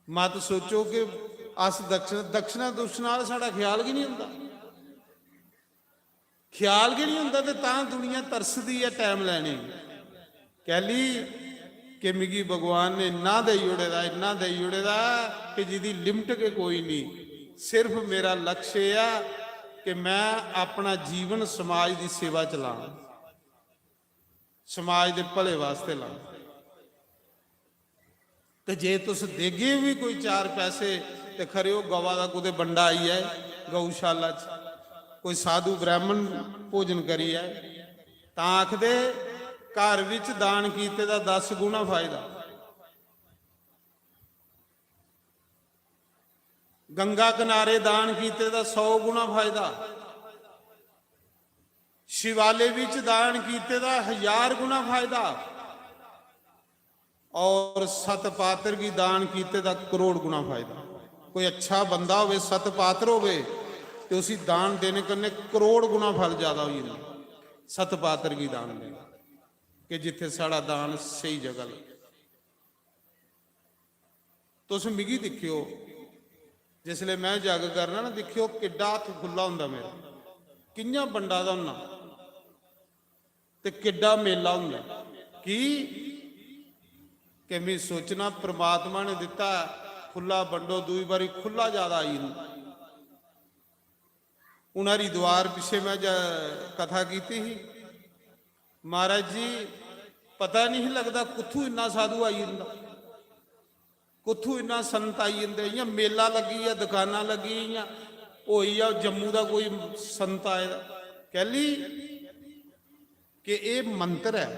मत सोचो कि अस दक्षिणा दुक्षिणा वाला साडा ख्याल ही नहीं हुंदा, ख्याल ही नहीं हुंदा, ते तां दुनिया तरसदी है टाइम लैने। कहली कि मिगी भगवान ने इन्ना देई उड़े दा कि जिहदी लिमिट के कोई नहीं। सिर्फ मेरा लक्ष्य है कि मैं अपना जीवन समाज की सेवा चला, समाज के भले वास्ते ला। तो जे तुस देगे भी कोई 4 पैसे तो खरे हो गवा का कुछ बंडा आई है गऊशाला च, कोई साधु ब्राह्मण भोजन करी है, तां आखदे घर विच दान कीते दा 10 गुना फायदा। गंगा किनारे दान कीते दा 100 गुना फायदा। शिवाले विच दान कीते दा 1000 गुना फायदा। और सत पात्र की दान कीते दा करोड़ गुना फायदा। कोई अच्छा बंदा होवे, सत पात्र होवे, तो उसी दान देने करने करोड़ गुना फल ज्यादा हो जाता। सत पात्र की दान देने कि जिथे साड़ा दान सही जगह लगे। तुस मिगी दिखियो जिसले मैं जग करना ना, दिखियो किड्डा हथ खुला हुंदा मेरा, कियां बंडा दा हुंदा ते किड्डा मेला हुंदा। कि मैं सोचना परमात्मा ने दिता खुला बंडो, दूई बारी खुला ज्यादा आई। उन हरिद्वार पिछे मैं कथा की थी, महाराज जी पता नहीं लगता कुथू इन्ना साधु आई जाता, कुथू इन्ना संत आई जाते। इं मेला लगी है, दुकाना लगी होई आ, जम्मू का कोई संत आए। कहली कि ये मंत्र है,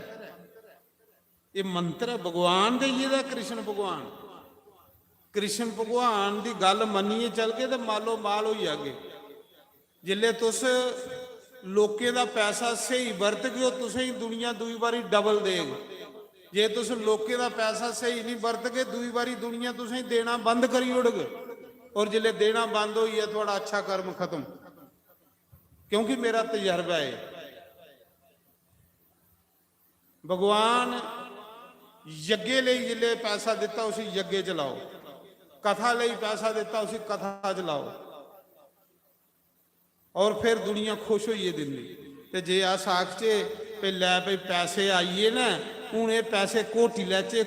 ये मंत्र है भगवान दे दा। कृष्ण भगवान की गल मनीए चल के तो मालो माल हो जागे। जिले तुस लोकें दा पैसा सही वरत गए, तुसें ही दुनिया दूई बारी डबल देग। जे तुस लोकें दा पैसा सही नहीं वरत गए, दूई बारी दुनिया तुसें देना बंद करी उड़ग। और जिले देना बंद हो गया, थोड़ा अच्छा कर्म खत्म। क्योंकि मेरा तजर्बा है, भगवान यज्ञे लई जिले पैसा दिता उसी यज्ञे च लाओ, कथा लई पैसा दिता उसी कथा च लाओ, और फिर दुनिया खुश होइए दिंदी। ते जे अस आखचे पे लै भाई पैसे आइए ना, हूँ ये पैसे घोटी लैचे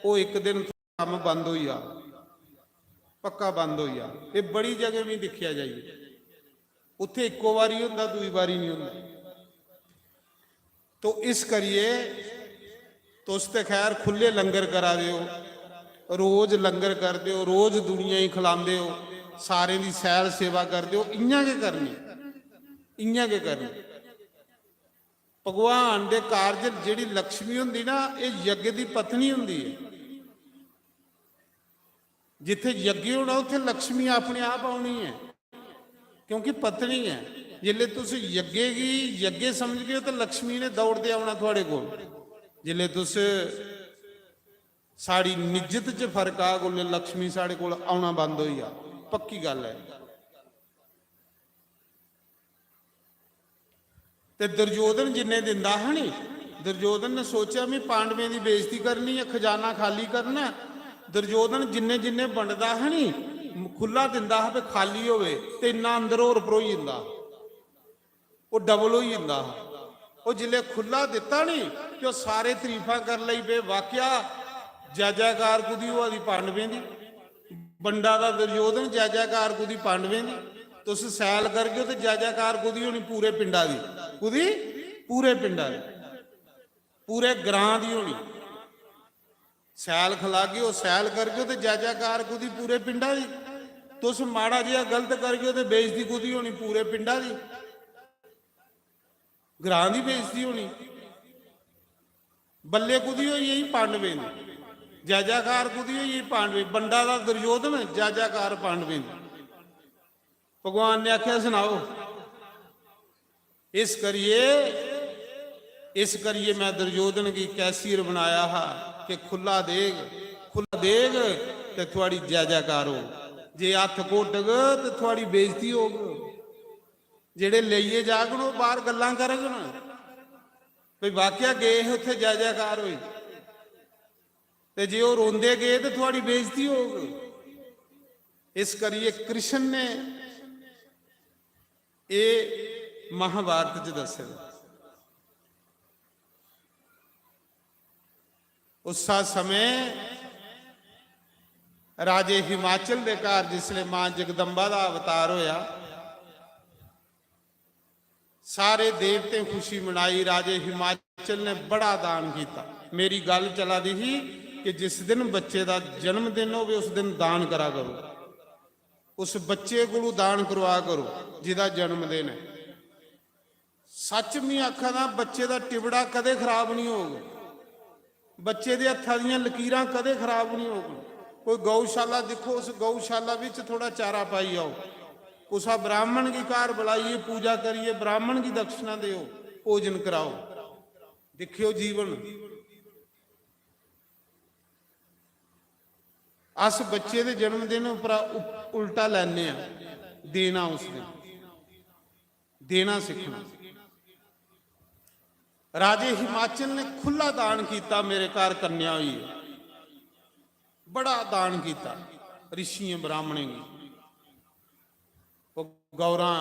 वो एक दिन काम बंद हो जा, पक्का बंद हो जा। ये बड़ी जगह भी दिखिया जाइए, उत्थे इक्को बारी हुंदा, दूई बारी नहीं हुंदा। तो इस करिए तुस ते खैर खुले लंगर करा दिओ, रोज लंगर कर दिओ, रोज दुनिया ही खिलांदे हो, सारे दी सैल सेवा कर दिओ। इयां के करनी, इयां के करनी। भगवान दे कारज जिहड़ी लक्ष्मी हुंदी ना, ये यज्ञ दी पत्नी हुंदी है। जिथे यज्ञ होना उत्थे लक्ष्मी अपने आप आउणी है, क्योंकि पत्नी है। जिले तुस यज्ञ समझ गए तो लक्ष्मी ने दौड़ते आना थोड़े को। जिले तुस साड़ी निजत च फर्क आ गोले लक्ष्मी साढ़े को आना बंद हो जा, पक्की गल है। ते दुर्योधन जिन्ने दिंदा है नी, दुर्योधन ने सोचा मैं पांडवें की बेइज्जती करनी है, खजाना खाली करना। दुर्योधन जिन्ने जिन्ने वंडदा है नी, खुला दिंदा है खाली होवे ते इन्ना अंदर होर भरोई जांदा, वो डबल हो जांदा। वो जिले खुला दिता नी कि सारे तरीफा कर लई पे, वाकया जय जयकार कुदी हुआ दी पांडवें दी, बंडा दा दुर्योधन जय जयकार कुदी पांडवें दी। तुस सैल कर गए तो जय जयकार कुदी होनी पूरे पिंडा दी, कुदी पूरे पिंडा दी, पूरे ग्रां दी होनी। सैल खिला गए, सैल कर गए तो जय जयकार कुदी पूरे पिंडा दी। तुस माड़ा जिहा गलत कर गए तो बेइज्जती कुदी होनी पूरे पिंडा दी, ग्रां दी बेइज्जती होनी। बल्ले कुदी हुई यही पांडवें दी, जय जयकार कुदी हुई पांडवे। बंडा दा दुर्योधन, जय जयकार पांडवें दी। भगवान ने आख्या सुनाओ। इस करिए इस करिए मैं दुर्योधन की कैसीर बनाया हा कि खुला देग ते थोड़ी जय जयकार हो, जे हथ घोटग ते थोड़ी बेइज्जती होग, जेड़े लेइए जागण वो बाहर गल्लां करगण भी वाकिया गए उत्थे जय जयकार हुई, ते जे वो रोंदे गए तो थोड़ी बेइज्जती होग। इस करिए कृष्ण ने ये महाभारत च दस्से। उस समय राजे हिमाचल के घर जिसले मां जगदंबा का अवतार होया, सारे देवते खुशी मनाई। राजे हिमाचल ने बड़ा दान किया। मेरी गल चला दी थी कि जिस दिन बच्चे का जन्मदिन हो उस दिन दान करा करो, उस बच्चे को दान करवा करो जिदा जन्मदिन है। सच मैं आखा ना, बच्चे का टिबड़ा कदे खराब नहीं होगा, बच्चे के हत्थां दीयां लकीरां कदे खराब नहीं होगी। कोई गौशाला दिखो, उस गौशाला विच थोड़ा चारा पाई आओ, उस ब्राह्मण की कार बुलाइए, पूजा करिए, ब्राह्मण की दक्षिणा दियो, भोजन कराओ, देखियो जीवन। अस बच्चे के जन्मदिन उपर उल्टा लैने, देना उस दिन देना सीखना। राजे हिमाचल ने खुला दान किया, मेरे घर कन्या हुई है, बड़ा दान किया ऋषियों ब्राह्मणों की। गौरा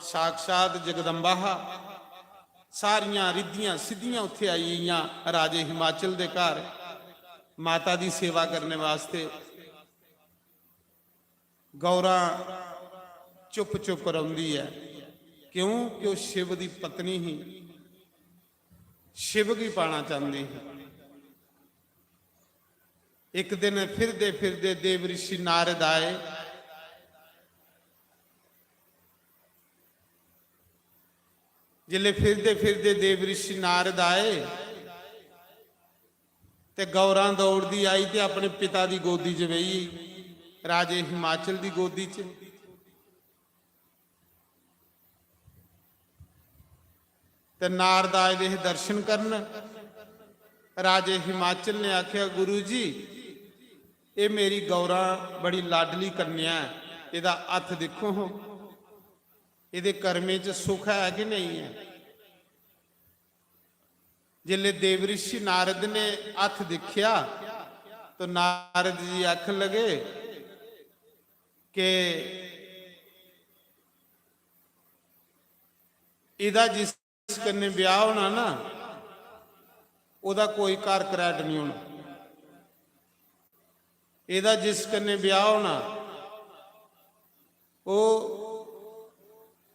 साक्षात जगदंबा सारिया रिद्धियां सिद्धियां उत्थे आई राजे हिमाचल के घर माता की सेवा करने वास्ते। गौरा चुप चुप रोंदी है, क्यों कि वो शिव की पत्नी ही, शिव की पाना चाहती है। एक दिन फिरदे फिरदे देव ऋषि नारद आए, जिले फिरदे फिरदे देव ऋषि नारद आए ते गौरा दौड़दी आई ते अपने पिता की गोदी च बही, राजे हिमाचल की गोदी च। ते नारद आए दे दर्शन करन। राजे हिमाचल ने आख्या, गुरु जी ये मेरी गौरा बड़ी लाडली कन्या है, इहदा हथ देखो, इहदे करमे च सुख है कि नहीं है। जिले देव ऋषि नारद ने हथ देखिया तो नारद जी आखन लगे कि इहदा जिस कन्ने ब्याह होना ना, उहदा कोई घर करैट नहीं होना। इहदा जिस कन्ने ब्याह होना वो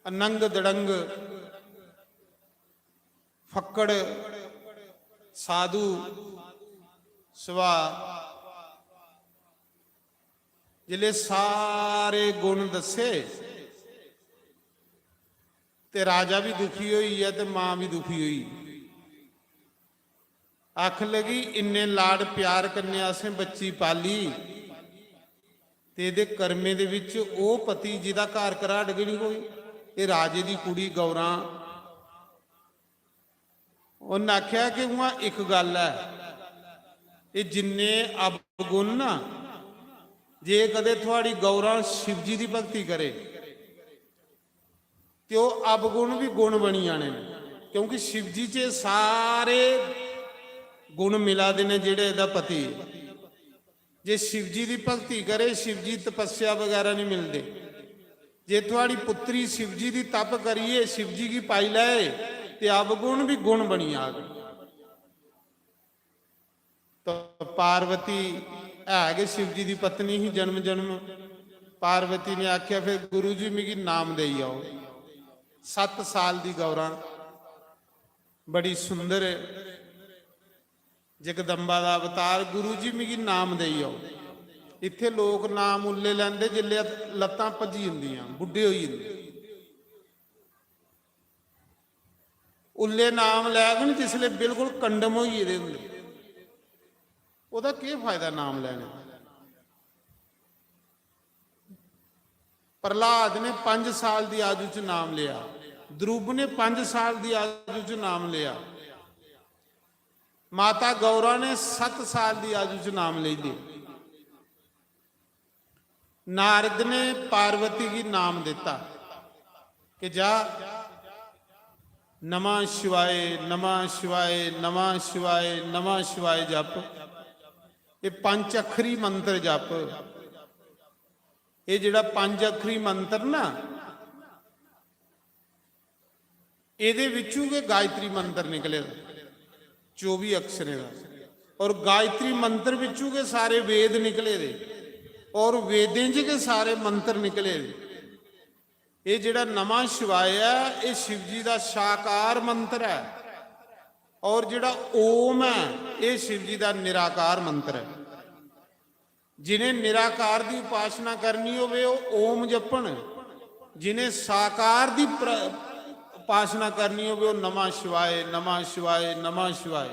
अनंग दड़ंग फक्कड़ साधु सुभाऽ, जिले सारे गुण दसे ते राजा भी दुखी हुई है ते मां भी दुखी हुई। आख लगी इन्ने लाड़ प्यार करने आसे बच्ची पाली ते इहदे करमे दे विच ओ पति जिहदा घर घराट गई नहीं कोई, ये राजे की कुड़ी गौरा। उन्हें आख्या कि वहां एक गल है, ये जिन्ने अवगुण ना, जे कदे थोड़ी गौरा शिव जी की भगती करे तो अवगुण भी गुण बनी जाने, क्योंकि शिव जी च सारे गुण मिला दे ने जिहड़े इहदा पति। जे शिव जी की भगती करे, शिव जी तपस्या वगैरह नहीं मिलते। जे थोड़ी पुत्री शिव जी की तप करिए, शिव जी की पाई लाए तो अवगुण भी गुण बनी आ गए। तो पार्वती है शिव जी की पत्नी ही जन्म जन्म। पार्वती ने आख्या फिर गुरु जी मिगी नाम दे आओ। 7 साल की गौरा बड़ी सुंदर जगदंबा का अवतार, गुरु जी मिगी नाम दे आओ। इत्थे लोग नाम उल्ले लैंदे जिले लत्तां भजी हुंदियां, बुढ़े होई जांदे। उल्ले नाम लैगन जिसले बिल्कुल कंडम हो गेदे हुंदे, ओहदा की फायदा नाम लैने। प्रहलाद ने 5 साल की आयु च नाम लिया, ध्रुव ने 5 साल की आयु च नाम लिया, ਮਾਤਾ ਗੌਰਾ ਨੇ 7 ਸਾਲ ਦੀ ਆਯੂ 'ਚ ਨਾਮ ਲੈ ਲਿਆ। नारद ने पार्वती की नाम देता कि जा नमः शिवाय नमः शिवाय नमः शिवाय नमः शिवाय जप, ये 5 अखरी मंत्र जप। ये जिहड़ा 5 अखरी मंत्र ना, ਇਹਦੇ ਵਿੱਚੋਂ के गायत्री मंत्र निकले 24 अक्षरे का, और गायत्री मंत्र ਵਿੱਚੋਂ के सारे वेद निकले दे, और वेदें च के सारे मंत्र निकले। ये जिहड़ा नमः शिवाय है ये शिव जी का साकार मंत्र है, और जिहड़ा ओम है ये शिव जी का निराकार मंत्र है। जिन्हें निराकार की उपासना करनी होवे वो ओम जपण, जिन्हें साकार की उपासना करनी होवे वो नमः शिवाय नमः शिवाय नमः शिवाय।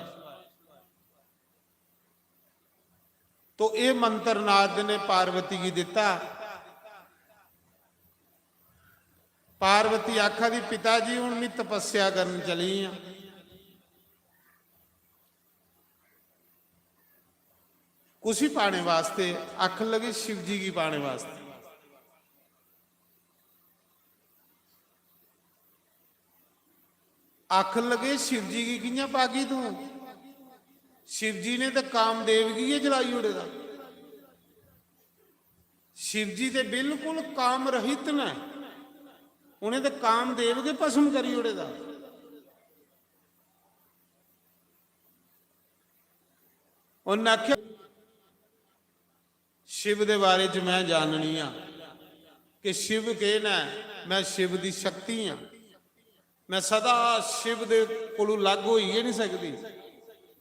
तो ये मंत्र नारद ने पार्वती की दिता। पार्वती आखा दी पिताजी हुण मैं तपस्या करन चली हाँ। कुछ पाने वास्ते आख लगे शिव जी की पाने वास्ते। आख लगे शिव जी की कियां पागी तू? शिव जी ने तो कामदेव की है जलाई उड़े दा। शिव जी तो बिल्कुल काम रहित ने, उन्हें तो कामदेव के भस्म करी उड़े दा। उन्हें आख्या शिव दे बारे च मैं जाननी हाँ कि शिव कहना मैं शिव की शक्ति हाँ, मैं सदा शिव दे कोलों लग हो ही नहीं सकती।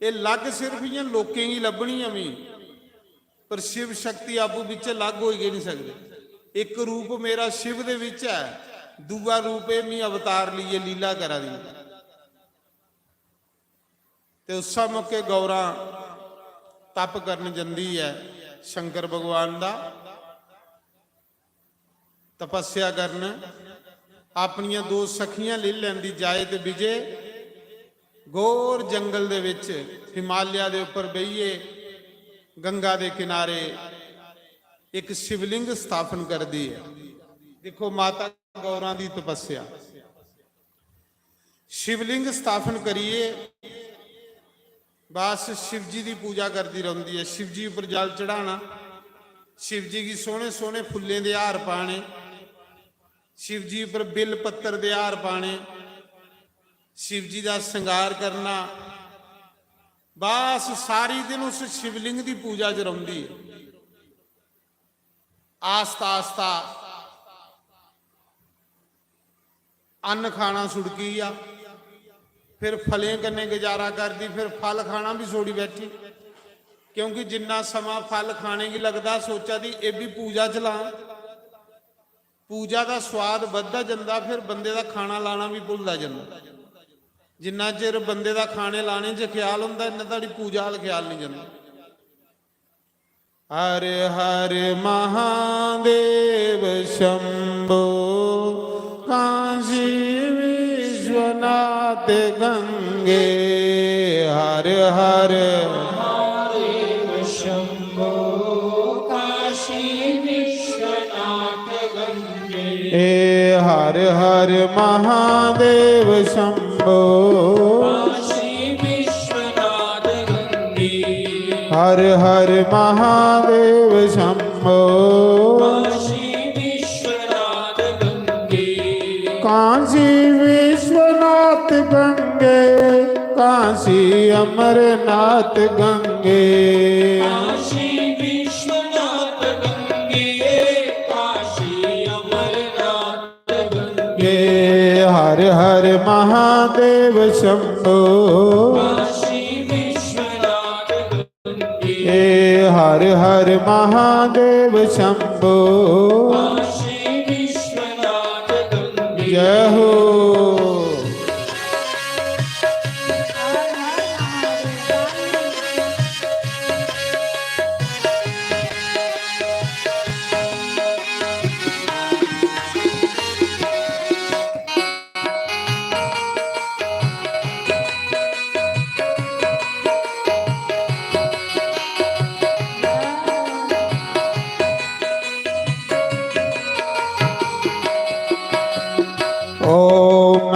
ये लग सिर्फ इं लोकें ही लभनी अमी, पर शिव शक्ति आपू बिच लग हो ही नहीं सकते। एक रूप मेरा शिव दे विच है, दूआ रूप है मैं अवतार लिए लीला करा दी। ते उस मौके गौरा तप करन जंदी है शंकर भगवान दा, तपस्या करन। अपनियां 2 सखियां ले लैंदी जाए ते विजय घोर जंगल दे विच हिमालय दे उपर बहिए गंगा दे किनारे एक शिवलिंग स्थापन कर दी है। देखो माता गौरा दी तपस्या। शिवलिंग स्थापन करिए, बस शिव जी की पूजा करती रहती है। शिव जी उपर जल चढ़ाना, शिव जी की सोहने सोहने फुल्लें दे हार पाने, शिव जी उपर बिल पत्तर दे हार पाने, शिव जी का श्रृंगार करना। बस सारी दिन उस शिवलिंग की पूजा च रही है। आस्ता आस्ता अन्न खाना छुड़की आ, फिर फलें कन्ने गुजारा करती, फिर फल खाना भी छोड़ी बैठी, क्योंकि जिन्ना समा फल खाने की लगता सोचा दी ये भी पूजा चला। पूजा का स्वाद बढ़ता जाता, फिर बंदे का खाना लाना भी भुलता जाता। जिन्ना चिर बंदे का खाने लाने च ख्याल होंदा, इन्ना ताड़ी पूजा वाल ख्याल नहीं जाता। हर हर महादेव शंभो काशी विश्वनाथ गंगे। हर हर महादेव शंभो काशी विश्वनाथ गंगे। हर हर महादेव शंभो काशी विश्वनाथ गंगे। हर हर महादेव शंभो काशी विश्वनाथ गंगे। काशी विश्वनाथ गंगे, काशी अमरनाथ गंगे। काशी विश्वनाथ गंगे, काशी अमरनाथ गंगे। हर हर महादेव शंभो काशी विश्वनाथ गंगे। हर हर महादेव शंभो काशी विश्वनाथ गंगे। जय हो।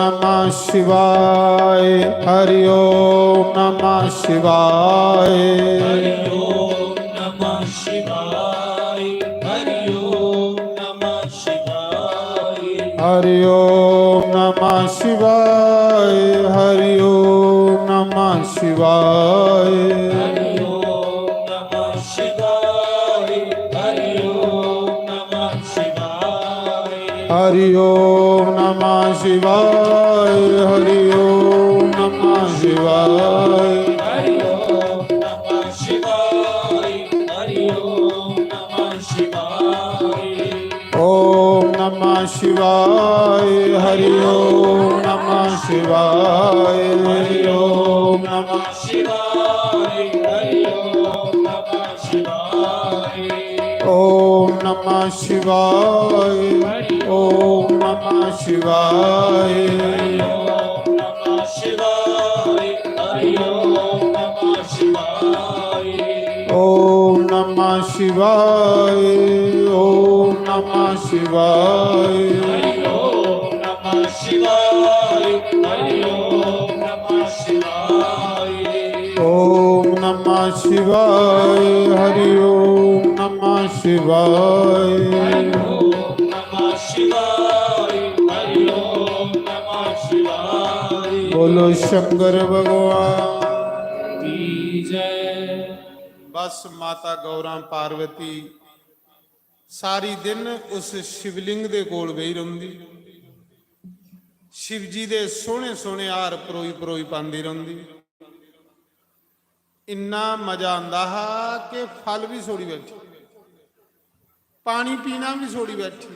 नमः शिवाय हरि ओम नमः शिवाय हरि ओम नमः शिवाय हरि ओम नमः शिवाय हरि ओम नमः शिवाय हरि ओम नमः शिवाय हरि ओम नमः शिवाय हरि ओम नमः शिवाय हरि ओम नमः शिवाय हरि ओम नमः शिवाय हरि ओम नमः शिवाय हरि ओम नमः शिवाय ओम नमः शिवाय हरि ओम नमः शिवाय हरि ओम नमः शिवाय हरि ओम नमः शिवाय ओम नमः शिवाय ओम नमः शिवाय ओम नमः शिवाय हरि ओम नमः शिवाय ओम नमः शिवाय ओम नमः शिवाय ओम नमः शिवाय हरि ओम नमः शिवाय ओम नमः शिवाय हरि ओम नमः शिवाय ओम नमः शिवाय हरि ओम नमः शिवाय बोलो शंकर भगवान की जय। बस माता गौरा पार्वती सारी दिन उस शिवलिंग ਦੇ ਕੋਲ ਬਈ ਰਹਿੰਦੀ शिव जी ਦੇ ਸੋਹਣੇ ਸੋਹਣੇ ਹਾਰ ਪਰੋਈ ਪਰੋਈ ਪਾਉਂਦੀ ਰਹਿੰਦੀ ਇੰਨਾ ਮਜ਼ਾ ਆਂਦਾ ਹਾ ਕਿ ਫਲ ਵੀ ਛੋੜੀ ਬੈਠੀ ਪਾਣੀ ਪੀਣਾ ਵੀ ਛੋੜੀ ਬੈਠੀ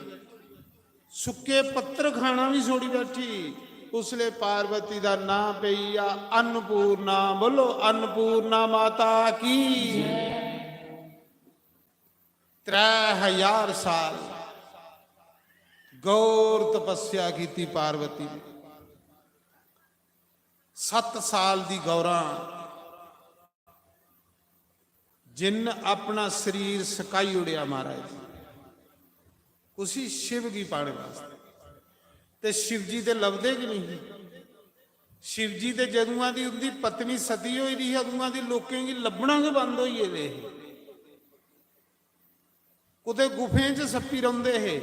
ਸੁੱਕੇ ਪੱਤਰ ਖਾਣਾ ਵੀ ਛੋੜੀ ਬੈਠੀ ਉਸਲੇ ਪਾਰਵਤੀ ਦਾ ਨਾਂ ਪਈ ਆ अन्नपूर्णा बोलो अन्नपूर्णा माता की 3000 साल गौर तपस्या की पार्वती ने 7 साल दी गौरा जिन अपना शरीर सकाई उड़िया महाराज उसी शिव की पाने वास्ते ते शिव जी ते लभदे कि नहीं शिव जी ते जदुआं दी उनकी पत्नी सती होई रही अदुआं दी लोकें की लभना के बंद होई है कुते गुफे च सप्पी रौंदे है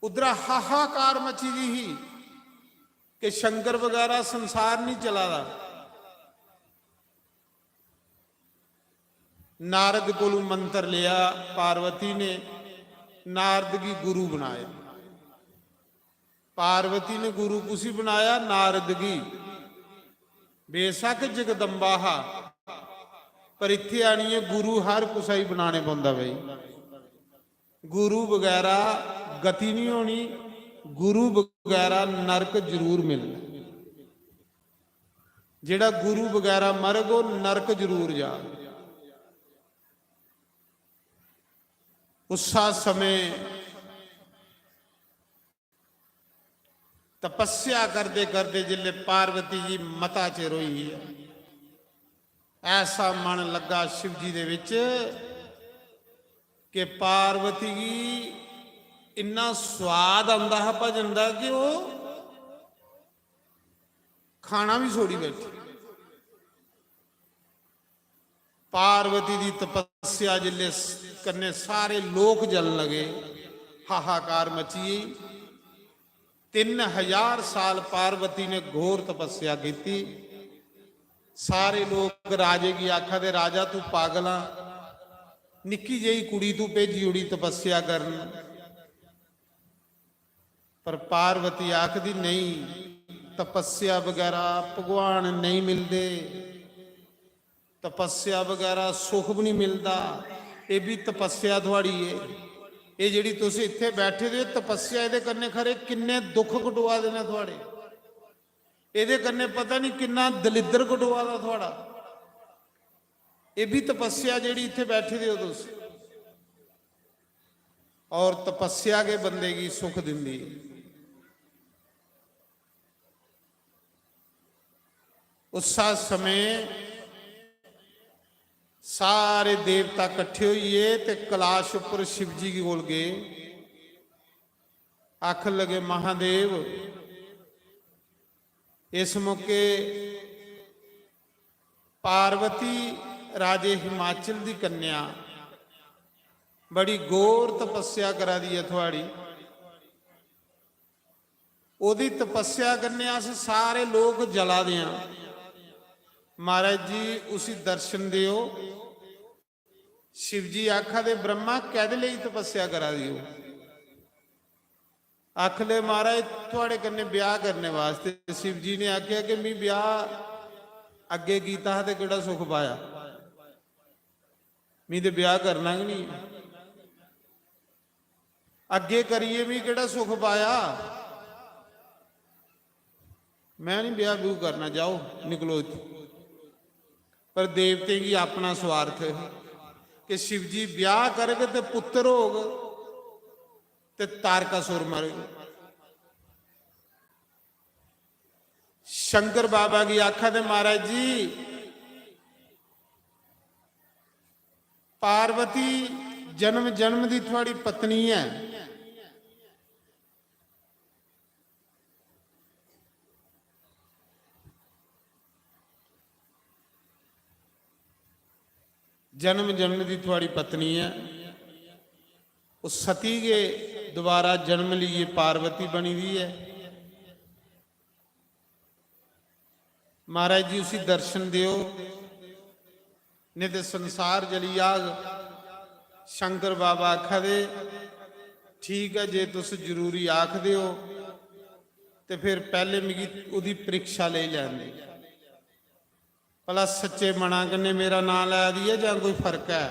उधर हाहाकार मची दी ही कि शंकर वगैरह संसार नहीं चला रहा नारद को मंत्र लिया पार्वती ने नारद की गुरु बनाया पार्वती ने गुरु कुसी बनाया नारद की बेशक जगदम्बा हा पर इत्थे आनी है गुरु हर कुछ ही बनाने पौंदा बई गुरु वगैरह गति नहीं होनी गुरु वगैरह नरक जरूर मिलना जेड़ा गुरु वगैरह मरग वो नरक जरूर जा उसा समय तपस्या करते करते जिले पार्वती जी मता चिर होई है ऐसा मन लगा शिव जी दे विच कि पार्वती जी इन्ना स्वाद आंदा है भजन का कि वो खाना भी छोड़ी बैठी पार्वती की तपस्या जिले कन्ने सारे लोक जलन लगे हाहाकार मची 3000 साल पार्वती ने घोर तपस्या की सारे लोग राजे की आखा दे राजा तू पागल निक्की जी कुड़ी तू भेजी उड़ी तपस्या करन पर पार्वती आखदी नहीं तपस्या वगैरह भगवान नहीं मिलते तपस्या वगैरह सुख भी नहीं मिलता ये भी तपस्या थोड़ी है ये जी तुम इत्थे बैठे हो तपस्या ये करने खरे किन्ने दुख कटवा देने थोड़े ये करने पता नहीं किन्ना दलिद्र कटवा दा थोड़ा ये भी तपस्या जी इत्थे बैठे हो तुम और तपस्या के बंदे की सुख दिंदी उस समय सारे देवता कट्ठे होइए ते कलाश उपर शिव जी की कोल गए आख लगे महादेव। इस मौके पार्वती राजे हिमाचल की कन्या बड़ी गौर तपस्या करा दी है थोड़ी। ओदी तपस्या करने अस सारे लोग जला दें। महाराज जी उसी दर्शन दियो। शिव जी आखा दे ब्रह्मा कहदे लई तपस्या करा दियो। आख ले महाराज थोड़े कन्ने ब्याह करने वास्ते। शिव जी ने आख्या कि मैं ब्याह अगे कीता ते केड़ा सुख पाया, मैं तो ब्याह करना ही नहीं, अगे करिए भी केड़ा सुख पाया, मैं नहीं ब्याह ब्यूह करना, जाओ निकलो इत्थों। पर देवते की अपना स्वार्थ है कि शिव जी ब्याह करके तो पुत्र होग ते तारकासुर मरेगा। शंकर बाबा की आखा दे महाराज जी पार्वती जन्म जन्म की थोड़ी पत्नी है, जन्म जन्म की थोड़ी पत्नी है। उस सती के द्वारा जन्म लिए पार्वती बनी हुई है। महाराज जी उसी दर्शन दियो, नहीं तो संसार जली आग। शंकर बाबा आखा दे ठीक है, जे तुस जरूरी आख दियो तो फिर पहले मिगी उदी परीक्षा ले लैंदे, भला सच्चे मना कन्ने मेरा नाम लै दिए जां कोई फर्क है।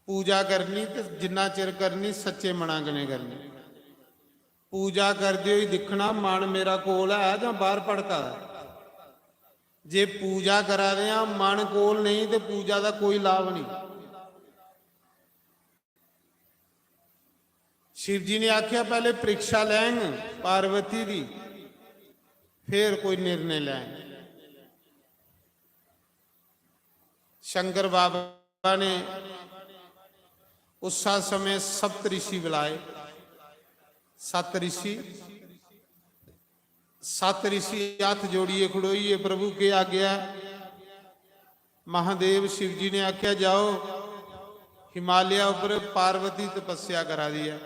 पूजा करनी तो जिन्ना चिर करनी सच्चे मना कन्ने करनी। पूजा करदे होई दिखना मन मेरा कोल है जां बाहर भड़का है। जे पूजा करा रहे हैं मन कोल नहीं तो पूजा का कोई लाभ नहीं। शिव जी ने आख्या पहले परीक्षा लैंगे पार्वती की, फिर कोई निर्णय लैंगे। शंकर बाबा ने उस समय सप्त ऋषि बुलाए। सत ऋषि हाथ जोड़िए खड़ोइए, प्रभु के आ गया। महादेव शिव जी ने आख्या जाओ हिमालय ऊपर पार्वती तपस्या करा दी है।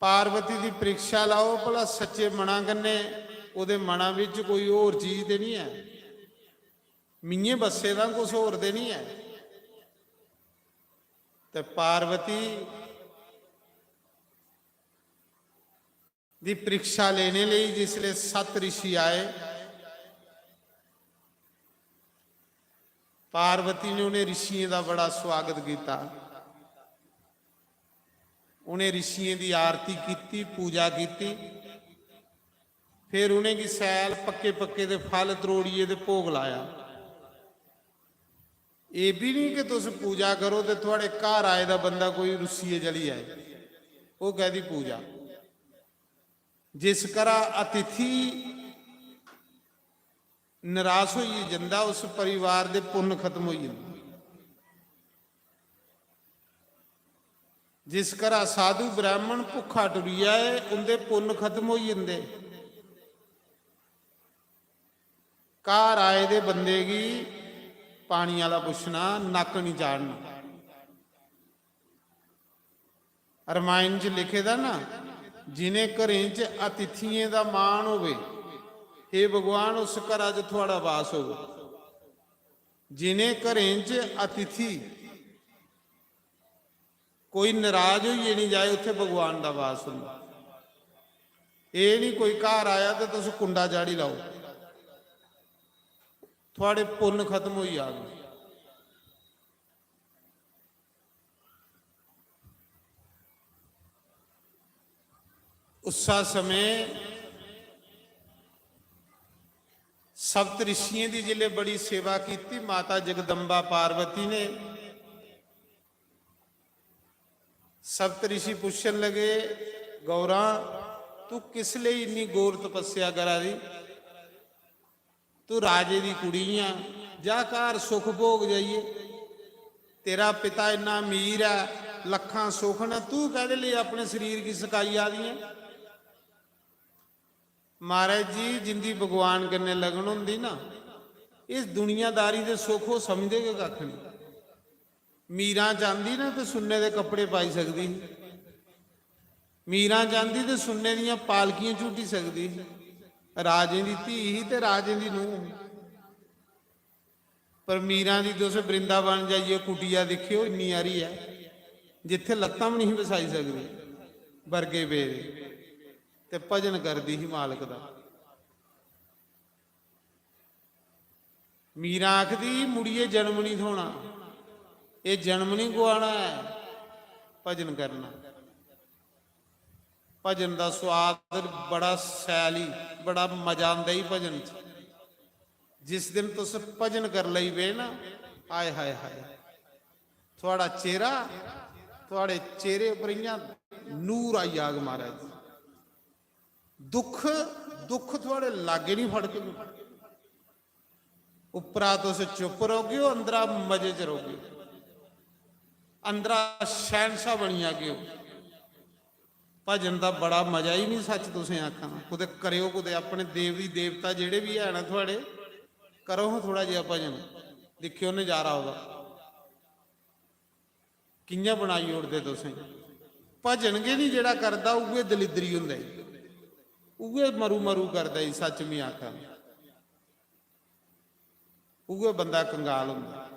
पार्वती की परीक्षा लाओ भला सच्चे मना कन्ने उहदे मना विच कोई होर चीज तो नहीं है, मिये बसे का कुछ होर तो नहीं है। तो पार्वती दी परीक्षा लेने लिए जिसले सत ऋषि आए, पार्वती ने उन्हें ऋषियों का बड़ा स्वागत किया। उन्हें ऋषियों की आरती की, पूजा की, फिर उन्हें की सैल पक्के पक्के दे फल त्रोड़िए ते भोग लाया। ये भी नहीं कि तुम पूजा करो तो थोड़े घर आए दा बंदा कोई रुसीए जली आए, वो कह दी पूजा। जिस करा अतिथि निराश हो जाता उस परिवार दे पुण्य खत्म हो जाते। जिस करा साधु ब्राह्मण भुखा टुरिया है उनके पुण्य खत्म हो जाते। घर आए दे बंदे की पानी वाला पुछना, नक नहीं चाड़ना। रामायण च लिखे दा ना, जिन्हें घरें च अतिथियों का मान होवे, हे भगवान उस घर च थोड़ा वास हो। जिन्हें घरें च अतिथि कोई नाराज होइए नहीं जाए, उत्थे भगवान का वास होंदा। ये नहीं कोई घर आया तो तुम कुंडा जाड़ी लाओ, थोड़े पुण्य खत्म हो जाएगा। उसा समय सप्त ऋषियों की जिले बड़ी सेवा की। माता जगदम्बा पार्वती ने सप्त ऋषि पूछन लगे, गौरा तू किस लिए इन्नी गौर तपस्या करा दी? तू राजे की कुड़ी आ, जा घर सुख भोग जाइए। ਤੇਰਾ ਪਿਤਾ ਇੰਨਾ ਅਮੀਰ ਹੈ, ਲੱਖਾਂ ਸੁੱਖ ਨੇ, ਤੂੰ ਕਾਹਦੇ ਲਈ ਆਪਣੇ ਸਰੀਰ ਕੀ ਸਕਾਈ ਆਦੀ ਹੈ। ਮਹਾਰਾਜ ਜੀ ਜਿੰਦੀ ਭਗਵਾਨ ਕਰਨੇ ਲਗਨ ਹੁੰਦੀ ਨਾ, ਇਸ ਦੁਨੀਆਦਾਰੀ ਦੇ ਸੁੱਖ ਉਹ ਸਮਝਦੇ ਕਿ ਕੱਖ ਨਹੀਂ। ਮੀਰਾਂ ਜਾਂਦੀ ਨਾ ਤੇ ਸੁੰਨੇ ਦੇ ਕੱਪੜੇ ਪਾਈ ਸਕਦੀ, ਮੀਰਾਂ ਜਾਂਦੀ ਤੇ ਸੁੰਨੇ ਦੀਆਂ ਪਾਲਕੀਆਂ ਝੂਟੀ ਸਕਦੀ, ਰਾਜੇ ਦੀ ਧੀ ਹੀ ਤੇ ਰਾਜੇ ਦੀ ਨੂੰਹ। ਪਰ ਮੀਰਾਂ ਦੀ ਤੁਸੀਂ ਬ੍ਰਿੰਦਾਵਨ ਜਾਈਏ, ਕੁਟੀਆ ਦੇਖਿਓ ਇੰਨੀ ਯਾਰੀ ਹੈ, ਜਿੱਥੇ ਲੱਤਾਂ ਵੀ ਨਹੀਂ ਵਸਾਈ ਸਕਦੀ, ਵਰਗੇ ਬੇਰੇ ਤੇ ਭਜਨ ਕਰਦੀ ਸੀ ਮਾਲਕ ਦਾ। ਮੀਰਾਂ ਆਖਦੀ ਮੁੜੀਏ ਜਨਮ ਨਹੀਂ ਹੋਣਾ, ਇਹ ਜਨਮ ਨਹੀਂ ਗਵਾਉਣਾ ਹੈ, ਭਜਨ ਕਰਨਾ। ਭਜਨ ਦਾ ਸਵਾਦ ਬੜਾ ਸੈਲੀ, ਬੜਾ ਮਜ਼ਾ ਆਉਂਦਾ ਹੀ ਭਜਨ ਚ। ਜਿਸ ਦਿਨ ਤੁਸੀਂ ਭਜਨ ਕਰ ਲਈ ਵੇ ਨਾ, ਆਏ ਹਾਏ ਹਾਏ, ਤੁਹਾਡਾ ਚਿਹਰਾ, ਤੁਹਾਡੇ ਚਿਹਰੇ ਉੱਪਰ ਇਆਂ ਨੂਰ ਆਈ ਆਗ ਮਹਾਰਾਜ। ਦੁੱਖ ਤੁਹਾਡੇ ਲਾਗੇ ਨਹੀਂ ਫੜ ਕੇ, ਉਪਰਾ ਤੁਸੀਂ ਚੁੱਪ ਰਹੋਗੇ, ਅੰਦਰਾ ਮਜ਼ੇ ਚ ਰਹੋਗੇ, ਅੰਦਰਾ ਸ਼ਹਿਨशाह ਬਣੀ ਆ ਗਏ। ਭਜਨ ਦਾ ਬੜਾ ਮਜ਼ਾ ਹੀ ਨਹੀਂ, ਸੱਚ ਤੁਸੀਂ ਆਖਾਂ ਕੁਦੇ ਕਰਿਓ, ਕੁਦੇ ਆਪਣੇ ਦੇਵੀ ਦੇਵਤਾ ਜਿਹੜੇ ਵੀ ਹੈ ਨਾ ਤੁਹਾਡੇ, ਕਰੋ ਥੋੜਾ ਜਿਹਾ ਭਜਨ, ਦੇਖਿਓ ਨਜ਼ਾਰਾ ਉਹਦਾ ਕਿੰਨਾ ਬਣਾਈ ਉੜਦੇ ਤੁਸੀਂ। ਭਜਨਗੇ ਨਹੀਂ ਜਿਹੜਾ ਕਰਦਾ ਉਗੇ ਦਲਿਦਰੀ ਹੁੰਦਾ, ਉਗੇ ਮਰੂ ਮਰੂ ਕਰਦਾ ਹੀ, ਸੱਚ ਵੀ ਆਖਾਂ ਉਗੇ ਬੰਦਾ ਕੰਗਾਲ ਹੁੰਦਾ।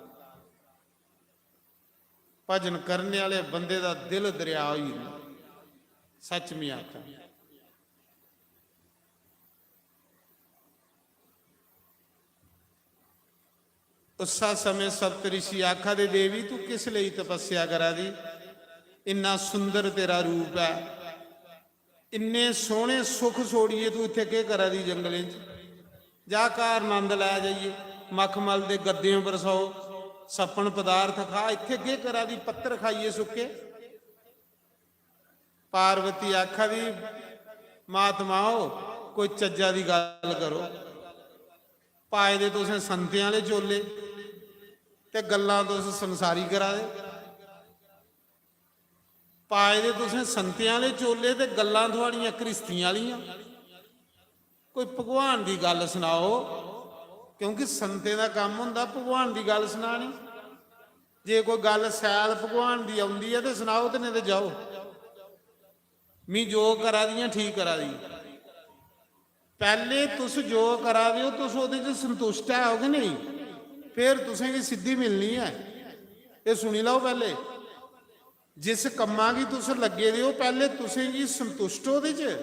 ਭਜਨ ਕਰਨੇ ਵਾਲੇ ਬੰਦੇ ਦਾ ਦਿਲ ਦਰਿਆ ਹੋਈ, ਸੱਚ ਵੀ ਆਖਾਂ। ਉਸਾ ਸਮੇਂ ਸਪਤ ਰਿਸ਼ੀ ਆਖਾ ਦੇ ਦੇਵੀ ਤੂੰ ਕਿਸ ਲਈ ਤਪੱਸਿਆ ਕਰਾ ਦੀ, ਇੰਨਾ ਸੁੰਦਰ ਤੇਰਾ ਰੂਪ ਹੈ, ਇੰਨੇ ਸੋਹਣੇ ਸੁਖ ਛੋੜੀਏ ਤੂੰ ਇੱਥੇ ਕੀ ਕਰਾ ਦੀ ਜੰਗਲੇ 'ਚ, ਜਾ ਘਰ ਆਨੰਦ ਲੈ ਜਾਈਏ, ਮਖਮਲ ਦੇ ਗੱਦਿਆਂ ਬਰਸਾਓ, ਸੱਪਣ ਪਦਾਰਥ ਖਾ, ਇੱਥੇ ਕੀ ਕਰਾ ਦੀ ਪੱਤਰ ਖਾਈਏ ਸੁੱਕੇ। ਪਾਰਵਤੀ ਆਖਾ ਦੀ ਮਾਤਮਾਓ ਕੋਈ ਚੱਜਾ ਦੀ ਗੱਲ ਕਰੋ, ਪਾਏ ਦੇ ਤੁਸੀਂ ਸੰਤਿਆਂ ਵਾਲੇ ਚੋਲੇ ਤੇ ਗੱਲਾਂ ਤੁਸੀਂ ਸੰਸਾਰੀ ਕਰਾ ਦੇ, ਪਾਏ ਦੇ ਤੁਸੀਂ ਸੰਤਿਆਂ ਵਾਲੇ ਚੋਲੇ ਤੇ ਗੱਲਾਂ ਤੁਹਾਡੀਆਂ ਕ੍ਰਿਸ਼ਤੀਆਂ ਵਾਲੀਆਂ। ਕੋਈ ਭਗਵਾਨ ਦੀ ਗੱਲ ਸੁਣਾਓ, ਕਿਉਂਕਿ ਸੰਤੇ ਦਾ ਕੰਮ ਹੁੰਦਾ ਭਗਵਾਨ ਦੀ ਗੱਲ ਸੁਣਾਣੀ। ਜੇ ਕੋਈ ਗੱਲ ਸੈਲ ਭਗਵਾਨ ਦੀ ਆਉਂਦੀ ਹੈ ਤੇ ਸੁਣਾਓ, ਤੇ ਨਹੀਂ ਤੇ ਜਾਓ। मी जो करा दियां ठीक करा दी, पहले तुस जो करा दिओ तुस ओहदे च संतुष्ट है हो कि नहीं, फिर तुसें की सिद्धि मिलनी है। ये सुनी लो, पहले जिस कम्मा की तुस लगे दे हो पहले तुसें की संतुष्ट ओहदे च,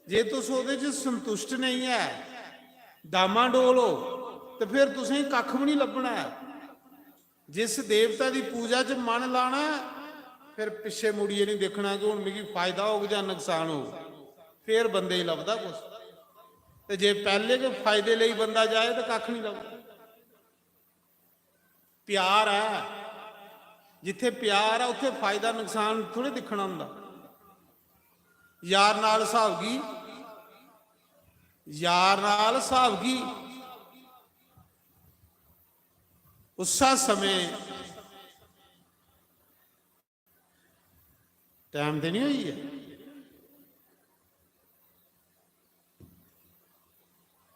जे तुस ओहदे च संतुष्ट नहीं है, दामा डोल हो, तो फिर तुसें कख भी नहीं लभना है। जिस देवता की पूजा च मन लाना फिर पिछे मुड़िए नहीं देखना कि हुण मेरी फायदा हो या नुकसान हो, फिर बंदे ही लभदा कुछ। तो जे पहले के फायदे लिए बंदा जाए तो कख नहीं लभदा। प्यार है, जिथे प्यार है उत्थे फायदा नुकसान थोड़े दिखना हुंदा। यार नाल सावगी, यार नाल सावगी, उसा समय टाइम तो नहीं हुई है,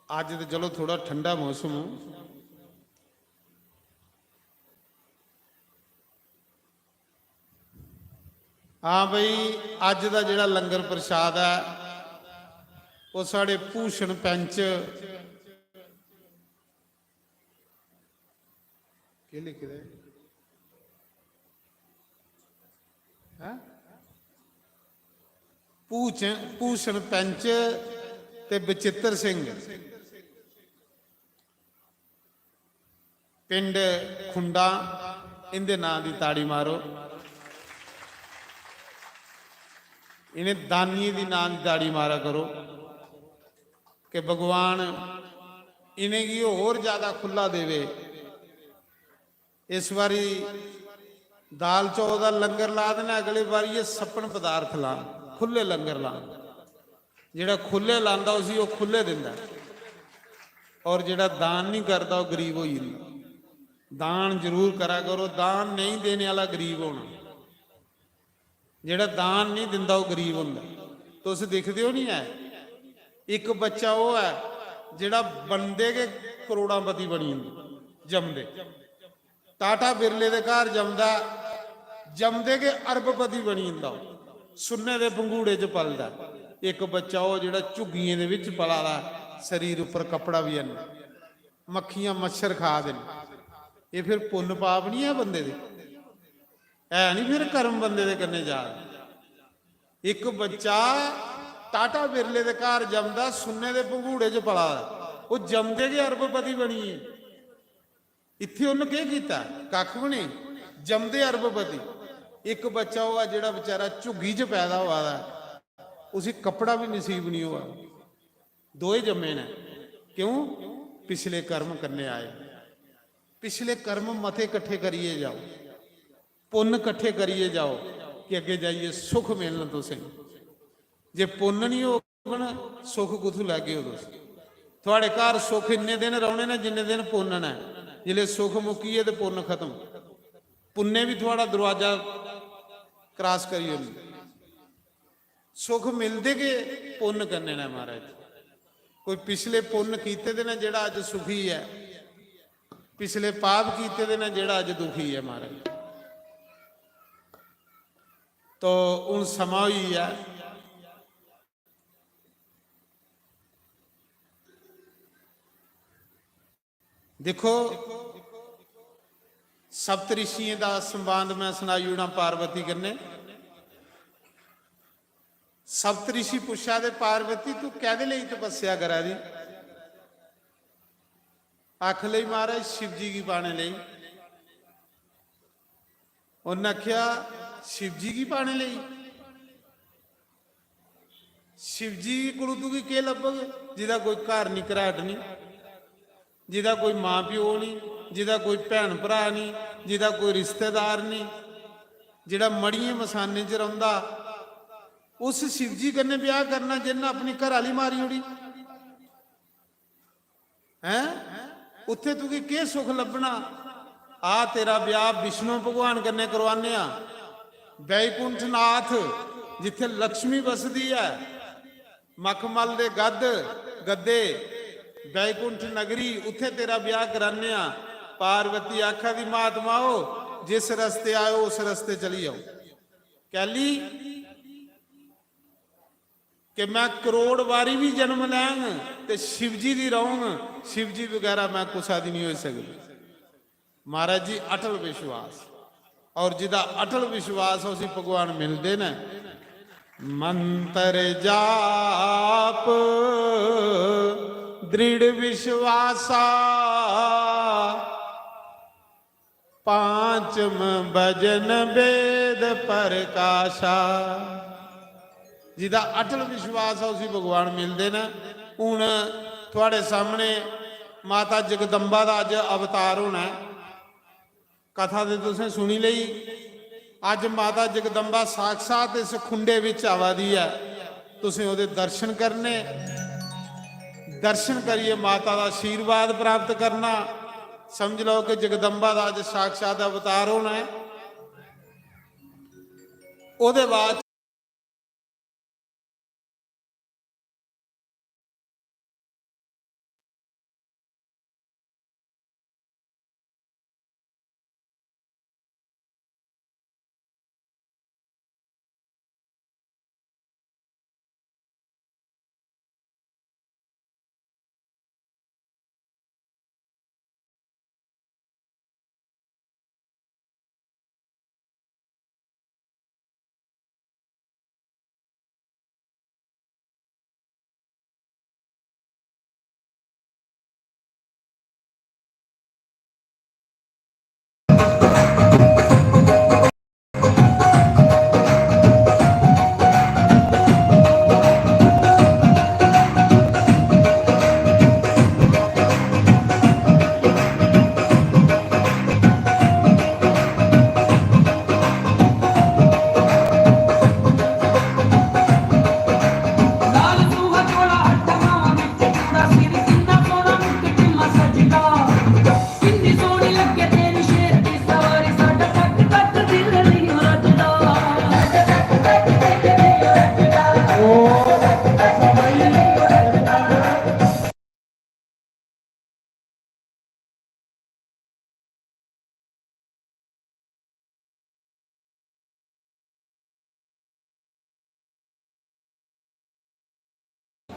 अज तो चलो थोड़ा ठंडा मौसम हो, हाँ बई अज का जिहड़ा लंगर प्रसाद है वो साढ़े भूषण पंच के लिखे दे भूषण पंच ते बचित्र सिंह पिंड खुंडा, इनके नाम की ताड़ी मारो। इन्हें दानी की नाम की ताड़ी मारा करो कि भगवान इन्हें की होर ज्यादा खुला देवे। इस बारी दाल चौल का लंगर ला देना, अगली बार ये सपन पदार्थ ला, खुले लंगर ला। जिहड़ा खुले लांदा उसी वो खुले दिंदा, और जिहड़ा दान नहीं करता वो गरीब हो जांदा। ਦਾਨ ਜ਼ਰੂਰ ਕਰਾ ਕਰੋ। ਦਾਨ ਨਹੀਂ ਦੇਣੇ ਵਾਲਾ ਗਰੀਬ ਹੋਣਾ, ਜਿਹੜਾ ਦਾਨ ਨਹੀਂ ਦਿੰਦਾ ਉਹ ਗਰੀਬ ਹੁੰਦਾ। ਤੁਸੀਂ ਦੇਖਦੇ ਹੋ ਨਹੀਂ ਹੈ, ਇੱਕ ਬੱਚਾ ਉਹ ਹੈ ਜਿਹੜਾ ਬੰਦੇ ਕੇ ਕਰੋੜਾਂਪਤੀ ਬਣੀ ਜੰਮਦੇ, ਟਾਟਾ ਬਿਰਲੇ ਦੇ ਘਰ ਜੰਮਦਾ, ਜੰਮਦੇ ਕੇ ਅਰਬਪਤੀ ਬਣੀ ਜਾਂਦਾ, ਸੁੰਨੇ ਦੇ ਪੰਗੂੜੇ 'ਚ ਪਲਦਾ। ਇੱਕ ਬੱਚਾ ਉਹ ਜਿਹੜਾ ਝੁੱਗੀਆਂ ਦੇ ਵਿੱਚ ਪਲਾਦਾ, ਸਰੀਰ ਉੱਪਰ ਕੱਪੜਾ ਵੀ ਹਨ, ਮੱਖੀਆਂ ਮੱਛਰ ਖਾ ਦੇਣ। ਇਹ ਫਿਰ ਪੁੰਨ ਪਾਪ ਨਹੀਂ ਹੈ ਬੰਦੇ ਦੇ, ਐ ਨਹੀਂ ਫਿਰ ਕਰਮ ਬੰਦੇ ਦੇ ਕਰਨੇ ਜਾ। ਇੱਕ ਬੱਚਾ ਟਾਟਾ ਬਿਰਲੇ ਦੇ ਘਰ ਜੰਮਦਾ, ਸੁੰਨੇ ਦੇ ਪੰਗੂੜੇ 'ਚ ਪਲਾਦਾ, ਉਹ ਜੰਮਦੇ ਕੇ ਅਰਬਪਤੀ ਬਣੀ ਹੈ। ਇੱਥੇ ਉਹਨੇ ਕੀ ਕੀਤਾ? ਕੱਖ ਵੀ ਨਹੀਂ, ਜੰਮਦੇ ਅਰਬਪਤੀ। ਇੱਕ ਬੱਚਾ ਉਹ ਆ ਜਿਹੜਾ ਵਿਚਾਰਾ ਝੁੱਗੀ 'ਚ ਪੈਦਾ ਹੋਇਆ ਦਾ, ਉਸੇ ਕੱਪੜਾ ਵੀ ਨਸੀਬ ਨਹੀਂ ਹੋਆ। ਦੋਏ ਜੰਮੇ ਨੇ, ਕਿਉਂ? ਪਿਛਲੇ ਕਰਮ ਕਰਨੇ ਆਏ। ਪਿਛਲੇ ਕਰਮ ਮਥੇ ਇਕੱਠੇ ਕਰੀਏ ਜਾਓ, ਪੁੰਨ ਇਕੱਠੇ ਕਰੀਏ ਜਾਓ ਕਿ ਅੱਗੇ ਜਾਈਏ ਸੁਖ ਮਿਲਣ। ਤੁਸੀਂ ਜੇ ਪੁੰਨ ਨਹੀਂ ਹੋਣਾ, ਸੁਖ ਕਿੱਥੋਂ ਲੱਗੇ? ਉਦੋਂ ਤੁਹਾਡੇ ਘਰ ਸੁਖ ਇੰਨੇ ਦਿਨ ਰਹਿਣੇ ਨੇ ਜਿੰਨੇ ਦਿਨ ਪੁੰਨ ਹੈ। ਜਿਲੇ ਸੁਖ ਮੁੱਕੀਏ ਤੇ ਪੁੰਨ ਖਤਮ। ਪੁੰਨੇ ਵੀ ਤੁਹਾਡਾ ਦਰਵਾਜ਼ਾ ਕ੍ਰਾਸ ਕਰੀਏ। ਸੁਖ ਮਿਲਦੇ ਕਿ ਪੁੰਨ ਕਰਨੇ ਨੇ ਮਹਾਰਾਜ। ਕੋਈ ਪਿਛਲੇ ਪੁੰਨ ਕੀਤੇ ਦੇ ਨੇ ਜਿਹੜਾ ਅੱਜ ਸੁਖੀ ਹੈ, ਪਿਛਲੇ ਪਾਪ ਕੀਤੇ ਦੇ ਨੇ ਜਿਹੜਾ ਅੱਜ ਦੁਖੀ ਹੈ ਮਹਾਰਾਜ। ਤੋ ਹੁਣ ਸਮਾਂ ਹੀ ਹੈ, ਦੇਖੋ ਸਪਤਰਿਸ਼ੀਆਂ ਦਾ ਸੰਬੰਧ ਮੈਂ ਸੁਣਾਈ ਉਣਾ ਪਾਰਵਤੀ ਕਰਨੇ। ਸਪਤਰਿਸ਼ੀ ਪੁੱਛਿਆ ਦੇ ਪਾਰਵਤੀ ਤੂੰ ਕਾਹਦੇ ਲਈ ਤਪੱਸਿਆ ਕਰਾ ਦੀ? ਆਖ ਲਈ ਮਹਾਰਾਜ शिव जी की पाने ਲਈ। ਉਹਨੇ ਆਖਿਆ शिव जी की पाने ਲਈ? शिव जी ਕੋਲੋਂ ਤੂੰ ਕੀ ਲੱਭੋਗੇ? ਜਿਹਦਾ ਕੋਈ ਘਰ ਨਹੀਂ, ਘਰਾਟ ਨਹੀਂ, ਜਿਹਦਾ ਕੋਈ ਮਾਂ ਪਿਓ ਨਹੀਂ, ਜਿਹਦਾ ਕੋਈ ਭੈਣ ਭਰਾ ਨਹੀਂ, ਜਿਹਦਾ ਕੋਈ ਰਿਸ਼ਤੇਦਾਰ ਨਹੀਂ, ਜਿਹੜਾ ਮੜੀਏ ਮਸਾਨੇ 'ਚ ਰਹਿੰਦਾ, ਉਸ शिव जी कन्ने ब्याह करना जिन्हें अपनी घर वाली मारी उड़ी है? उत्थे तू की सुख लभना? आ तेरा ब्याह विष्णु भगवान कन्ने करवाने आ। बैकुंठ नाथ जिथे लक्ष्मी बसदी है, मखमल दे गद्दे बैकुंठ नगरी, उत्थे तेरा ब्याह कराने आ। पार्वती आखा दी महात्मा हो, जिस रस्ते आयो उस रस्ते चली आओ। कहली कि मैं करोड़ बारी भी जन्म लैंग ते शिव जी दी रहूंग, शिव जी वगैरह मैं कुसा दी नहीं हो सकती। महाराज जी अटल विश्वास, और जिदा अटल विश्वास उसी भगवान मिलते न। मंत्र जाप दृढ़ विश्वासा, पांचम भजन वेद प्रकाशा। जिदा अटल विश्वास है उसी भगवान मिलते हैं। हूँ थोड़े सामने माता जगदम्बा का अज अवतार होना है। कथा तो तुसें सुनी लई। अज माता जगदम्बा साक्षात इस खुंडे विच आवा दी है। तुसें उहदे दर्शन करने, दर्शन करिए माता का आशीर्वाद प्राप्त करना। समझ लो कि जगदम्बा का अज साक्षात अवतार होना है। उहदे बाद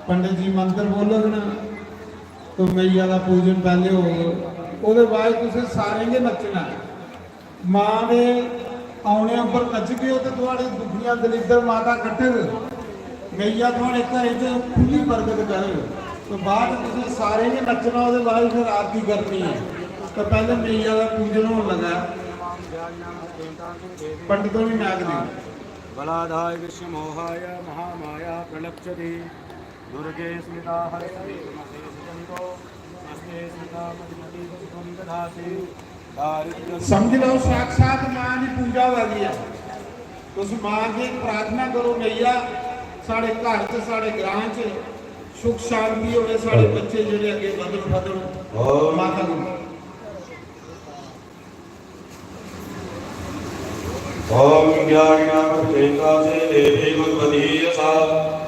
पंडित जी मंत्र बोलना तो मैया का पूजन पहले हो ਉਹਦੇ ਬਾਅਦ ਤੁਸੀਂ ਸਾਰੇ ਨੇ ਨੱਚਣਾ ਮਾਂ ਦੇ ਆਉਣੇ ਉੱਪਰ ਨੱਚ ਕੇ ਤੇ ਤੁਹਾਡੇ ਦੁਖੀਆਂ ਦਲਿੱਦਰ ਮਾਤਾ ਇਕੱਠੇ मैया ਤੁਹਾਡੇ ਘਰੇ ਤੇ ਖੁੱਲੀ ਬਰਕਤ ਕਰੇ तो बाद ਤੁਸੀਂ ਸਾਰੇ ਨੇ ਨੱਚਣਾ ਉਹਦੇ ਬਾਅਦ ਫਿਰ ਆਰਤੀ ਕਰਨੀ ਹੈ तो पहले मैया का पूजन होने लगा पंडितों ने नाग दी बलाधाय विश्वमोहाय महामाया प्रलप्स्यति दुर्गे स्मिता हरसते सुजन्तो अस्ते स्मिता मतिमति सुखं दधाति दारिद्र्यं समझ लो साक्षात मां की पूजा वाली है तुम मां की प्रार्थना करो मैया साढ़े घर च साढ़े ग्रां च सुख शांति होवे साढ़े बच्चे जेडे अगे बदल बदल माता को ओम ज्ञानिनामृतेकासे देवी भगवती यसा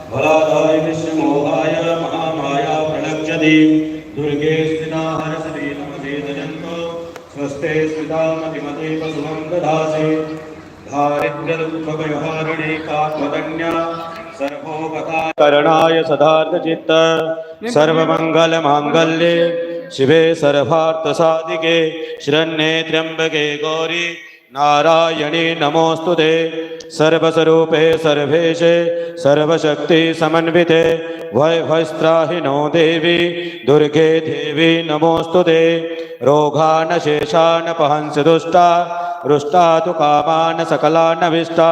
बलाधाय विश्वमोहाय महामाया प्रलक्ष्यति दुर्गे स्थिता हरसति नमसे दजन्तो स्वस्ते स्थिता मतिमते पशुभं दधासि दारिद्र्यदुःखभयहारिणे कात्मदन्या सर्वोपकार करणाय सदार्थचित्त सर्वमङ्गलमाङ्गल्ये शिवे सर्वार्थसाधिके शरण्ये त्र्यम्बके गौरी नारायणी नमोस्तुते सर्वस्वरूपे सर्वेशे सर्वशक्ति समन्विते वैभस्त्राहिनो देवी दुर्गे देवी नमोस्तुते रोगानशेषान् पहंसि दुष्टा रुष्टा तु कामान् सकलानभिष्टा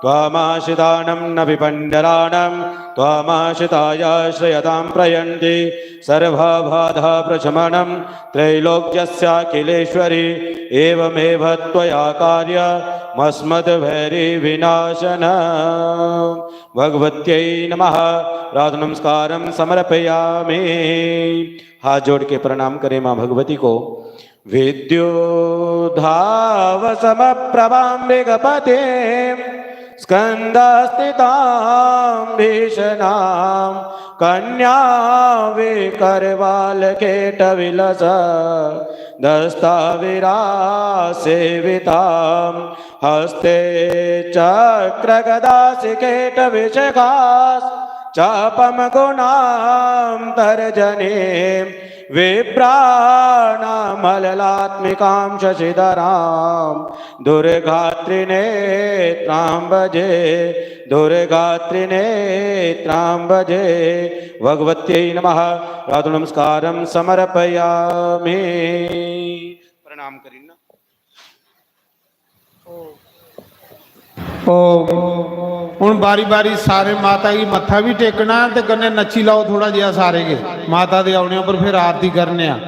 त्वामाश्रितानं न विपण्डराणं त्वामाश्रितायाश्रयतां प्रयन्ति सर्वबाधा प्रशमनं त्रैलोक्यस्याखिलेश्वरी एवमेव त्वया कार्यमस्मद्भैरीविनाशन भगवत्यै नमः प्रातः नमस्कारं समर्पयामि। हाथ जोड़ के प्रणाम करें माँ भगवती को। विद्युद्धावसमप्रभां मृगपते स्कन्धस्थितां भीषणां कन्या विकरवालकेटविलस दस्ताविरासेवितां हस्ते चक्रगदासिकेटविशकास् चापम गुणां तर्जनीं विप्राणामललात्मिकां शशिधरां दुर्गात्रिनेत्रां भजे दुर्गात्रिनेत्रां भजे भगवत्यै नमः। प्रातः नमस्कारं समर्पयामि। प्रणाम करीना। ਹੁਣ ਬਾਰੀ ਬਾਰੀ ਸਾਰੇ ਮਾਤਾ ਜੀ ਮੱਥਾ ਵੀ ਟੇਕਣਾ ਤੇ ਕੰਨੇ ਨੱਚੀ ਲਾਓ ਥੋੜਾ ਜਿਹਾ ਸਾਰੇ ਕੇ ਮਾਤਾ ਦੇ ਆਉਣੇ ਉੱਪਰ ਫਿਰ ਆਰਤੀ ਕਰਨੇ ਆ।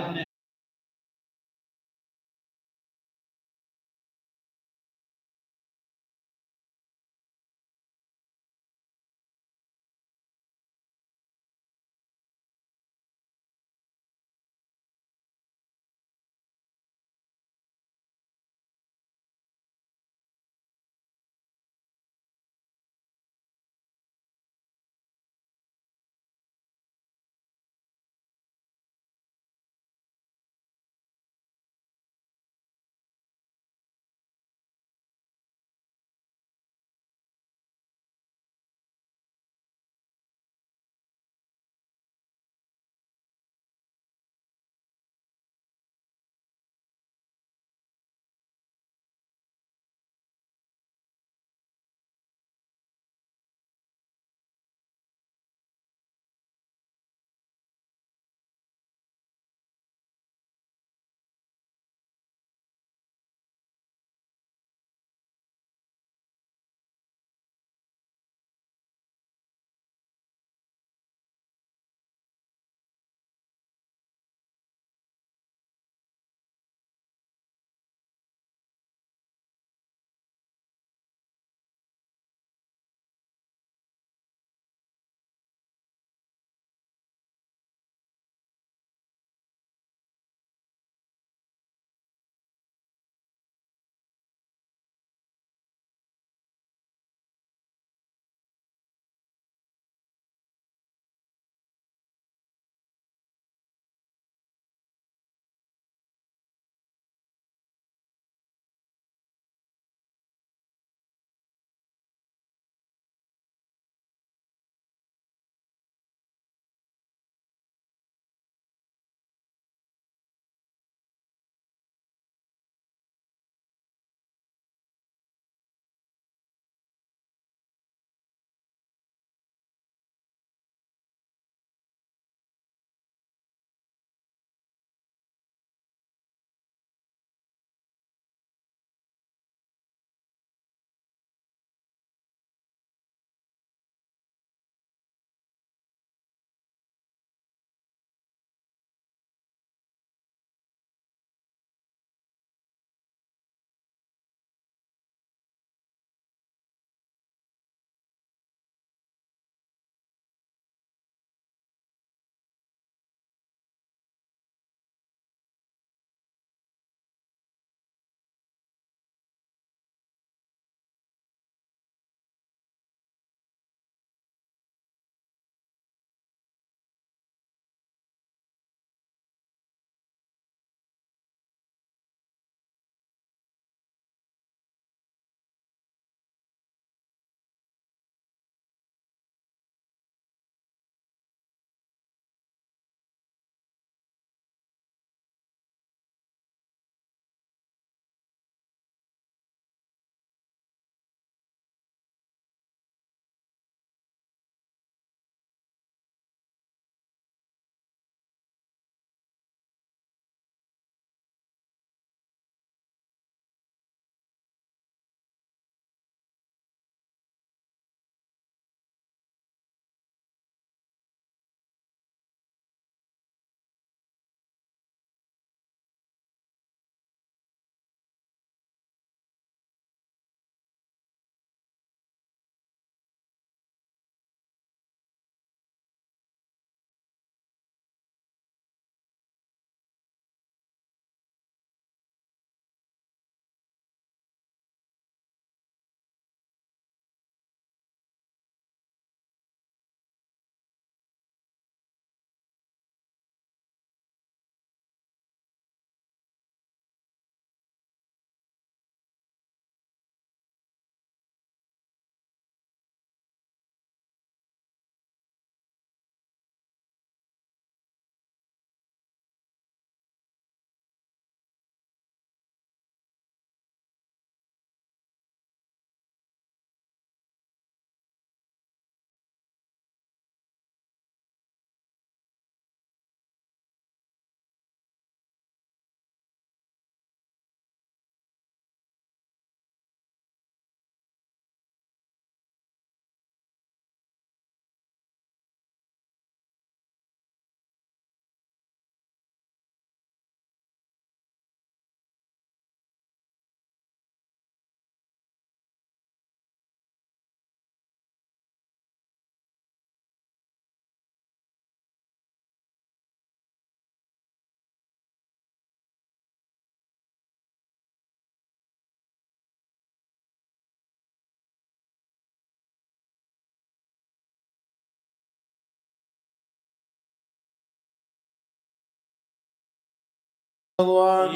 भगवान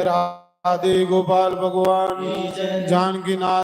राधे गोपाल भगवान जानकी नाथ